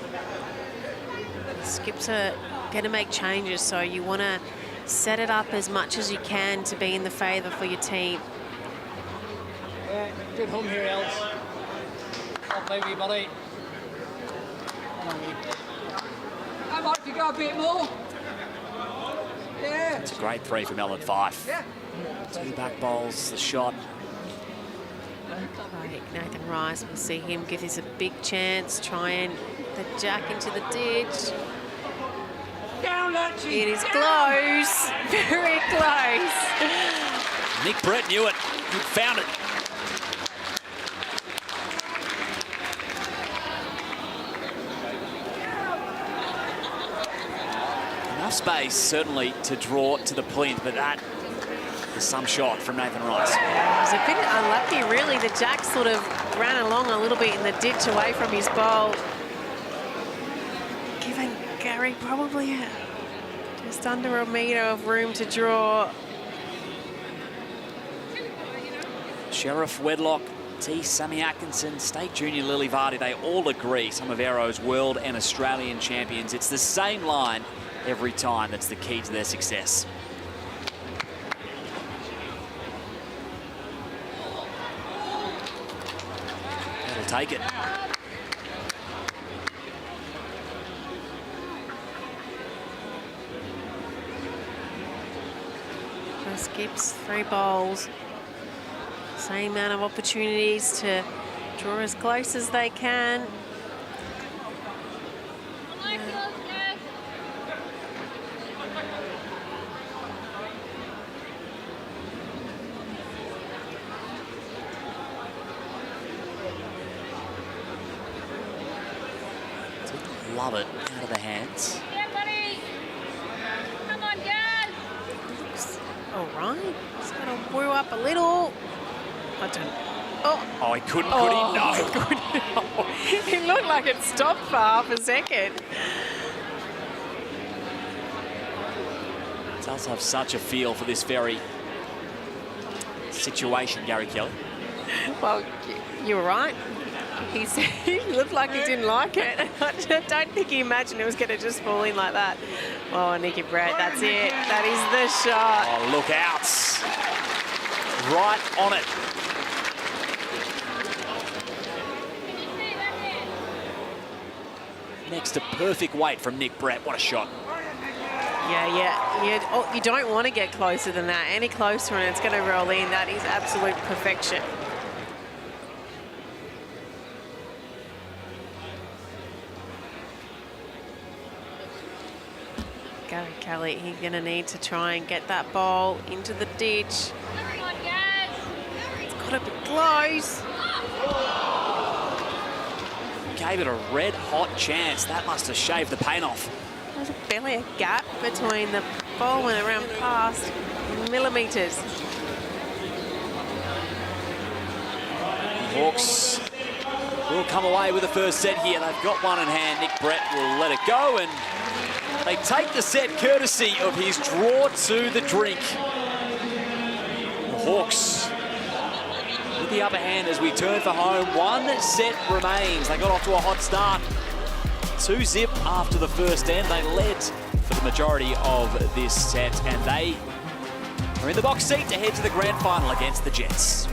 Speaker 3: Skips are going to make changes, so you want to set it up as much as you can to be in the favour for your team.
Speaker 14: Yeah, good home here, Els. I'll play with you, buddy. How about if you go a bit more? Yeah.
Speaker 2: It's a great three from Ellen Fife.
Speaker 14: Yeah.
Speaker 2: Two back bowls, the shot.
Speaker 3: Right, Nathan Rice, we'll see him give this a big chance, try and the jack into the ditch.
Speaker 14: Down, Lurchy.
Speaker 3: It is close, very close.
Speaker 2: Nick Brett knew it, he found it. Enough space, certainly, to draw to the plinth, but that is some shot from Nathan Rice.
Speaker 3: It was a bit unlucky, really. The jack sort of ran along a little bit in the ditch away from his bowl. Giving Gary probably just under a metre of room to draw.
Speaker 2: Sheriff Wedlock, T. Sammy Atkinson, State Junior Lily Vardy, they all agree, some of Aero's world and Australian champions. It's the same line every time that's the key to their success. That'll take it.
Speaker 3: Skips 3 bowls. Same amount of opportunities to draw as close as they can.
Speaker 2: Love it out of the hands.
Speaker 6: Yeah, buddy. Come on, guys.
Speaker 3: Looks all right. He's got to woo up a little. I don't.
Speaker 2: Oh, he couldn't, could he? No.
Speaker 3: He couldn't. It looked like it stopped for half a second.
Speaker 2: Does have such a feel for this very situation, Gary Kelly.
Speaker 3: Well, you were right. he said he looked like he didn't like it. I don't think he imagined it was going to just fall in like that. Oh, Nicky Brett, that's it. That is the shot.
Speaker 2: Oh, look out. Right on it. Next to perfect weight from Nick Brett. What a shot.
Speaker 3: Yeah. Oh, you don't want to get closer than that. Any closer and it's going to roll in. That is absolute perfection. Gary Kelly, he's going to need to try and get that ball into the ditch. It's got to be close.
Speaker 2: Gave it a red-hot chance. That must have shaved the paint off.
Speaker 3: There's barely a gap between the ball and around past millimetres.
Speaker 2: Hawks will come away with the first set here. They've got one in hand. Nick Brett will let it go, and they take the set courtesy of his draw to the drink. The Hawks with the upper hand as we turn for home. One set remains. They got off to a hot start. 2-0 after the first end. They led for the majority of this set, and they are in the box seat to head to the grand final against the Jets.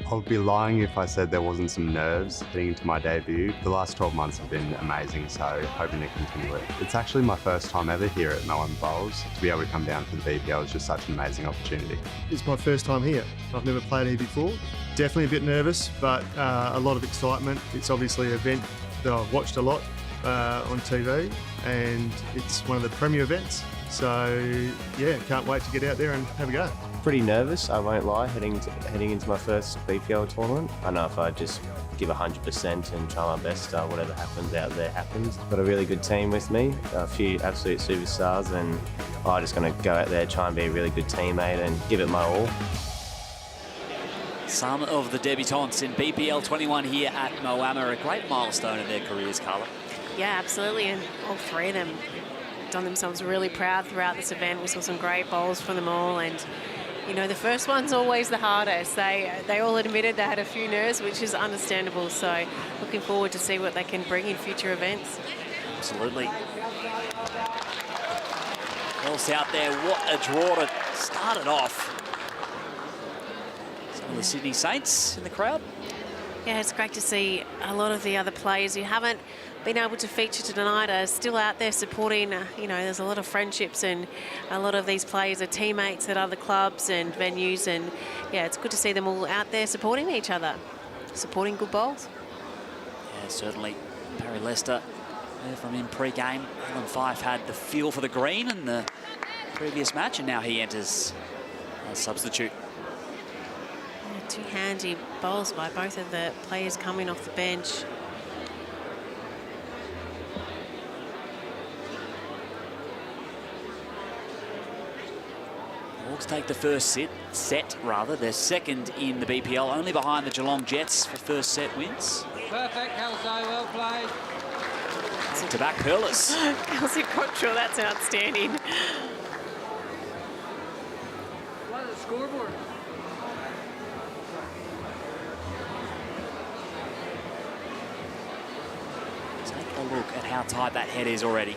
Speaker 10: I would be lying if I said there wasn't some nerves heading into my debut. The last 12 months have been amazing, so hoping to continue it. It's actually my first time ever here at Moama Bowls. To be able to come down to the BPL is just such an amazing opportunity.
Speaker 16: It's my first time here. I've never played here before. Definitely a bit nervous, but a lot of excitement. It's obviously an event that I've watched a lot on TV, and it's one of the premier events. So yeah, can't wait to get out there and have a go.
Speaker 11: Pretty nervous, I won't lie, heading into my first BPL tournament. I know if I just give 100% and try my best, whatever happens out there happens. Got a really good team with me, a few absolute superstars, and I'm just going to go out there, try and be a really good teammate and give it my all.
Speaker 2: Some of the debutants in BPL 21 here at Moama, a great milestone in their careers, Carla.
Speaker 3: Yeah, absolutely, and all three of them done themselves really proud throughout this event. We saw some great bowls from them all, and you know, the first one's always the hardest. They all admitted they had a few nerves, which is understandable. So looking forward to see what they can bring in future events.
Speaker 2: Absolutely. Else out there, what a draw to start it off. Some of the Sydney Saints in the crowd.
Speaker 3: Yeah, it's great to see a lot of the other players who haven't been able to feature tonight are still out there supporting. You know, there's a lot of friendships, and a lot of these players are teammates at other clubs and venues, and yeah, it's good to see them all out there supporting each other, supporting good bowls.
Speaker 2: Yeah, certainly. Barry Lester from in pre-game. Alan Fife had the feel for the green in the previous match, and now he enters as substitute.
Speaker 3: Yeah, two handy bowls by both of the players coming off the bench.
Speaker 2: Hawks take the first set. They're second in the BPL, only behind the Geelong Jets for first set wins.
Speaker 14: Perfect, Kelso, well played.
Speaker 2: To back hurlers.
Speaker 3: Kelsey Cottrell, that's outstanding.
Speaker 14: What is the scoreboard?
Speaker 2: Take a look at how tight that head is already.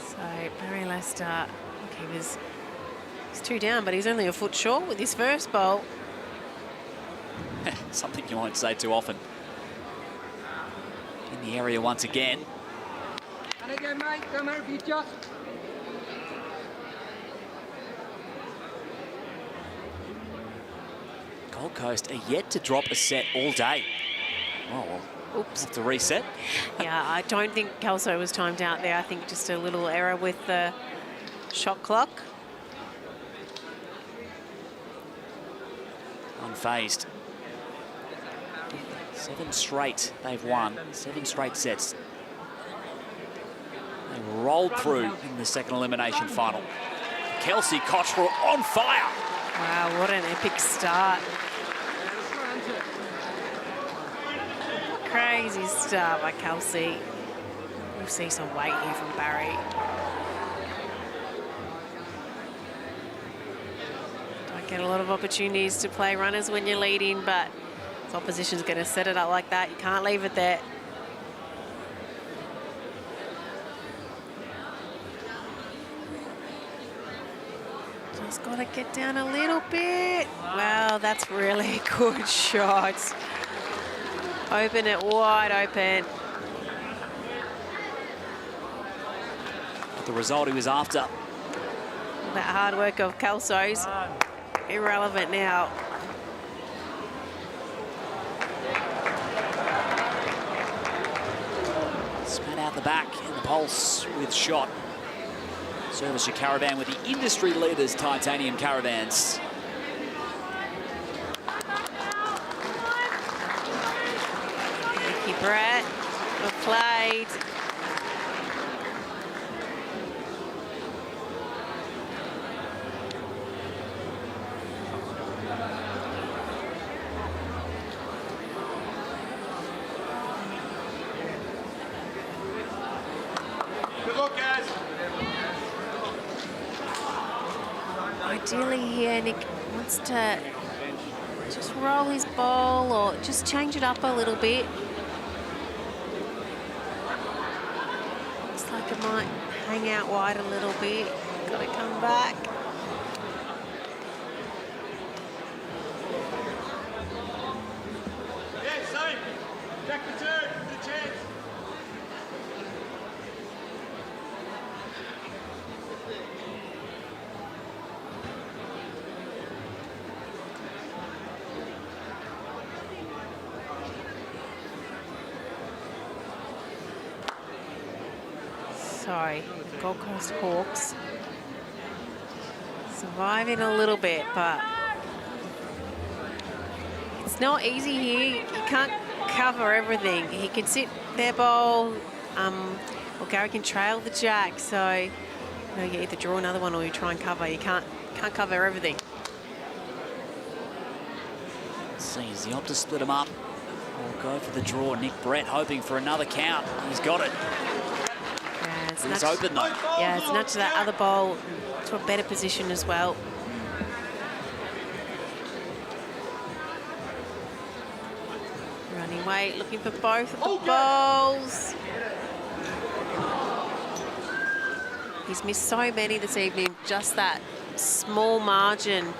Speaker 3: So Barry Lester, he's 2 down, but he's only a foot short with his first bowl.
Speaker 2: Something you won't say too often. In the area once again.
Speaker 14: And again, mate, don't matter if you just.
Speaker 2: Gold Coast are yet to drop a set all day. Oh, well. Oops. Have to reset.
Speaker 3: Yeah, I don't think Kelso was timed out there. I think just a little error with the shot clock.
Speaker 2: Unfazed. 7 straight they've won. 7 straight sets. They rolled through in the second elimination final. Kelsey Cottrell on fire.
Speaker 3: Wow, what an epic start. Crazy start by Kelsey. We'll see some weight here from Barry. Don't get a lot of opportunities to play runners when you're leading, but if opposition's going to set it up like that, you can't leave it there. Just got to get down a little bit. Wow, that's really good shot. Open it wide open.
Speaker 2: The result he was after.
Speaker 3: That hard work of Kelso's irrelevant now.
Speaker 2: Spat out the back in the pulse with shot. Service your caravan with the industry leaders, titanium caravans.
Speaker 3: Brett, well played.
Speaker 8: Good luck, guys.
Speaker 3: Ideally here, Nick wants to just roll his ball or just change it up a little bit. It might hang out wide a little bit. Got to come back.
Speaker 8: Yeah, same. Jack the turn for the chance.
Speaker 3: Sorry, the Gold Coast Hawks surviving a little bit, but it's not easy here. You can't cover everything. He can sit their ball, or Gary can trail the jack. So you either draw another one or you try and cover. You can't cover everything.
Speaker 2: Sees the opt to split them up. Or go for the draw. Nick Brett hoping for another count. He's got it. It's open though.
Speaker 3: Yeah, it's nudged that other ball to a better position as well. Running weight, looking for both of the balls. He's missed so many this evening, just that small margin.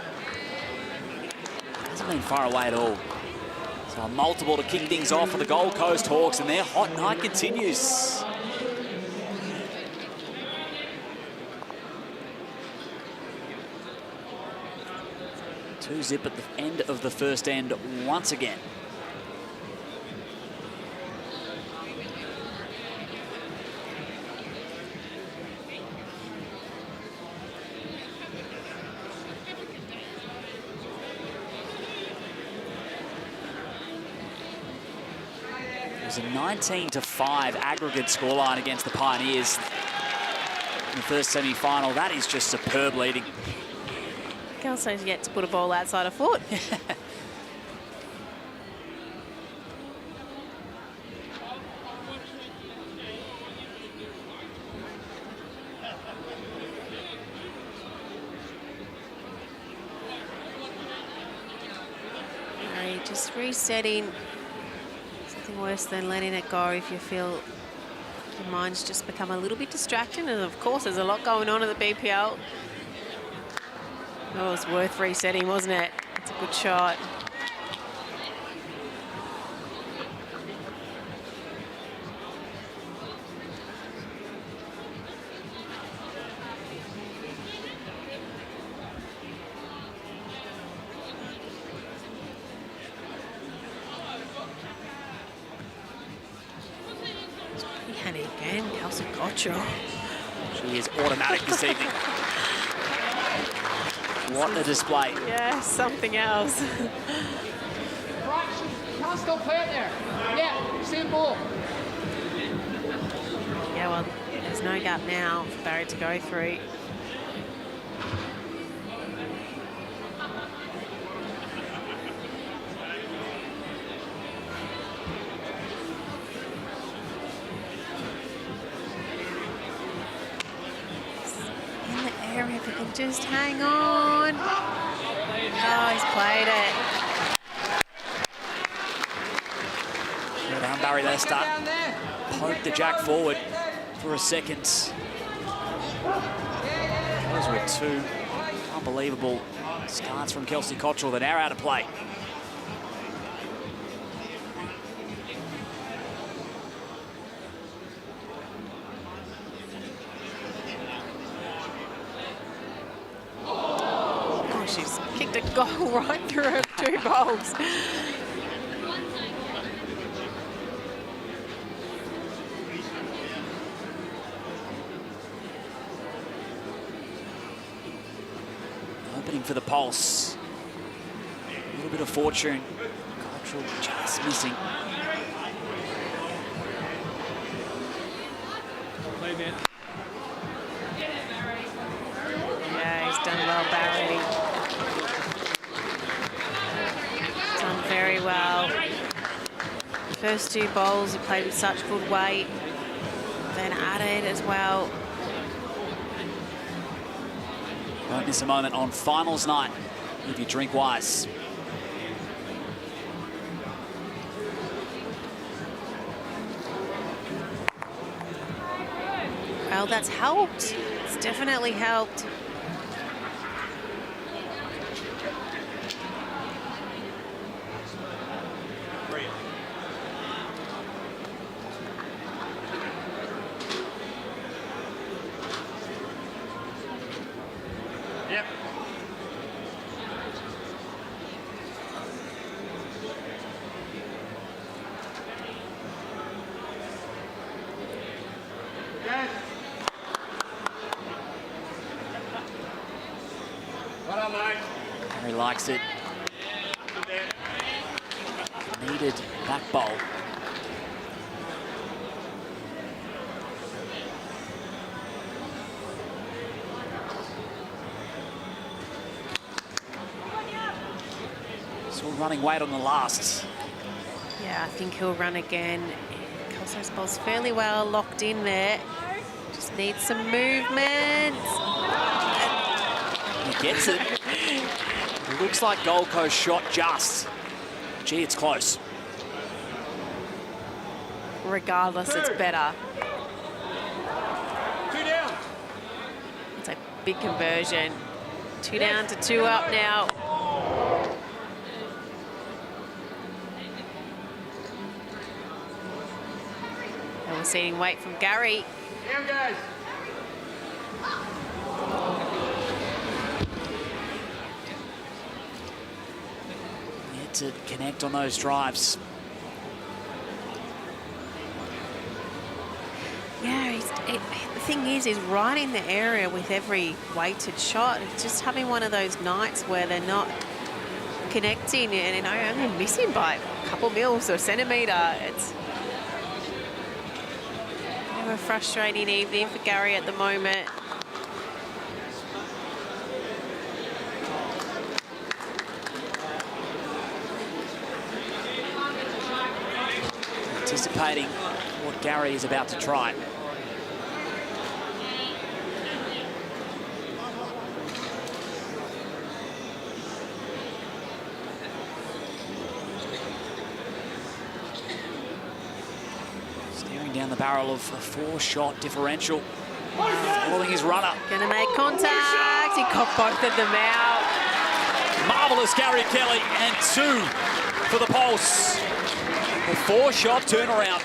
Speaker 2: Hasn't been far away at all. So a multiple to kick things off for the Gold Coast Hawks, and their hot night continues. Two zip at the end of the first end once again. It was a 19-5 aggregate scoreline against the Pioneers in the first semi-final. That is just superb leading.
Speaker 3: Kelsey's yet to put a ball outside a foot. Just resetting. Something worse than letting it go if you feel your mind's just become a little bit distracted. And of course, there's a lot going on at the BPL. Oh, it was worth resetting, wasn't it? It's a good shot. Again, Kelsey Gotcha.
Speaker 2: She is automatic this evening. What a display.
Speaker 3: Yeah, something else.
Speaker 14: Right, can't stop playing there. Yeah, see the ball.
Speaker 3: Yeah, well, there's no gap now for Barry to go through. If he can just hang on. Oh, he's played it.
Speaker 2: Well done, Barry Lester. Poked the jack forward for a second. Those were two unbelievable starts from Kelsey Cottrell. They're now out of play.
Speaker 3: She's kicked a goal right through her two bowls.
Speaker 2: Opening for the Pulse. A little bit of fortune. Cottrell just missing.
Speaker 14: Play, man.
Speaker 3: Yeah, he's done well, Barry. Done very well. First two bowls, he played with such good weight. Then added as well.
Speaker 2: Don't miss a moment on finals night if you drink wise.
Speaker 3: Well, that's helped. It's definitely helped.
Speaker 8: Yep. Yes. Well done, mate.
Speaker 2: He likes it. Needed that bowl. Still running weight on the last.
Speaker 3: Yeah, I think he'll run again. Kelso's ball's fairly well locked in there. Just needs some movement.
Speaker 2: He gets it. It looks like Gold Coast shot just. Gee, it's close.
Speaker 3: Regardless, it's better.
Speaker 8: 2 down.
Speaker 3: It's a big conversion. 2 down to 2 up now. And we're seeing weight from Gary.
Speaker 8: Down, guys.
Speaker 2: Need to connect on those drives.
Speaker 3: Yeah, the thing is, he's right in the area with every weighted shot. It's just having one of those nights where they're not connecting and only missing by a couple mils or a centimetre. Bit of a frustrating evening for Gary at the moment.
Speaker 2: Anticipating what Gary is about to try. Staring down the barrel of a 4-shot differential. Following his runner.
Speaker 3: Gonna make contact. He got both of them out.
Speaker 2: Marvellous Gary Kelly, and 2 for the Pulse. A 4-shot turnaround.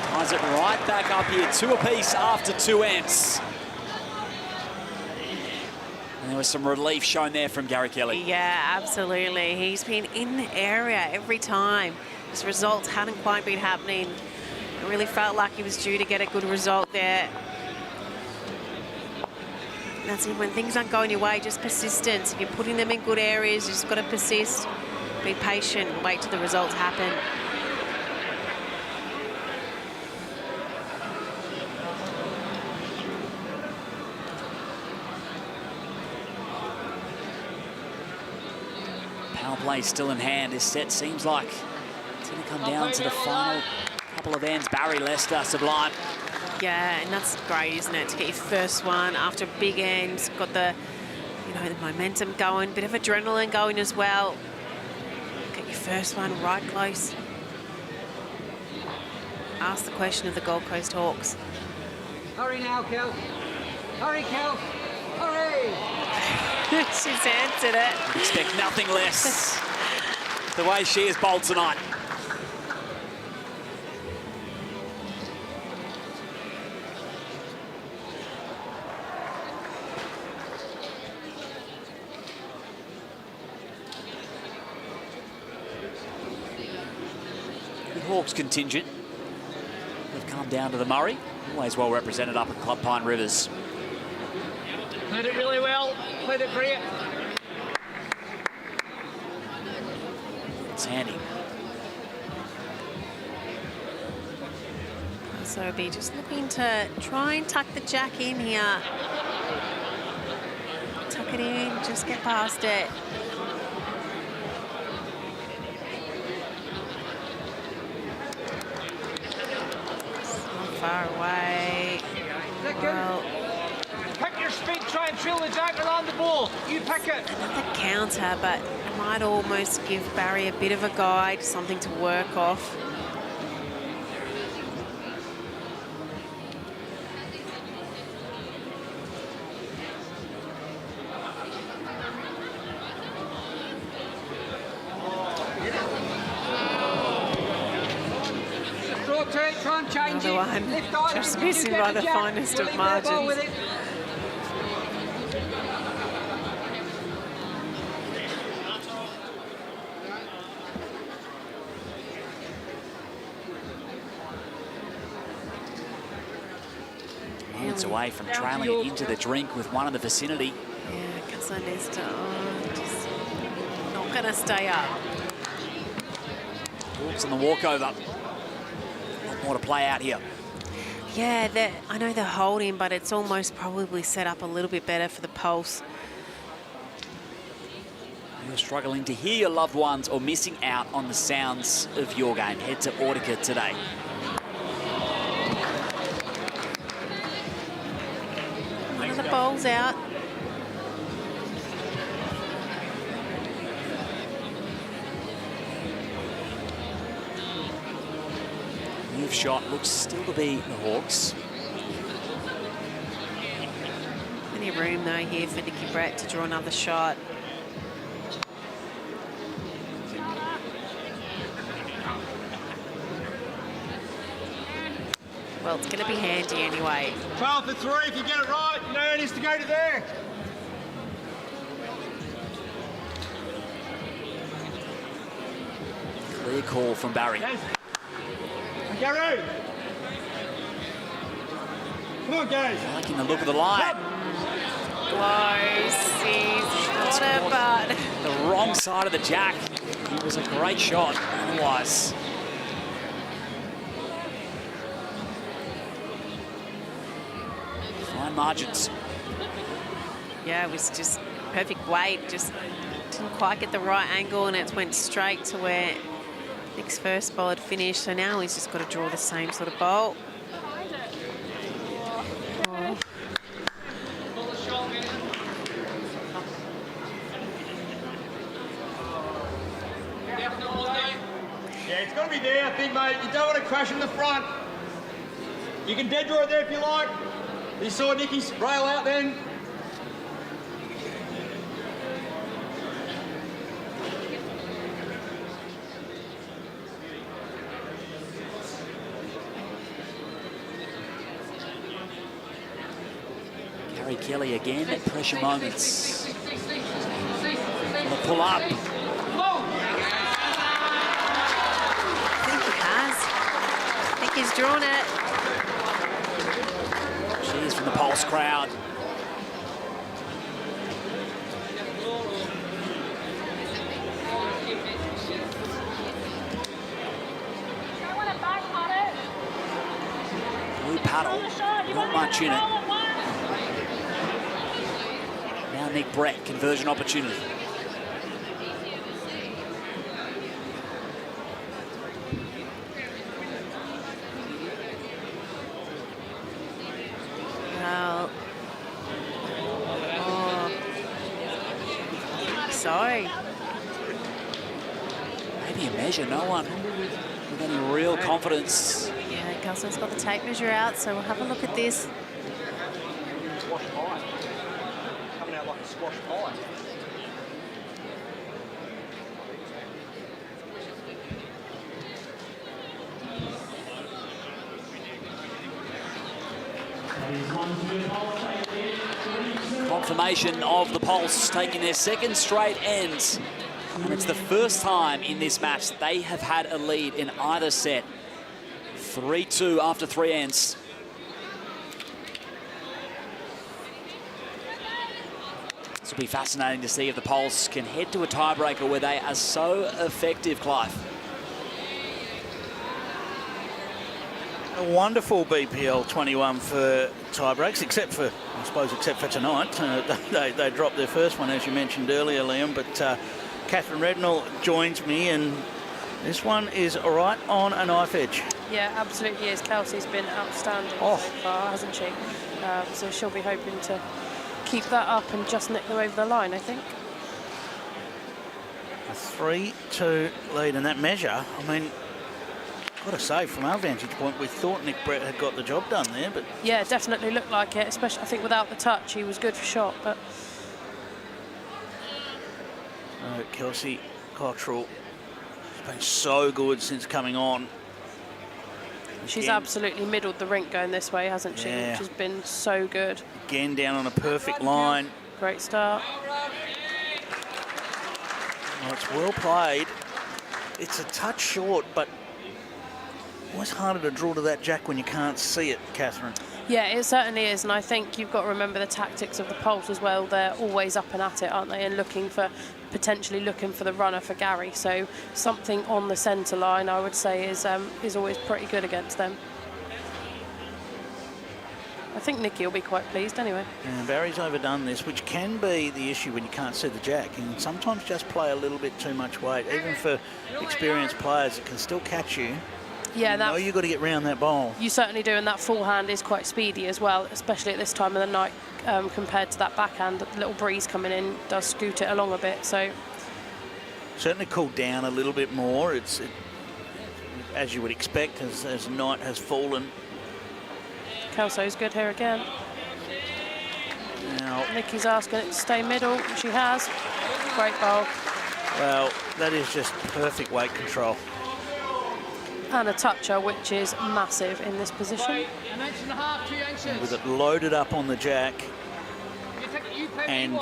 Speaker 2: Ties it right back up here, 2 apiece after 2 ends. And there was some relief shown there from Gary Kelly.
Speaker 3: Yeah, absolutely. He's been in the area every time. His results hadn't quite been happening. It really felt like he was due to get a good result there. That's it, when things aren't going your way, just persistence. If you're putting them in good areas, you just got to persist, be patient, and wait till the results happen.
Speaker 2: Power play still in hand. This set seems like it's going to come down to the final couple of ends. Barry, Lester, Sublime.
Speaker 3: Yeah, and that's great, isn't it? To get your first one after a big end, got the, you know, the momentum going, bit of adrenaline going as well. Get your first one right close. Ask the question of the Gold Coast Hawks.
Speaker 14: Hurry now, Kel. Hurry, Kel. Hurry!
Speaker 3: She's answered it.
Speaker 2: Expect nothing less. The way she has bowled tonight. Hawks contingent. They've come down to the Murray. Always well represented up at Club Pine Rivers.
Speaker 14: Played it really well. Played it great.
Speaker 2: It's handy.
Speaker 3: So be just looking to try and tuck the jack in here. Tuck it in, just get past it. Far away. Well,
Speaker 14: pick your speed, try and trail the jack around the ball. You pick it.
Speaker 3: Another counter, but it might almost give Barry a bit of a guide, something to work off. Another one, just missing by the finest of margins.
Speaker 2: Minutes away from trailing it into the drink with one in the vicinity.
Speaker 3: Yeah, Casanesta, just not going to stay up.
Speaker 2: Hawks on the walkover. More to play out here.
Speaker 3: Yeah, I know they're holding, but it's almost probably set up a little bit better for the Pulse.
Speaker 2: You're struggling to hear your loved ones or missing out on the sounds of your game. Head to Audica today.
Speaker 3: One of the bowls out.
Speaker 2: Move shot looks still to be the Hawks.
Speaker 3: Plenty of room though here for Nikki Brett to draw another shot. Well, it's going to be handy anyway.
Speaker 8: 12 for 3. If you get it right, Learn is to go to there.
Speaker 2: Clear call from Barry.
Speaker 8: Gary! Come on, guys.
Speaker 2: Liking the look of the line.
Speaker 3: Close. He's got it, but that.
Speaker 2: The wrong side of the jack. It was a great shot. It was. Fine margins.
Speaker 3: Yeah, it was just perfect weight. Just didn't quite get the right angle, and it went straight to where Nick's first bowl had finished. So now he's just got to draw the same sort of bowl. Oh.
Speaker 8: Yeah, it's got to be there, I think, mate. You don't want to crash in the front. You can dead draw it there if you like. You saw Nicky's rail out then.
Speaker 2: Gary Kelly again at pressure moments. On the pull up.
Speaker 3: I think he's drawn it.
Speaker 2: Cheers from the Pulse crowd. Blue paddle, not much in it. Now Nick Brett, conversion opportunity.
Speaker 3: Well, so
Speaker 2: Maybe a measure, no one with any real confidence.
Speaker 3: yeah, Gussel's got the tape measure out, so we'll have a look at this.
Speaker 8: Squash pie. Coming out like a squash pie.
Speaker 2: Confirmation of the Pulse taking their second straight ends. And it's the first time in this match that they have had a lead in either set. 3-2 after 3 ends. This will be fascinating to see if the Pulse can head to a tiebreaker where they are so effective, Clive.
Speaker 1: A wonderful BPL 21 for tiebreaks, except for, I suppose, except for tonight. They dropped their first one, as you mentioned earlier, Liam, but Catherine Rednall joins me, and this one is right on a knife edge.
Speaker 13: Yeah, absolutely is. Kelsey's been outstanding so far, hasn't she? So she'll be hoping to keep that up and just nick them over the line, I think.
Speaker 1: A 3-2 lead in that measure. I mean, got to say, from our vantage point, we thought Nick Brett had got the job done there, but
Speaker 13: Yeah, definitely looked like it, especially I think without the touch, he was good for shot, but
Speaker 1: Kelsey Cottrell has been so good since coming on.
Speaker 13: she's
Speaker 1: Again,
Speaker 13: absolutely middled the rink going this way, hasn't she?
Speaker 1: Yeah.
Speaker 13: Which has been so good.
Speaker 1: again down on a perfect line.
Speaker 13: Great start.
Speaker 1: Well, it's well played. It's a touch short, but always harder to draw to that jack when you can't see it, Catherine.
Speaker 13: Yeah, it certainly is, and I think you've got to remember the tactics of the Pulse as well. They're always up and at it, aren't they, and potentially looking for the runner for Gary. So something on the centre line, I would say, is always pretty good against them. I think Nikki will be quite pleased anyway.
Speaker 1: And Barry's overdone this, which can be the issue when you can't see the jack, and sometimes just play a little bit too much weight. Even for experienced players, it can still catch you.
Speaker 13: Yeah,
Speaker 1: you know you've got to get round that bowl.
Speaker 13: You certainly do, and that forehand is quite speedy as well, especially at this time of the night compared to that backhand. The little breeze coming in does scoot it along a bit, so...
Speaker 1: Certainly cooled down a little bit more. As you would expect, as night has fallen.
Speaker 13: Kelso's good here again.
Speaker 1: Now,
Speaker 13: Nikki's asking it to stay middle. She has. Great bowl.
Speaker 1: Well, that is just perfect weight control.
Speaker 13: And a toucher, which is massive in this position.
Speaker 1: With it loaded up on the jack and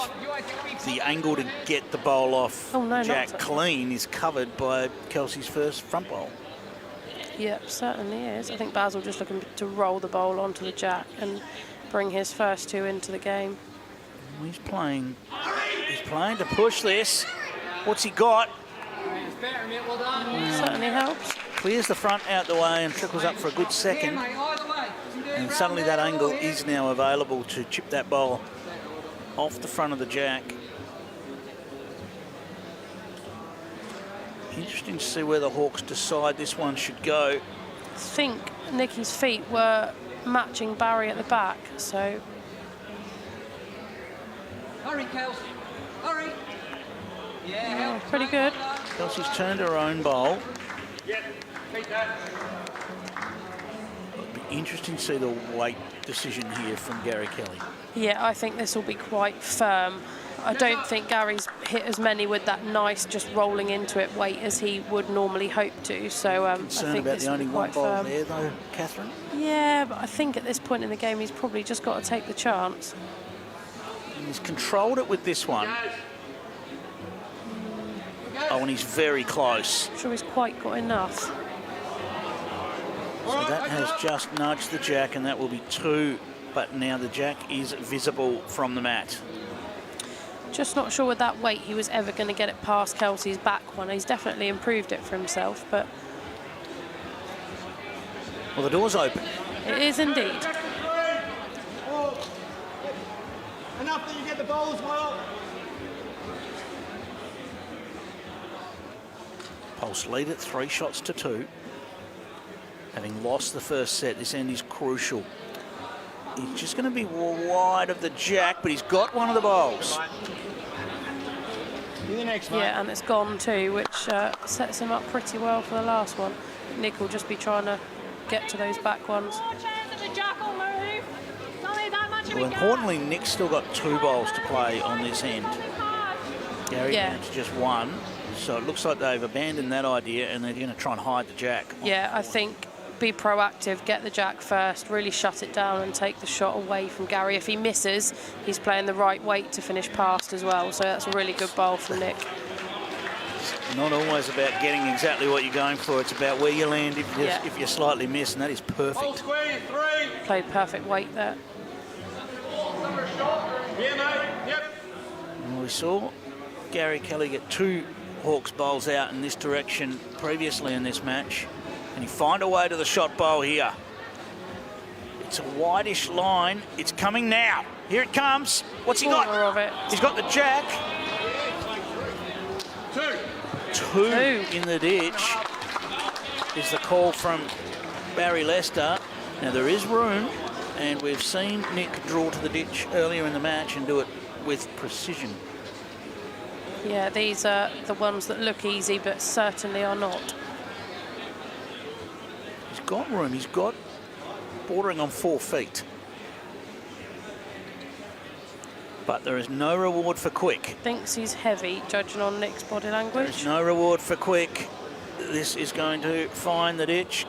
Speaker 1: the angle to get the bowl off jack clean is covered by Kelsey's first front bowl.
Speaker 13: Yep, certainly is. I think Basil just looking to roll the bowl onto the jack and bring his first two into the game.
Speaker 1: He's playing playing to push this. What's he got?
Speaker 13: Certainly helps.
Speaker 1: Clears the front out the way and trickles up for a good second. And suddenly that angle is now available to chip that bowl off the front of the jack. Interesting to see where the Hawks decide this one should go.
Speaker 13: I think Nicky's feet were matching Barry at the back, so...
Speaker 14: Hurry, Kelsey. Hurry.
Speaker 13: Yeah, pretty good.
Speaker 1: Kelsey's turned her own bowl.
Speaker 8: Yep, take that.
Speaker 1: It'll be interesting to see the weight decision here from Gary Kelly.
Speaker 13: Yeah, I think this will be quite firm. I don't think Gary's hit as many with that nice, just rolling into it weight as he would normally hope to. So I think
Speaker 1: about
Speaker 13: this
Speaker 1: the
Speaker 13: will
Speaker 1: only
Speaker 13: be
Speaker 1: one
Speaker 13: quite
Speaker 1: bowl
Speaker 13: firm.
Speaker 1: there, though, Catherine.
Speaker 13: Yeah, but I think at this point in the game, he's probably just got to take the chance.
Speaker 1: And he's controlled it with this one. Oh, and he's very close.
Speaker 13: I'm sure he's quite got enough.
Speaker 1: So that has just nudged the jack, and that will be 2. But now the jack is visible from the mat.
Speaker 13: Just not sure with that weight he was ever going to get it past Kelsey's back one. He's definitely improved it for himself, but...
Speaker 1: Well, the door's open.
Speaker 13: It is indeed.
Speaker 8: Enough that you get the ball as well.
Speaker 1: Pulse lead at 3 shots to 2. Having lost the first set, this end is crucial. He's just going to be wide of the jack, but he's got one of the bowls.
Speaker 8: You're the next, mate.
Speaker 13: Yeah, and it's gone too, which sets him up pretty well for the last one. Nick will just be trying to get to those back ones.
Speaker 1: Well, importantly, Nick's still got 2 bowls to play on this end. Gary down to just 1. So it looks like they've abandoned that idea and they're going to try and hide the jack.
Speaker 13: Yeah, I think be proactive, get the jack first, really shut it down and take the shot away from Gary. If he misses, he's playing the right weight to finish past as well. So that's a really good bowl from Nick.
Speaker 1: Not always about getting exactly what you're going for. It's about where you land if you slightly miss, and that is perfect.
Speaker 13: Played perfect weight there.
Speaker 8: Yeah, mate. Yep.
Speaker 1: And we saw Gary Kelly get 2 Hawks bowls out in this direction previously in this match. Can he find a way to the shot bowl here? It's a whitish line. It's coming now. Here it comes. What's he got?
Speaker 13: Of it.
Speaker 1: He's got the jack. 2 in the ditch is the call from Barry Lester. Now there is room, and we've seen Nick draw to the ditch earlier in the match and do it with precision.
Speaker 13: Yeah, these are the ones that look easy, but certainly are not.
Speaker 1: He's got room. He's got bordering on 4 feet. But there is no reward for quick.
Speaker 13: Thinks he's heavy, judging on Nick's body language.
Speaker 1: There's no reward for quick. This is going to find the ditch.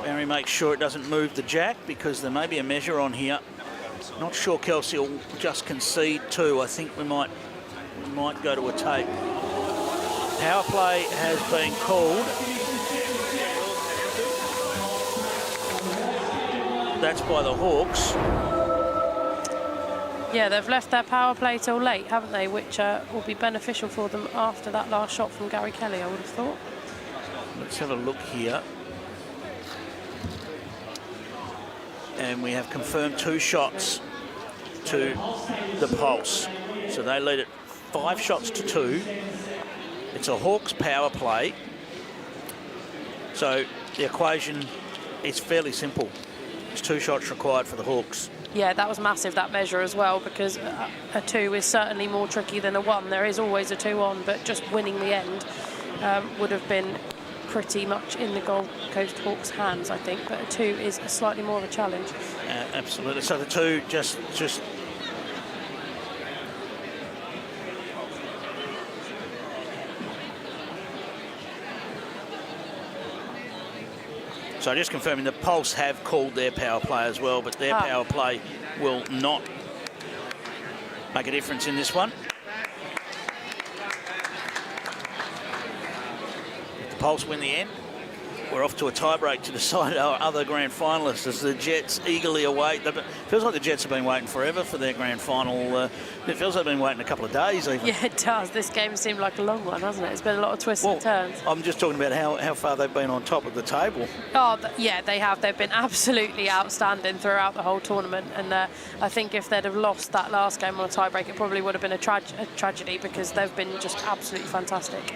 Speaker 1: Barry makes sure it doesn't move the jack because there may be a measure on here. Not sure Kelsey will just concede 2. I think we might go to a tape. Power play has been called. That's by the Hawks.
Speaker 13: Yeah, they've left their power play till late, haven't they? Which will be beneficial for them after that last shot from Gary Kelly, I would have thought.
Speaker 1: Let's have a look here. And we have confirmed 2 shots to the Pulse. So they lead it 5 shots to 2. It's a Hawks power play. So the equation is fairly simple. It's 2 shots required for the Hawks.
Speaker 13: Yeah, that was massive, that measure as well, because a 2 is certainly more tricky than a 1. There is always a 2 on, but just winning the end would have been pretty much in the Gold Coast Hawks' hands, I think. But a 2 is slightly more of a challenge.
Speaker 1: Absolutely. So the 2 just So just confirming the Pulse have called their power play as well, but their power play will not make a difference in this one. Did the Pulse win the end? We're off to a tiebreak to decide our other grand finalists as the Jets eagerly await. It feels like the Jets have been waiting forever for their grand final. It feels like they've been waiting a couple of days even.
Speaker 13: Yeah, it does. This game seemed like a long one, hasn't it? It's been a lot of twists and turns.
Speaker 1: I'm just talking about how far they've been on top of the table.
Speaker 13: Oh, yeah, they have. They've been absolutely outstanding throughout the whole tournament. And I think if they'd have lost that last game on a tiebreak, it probably would have been a tragedy, because they've been just absolutely fantastic.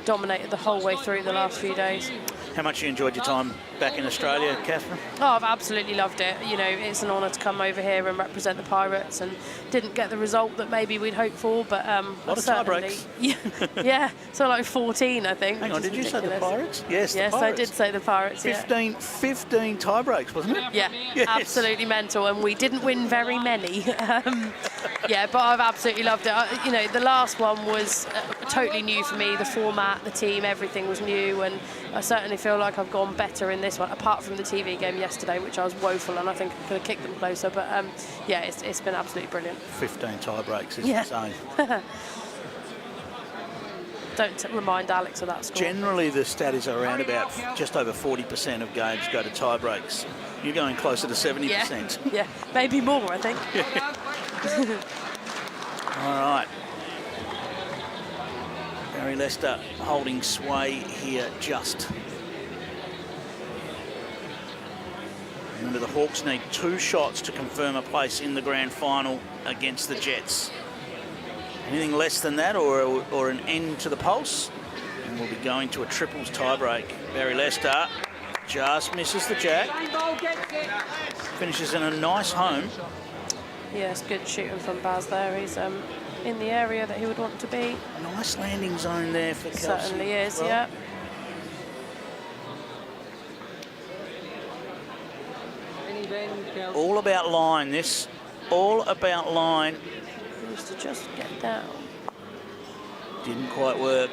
Speaker 13: Dominated the whole way through the last few days.
Speaker 1: How much you enjoyed your time back in Australia, Catherine?
Speaker 13: Oh, I've absolutely loved it. You know, it's an honour to come over here and represent the Pirates, and didn't get the result that maybe we'd hoped for, but
Speaker 1: a lot of tiebreaks.
Speaker 13: Yeah, so like 14, I think.
Speaker 1: Hang on, did you say the Pirates? Yes,
Speaker 13: yes,
Speaker 1: the Pirates.
Speaker 13: I did say the Pirates.
Speaker 1: 15 tiebreaks, wasn't it?
Speaker 13: Yeah,
Speaker 1: yes.
Speaker 13: Absolutely mental, and we didn't win very many. Yeah, but I've absolutely loved it. You know, the last one was totally new for me. The format, the team, everything was new, and I certainly feel like I've gone better in this one, apart from the TV game yesterday, which I was woeful, and I think I could have kicked them closer. But yeah, it's been absolutely brilliant.
Speaker 1: 15 tiebreaks is insane.
Speaker 13: Don't remind Alex of that score.
Speaker 1: Generally, the stat is around about just over 40% of games go to tiebreaks. You're going closer to 70%.
Speaker 13: Yeah, maybe more, I think.
Speaker 1: All right. Barry Lester holding sway here just. Remember, the Hawks need 2 shots to confirm a place in the grand final against the Jets. Anything less than that, or an end to the pulse, and we'll be going to a triples tiebreak. Barry Lester just misses the jack. Finishes in a nice home.
Speaker 13: Yes, good shooting from Baz there. He's in the area that he would want to be.
Speaker 1: Nice landing zone there for Kelsey.
Speaker 13: Certainly is, yeah.
Speaker 1: All about line, this. All about line.
Speaker 13: Needs to just get down.
Speaker 1: Didn't quite work.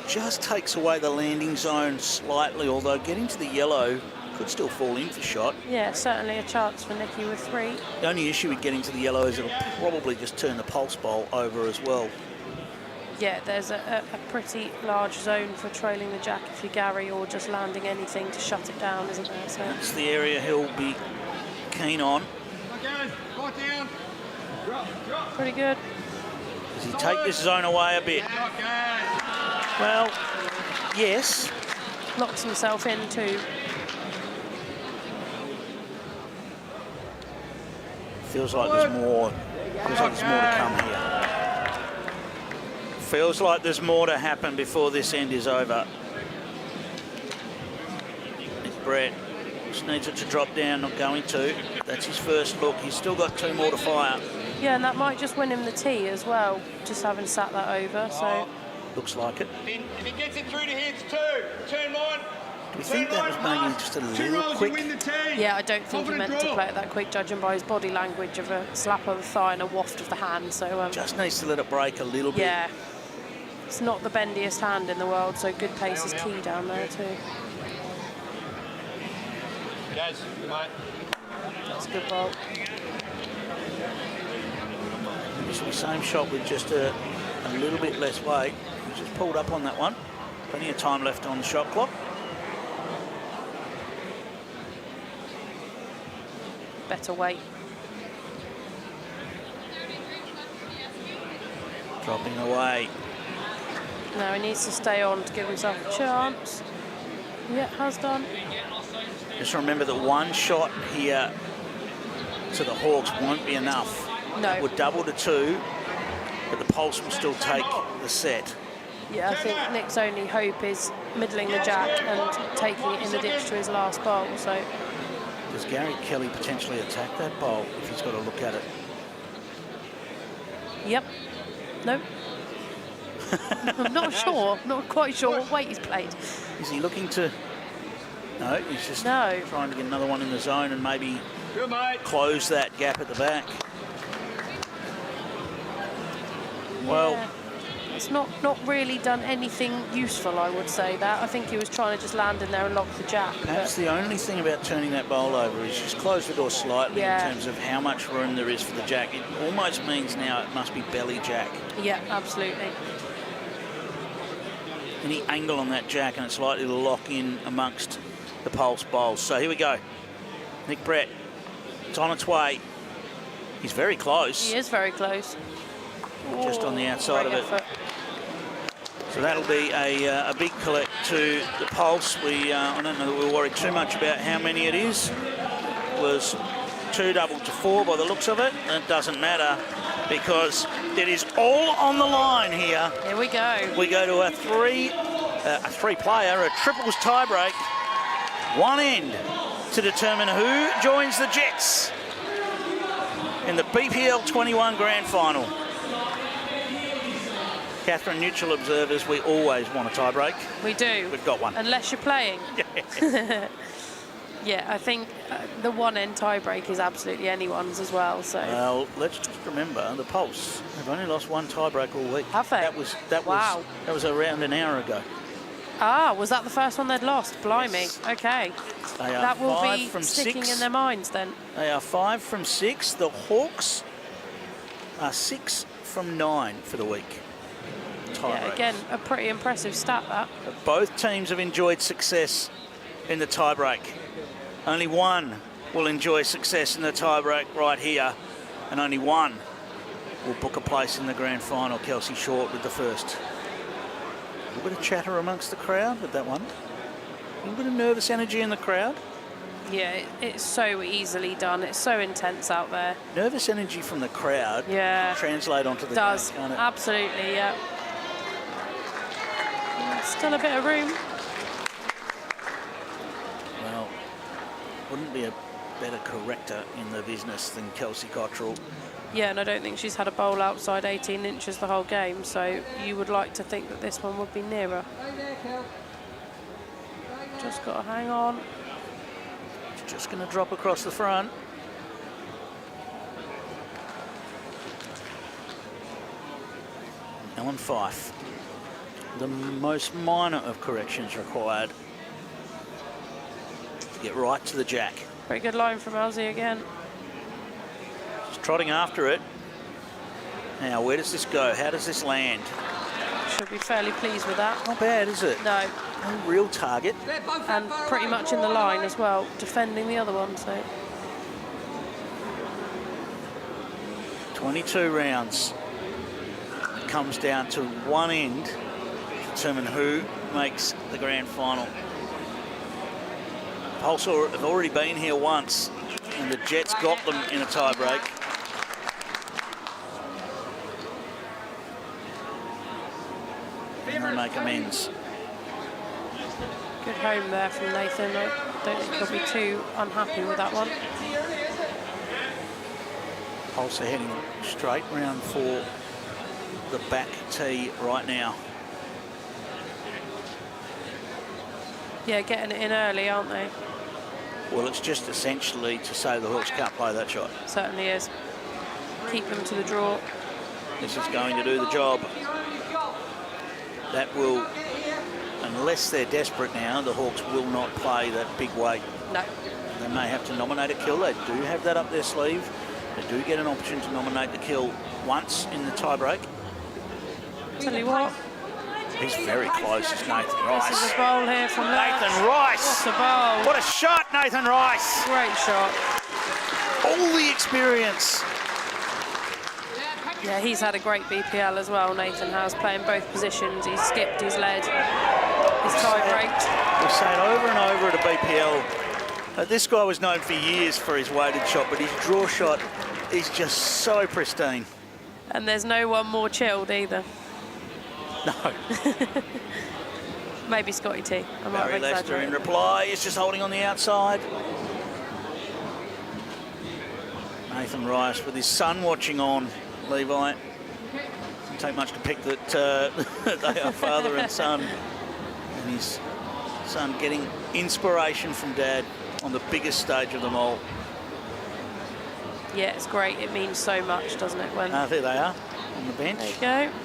Speaker 1: Just takes away the landing zone slightly, although getting to the yellow could still fall in for shot.
Speaker 13: Yeah, certainly a chance for Nicky with 3.
Speaker 1: The only issue with getting to the yellow is it'll probably just turn the pulse bowl over as well.
Speaker 13: Yeah, there's a pretty large zone for trailing the jack if you're Gary, or just landing anything to shut it down, isn't there? So
Speaker 1: that's the area he'll be keen on.
Speaker 13: Pretty good.
Speaker 1: Does he take this zone away a bit? Well, yes.
Speaker 13: Locks himself in too.
Speaker 1: Feels like there's more. Feels like there's more to come here. Feels like there's more to happen before this end is over. It's Brett. Just needs it to drop down, not going to. That's his first look. He's still got 2 more to fire.
Speaker 13: Yeah, and that might just win him the tee as well, just having sat that over. So
Speaker 1: looks like it.
Speaker 8: If he gets it through to here, it's 2. Turn line.
Speaker 1: Do you think that was maybe just a little quick?
Speaker 13: Yeah, I don't think he meant to play it that quick, judging by his body language of a slap of the thigh and a waft of the hand. So
Speaker 1: just needs to let it break a little bit.
Speaker 13: Yeah, it's not the bendiest hand in the world, so good pace is key down there too.
Speaker 8: Yes, mate.
Speaker 13: That's a good ball.
Speaker 1: It's the same shot with just a little bit less weight. He's just pulled up on that one. Plenty of time left on the shot clock.
Speaker 13: Better weight.
Speaker 1: Dropping away.
Speaker 13: Now he needs to stay on to give himself a chance. Yeah, has done.
Speaker 1: Just remember that 1 shot here to the Hawks won't be enough.
Speaker 13: No.
Speaker 1: It would double to 2, but the Pulse will still take the set.
Speaker 13: Yeah, I think Nick's only hope is middling the jack and taking it in the ditch to his last bowl. So
Speaker 1: does Gary Kelly potentially attack that bowl if he's got to look at it?
Speaker 13: Yep. Nope. I'm not sure. Not quite sure what weight he's played.
Speaker 1: Is he looking to... No, he's just trying to get another one in the zone and maybe close that gap at the back. Well,
Speaker 13: yeah. It's not really done anything useful, I would say. That I think he was trying to just land in there and lock the jack.
Speaker 1: Perhaps the only thing about turning that bowl over is just close the door slightly in terms of how much room there is for the jack. It almost means now it must be belly jack.
Speaker 13: Yeah, absolutely.
Speaker 1: any angle on that jack, and it's likely to lock in amongst the Pulse bowls. So here we go. Nick Brett, it's on its way. He's very close.
Speaker 13: He is very close.
Speaker 1: Just on the outside of it.
Speaker 13: Effort.
Speaker 1: So that'll be a big collect to the Pulse. I don't know that we're worried too much about how many it is. It was 2 doubled to 4 by the looks of it. It doesn't matter because it is all on the line here.
Speaker 13: Here we go.
Speaker 1: We go to a three-player, a triples tiebreak. One end to determine who joins the Jets in the BPL 21 Grand Final. Catherine, neutral observers, we always want a tiebreak.
Speaker 13: We do.
Speaker 1: We've got one.
Speaker 13: Unless you're playing. Yeah, I think the one-end tiebreak is absolutely anyone's as well. So.
Speaker 1: Well, let's just remember the Pulse have only lost one tiebreak all week.
Speaker 13: Have they?
Speaker 1: That
Speaker 13: wow.
Speaker 1: was around an hour ago.
Speaker 13: Ah, was that the first one they'd lost? Blimey.
Speaker 1: Yes.
Speaker 13: Okay.
Speaker 1: That
Speaker 13: will be sticking in their minds then.
Speaker 1: They are 5 from 6. The Hawks are 6 from 9 for the week.
Speaker 13: Yeah, again, a pretty impressive stat, that.
Speaker 1: But both teams have enjoyed success in the tiebreak. Only one will enjoy success in the tiebreak right here, and only one will book a place in the grand final. Kelsey Short with the first. A little bit of chatter amongst the crowd with that one. A little bit of nervous energy in the crowd.
Speaker 13: Yeah, it's so easily done. It's so intense out there.
Speaker 1: Nervous energy from the crowd.
Speaker 13: Yeah.
Speaker 1: Translate onto the
Speaker 13: does.
Speaker 1: game, can't it?
Speaker 13: Absolutely, yeah. Still a bit of room.
Speaker 1: Well, wouldn't be a better corrector in the business than Kelsey Cottrell.
Speaker 13: Yeah, and I don't think she's had a bowl outside 18 inches the whole game, so you would like to think that this one would be nearer. Just got to hang on.
Speaker 1: She's just going to drop across the front. Ellen Fife. The most minor of corrections required to get right to the jack.
Speaker 13: Very good line from Elsie again.
Speaker 1: She's trotting after it. Now, where does this go? How does this land?
Speaker 13: Should be fairly pleased with that.
Speaker 1: Not bad, is it?
Speaker 13: No.
Speaker 1: No real target.
Speaker 13: And pretty much in the line as well, defending the other one, so.
Speaker 1: 22 rounds. It comes down to one end to determine who makes the grand final. Pulse have already been here once, and the Jets got them in a tiebreak. And they make amends.
Speaker 13: Good home there from Nathan. I don't think he'll be too unhappy with that one.
Speaker 1: Pulse are heading straight round for the back tee right now.
Speaker 13: Yeah, getting it in early, aren't they?
Speaker 1: Well, it's just essentially to say the Hawks can't play that shot.
Speaker 13: Certainly is. Keep them to the draw.
Speaker 1: This is going to do the job. That will, unless they're desperate now, the Hawks will not play that big weight.
Speaker 13: No.
Speaker 1: They may have to nominate a kill. They do have that up their sleeve. They do get an option to nominate the kill once in the tiebreak.
Speaker 13: Tell you what.
Speaker 1: He's very close, is Nathan Rice.
Speaker 13: This is a bowl here from
Speaker 1: Nathan Rice.
Speaker 13: What a bowl.
Speaker 1: What a shot, Nathan Rice.
Speaker 13: Great shot.
Speaker 1: All the experience.
Speaker 13: Yeah, he's had a great BPL as well, Nathan has, playing both positions. He's skipped, he's led, he's tie-breaked.
Speaker 1: We've said over and over at a BPL, this guy was known for years for his weighted shot, but his draw shot is just so pristine.
Speaker 13: And there's no one more chilled either.
Speaker 1: No.
Speaker 13: Maybe Scotty T. I might
Speaker 1: Barry
Speaker 13: have
Speaker 1: Lester
Speaker 13: exaggerated.
Speaker 1: in reply is just holding on the outside. Nathan Rice with his son watching on, Levi. Doesn't take much to pick that they are father and son. And his son getting inspiration from dad on the biggest stage of them all.
Speaker 13: Yeah, it's great. It means so much, doesn't it? When
Speaker 1: There they are on the bench.
Speaker 13: There you go.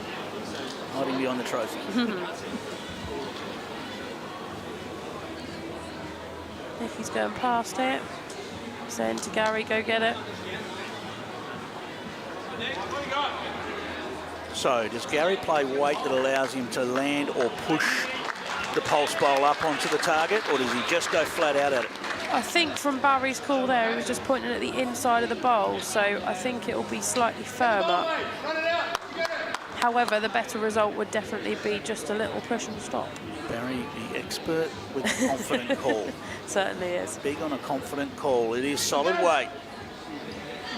Speaker 1: Hiding behind the trophy.
Speaker 13: Nicky's going past it. Saying to Gary, go get it.
Speaker 1: So does Gary play weight that allows him to land or push the pulse bowl up onto the target, or does he just go flat out at it?
Speaker 13: I think from Barry's call there, he was just pointing at the inside of the bowl, so I think it will be slightly firmer. However, the better result would definitely be just a little push and stop.
Speaker 1: Barry, the expert with a confident call.
Speaker 13: Certainly is.
Speaker 1: Big on a confident call. It is solid weight.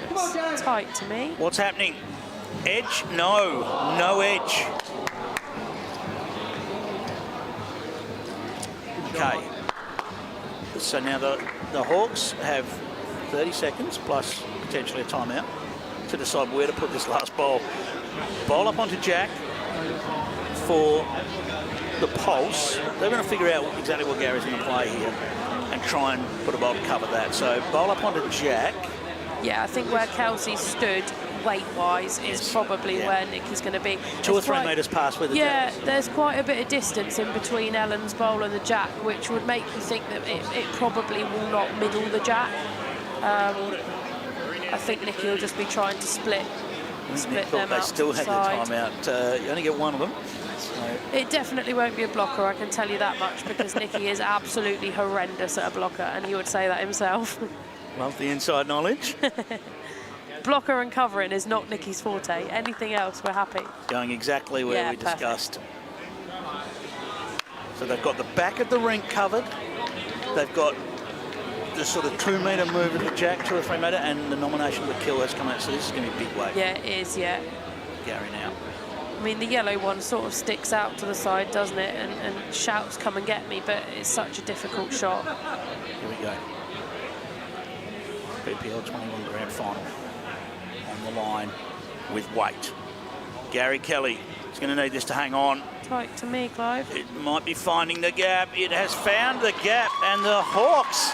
Speaker 13: It's tight to me.
Speaker 1: What's happening? Edge? No. No edge. Okay. So now the Hawks have 30 seconds plus potentially a timeout to decide where to put this last bowl. Bowl up onto Jack for the pulse. They're going to figure out exactly what Gary's going to play here and try and put a bowl to cover that. So bowl up onto Jack.
Speaker 13: Yeah, I think where Kelsey stood weight-wise is probably where Nick is going to be.
Speaker 1: 2 or 3 metres past where the
Speaker 13: Jack
Speaker 1: Jack is.
Speaker 13: there's quite a bit of distance in between Ellen's bowl and the Jack, which would make you think that it probably will not middle the Jack. I think Nicky will just be trying to split them
Speaker 1: They
Speaker 13: out
Speaker 1: still
Speaker 13: to the
Speaker 1: had their
Speaker 13: side.
Speaker 1: timeout. You only get one of them. So.
Speaker 13: It definitely won't be a blocker, I can tell you that much, because Nicky is absolutely horrendous at a blocker, and he would say that himself.
Speaker 1: Love the inside knowledge.
Speaker 13: Blocker and covering is not Nicky's forte. Anything else, we're happy.
Speaker 1: Going exactly where we
Speaker 13: perfect.
Speaker 1: discussed. So they've got the back of the rink covered. They've got the sort of 2 metre move of the Jack, 2 or 3 metre, and the nomination of the kill has come out. So this is going to be a big weight.
Speaker 13: Yeah, it is, yeah.
Speaker 1: Gary now.
Speaker 13: I mean, the yellow one sort of sticks out to the side, doesn't it? And shouts, come and get me, but it's such a difficult shot.
Speaker 1: Here we go. BPL 21 Grand Final on the line with weight. Gary Kelly is going to need this to hang on.
Speaker 13: Tight to me, Clive.
Speaker 1: It might be finding the gap. It has found the gap, and the Hawks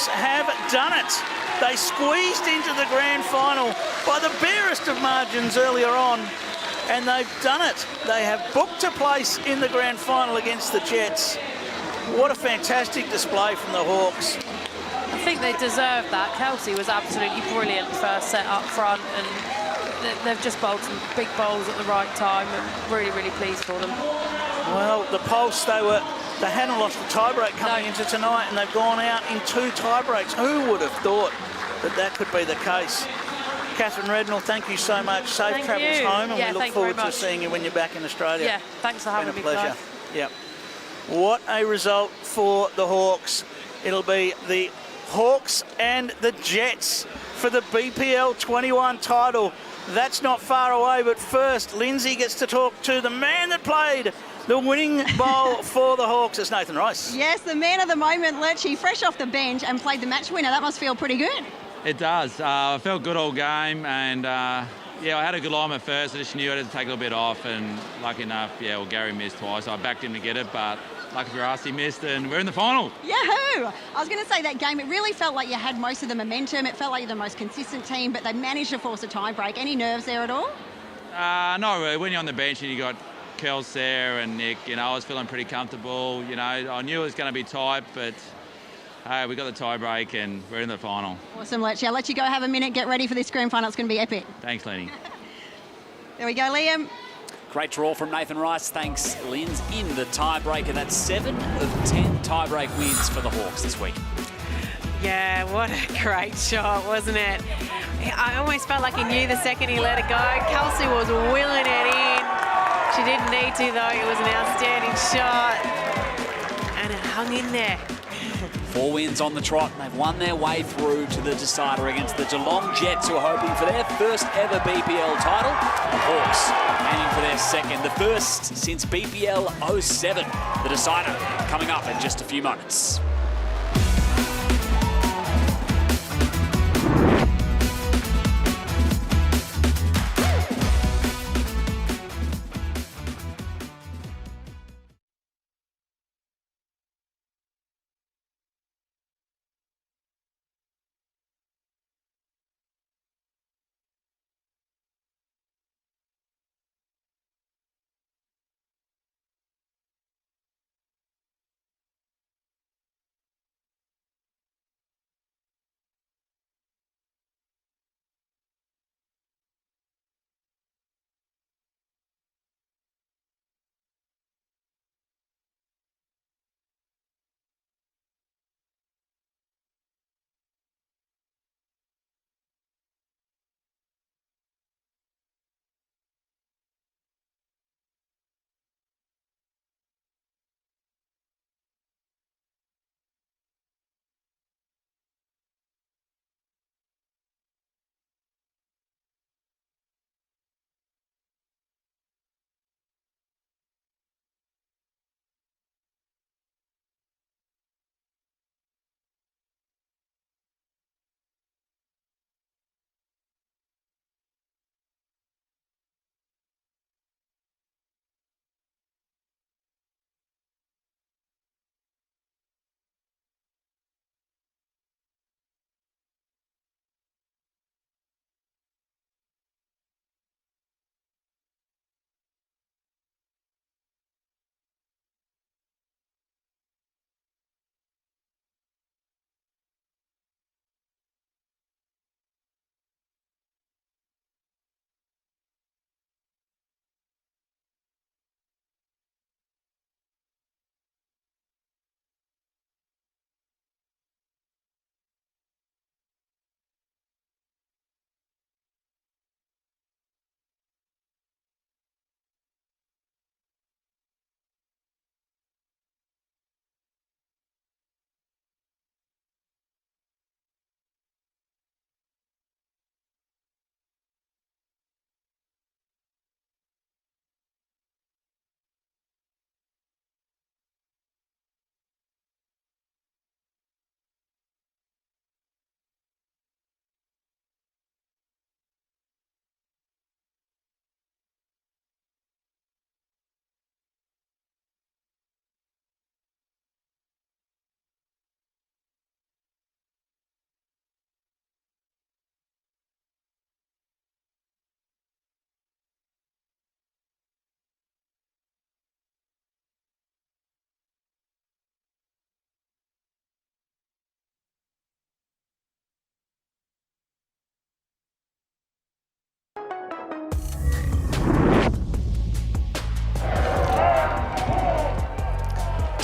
Speaker 1: have done it. They squeezed into the grand final by the barest of margins earlier on, and they've done it. They have booked a place in the grand final against the Jets. What a fantastic display from the Hawks.
Speaker 13: I think they deserve that. Kelsey was absolutely brilliant first set up front, and they've just bowled some big bowls at the right time, and really, really pleased for them.
Speaker 1: Well, the Pulse, they hadn't lost the tiebreak coming into tonight, and they've gone out in 2 tiebreaks. Who would have thought that that could be the case? Catherine Rednall, thank you so much. Safe travels home, and we look forward to seeing you when you're back in Australia.
Speaker 13: Yeah, thanks for having me,
Speaker 1: pleasure. Yep. What a result for the Hawks. It'll be the Hawks and the Jets for the BPL 21 title. That's not far away, but first, Lindsay gets to talk to the man that played the winning bowl for the Hawks. It's Nathan Rice.
Speaker 4: Yes, the man of the moment, Lechy, fresh off the bench and played the match winner. That must feel pretty good.
Speaker 5: It does. I felt good all game, and I had a good line at first. I just knew I had to take a little bit off, and lucky enough, Gary missed twice. I backed him to get it, but lucky for us, he missed, and we're in the final.
Speaker 4: Yahoo! I was going to say that game, it really felt like you had most of the momentum. It felt like you're the most consistent team, but they managed to force a tie break. Any nerves there at all?
Speaker 5: No, really. When you're on the bench and you got Kels there and Nick, I was feeling pretty comfortable. I knew it was going to be tight, but we got the tie break and we're in the final.
Speaker 4: Awesome, Lechy. I'll let you go have a minute, get ready for this grand final. It's going to be epic.
Speaker 5: Thanks, Lenny.
Speaker 4: There we go, Liam.
Speaker 2: Great draw from Nathan Rice. Thanks, Linz, in the tiebreaker. That's 7 of 10 tiebreak wins for the Hawks this week.
Speaker 3: Yeah, what a great shot, wasn't it? I almost felt like he knew the second he let it go. Kelsey was wheeling it in. She didn't need to, though. It was an outstanding shot. And it hung in there.
Speaker 2: 4 wins on the trot, and they've won their way through to the decider against the Geelong Jets, who are hoping for their first ever BPL title. The Hawks aiming for their second, the first since BPL 07. The decider coming up in just a few moments.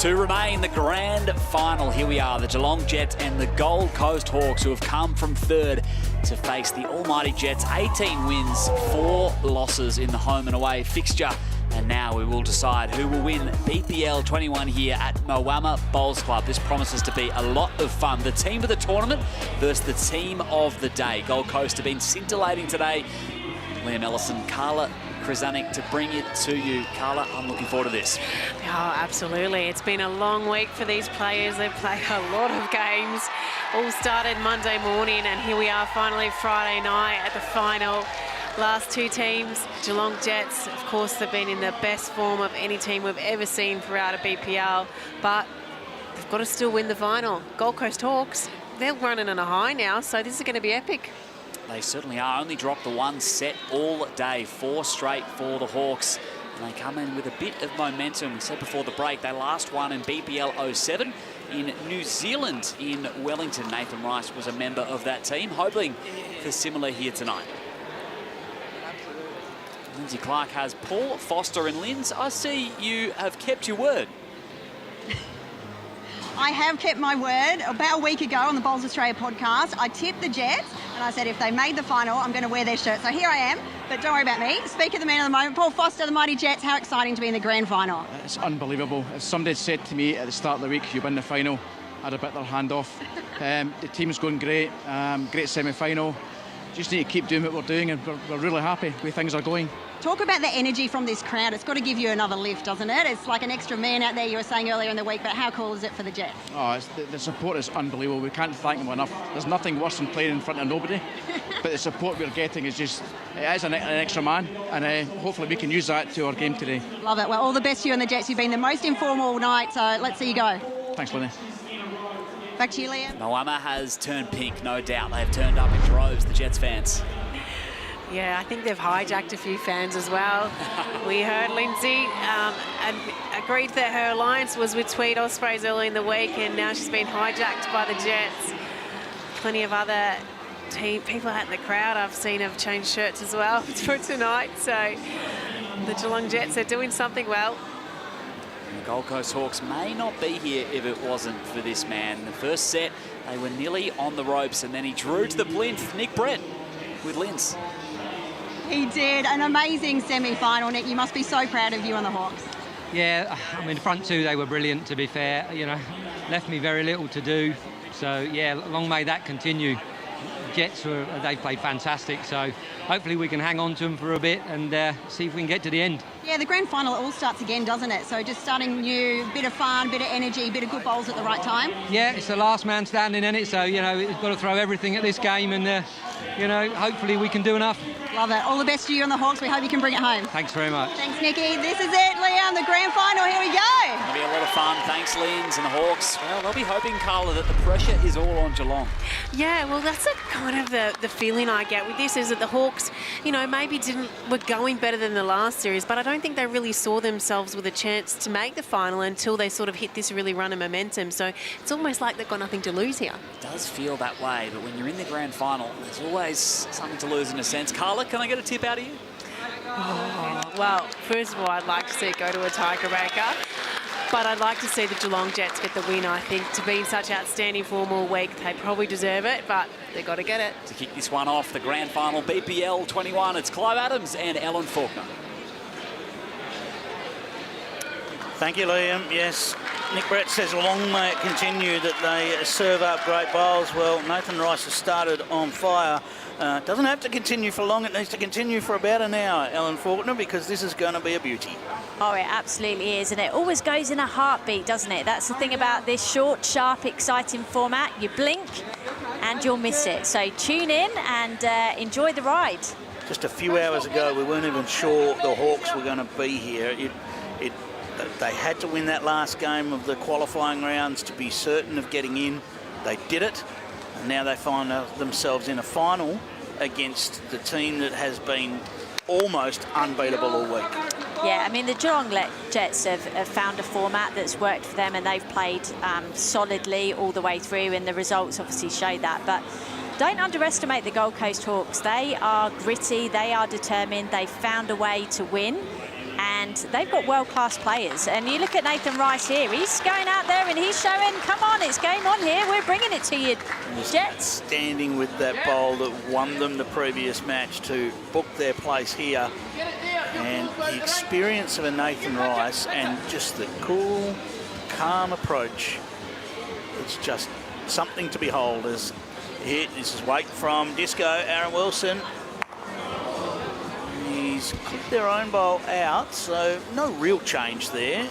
Speaker 2: To remain the grand final, here we are, the Geelong Jets and the Gold Coast Hawks, who have come from third to face the almighty Jets. 18 wins, 4 losses in the home and away fixture. And now we will decide who will win BPL 21 here at Moama Bowls Club. This promises to be a lot of fun. The team of the tournament versus the team of the day. Gold Coast have been scintillating today. Liam Ellison, Carla Krasanik to bring it to you. Carla, I'm looking forward to this.
Speaker 3: Oh, absolutely. It's been a long week for these players. They've played a lot of games. All started Monday morning, and here we are finally Friday night at the final. Last two teams, Geelong Jets, of course, they've been in the best form of any team we've ever seen throughout a BPL, but they've got to still win the final. Gold Coast Hawks, they're running on a high now, so this is going to be epic.
Speaker 2: They certainly are. Only dropped the one set all day. 4 straight for the Hawks. And they come in with a bit of momentum. We said before the break, they last won in BPL 07 in New Zealand in Wellington. Nathan Rice was a member of that team, hoping for similar here tonight. Lindsay Clark has Paul, Foster and Linz. I see you have kept your word.
Speaker 4: I have kept my word. About a week ago on the Bowls Australia podcast, I tipped the Jets and I said if they made the final, I'm going to wear their shirt. So here I am, but don't worry about me. Speak of the man of the moment, Paul Foster, the mighty Jets. How exciting to be in the grand final.
Speaker 17: It's unbelievable. As somebody said to me at the start of the week, you win the final, I'd have bit their hand off. The team's going great, great semi-final. Just need to keep doing what we're doing, and we're really happy with things are going.
Speaker 4: Talk about the energy from this crowd. It's got to give you another lift, doesn't it? It's like an extra man out there, you were saying earlier in the week, but how cool is it for the Jets?
Speaker 17: Oh, the support is unbelievable. We can't thank them enough. There's nothing worse than playing in front of nobody, but the support we're getting is just, it is an extra man, and hopefully we can use that to our game today.
Speaker 4: Love it. Well, all the best to you and the Jets. You've been the most informal all night, so let's see you go.
Speaker 17: Thanks, Lenny.
Speaker 4: Back to you, Liam.
Speaker 2: Moama has turned pink, no doubt. They've turned up in droves, the Jets fans.
Speaker 3: Yeah, I think they've hijacked a few fans as well. We heard Lindsay and agreed that her alliance was with Tweed Ospreys early in the week, and now she's been hijacked by the Jets. Plenty of other people out in the crowd I've seen have changed shirts as well for tonight. So the Geelong Jets are doing something well.
Speaker 2: The Gold Coast Hawks may not be here if it wasn't for this man. The first set, they were nearly on the ropes, and then he drew to the plinth. Nick Brett with Linz.
Speaker 4: He did. An amazing semi-final, Nick. You must be so proud of you and the Hawks.
Speaker 14: Yeah, I mean, the front two, they were brilliant, to be fair. You know, left me very little to do. So, yeah, long may that continue. Jets, they played fantastic. So hopefully we can hang on to them for a bit and see if we can get to the end.
Speaker 4: Yeah, the grand final, it all starts again, doesn't it? So just starting new, bit of fun, bit of energy, bit of good bowls at the right time.
Speaker 14: Yeah, it's the last man standing in it. So, you know, we've got to throw everything at this game and, you know, hopefully we can do enough.
Speaker 4: Love it. All the best to you and the Hawks. We hope you can bring it home.
Speaker 14: Thanks very much.
Speaker 4: Thanks, Nikki. This is it, Liam, the grand final. Here we go.
Speaker 2: It'll be a lot of fun. Thanks, Linz and the Hawks. Well, they'll be hoping, Carla, that the pressure is all on Geelong.
Speaker 3: Yeah, well, that's kind of the feeling I get with this, is that the Hawks, you know, maybe were going better than the last series, but I don't think they really saw themselves with a chance to make the final until they sort of hit this really run of momentum. So it's almost like they've got nothing to lose here.
Speaker 2: It does feel that way, but when you're in the grand final, there's always something to lose in a sense. Carla, can I get a tip out of you?
Speaker 3: Oh, well, first of all, I'd like to see it go to a tiebreaker. But I'd like to see the Geelong Jets get the win. I think to be in such outstanding form all week, they probably deserve it, but they've got to get it.
Speaker 2: To kick this one off, the grand final, BPL 21, it's Clive Adams and Ellen Faulkner.
Speaker 1: Thank you, Liam. Yes, Nick Brett says long may it continue that they serve up great bowls. Well, Nathan Rice has started on fire. Doesn't have to continue for long. It needs to continue for about an hour, Ellen Faulkner, because this is going to be a beauty.
Speaker 12: Oh, it absolutely is, and it always goes in a heartbeat, doesn't it? That's the thing about this short, sharp, exciting format. You blink and you'll miss it. So tune in and enjoy the ride.
Speaker 1: Just a few hours ago, we weren't even sure the Hawks were going to be here. They had to win that last game of the qualifying rounds to be certain of getting in. They did it, and now they find themselves in a final against the team that has been almost unbeatable all week.
Speaker 12: Yeah, I mean, the Geelong Jets have found a format that's worked for them, and they've played solidly all the way through, and the results obviously show that. But don't underestimate the Gold Coast Hawks. They are gritty, they are determined, they've found a way to win. And they've got world-class players. And you look at Nathan Rice here, he's going out there and he's showing, come on, it's game on here, we're bringing it to you, Jets.
Speaker 1: Standing with that bowl that won them the previous match to book their place here. And the experience of a Nathan Rice and just the cool, calm approach, it's just something to behold. As hit, this is weight from Disco, Aaron Wilson. He's clipped their own bowl out, so no real change there.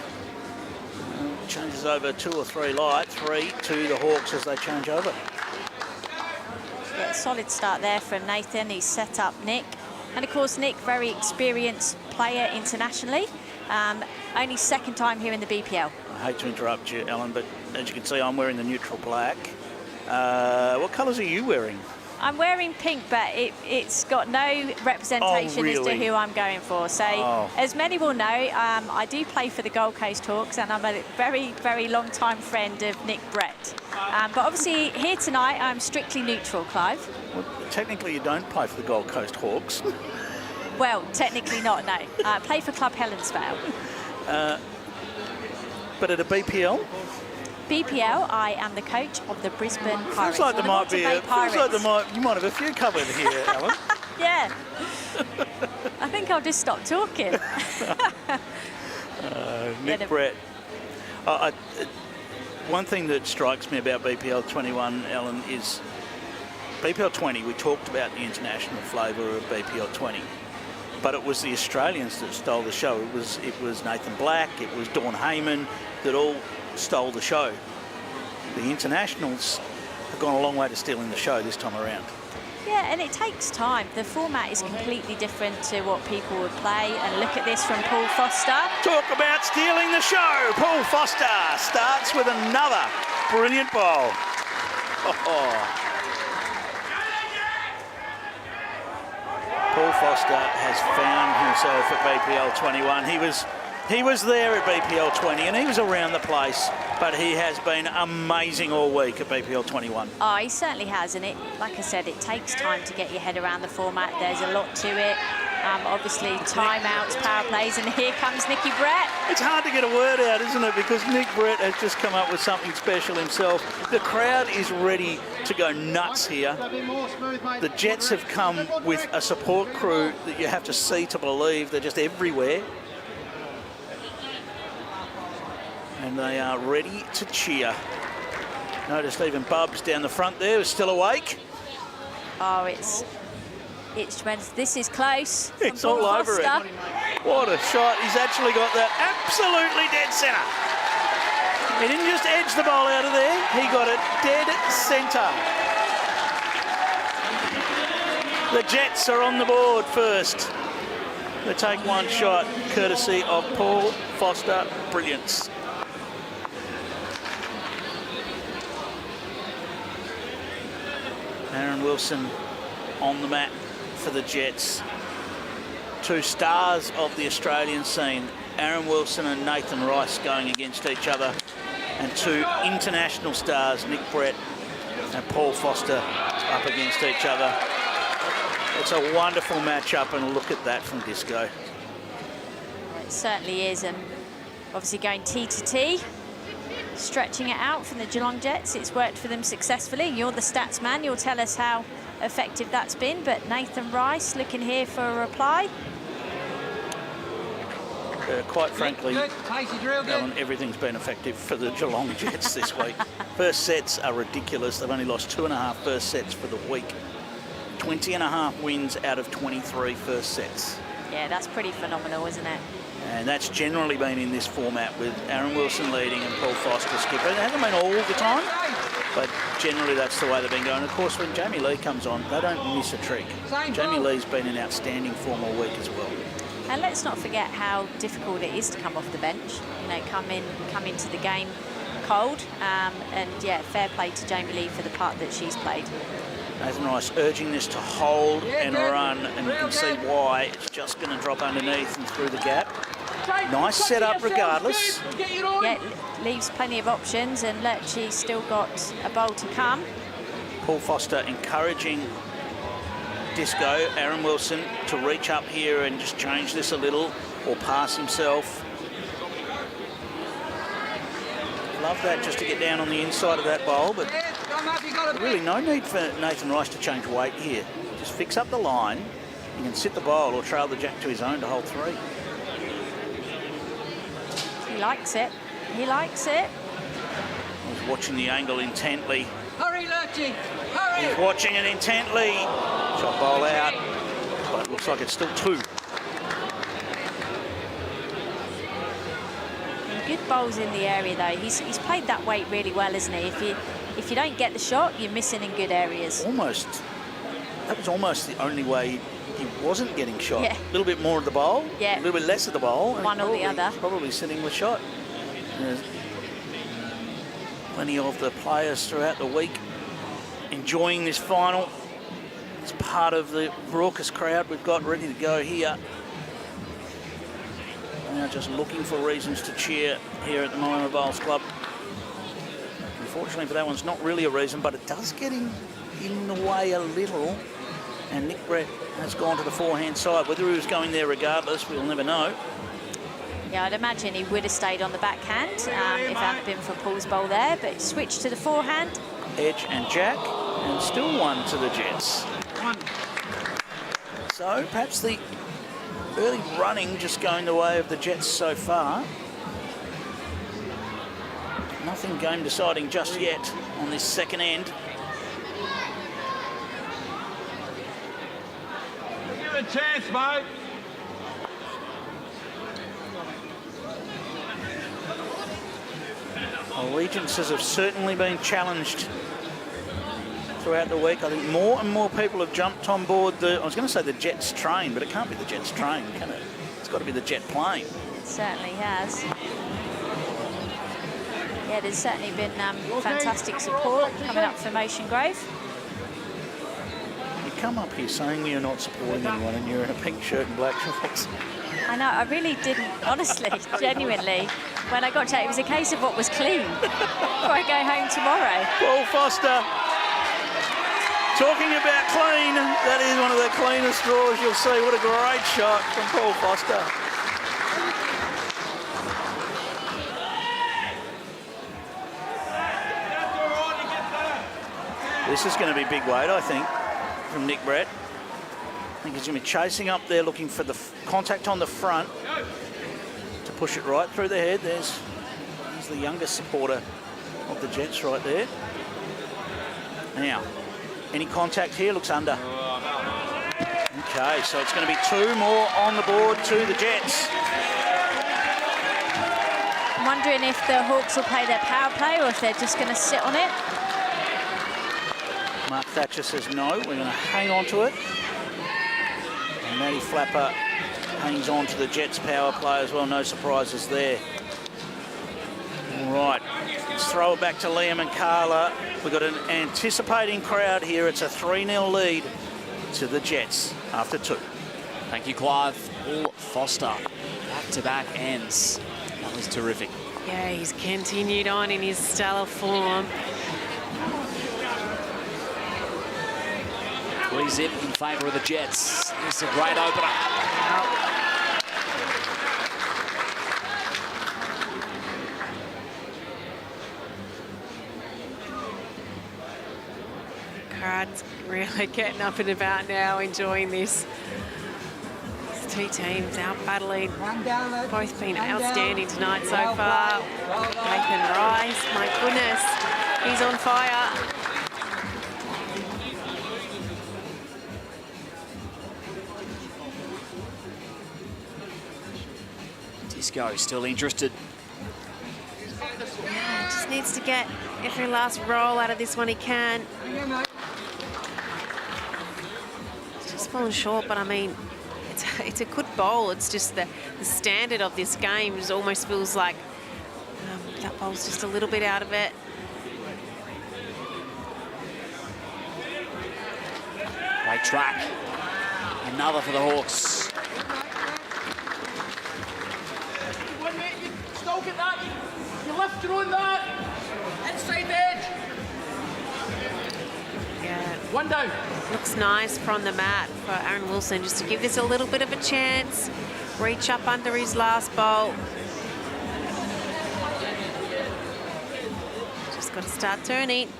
Speaker 1: Changes over 2 or 3 light, 3 to the Hawks as they change over.
Speaker 12: Yeah, solid start there from Nathan. He's set up Nick. And of course, Nick, very experienced player internationally. Only second time here in the BPL.
Speaker 1: I hate to interrupt you, Ellen, but as you can see, I'm wearing the neutral black. What colours are you wearing?
Speaker 12: I'm wearing pink, but it's got no representation as to who I'm going for. So, as many will know, I do play for the Gold Coast Hawks, and I'm a very, very long-time friend of Nick Brett. But obviously, here tonight, I'm strictly neutral, Clive.
Speaker 1: Well, technically, you don't play for the Gold Coast Hawks.
Speaker 12: Well, technically not, no. I play for Club Helensvale.
Speaker 1: But at a BPL?
Speaker 12: BPL, I am the coach of the Brisbane Pirates.
Speaker 1: Feels like you might have a few covered here, Alan.
Speaker 12: Yeah. I think I'll just stop talking.
Speaker 1: Nick Brett. One thing that strikes me about BPL 21, Ellen, is BPL 20, we talked about the international flavour of BPL 20, but it was the Australians that stole the show. It was Nathan Black, it was Dawn Heyman that all stole the show. The internationals have gone a long way to stealing the show this time around.
Speaker 12: Yeah, and it takes time. The format is completely different to what people would play. And look at this from Paul Foster.
Speaker 1: Talk about stealing the show. Paul Foster starts with another brilliant bowl. Paul Foster has found himself at BPL 21. He was there at BPL 20 and he was around the place, but he has been amazing all week at BPL 21.
Speaker 12: Oh, he certainly has, and like I said, it takes time to get your head around the format. There's a lot to it. Obviously, timeouts, power plays, and here comes Nicky Brett.
Speaker 1: It's hard to get a word out, isn't it? Because Nick Brett has just come up with something special himself. The crowd is ready to go nuts here. The Jets have come with a support crew that you have to see to believe. They're just everywhere. And they are ready to cheer. Notice even Bubs down the front there is still awake.
Speaker 12: Oh, it's tremendous. This is close.
Speaker 1: It's all over it. What a shot. He's actually got that absolutely dead centre. He didn't just edge the ball out of there. He got it dead centre. The Jets are on the board first. They take one shot, courtesy of Paul Foster. Brilliance. Aaron Wilson on the mat for the Jets. Two stars of the Australian scene, Aaron Wilson and Nathan Rice going against each other, and two international stars, Nick Brett and Paul Foster, up against each other. It's a wonderful matchup, and look at that from Disco.
Speaker 12: It certainly is, and obviously going T to T. Stretching it out from the Geelong Jets. It's worked for them successfully. You're the stats man. You'll tell us how effective that's been. But Nathan Rice looking here for a reply.
Speaker 1: Quite frankly, Alan, everything's been effective for the Geelong Jets this week. First sets are ridiculous. They've only lost 2.5 first sets for the week. 20.5 wins out of 23 first sets.
Speaker 12: Yeah, that's pretty phenomenal, isn't it?
Speaker 1: And that's generally been in this format with Aaron Wilson leading and Paul Foster skipper. It hasn't been all the time, but generally that's the way they've been going. Of course, when Jamie Lee comes on, they don't miss a trick. Jamie Lee's been in outstanding form all week as well.
Speaker 12: And let's not forget how difficult it is to come off the bench. You know, come into the game cold. And yeah, fair play to Jamie Lee for the part that she's played.
Speaker 1: Nathan Rice urging this to hold and run, and you can see why. It's just going to drop underneath and through the gap. Nice setup regardless.
Speaker 12: Yeah, leaves plenty of options, and look, she's still got a bowl to come.
Speaker 1: Paul Foster encouraging Disco, Aaron Wilson, to reach up here and just change this a little or pass himself. Love that, just to get down on the inside of that bowl, but really no need for Nathan Rice to change weight here. Just fix up the line. You can sit the bowl or trail the jack to his own to hold 3.
Speaker 12: He likes it. He likes it.
Speaker 1: He's watching the angle intently.
Speaker 15: Hurry, Lurchy! Hurry!
Speaker 1: He's watching it intently. Shot bowl out, but it looks like it's still 2.
Speaker 12: Good bowls in the area though. He's played that weight really well, isn't he? If you don't get the shot, you're missing in good areas.
Speaker 1: Almost. That was almost the only way he wasn't getting shot.
Speaker 12: Yeah.
Speaker 1: A little bit more of the bowl,
Speaker 12: yeah.
Speaker 1: A little bit less of the bowl.
Speaker 12: One or the other.
Speaker 1: Probably sitting with shot. There's plenty of the players throughout the week enjoying this final. It's part of the raucous crowd we've got ready to go here. Now just looking for reasons to cheer here at the Moama Bowls Club. Unfortunately for that one's not really a reason, but it does get in the way a little. And Nick Brett has gone to the forehand side. Whether he was going there regardless, we'll never know.
Speaker 12: Yeah, I'd imagine he would have stayed on the backhand if it hadn't been for Paul's bowl there, but switched to the forehand.
Speaker 1: Edge and jack, and still 1 to the Jets. So perhaps the early running just going the way of the Jets so far. Nothing game deciding just yet on this second end.
Speaker 8: Give it a chance, mate.
Speaker 1: Allegiances have certainly been challenged throughout the week. I think more and more people have jumped on board I was going to say the Jets train, but it can't be the Jets train, can it? It's got to be the Jet plane.
Speaker 12: It certainly has. Yeah, there's certainly been fantastic support coming up for Motion Grove.
Speaker 1: You come up here saying you're not supporting anyone and you're in a pink shirt and black shorts.
Speaker 12: I know, I really didn't, honestly, genuinely. When I got to it was a case of what was clean before I go home tomorrow.
Speaker 1: Paul Foster. Talking about clean, that is one of the cleanest draws you'll see. What a great shot from Paul Foster. This is going to be big weight, I think, from Nick Brett. I think he's going to be chasing up there, looking for the contact on the front to push it right through the head. There's the youngest supporter of the Jets right there. Now, any contact here? Looks under. Okay, so it's going to be 2 more on the board to the Jets.
Speaker 12: I'm wondering if the Hawks will play their power play or if they're just going to sit on it.
Speaker 1: Mark Thatcher says no, we're going to hang on to it. And Matty Flapper hangs on to the Jets power play as well, no surprises there. All right, let's throw it back to Liam and Carla. We've got an anticipating crowd here. It's a 3-0 lead to the Jets after 2.
Speaker 2: Thank you, Clive. Paul Foster, back-to-back ends. That was terrific.
Speaker 3: Yeah, he's continued on in his stellar form.
Speaker 2: 3-zip in favour of the Jets. This is a great opener.
Speaker 3: Crowd's really getting up and about now, enjoying this. These 2 teams out battling. Both been outstanding tonight so far. Nathan Rice, my goodness, he's on fire.
Speaker 2: Disco still interested.
Speaker 3: Yeah, just needs to get every last roll out of this one he can. It's just fallen short, but I mean, it's a good bowl. It's just the standard of this game just almost feels like that bowl's just a little bit out of it.
Speaker 2: Great track. Another for the Hawks.
Speaker 15: Stoke at that. You left your own that. Inside edge.
Speaker 3: Yeah,
Speaker 15: One down.
Speaker 3: Looks nice from the mat for Aaron Wilson, just to give this a little bit of a chance. Reach up under his last bowl. Just got to start turning.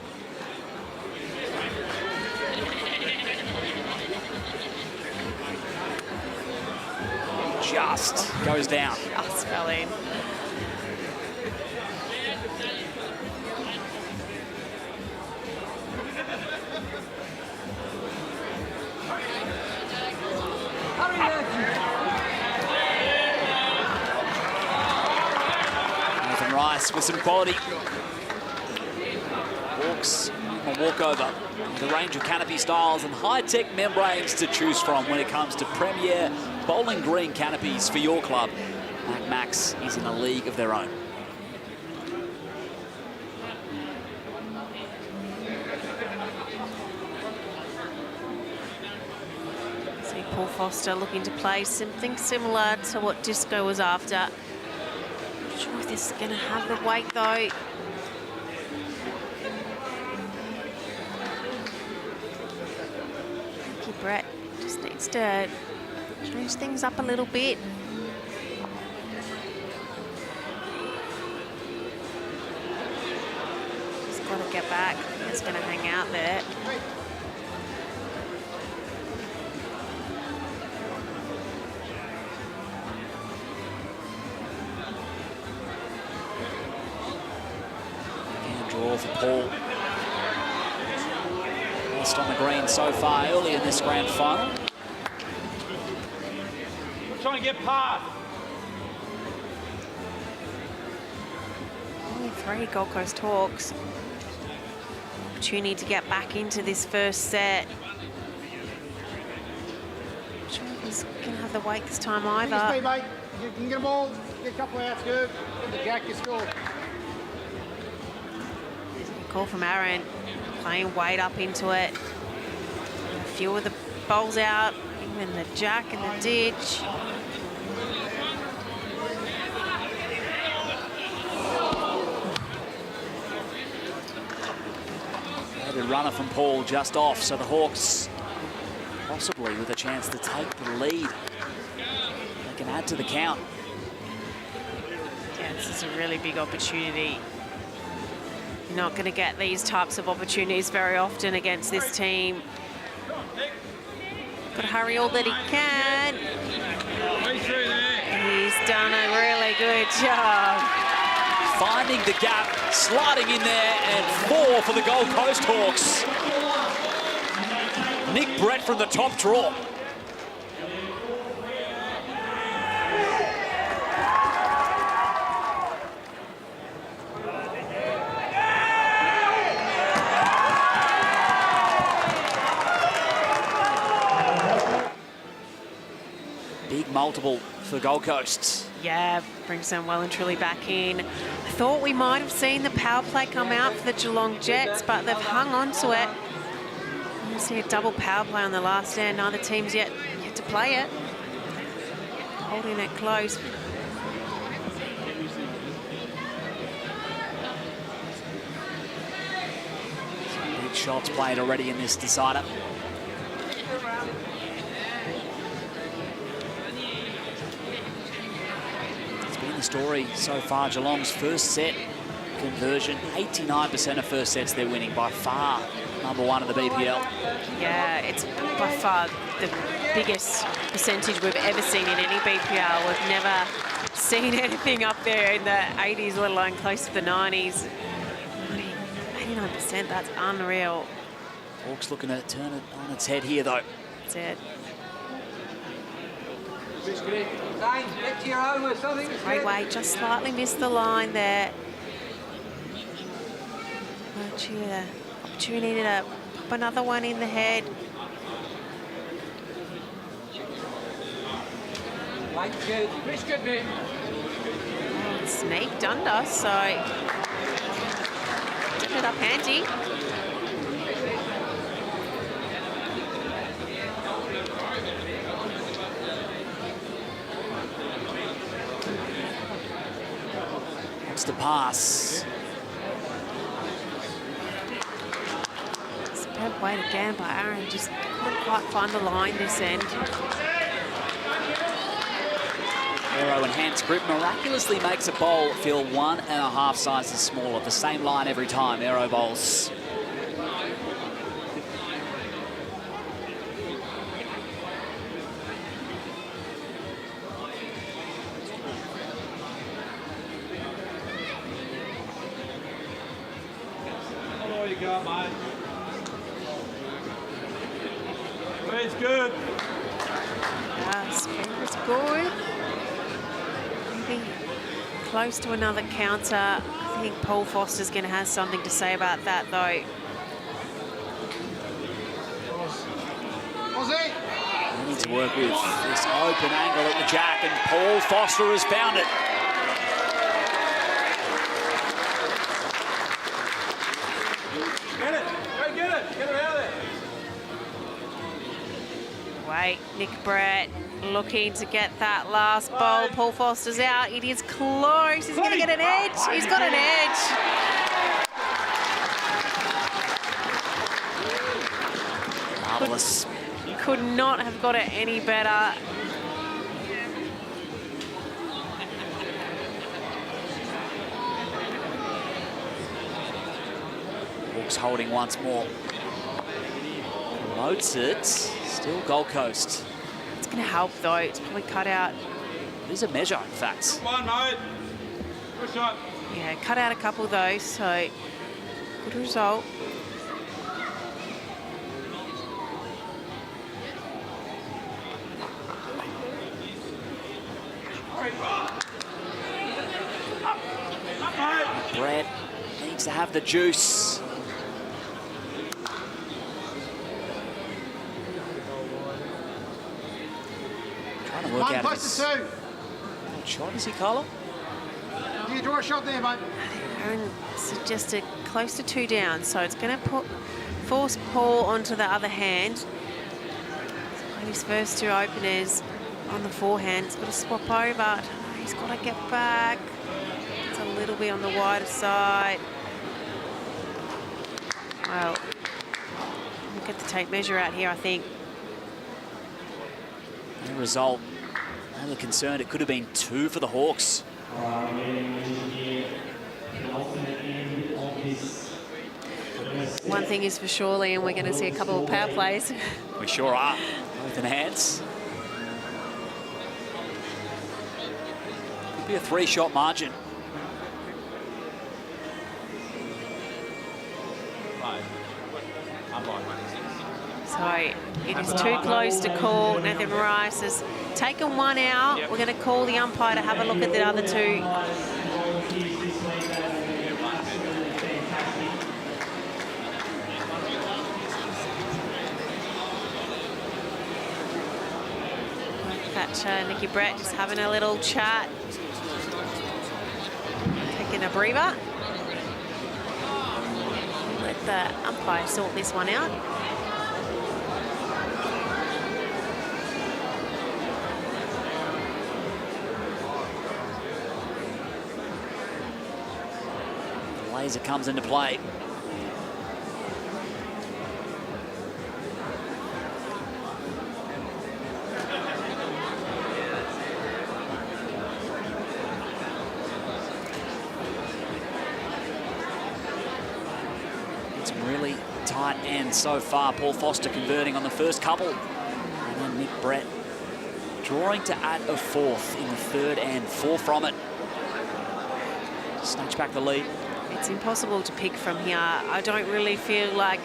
Speaker 2: Just goes down.
Speaker 3: Just fell in.
Speaker 2: Nathan Rice with some quality. Hawks a walkover with a range of canopy styles and high-tech membranes to choose from when it comes to premier bowling green canopies for your club. Max is in a league of their own.
Speaker 3: See Paul Foster looking to play something similar to what Disco was after. Not sure if this is going to have the weight though. Thank you, Brett. Just needs to change things up a little bit. Just got to get back. It's going to hang out there.
Speaker 2: And draw for Paul. Best on the green so far early in this grand final.
Speaker 8: Trying to get past.
Speaker 3: Only 3 Gold Coast Hawks. Opportunity to get back into this first set. Not sure if he's going to have the weight this time either.
Speaker 9: Speed, mate. You can get them all. Get a couple outs, good. Get the jack, you score.
Speaker 3: Call from Aaron. Playing weight up into it. A few of the bowls out. Even the jack and the ditch.
Speaker 2: The runner from Paul just off, so the Hawks possibly with a chance to take the lead. They can add to the count.
Speaker 3: Yeah, this is a really big opportunity. You're not going to get these types of opportunities very often against this team. Got to hurry all that he can. He's done a really good job.
Speaker 2: Finding the gap, sliding in there, and 4 for the Gold Coast Hawks. Nick Brett from the top draw. Big multiple for Gold Coast.
Speaker 3: Yeah, brings them well and truly back in. I thought we might have seen the power play come out for the Geelong Jets, but they've hung on to it. You see a double power play on the last end. Neither team's yet to play it. Holding it close.
Speaker 2: Big shots played already in this decider. The story so far, Geelong's first set conversion, 89% of first sets they're winning, by far #1 in the BPL.
Speaker 3: Yeah, it's by far the biggest percentage we've ever seen in any BPL. We've never seen anything up there in the 80s, let alone close to the 90s. 89%, that's unreal.
Speaker 2: Hawks looking to turn it on its head here, though.
Speaker 3: That's it. Great way, just slightly missed the line there. Opportunity to pop another one in the head. Oh, it's sneaked under, so get it up handy.
Speaker 2: To pass.
Speaker 3: Superb Wait again by Aaron, just couldn't quite find the line this end.
Speaker 2: Aero enhanced grip miraculously makes a bowl feel 1.5 sizes smaller. The same line every time, Aero bowls.
Speaker 8: What you got, mate? Speed's good.
Speaker 3: Speed was good. Maybe close to another counter. I think Paul Foster's going to have something to say about that, though.
Speaker 2: We need to work with this open angle at the jack, and Paul Foster has found it.
Speaker 8: Get it. Go get it. Get her out of there.
Speaker 3: Wait, Nick Brett looking to get that last bowl. Paul Foster's out. It is close. He's going to get an edge. He's got an edge.
Speaker 2: Marvellous.
Speaker 3: Could not have got it any better.
Speaker 2: Hawks holding once more. Promotes it. Still Gold Coast.
Speaker 3: It's going to help, though. It's probably cut out.
Speaker 2: It is a measure, in fact.
Speaker 8: Come on, mate. Good shot.
Speaker 3: Yeah, cut out a couple, though, so good result.
Speaker 2: Brett needs to have the juice. Trying to work
Speaker 9: One
Speaker 2: out
Speaker 9: close
Speaker 2: his
Speaker 9: to two.
Speaker 2: what shot is he, Carla?
Speaker 9: You draw a shot there, mate.
Speaker 3: Aaron suggested close to 2 down, so it's going to force Paul onto the other hand. Got his first 2 openers on the forehand. He's got to swap over. He's got to get back. It's a little bit on the wider side. Well, we'll get the tape measure out here, I think.
Speaker 2: The result, only concerned it could have been 2 for the Hawks.
Speaker 3: One thing is for sure, Liam, we're going to see a couple of power plays.
Speaker 2: We sure are. Both in hands. Could be a 3-shot margin.
Speaker 3: So it is too close to call. Nathan Rice has taken one out. We're going to call the umpire to have a look at the other 2. Thatcher, Nikki Brett just having a little chat. Taking a breather. Let the umpire sort this one out.
Speaker 2: Laser comes into play. It's really tight end so far. Paul Foster converting on the first couple. And then Nick Brett drawing to add a 4th in the 3rd and 4 from it. Snatch back the lead.
Speaker 3: It's impossible to pick from here. I don't really feel like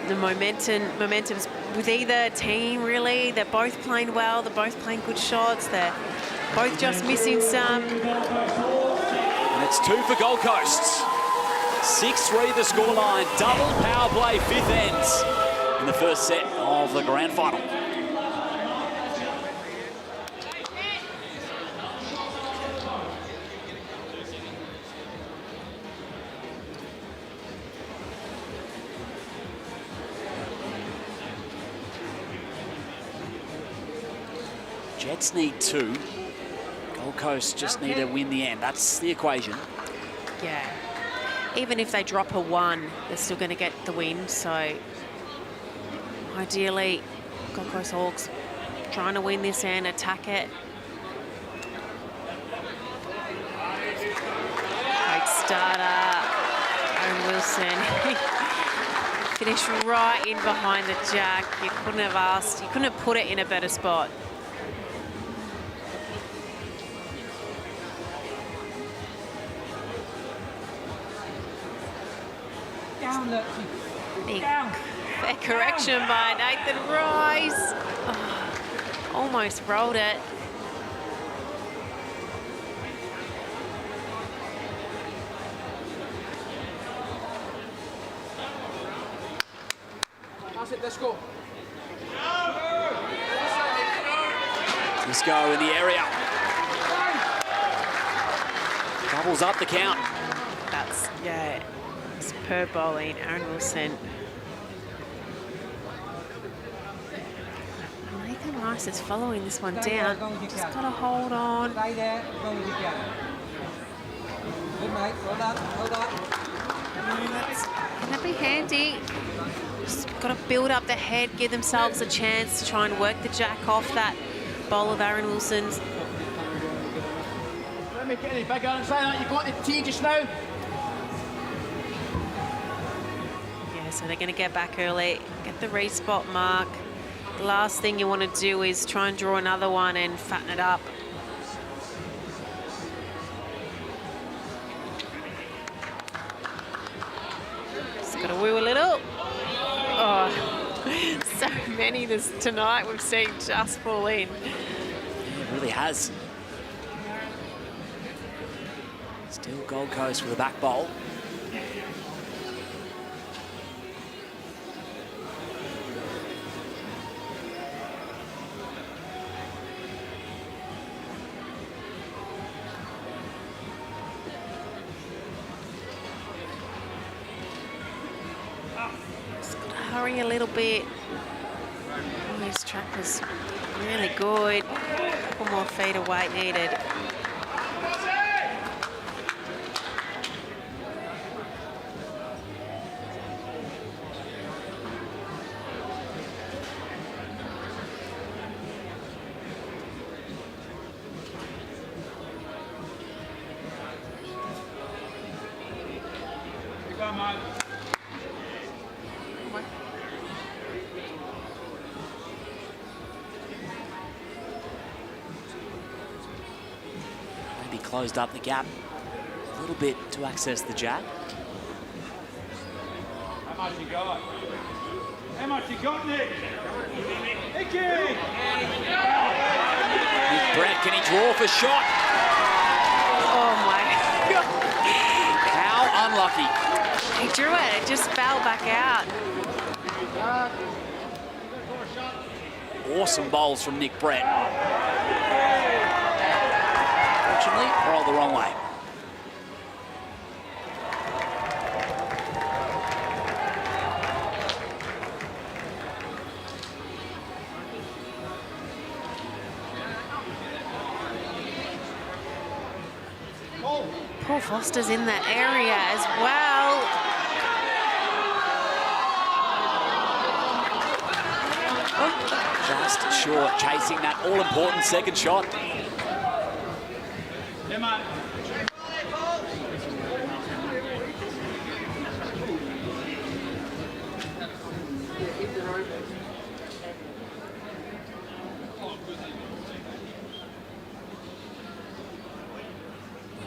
Speaker 3: the momentum's with either team, really. They're both playing well. They're both playing good shots. They're both just missing some.
Speaker 2: And it's 2 for Gold Coast. 6-3 the scoreline. Double power play 5th ends in the first set of the grand final. Jets need 2. Gold Coast just need to win the end. That's the equation.
Speaker 3: Yeah. Even if they drop a 1, they're still going to get the win. So Ideally, Gold Coast Hawks trying to win this and attack it. Great starter. Aaron Wilson. Finished right in behind the jack. You couldn't have asked, you couldn't have put it in a better spot.
Speaker 15: Down, look. Down.
Speaker 3: Fair correction by Nathan Rice. Oh, almost rolled it.
Speaker 15: That's it, let's go.
Speaker 2: Disco in the area. Doubles up the count.
Speaker 3: That's, yeah, superb bowling. Aaron Wilson. Nathan Rice is following this one down. Just got to hold on.
Speaker 15: Stay there, as long as you can. Good, mate. Well done, well done.
Speaker 3: That's going to be handy. Just got to build up the head, give themselves a chance to try and work the jack off that bowl of Aaron Wilson's.
Speaker 17: Don't make it any bigger. And say that you got the tee just now.
Speaker 3: Yeah, so they're going to get back early, get the respot mark. The last thing you want to do is try and draw another one and fatten it up. Just got to woo a little. Oh, so many tonight we've seen just fall in.
Speaker 2: It really has. Still Gold Coast with a back bowl.
Speaker 3: Hurry a little bit. Oh, this track was really good. A couple more feet of weight needed.
Speaker 2: Maybe closed up the gap a little bit to access the jack.
Speaker 8: How much you got? How much you got, Nick? Nicky!
Speaker 2: Nick Brett, can he draw for shot?
Speaker 3: Oh my God.
Speaker 2: How unlucky.
Speaker 3: He drew it, it just fell back out.
Speaker 2: Awesome bowls from Nick Brett. Fortunately, rolled the wrong way.
Speaker 3: Paul Foster's in that area as well.
Speaker 2: Just short, chasing that all-important second shot.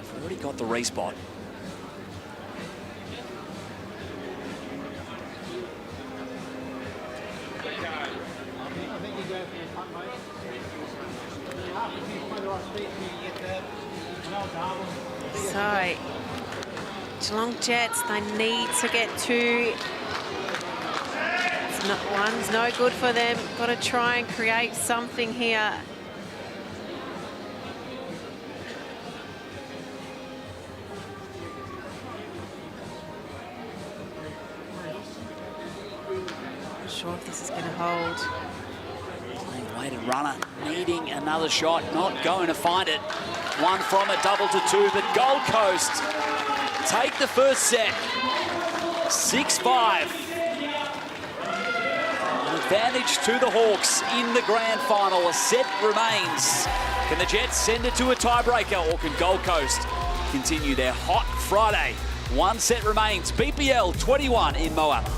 Speaker 2: We've already got the respot.
Speaker 3: So, Geelong Jets, they need to get two. One's no good for them. Got to try and create something here. Not sure if this is going to hold.
Speaker 2: Playing weighted runner, needing another shot, not going to find it. One from a double to two, but Gold Coast take the first set. 6-5. advantage to the Hawks in the grand final. A set remains. Can the Jets send it to a tiebreaker, or can Gold Coast continue their hot Friday? One set remains. BPL 21 in Moama.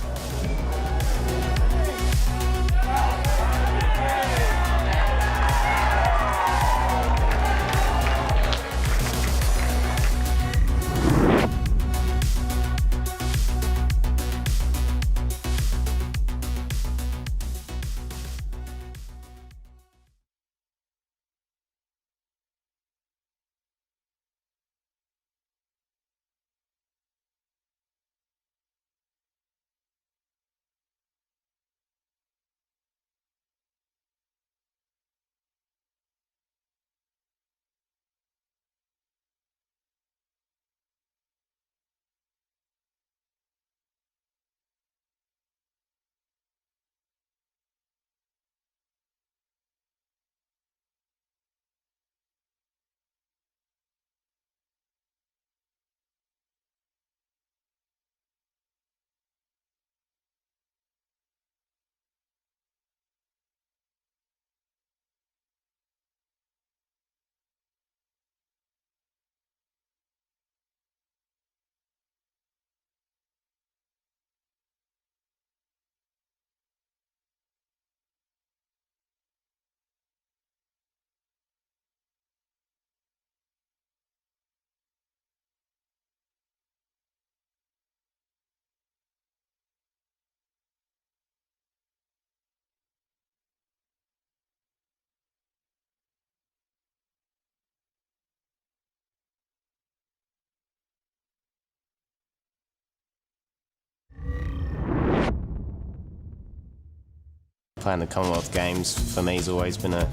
Speaker 11: Playing the Commonwealth Games for me has always been a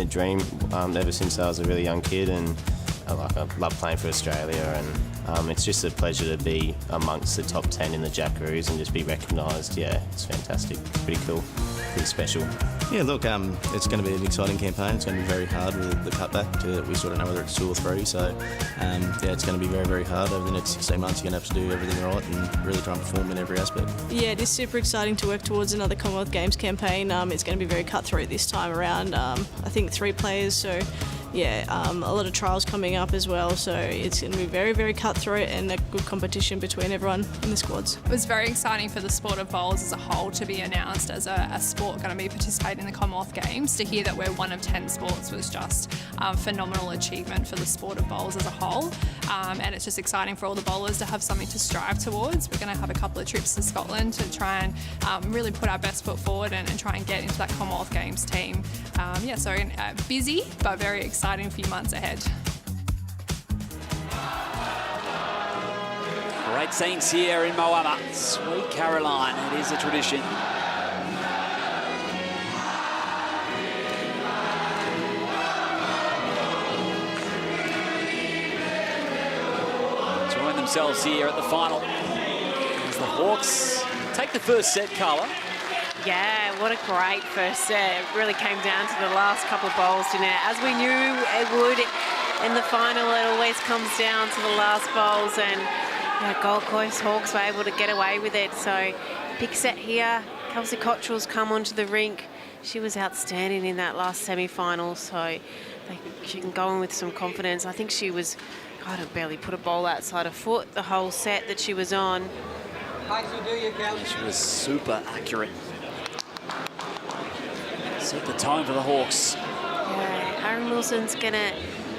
Speaker 11: dream ever since I was a really young kid, and I love playing for Australia, and it's just a pleasure to be amongst the top 10 in the Jackaroos and just be recognised. Yeah, it's fantastic, pretty cool, pretty special.
Speaker 20: Yeah, look, it's going to be an exciting campaign. It's going to be very hard with the cutback. We sort of know whether it's 2 or 3, so yeah, it's going to be very, very hard. Over the next 16 months, you're going to have to do everything right and really try and perform in every aspect.
Speaker 18: Yeah, it is super exciting to work towards another Commonwealth Games campaign. It's going to be very cutthroat this time around. I think 3 players, so yeah, a lot of trials coming up as well, so it's going to be very, very cutthroat and a good competition between everyone in the squads.
Speaker 19: It was very exciting for the sport of bowls as a whole to be announced as a sport going to be participating in the Commonwealth Games. To hear that we're one of 10 sports was just phenomenal achievement for the sport of bowls as a whole, and it's just exciting for all the bowlers to have something to strive towards. We're going to have a couple of trips to Scotland to try and really put our best foot forward and try and get into that Commonwealth Games team. Yeah, so busy but very exciting few months ahead.
Speaker 2: Great scenes here in Moama. Sweet Caroline, it is a tradition. Join themselves here at the final as the Hawks take the first set, Carla.
Speaker 3: Yeah, what a great first set. It really came down to the last couple of bowls, didn't it? As we knew it would in the final, it always comes down to the last bowls, and Gold Coast Hawks were able to get away with it. So big set here. Kelsey Cottrell's come onto the rink. She was outstanding in that last semi-final, so she can go in with some confidence. I think she was, God, I barely put a bowl outside her foot the whole set that she was on.
Speaker 2: She was super accurate. Set the tone for the Hawks.
Speaker 3: Yeah, Aaron Wilson's going to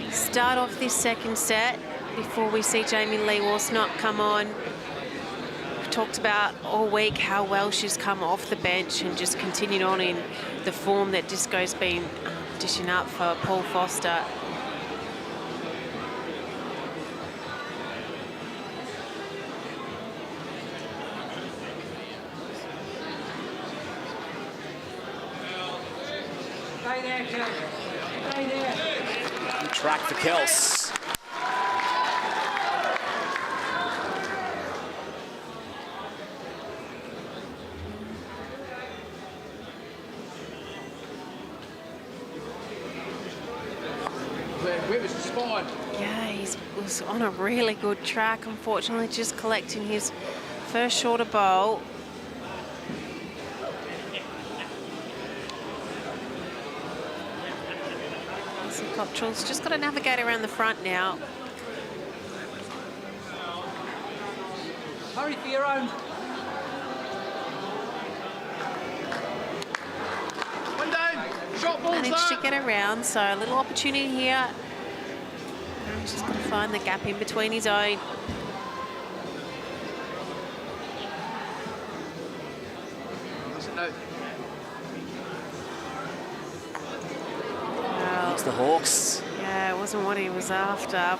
Speaker 3: start off this second set before we see Jamie Lee Worsnop come on. We've talked about all week how well she's come off the bench and just continued on in the form that Disco's been dishing up for Paul Foster.
Speaker 2: Good track for Kels.
Speaker 3: Yeah, he was on a really good track. Unfortunately, just collecting his first shorter bowl. So Cottrell's just got to navigate around the front now.
Speaker 15: Hurry for your own.
Speaker 17: One down. Shot ball.
Speaker 3: Managed to get around, so a little opportunity here. He's just got to find the gap in between his own. Well,
Speaker 2: it's the Hawks.
Speaker 3: Yeah, it wasn't what he was after.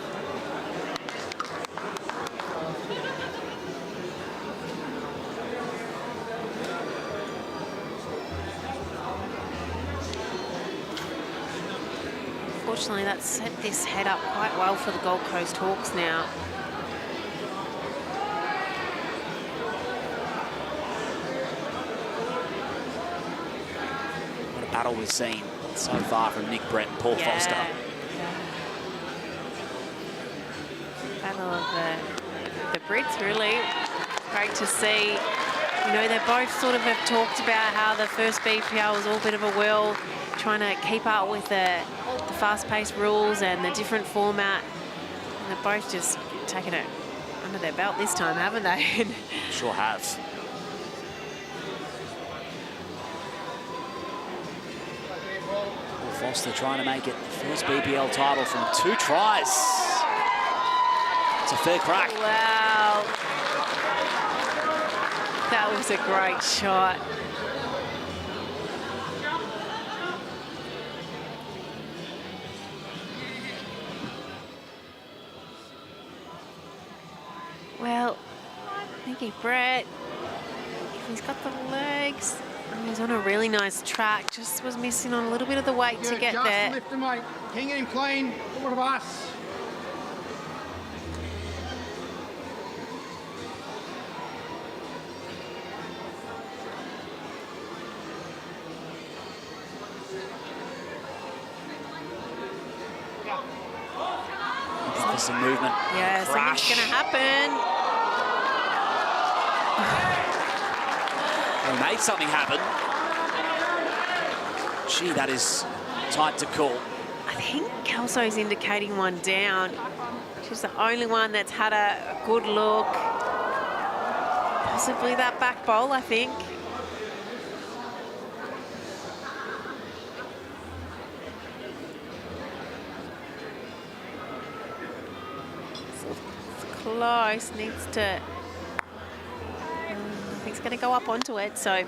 Speaker 3: Unfortunately, that's set this head up quite well for the Gold Coast Hawks now.
Speaker 2: What a battle we've seen so far from Nick Brett and Paul Foster.
Speaker 3: Battle of the Brits, really. Great to see. You know, they both sort of have talked about how the first BPL was all a bit of a whirl, trying to keep up with the fast-paced rules and the different format. And they're both just taking it under their belt this time, haven't they?
Speaker 2: Sure have. Paul Foster trying to make it the first BPL title from 2 tries. It's a fair crack.
Speaker 3: Wow. That was a great shot. Well, Nicky Brett, he's got the legs. And he's on a really nice track. Just was missing on a little bit of the weight to get there.
Speaker 17: Lift him, mate. King him clean. Forward of us.
Speaker 2: For some movement.
Speaker 3: Yeah, something's going to happen.
Speaker 2: We made something happen. Gee, that is tight to call.
Speaker 3: I think Kelso's indicating one down. She's the only one that's had a good look. Possibly that back bowl, I think. Close, needs to, I think it's going to go up onto it, so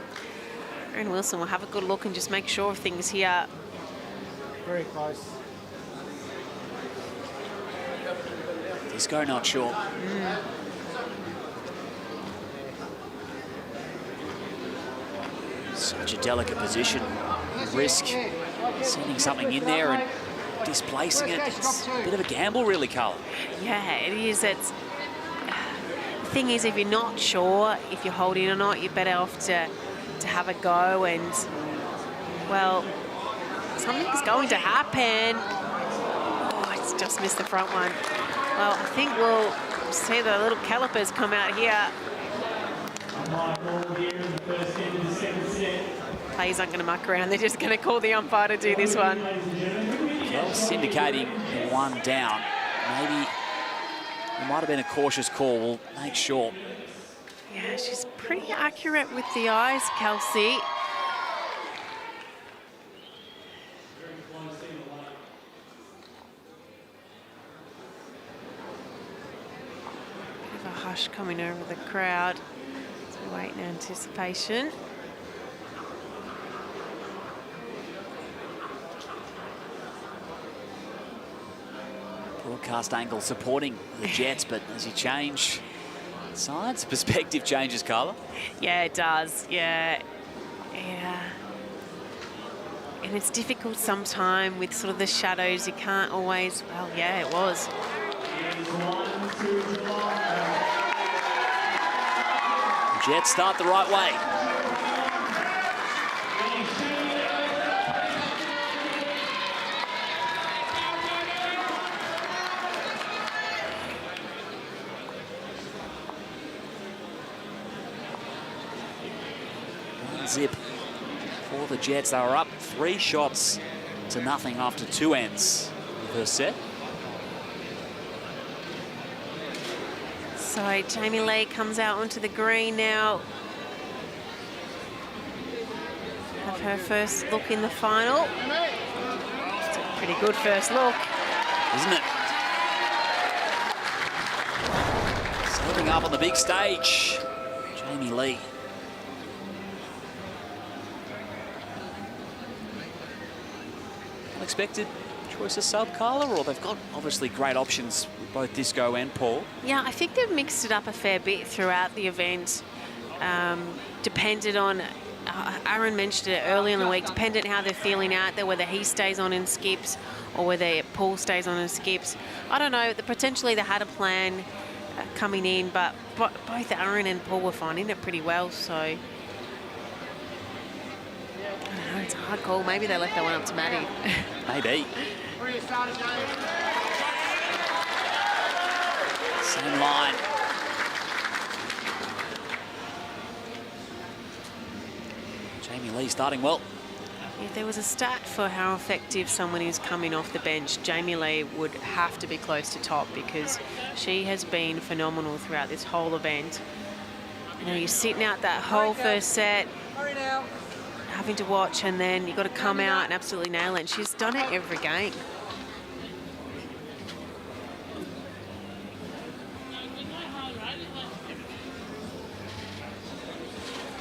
Speaker 3: Aaron Wilson will have a good look and just make sure of things here.
Speaker 17: Very close.
Speaker 2: Disco not sure. Such a delicate position. Risk sending something in there and displacing it. It's a bit of a gamble, really, Carla.
Speaker 3: Yeah, it is. It's the thing is, if you're not sure if you're holding or not, you're better off to have a go. And well, something's going to happen. Oh, it's just missed the front one. Well, I think we'll see the little calipers come out here. Players aren't going to muck around. They're just going to call the umpire to do this one.
Speaker 2: Well, indicating one down. Maybe it might have been a cautious call. We'll make sure.
Speaker 3: Yeah, she's pretty accurate with the eyes, Kelsey. Bit of a hush coming over the crowd as we wait in anticipation.
Speaker 2: Broadcast angle supporting the Jets, but as you change sides, perspective changes, Carla.
Speaker 3: Yeah, it does. Yeah. And it's difficult sometimes with sort of the shadows. You can't always, well, yeah, it was.
Speaker 2: Jets start the right way. Zip for the Jets. They were up 3 shots 1-0 after 2 ends of the first set.
Speaker 3: So Jamie Lee comes out onto the green now. Have her first look in the final. It's a pretty good first look,
Speaker 2: isn't it? Stepping up on the big stage, Jamie Lee. Unexpected choice of sub, Carla, or they've got obviously great options with both Disco and Paul?
Speaker 3: Yeah, I think they've mixed it up a fair bit throughout the event. Depended on, Aaron mentioned it early in the week, dependent how they're feeling out there, whether he stays on and skips or whether Paul stays on and skips. I don't know, potentially they had a plan coming in, but both Aaron and Paul were finding it pretty well, so I don't know, it's a hard call. Maybe they left that one up to Maddie.
Speaker 2: Maybe. Same line. Jamie Lee starting well.
Speaker 3: If there was a stat for how effective someone is coming off the bench, Jamie Lee would have to be close to top because she has been phenomenal throughout this whole event. You know, you're sitting out that whole first set, having to watch, and then you've got to come out and absolutely nail it. And she's done it every game.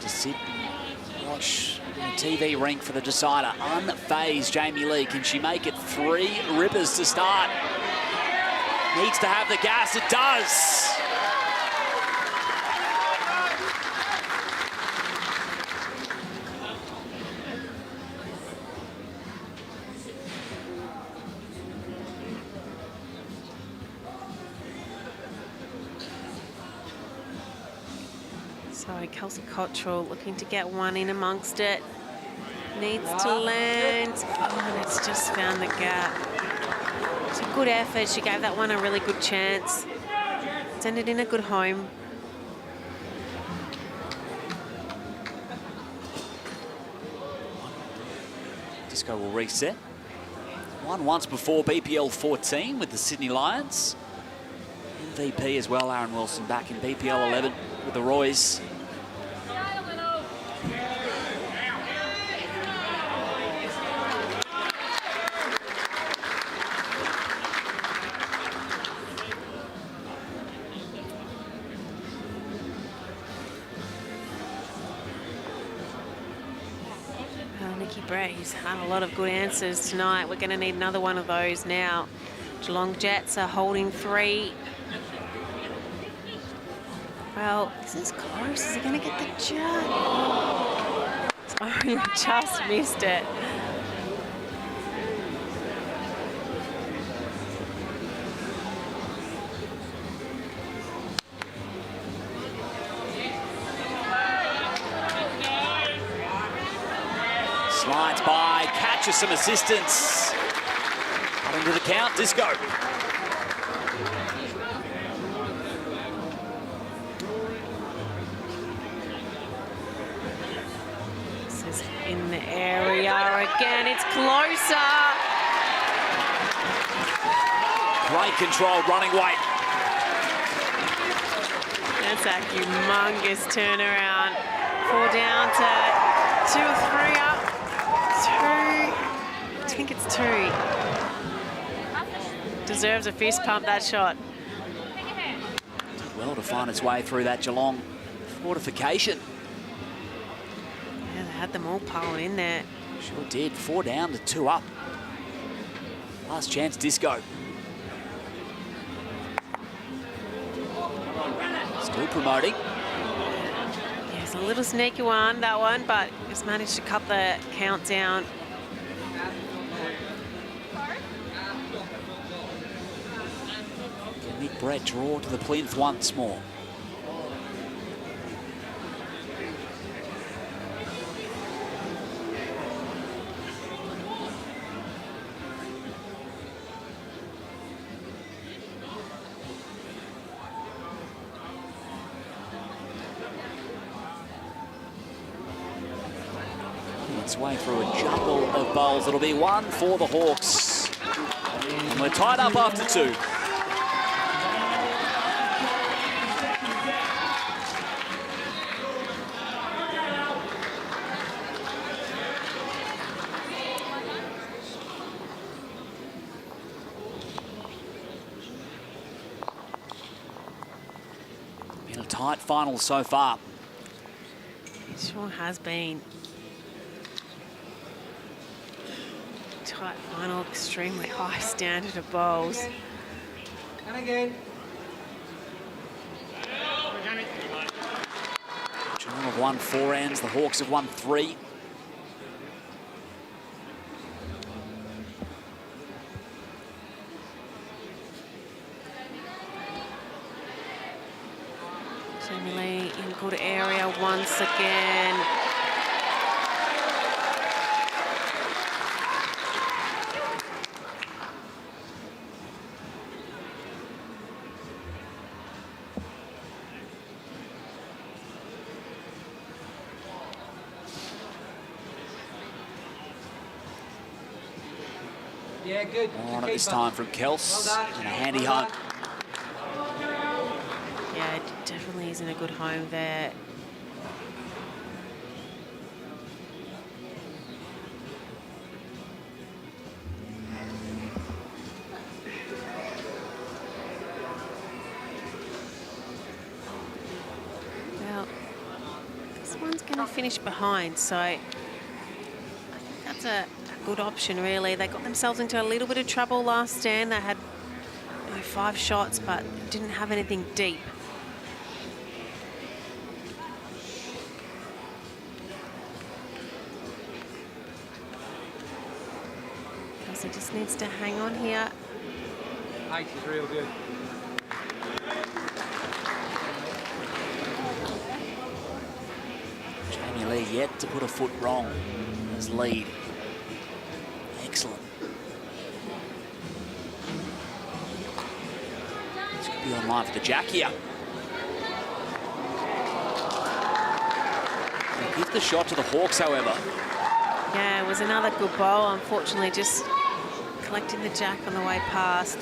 Speaker 2: To sit and watch the TV rink for the decider. Unfazed Jamie Lee. Can she make it 3 rippers to start? Needs to have the gas. It does.
Speaker 3: So Kelsey Cottrell looking to get one in amongst it. Needs to land. Oh, and it's just found the gap. It's a good effort. She gave that one a really good chance. It's ended in a good home.
Speaker 2: Disco will reset. Won once before BPL 14 with the Sydney Lions. MVP as well, Aaron Wilson, back in BPL 11 with the Roys.
Speaker 3: He's had a lot of good answers tonight. We're going to need another one of those now. Geelong Jets are holding 3. Well, this is close. Is he going to get the jug? Oh, just missed it.
Speaker 2: Slides by, catches some assistance. Coming to the count, Disco.
Speaker 3: This is in the area again. It's closer.
Speaker 2: Great control, running weight.
Speaker 3: That's a humongous turnaround. 4 down to 2 or 3 up. 2. I think it's 2. Deserves a fist pump, that shot.
Speaker 2: Did well to find its way through that Geelong fortification.
Speaker 3: Yeah, they had them all piling in there.
Speaker 2: Sure did. 4 down to 2 up. Last chance, Disco. Still promoting.
Speaker 3: Yeah, it's a little sneaky one, that one, but just managed to cut the count down.
Speaker 2: Can Nick Brett draw to the plinth once more? its way through a jumble of bowls. It'll be one for the Hawks. And we're tied up after 2. Been a tight final so far.
Speaker 3: It sure has been. Tight final, extremely high standard of bowls.
Speaker 15: And again.
Speaker 2: Geelong have won 4 ends, the Hawks have won 3.
Speaker 3: Jamie in good area once again.
Speaker 15: Yeah, good.
Speaker 2: On at this time from Kels.
Speaker 15: Well done.
Speaker 2: And a handy home.
Speaker 3: Yeah, it definitely isn't a good home there. Well, this one's going to finish behind, so I think that's a good option, really. They got themselves into a little bit of trouble last stand. They had 5 shots, but didn't have anything deep. So just needs to hang on here.
Speaker 15: 8 is real good.
Speaker 2: Jamie Lee yet to put a foot wrong as lead. Excellent. This could be online for the jack here. They'll give the shot to the Hawks, however.
Speaker 3: Yeah, it was another good bowl. Unfortunately, just collecting the jack on the way past.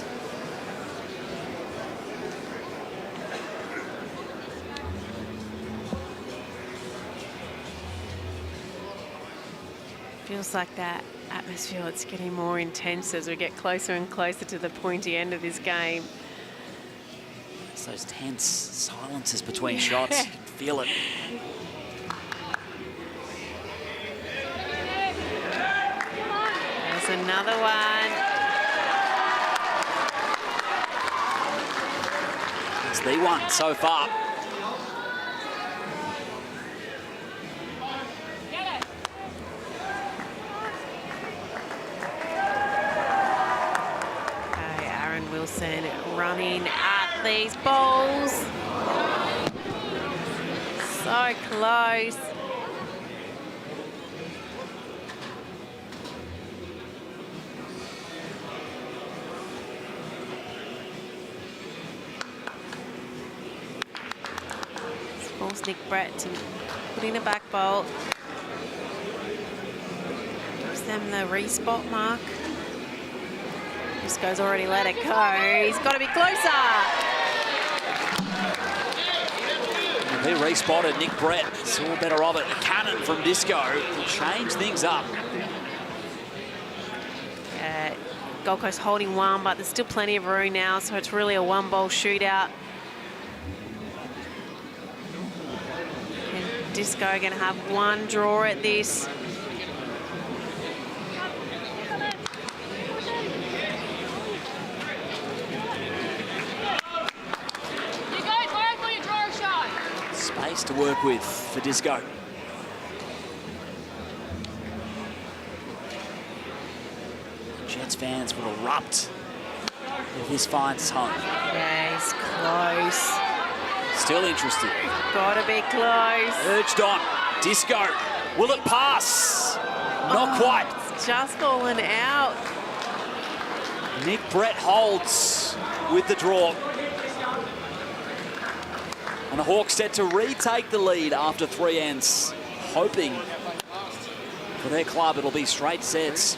Speaker 3: Feels like that atmosphere, it's getting more intense as we get closer and closer to the pointy end of this game.
Speaker 2: It's those tense silences between shots. You can feel it.
Speaker 3: There's another one.
Speaker 2: It's the one so far.
Speaker 3: Running at these bowls. So close. Force Nick Brett to put in a back bowl. Gives them the respot mark. Disco's already let it go. He's got to be closer.
Speaker 2: He respotted Nick Brett. Saw better of it. A cannon from Disco to change things up.
Speaker 3: Gold Coast holding 1, but there's still plenty of room now, so it's really a 1-bowl shootout. And Disco going to have 1 draw at this.
Speaker 2: Space to work with for Disco. Jets fans will erupt if this finds home.
Speaker 3: Yeah, he's close.
Speaker 2: Still interested.
Speaker 3: Gotta be close.
Speaker 2: Urged on. Disco. Will it pass? Not quite.
Speaker 3: It's just fallen out.
Speaker 2: Nick Brett holds with the draw. And the Hawks set to retake the lead after 3 ends, hoping For their club, it'll be straight sets.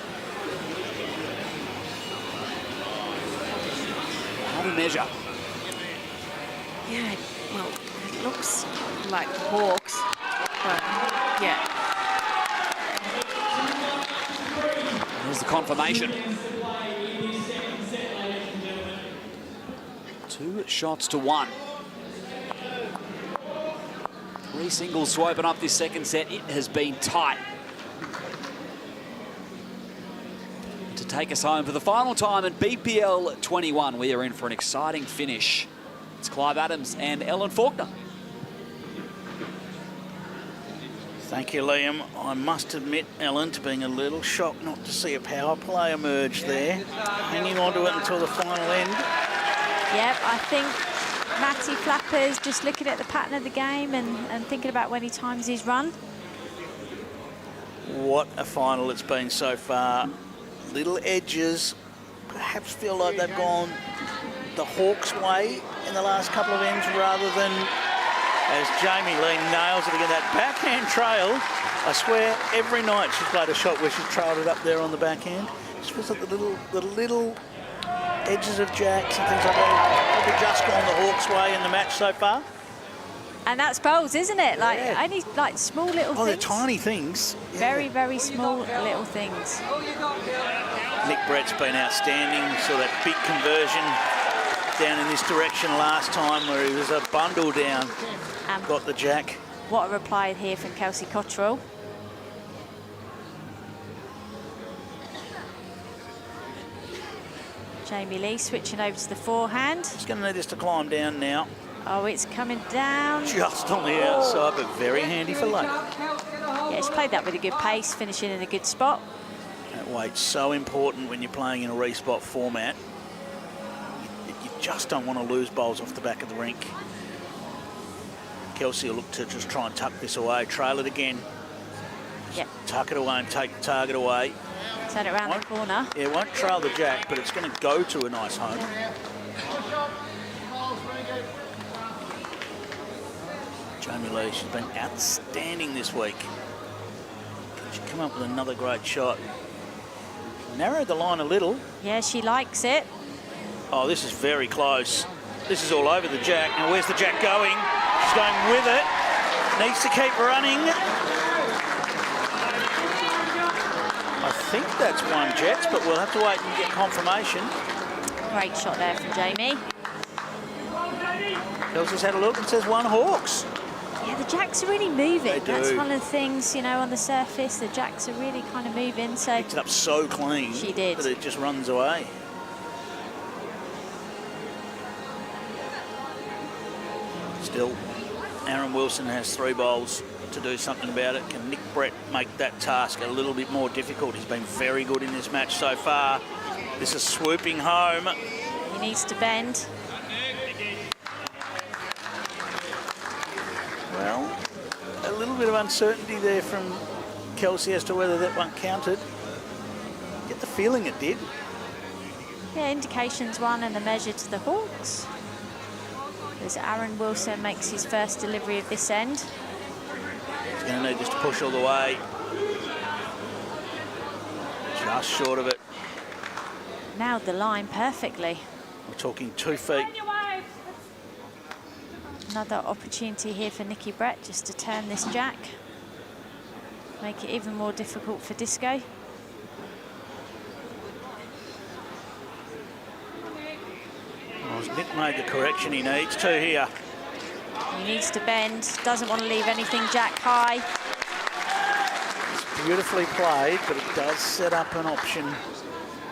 Speaker 2: How do we measure?
Speaker 3: Yeah, well, it looks like the Hawks, but yeah.
Speaker 2: Here's the confirmation. 2 shots to 1. 3 singles to open up this second set. It has been tight. To take us home for the final time in BPL 21, we are in for an exciting finish. It's Clive Adams and Ellen Faulkner.
Speaker 1: Thank you, Liam. I must admit, Ellen, to being a little shocked not to see a power play emerge there. Hanging on to it until the final end.
Speaker 12: Yep, I think Matty Flapper's just looking at the pattern of the game and thinking about when he times his run.
Speaker 1: What a final it's been so far. Little edges perhaps feel like they've gone the Hawks' way in the last couple of ends rather than, as Jamie Lee nails it again, that backhand trail. I swear every night she's played a shot where she's trailed it up there on the backhand. It just feels like the little edges of jacks and things like that have just gone the Hawks' way in the match so far.
Speaker 12: And that's bowls, isn't it? Like
Speaker 1: Yeah.
Speaker 12: only like small little
Speaker 1: Oh, they're
Speaker 12: things.
Speaker 1: tiny things. Yeah.
Speaker 12: Very, very small little things.
Speaker 1: Nick Brett's been outstanding. Saw that big conversion down in this direction last time where he was a bundle down. Got the jack.
Speaker 12: What a reply here from Kelsey Cottrell. Jamie Lee switching over to the forehand.
Speaker 1: He's going to need this to climb down now.
Speaker 12: Oh, it's coming down.
Speaker 1: Just on the outside, but very handy for late.
Speaker 12: Yeah, she's played that with a good pace, finishing in a good spot.
Speaker 1: That weight's so important when you're playing in a respot format. You just don't want to lose bowls off the back of the rink. Kelsey will look to just try and tuck this away, trail it again.
Speaker 12: Yep.
Speaker 1: Tuck it away and take the target away.
Speaker 12: Turn it around the corner.
Speaker 1: Yeah, it won't trail the jack, but it's going to go to a nice home. Jamie Lee, she's been outstanding this week. She's come up with another great shot. Narrowed the line a little.
Speaker 12: Yeah, she likes it.
Speaker 1: Oh, this is very close. This is all over the jack. Now, where's the jack going? She's going with it. Needs to keep running. I think that's one Jets, but we'll have to wait and get confirmation.
Speaker 12: Great shot there from Jamie.
Speaker 1: Kelsey's had a look and says one Hawks.
Speaker 12: Yeah, the jacks are really moving.
Speaker 1: They do.
Speaker 12: That's one of the things, you know, on the surface, the jacks are really kind of moving. So
Speaker 1: Picked it up so clean.
Speaker 12: She did.
Speaker 1: That it just runs away. Still, Aaron Wilson has 3 bowls to do something about it. Can Nick Brett make that task a little bit more difficult? He's been very good in this match so far. This is swooping home.
Speaker 12: he needs to bend.
Speaker 1: Well, a little bit of uncertainty there from Kelsey as to whether that one counted. Get the feeling it did.
Speaker 12: Yeah, indications 1 and a measure to the Hawks. As Aaron Wilson makes his first delivery of this end.
Speaker 1: He's going to need this to push all the way. Just short of it.
Speaker 12: Nailed the line perfectly.
Speaker 1: We're talking 2 feet.
Speaker 12: Another opportunity here for Nikki Brett just to turn this jack. Make it even more difficult for Disco.
Speaker 1: Well, Nick made the correction he needs to here.
Speaker 12: He needs to bend, doesn't want to leave anything jack high.
Speaker 1: It's beautifully played, but it does set up an option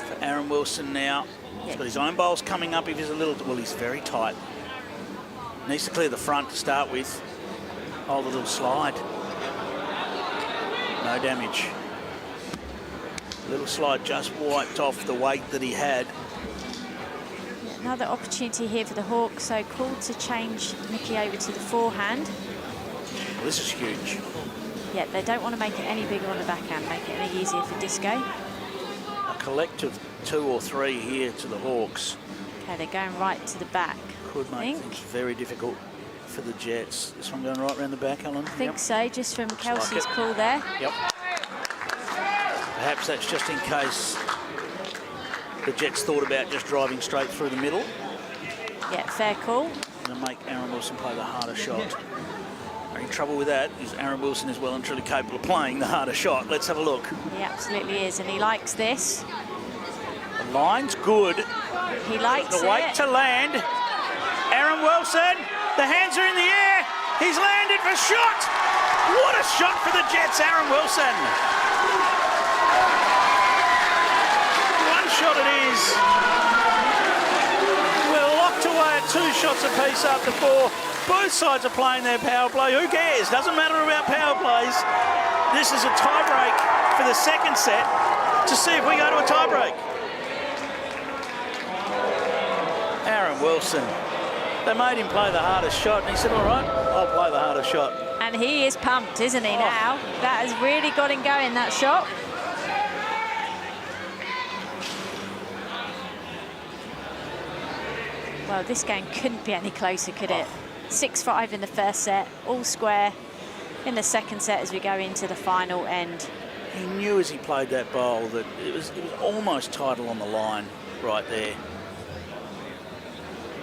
Speaker 1: for Aaron Wilson now. He's got his own bowls coming up if he's a little... Well, he's very tight. Needs to clear the front to start with. Oh, the little slide. No damage. Little slide just wiped off the weight that he had.
Speaker 12: Another opportunity here for the Hawks, so called to change Nikki over to the forehand.
Speaker 1: Well, this is huge.
Speaker 12: Yeah, they don't want to make it any bigger on the backhand, make it any easier for Disco.
Speaker 1: A collective 2 or 3 here to the Hawks.
Speaker 12: Okay, they're going right to the back.
Speaker 1: Could make things very difficult for the Jets. This one going right around the back, Ellen?
Speaker 12: I think so, just from Kelsey's call there.
Speaker 1: Yep. Perhaps that's just in case the Jets thought about just driving straight through the middle.
Speaker 12: Yeah, fair call.
Speaker 1: Going to make Aaron Wilson play the harder shot. The only trouble with that is Aaron Wilson is well and truly capable of playing the harder shot. Let's have a look.
Speaker 12: He absolutely is, and he likes this.
Speaker 1: The line's good.
Speaker 12: He likes
Speaker 1: the weight to land. Aaron Wilson, the hands are in the air. He's landed for shot. What a shot for the Jets, Aaron Wilson. One shot it is. We're locked away at 2 shots apiece after 4. Both sides are playing their power play. Who cares? Doesn't matter about power plays. This is a tie-break for the second set to see if we go to a tie-break. Aaron Wilson. They made him play the hardest shot, and he said, all right, I'll play the hardest shot.
Speaker 12: And he is pumped, isn't he, now? That has really got him going, that shot. Well, this game couldn't be any closer, could it? 6-5 in the first set, all square in the second set as we go into the final end.
Speaker 1: He knew as he played that bowl that it was almost title on the line right there.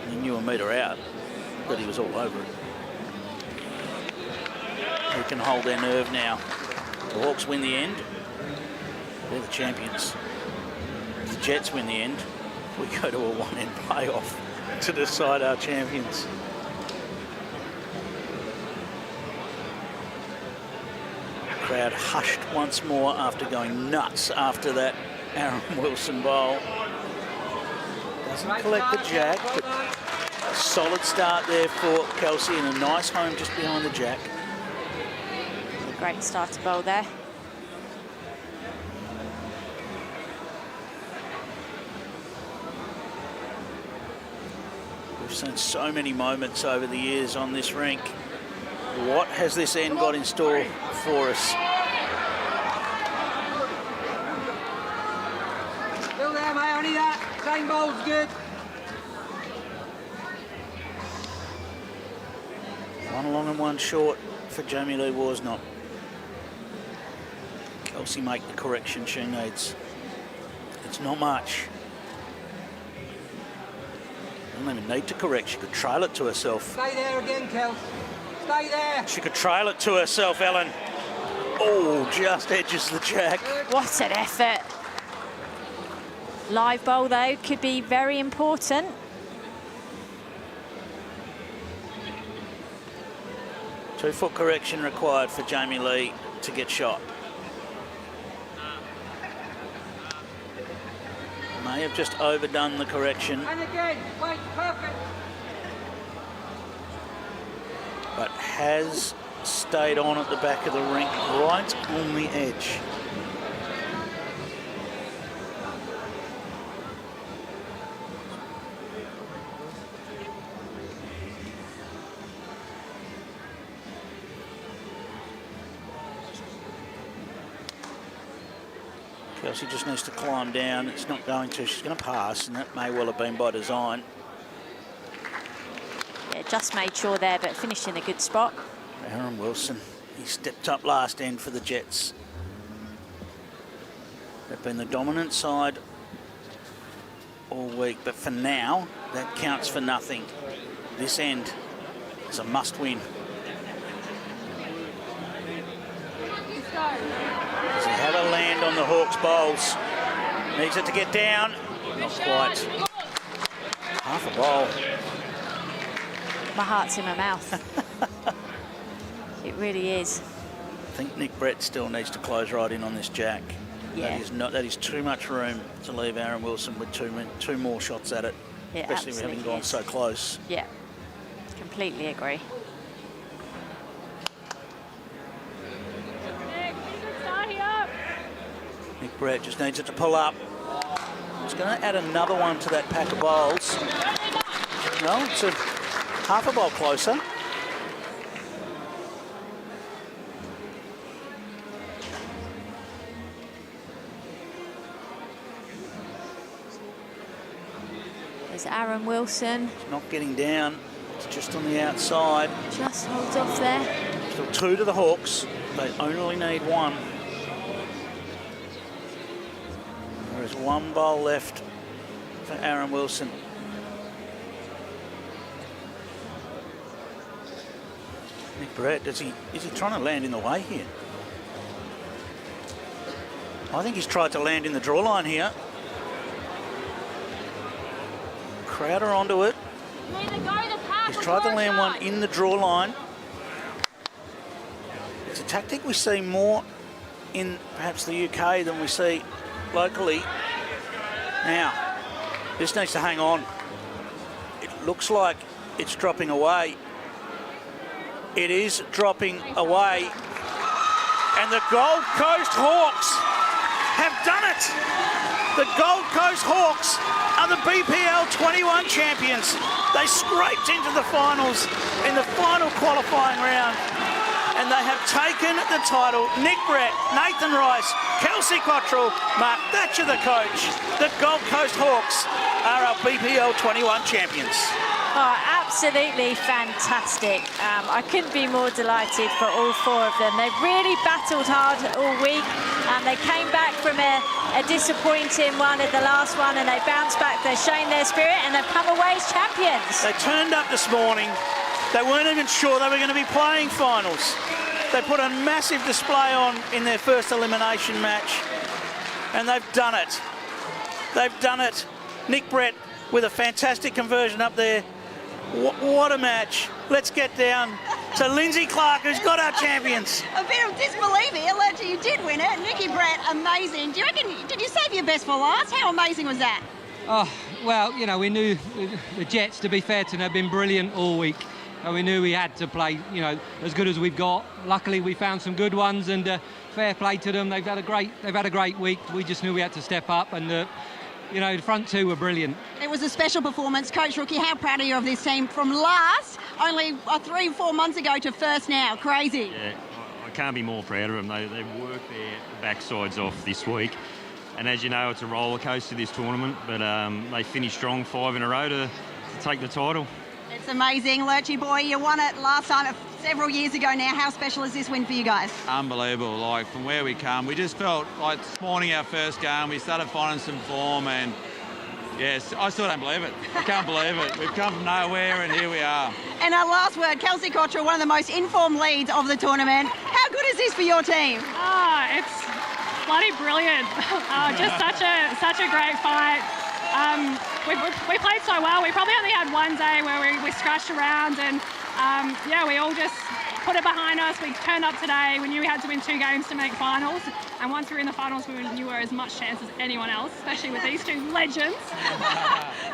Speaker 1: He knew a metre out, but he was all over it. Who can hold their nerve now? The Hawks win the end. They're the champions. If the Jets win the end, we go to a one-end playoff to decide our champions. The crowd hushed once more after going nuts after that Aaron Wilson bowl. Doesn't collect the jack, but a solid start there for Kelsey and a nice home just behind the jack.
Speaker 12: A great start to bowl there.
Speaker 1: We've seen so many moments over the years on this rink. What has this end got in store for us?
Speaker 15: Still there, mate, only that. Same bowl's good.
Speaker 1: One long and one short for Jamie Lee Worsnop. Kelsey make the correction she needs. It's not much. Doesn't even need to correct. She could trail it to herself.
Speaker 15: Stay there again, Kel. Stay there.
Speaker 1: She could trail it to herself, Ellen. Oh, just edges the jack.
Speaker 12: What an effort. Live bowl, though, could be very important.
Speaker 1: Two-foot correction required for Jamie Lee to get shot. May have just overdone the correction.
Speaker 15: And again, wait, perfect.
Speaker 1: But has stayed on at the back of the rink, right on the edge. Kelsey just needs to climb down. It's not going to. She's going to pass, and that may well have been by design.
Speaker 12: Yeah, just made sure there, but finished in a good spot.
Speaker 1: Aaron Wilson, he stepped up last end for the Jets. They've been the dominant side all week, but for now, that counts for nothing. This end is a must-win. Does he have a land on the Hawks' bowls? Needs it to get down. Not quite. Half a bowl.
Speaker 12: My heart's in my mouth. It really is.
Speaker 1: I think Nick Brett still needs to close right in on this jack.
Speaker 12: Yeah.
Speaker 1: That is too much room to leave Aaron Wilson with two more shots at it.
Speaker 12: Yeah,
Speaker 1: especially with having gone so close.
Speaker 12: Yeah, completely agree.
Speaker 1: Nick Brett just needs it to pull up. It's going to add another one to that pack of bowls. No, it's a half a bowl closer.
Speaker 12: There's Aaron Wilson.
Speaker 1: It's not getting down. It's just on the outside.
Speaker 12: Just holds off there.
Speaker 1: Still 2 to the Hawks. They only need 1. One bowl left for Aaron Wilson. Nick Brett, is he trying to land in the way here? I think he's tried to land in the draw line here. Crowder onto it. He's tried to land one in the draw line. It's a tactic we see more in perhaps the UK than we see locally. Now, this needs to hang on. It looks like it's dropping away. It is dropping away. And the Gold Coast Hawks have done it. The Gold Coast Hawks are the BPL 21 champions. They scraped into the finals in the final qualifying round. And they have taken the title. Nick Brett, Nathan Rice, Kelsey Cottrell, Mark Thatcher the coach. The Gold Coast Hawks are our BPL 21 champions.
Speaker 12: Oh, absolutely fantastic. I couldn't be more delighted for all four of them. They've really battled hard all week. They came back from a disappointing one at the last one, and they bounced back. They're showing their spirit, and they've come away as champions.
Speaker 1: They turned up this morning. They weren't even sure they were going to be playing finals. They put a massive display on in their first elimination match, and they've done it. They've done it. Nick Brett with a fantastic conversion up there. What a match. Let's get down to Lindsay Clark, who's got our champions.
Speaker 4: A bit of disbelief here. Ledger, you did win it. Nicky Brett, amazing. Do you reckon, did you save your best for last? How amazing was that?
Speaker 14: Oh, well, you know, we knew the Jets, to be fair to them, have been brilliant all week. And we knew we had to play, you know, as good as we've got. Luckily, we found some good ones, and fair play to them. They've had a great week. We just knew we had to step up, and you know, the front two were brilliant.
Speaker 4: It was a special performance. Coach Rookie, how proud are you of this team from last, only 3 or 4 months ago, to first now? Crazy.
Speaker 21: Yeah, I can't be more proud of them. They've worked their backsides off this week. And as you know, it's a roller coaster, this tournament, but they finished strong 5 in a row to take the title.
Speaker 4: It's amazing. Lurchy boy, you won it last time several years ago now. How special is this win for you guys?
Speaker 5: Unbelievable. Like, from where we come, we just felt like this morning, our first game, we started finding some form, and yes, I still don't believe it. I can't believe it. We've come from nowhere, and here we are.
Speaker 4: And our last word, Kelsey Cottrell, one of the most informed leads of the tournament. How good is this for your team?
Speaker 19: It's bloody brilliant. Just such a great fight. We played so well. We probably only had one day where we scratched around, and yeah, we all just put it behind us. We turned up today. We knew we had to win 2 games to make finals, and once we were in the finals, we knew we were as much chance as anyone else, especially with these 2 legends.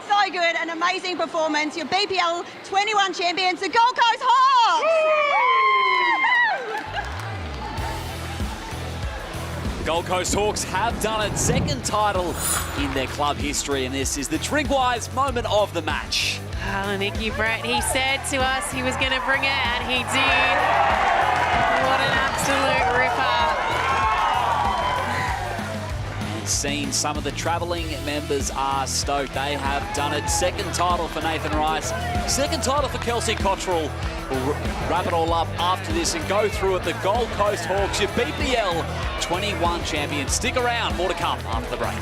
Speaker 4: So good, an amazing performance. Your BPL 21 champions, the Gold Coast Hawks!
Speaker 2: The Gold Coast Hawks have done it, 2nd title in their club history, and this is the Drinkwise moment of the match.
Speaker 3: Oh, Nicky Brett, he said to us he was going to bring it, and he did. What an absolute ripper.
Speaker 2: And seeing some of the travelling members are stoked. They have done it. 2nd title for Nathan Rice, 2nd title for Kelsey Cottrell. We'll wrap it all up after this and go through it. The Gold Coast Hawks, your BPL 21 champions. Stick around, more to come after the break.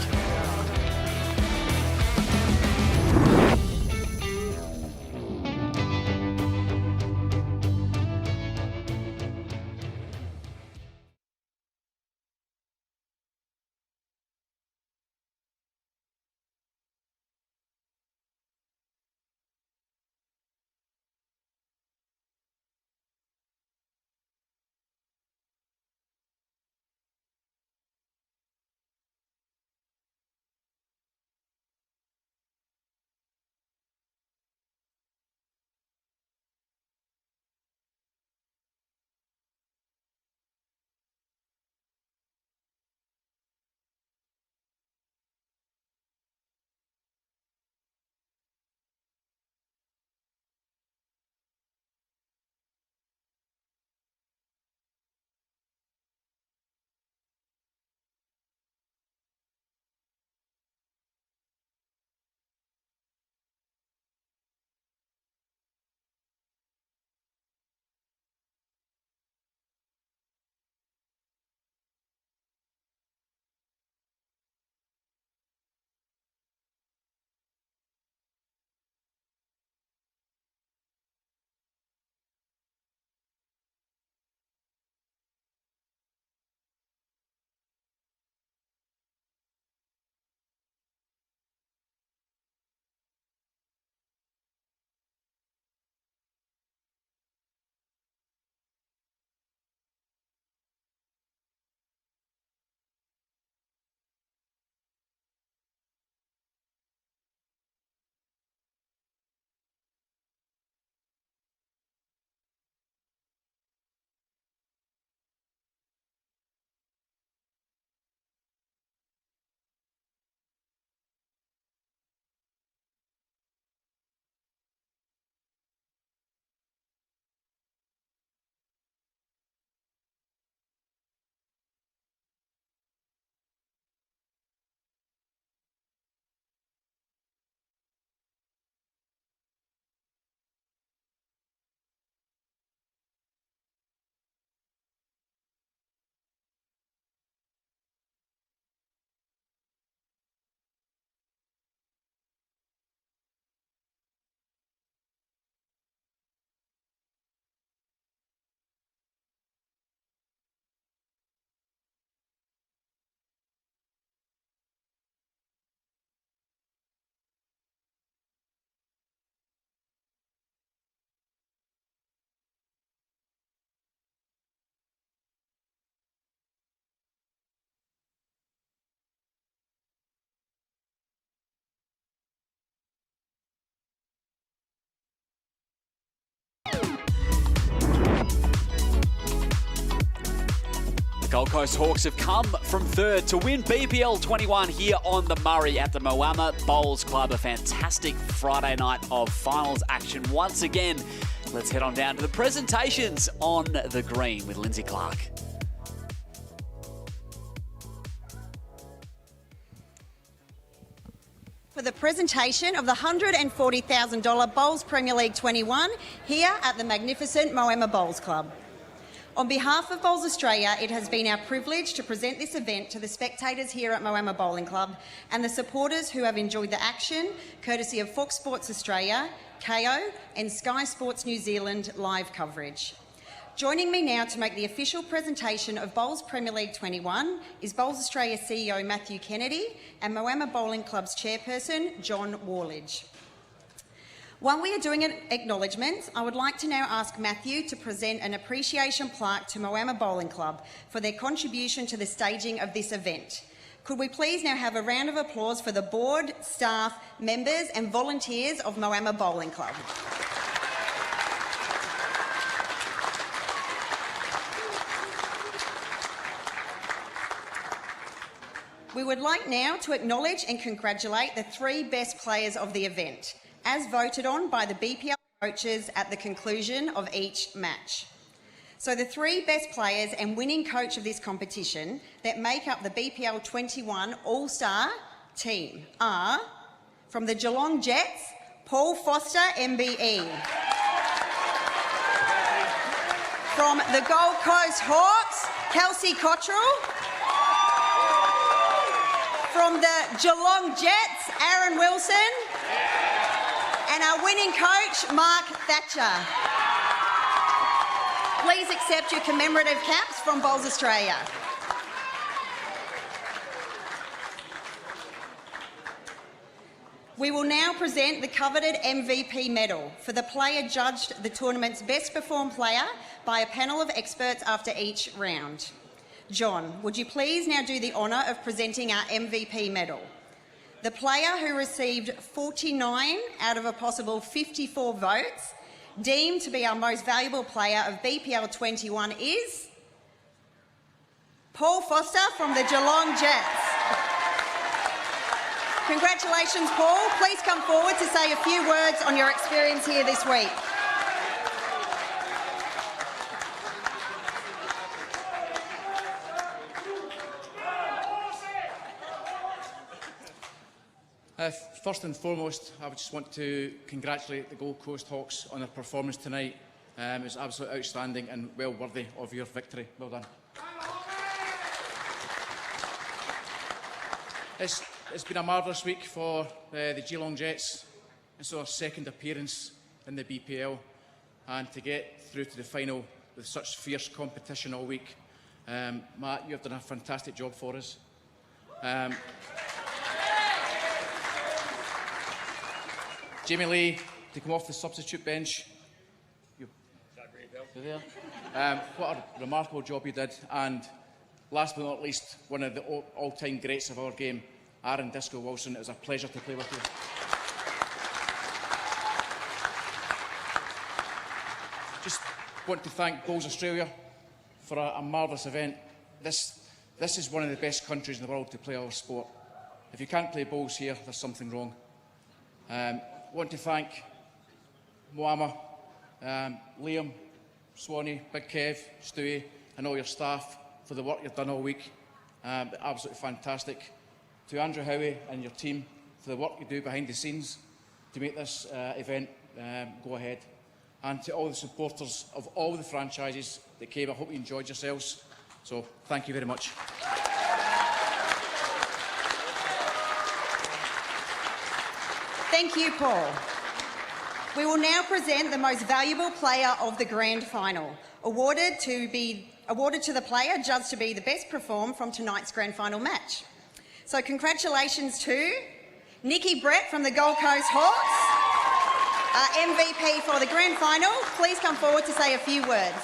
Speaker 2: Gold Coast Hawks have come from third to win BPL 21 here on the Murray at the Moama Bowls Club. A fantastic Friday night of finals action once again. Let's head on down to the presentations on the green with Lindsay Clark.
Speaker 4: For the presentation of the $140,000 Bowls Premier League 21 here at the magnificent Moama Bowls Club. On behalf of Bowls Australia, it has been our privilege to present this event to the spectators here at Moama Bowling Club and the supporters who have enjoyed the action, courtesy of Fox Sports Australia, Kayo and Sky Sports New Zealand live coverage. Joining me now to make the official presentation of Bowls Premier League 21 is Bowls Australia CEO Matthew Kennedy and Moama Bowling Club's chairperson John Warledge. While we are doing an acknowledgement, I would like to now ask Matthew to present an appreciation plaque to Moama Bowling Club for their contribution to the staging of this event. Could we please now have a round of applause for the board, staff, members and volunteers of Moama Bowling Club. We would like now to acknowledge and congratulate the 3 best players of the event, as voted on by the BPL coaches at the conclusion of each match. So the 3 best players and winning coach of this competition that make up the BPL 21 All-Star team are, from the Geelong Jets, Paul Foster, MBE. From the Gold Coast Hawks, Kelsey Cottrell. From the Geelong Jets, Aaron Wilson. And our winning coach, Mark Thatcher. Please accept your commemorative caps from Bowls Australia. We will now present the coveted MVP medal for the player judged the tournament's best performed player by a panel of experts after each round. John, would you please now do the honour of presenting our MVP medal? The player who received 49 out of a possible 54 votes, deemed to be our most valuable player of BPL 21 is Paul Foster from the Geelong Jets. Congratulations, Paul. Please come forward to say a few words on your experience here this week.
Speaker 17: First and foremost, I would just want to congratulate the Gold Coast Hawks on their performance tonight. It was absolutely outstanding and well worthy of your victory. Well done. It's been a marvellous week for the Geelong Jets. It's our second appearance in the BPL, and to get through to the final with such fierce competition all week. Matt, you have done a fantastic job for us. Jamie Lee, to come off the substitute bench. What a remarkable job you did. And last but not least, one of the all-time greats of our game, Aaron Disco Wilson. It was a pleasure to play with you. Just want to thank Bowls Australia for a marvellous event. This is one of the best countries in the world to play our sport. If you can't play bowls here, there's something wrong. Want to thank Moama, Liam, Swanee, Big Kev, Stewie and all your staff for the work you've done all week. Absolutely fantastic. To Andrew Howie and your team for the work you do behind the scenes to make this event go ahead. And to all the supporters of all the franchises that came, I hope you enjoyed yourselves. So thank you very much.
Speaker 4: Thank you, Paul. We will now present the most valuable player of the grand final, awarded to the player judged to be the best performed from tonight's grand final match. So congratulations to Nikki Brett from the Gold Coast Hawks, our MVP for the grand final. Please come forward to say a few words.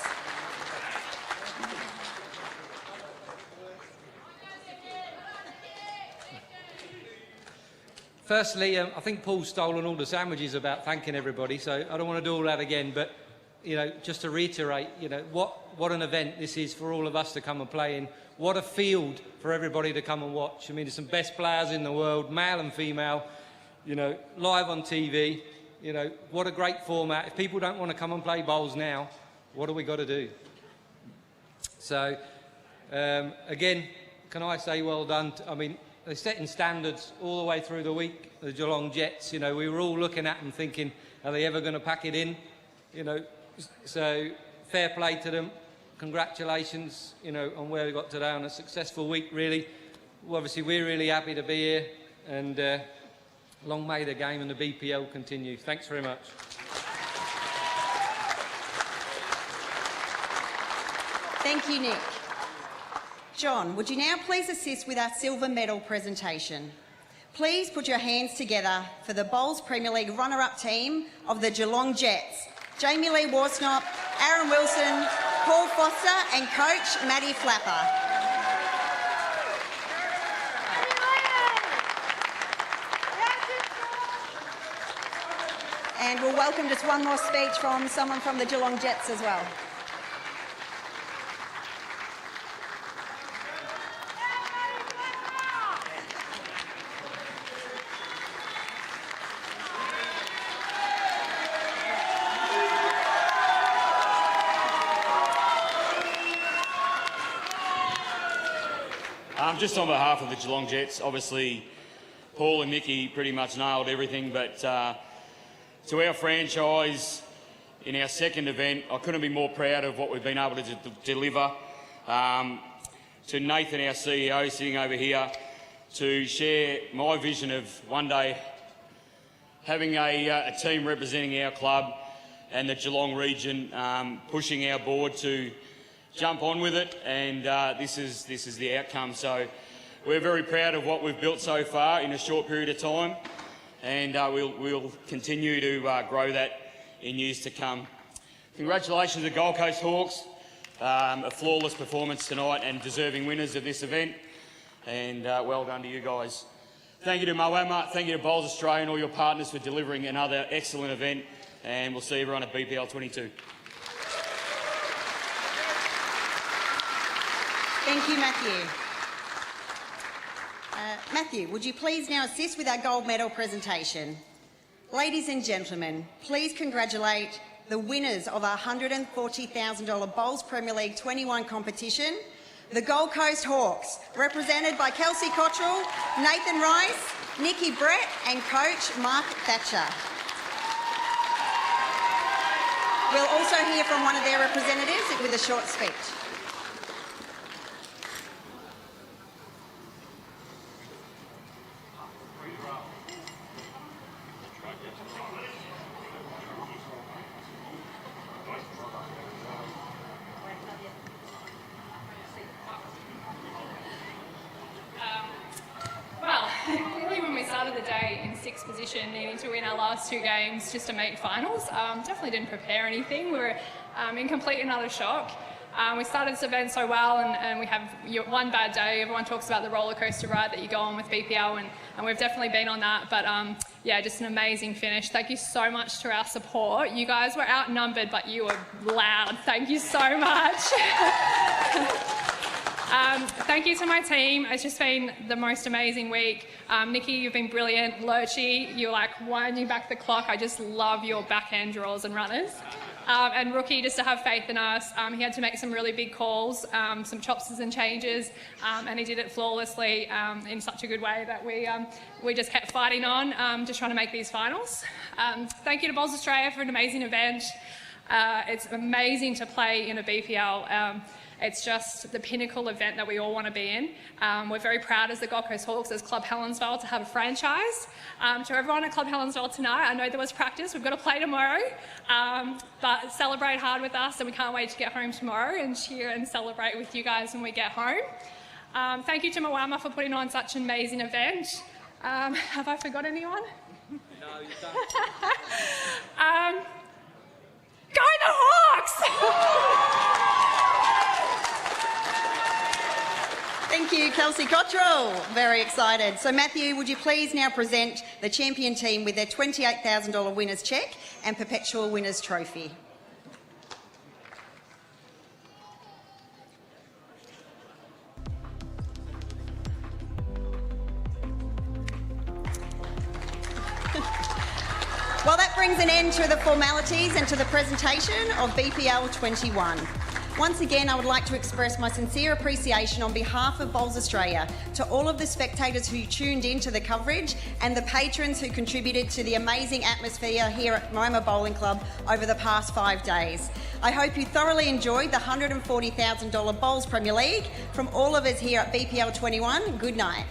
Speaker 15: Firstly, I think Paul's stolen all the sandwiches about thanking everybody, so I don't want to do all that again, but just to reiterate, what an event this is for all of us to come and play in. What a field for everybody to come and watch. I mean, there's some best players in the world, male and female, live on TV. What a great format. If people don't want to come and play bowls now, what have we got to do? So, again, can I say well done? I mean, they're setting standards all the way through the week, the Geelong Jets. We were all looking at them thinking, are they ever going to pack it in? So fair play to them. Congratulations, on where we got today on a successful week, really. Well, obviously, we're really happy to be here, and long may the game and the BPL continue. Thanks very much.
Speaker 4: Thank you, Nick. John, would you now please assist with our silver medal presentation? Please put your hands together for the Bowls Premier League runner-up team of the Geelong Jets, Jamie Lee Warsnop, Aaron Wilson, Paul Foster and coach Maddie Flapper. And we'll welcome just one more speech from someone from the Geelong Jets as well.
Speaker 21: Just on behalf of the Geelong Jets, obviously Paul and Nicky pretty much nailed everything, but to our franchise in our second event, I couldn't be more proud of what we've been able to deliver. To Nathan, our CEO, sitting over here, to share my vision of one day having a team representing our club and the Geelong region, pushing our board to jump on with it, and this is the outcome. So we're very proud of what we've built so far in a short period of time, and we'll continue to grow that in years to come. Congratulations to the Gold Coast Hawks, a flawless performance tonight and deserving winners of this event, and well done to you guys. Thank you to Moama, thank you to Bowls Australia and all your partners for delivering another excellent event, and we'll see everyone at BPL 22.
Speaker 4: Thank you, Matthew. Matthew, would you please now assist with our gold medal presentation? Ladies and gentlemen, please congratulate the winners of our $140,000 Bowls Premier League 21 competition, the Gold Coast Hawks, represented by Kelsey Cottrell, Nathan Rice, Nikki Brett and coach Mark Thatcher. We'll also hear from one of their representatives with a short speech.
Speaker 19: Position, needing to win our last two games just to make finals. Definitely didn't prepare anything. We were in complete and utter shock. We started this event so well, and we have one bad day. Everyone talks about the roller coaster ride that you go on with BPL, and we've definitely been on that. But yeah, just an amazing finish. Thank you so much to our support. You guys were outnumbered, but you were loud. Thank you so much. Thank you to my team. It's just been the most amazing week. Nikki, you've been brilliant. Lurchy, you're like winding back the clock. I just love your backhand draws and runners. And Rookie, just to have faith in us, he had to make some really big calls, some chopses and changes, and he did it flawlessly in such a good way that we just kept fighting on, just trying to make these finals. Thank you to Bowls Australia for an amazing event. It's amazing to play in a BPL. It's just the pinnacle event that we all want to be in. We're very proud as the Gold Coast Hawks, as Club Helensvale, to have a franchise. To everyone at Club Helensvale tonight, I know there was practice, we've got to play tomorrow, but celebrate hard with us, and we can't wait to get home tomorrow and cheer and celebrate with you guys when we get home. Thank you to Moama for putting on such an amazing event. Have I forgot anyone?
Speaker 15: No, you don't.
Speaker 19: Go the Hawks!
Speaker 4: Thank you, Kelsey Cottrell. Very excited. So, Matthew, would you please now present the champion team with their $28,000 winner's cheque and perpetual winner's trophy? Well, that brings an end to the formalities and to the presentation of BPL 21. Once again, I would like to express my sincere appreciation on behalf of Bowls Australia to all of the spectators who tuned in to the coverage and the patrons who contributed to the amazing atmosphere here at Moama Bowling Club over the past 5 days. I hope you thoroughly enjoyed the $140,000 Bowls Premier League. From all of us here at BPL 21, good night.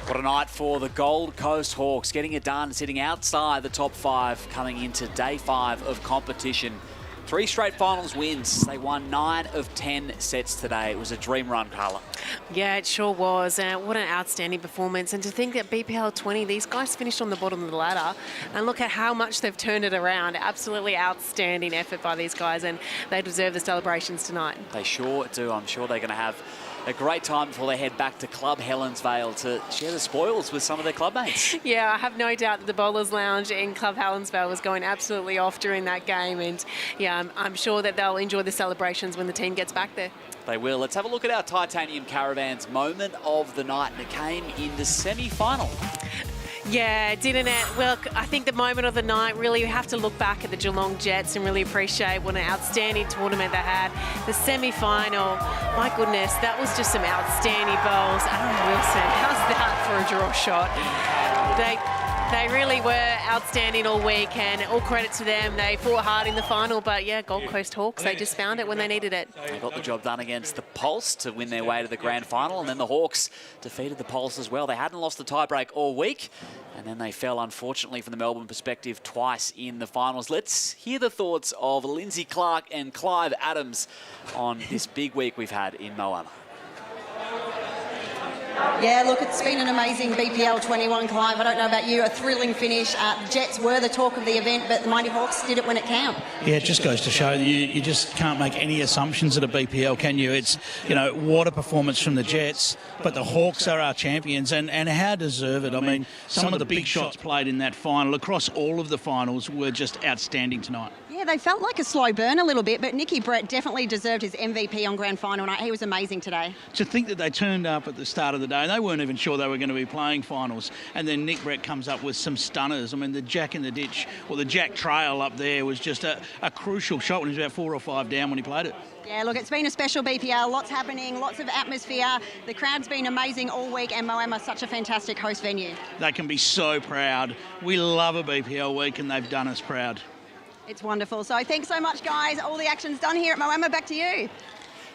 Speaker 2: What a night for the Gold Coast Hawks, getting it done, sitting outside the top 5, coming into day 5 of competition. 3 straight finals wins. They won 9 of 10 sets today. It was a dream run, Carla.
Speaker 3: Yeah, it sure was. What an outstanding performance. And to think that BPL 20, these guys finished on the bottom of the ladder, and look at how much they've turned it around. Absolutely outstanding effort by these guys, and they deserve the celebrations tonight.
Speaker 2: They sure do. I'm sure they're going to have a great time before they head back to Club Helensvale to share the spoils with some of their clubmates.
Speaker 3: Yeah, I have no doubt that the Bowlers Lounge in Club Helensvale was going absolutely off during that game, and yeah, I'm sure that they'll enjoy the celebrations when the team gets back there.
Speaker 2: They will. Let's have a look at our Titanium Caravan's moment of the night, and it came in the semi-final.
Speaker 3: Yeah, didn't it? Well, I think the moment of the night, really, you have to look back at the Geelong Jets and really appreciate what an outstanding tournament they had. The semi-final, my goodness, that was just some outstanding bowls. Aaron Wilson, how's that for a draw shot? They really were outstanding all week, and all credit to them. They fought hard in the final, but yeah, Gold Coast Hawks, they just found it when they needed it.
Speaker 2: They got the job done against the Pulse to win their way to the grand final, and then the Hawks defeated the Pulse as well. They hadn't lost the tiebreak all week, and then they fell, unfortunately, from the Melbourne perspective, twice in the finals. Let's hear the thoughts of Lindsay Clark and Clive Adams on this big week we've had in Moama.
Speaker 4: Yeah, look, it's been an amazing BPL 21, Clive. I don't know about you, a thrilling finish. The Jets were the talk of the event, but the Mighty Hawks did it when it counted.
Speaker 1: Yeah, it just goes to show you just can't make any assumptions at a BPL, can you? It's, what a performance from the Jets, but the Hawks are our champions, and how deserved. I mean, some of the big shots played in that final, across all of the finals, were just outstanding tonight.
Speaker 4: Yeah, they felt like a slow burn a little bit, but Nicky Brett definitely deserved his MVP on grand final night. He was amazing today.
Speaker 1: To think that they turned up at the start of the day, they weren't even sure they were going to be playing finals, and then Nick Brett comes up with some stunners. I mean, the jack in the ditch, or the jack trail up there, was just a crucial shot when he was about 4 or 5 down when he played it.
Speaker 4: Yeah, look, it's been a special BPL, lots happening, lots of atmosphere. The crowd's been amazing all week, and Moama's such a fantastic host venue.
Speaker 1: They can be so proud. We love a BPL week, and they've done us proud.
Speaker 4: It's wonderful. So thanks so much, guys. All the action's done here at Moama. Back to you.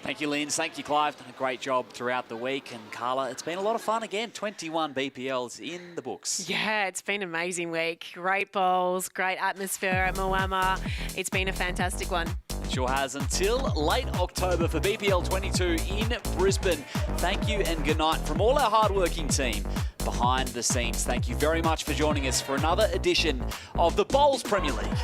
Speaker 2: Thank you, Linz. Thank you, Clive. Done a great job throughout the week. And Carla, it's been a lot of fun again. 21 BPLs in the books.
Speaker 3: Yeah, it's been an amazing week. Great bowls, great atmosphere at Moama. It's been a fantastic one.
Speaker 2: It sure has. Until late October for BPL 22 in Brisbane. Thank you and good night from all our hardworking team behind the scenes. Thank you very much for joining us for another edition of the Bowls Premier League.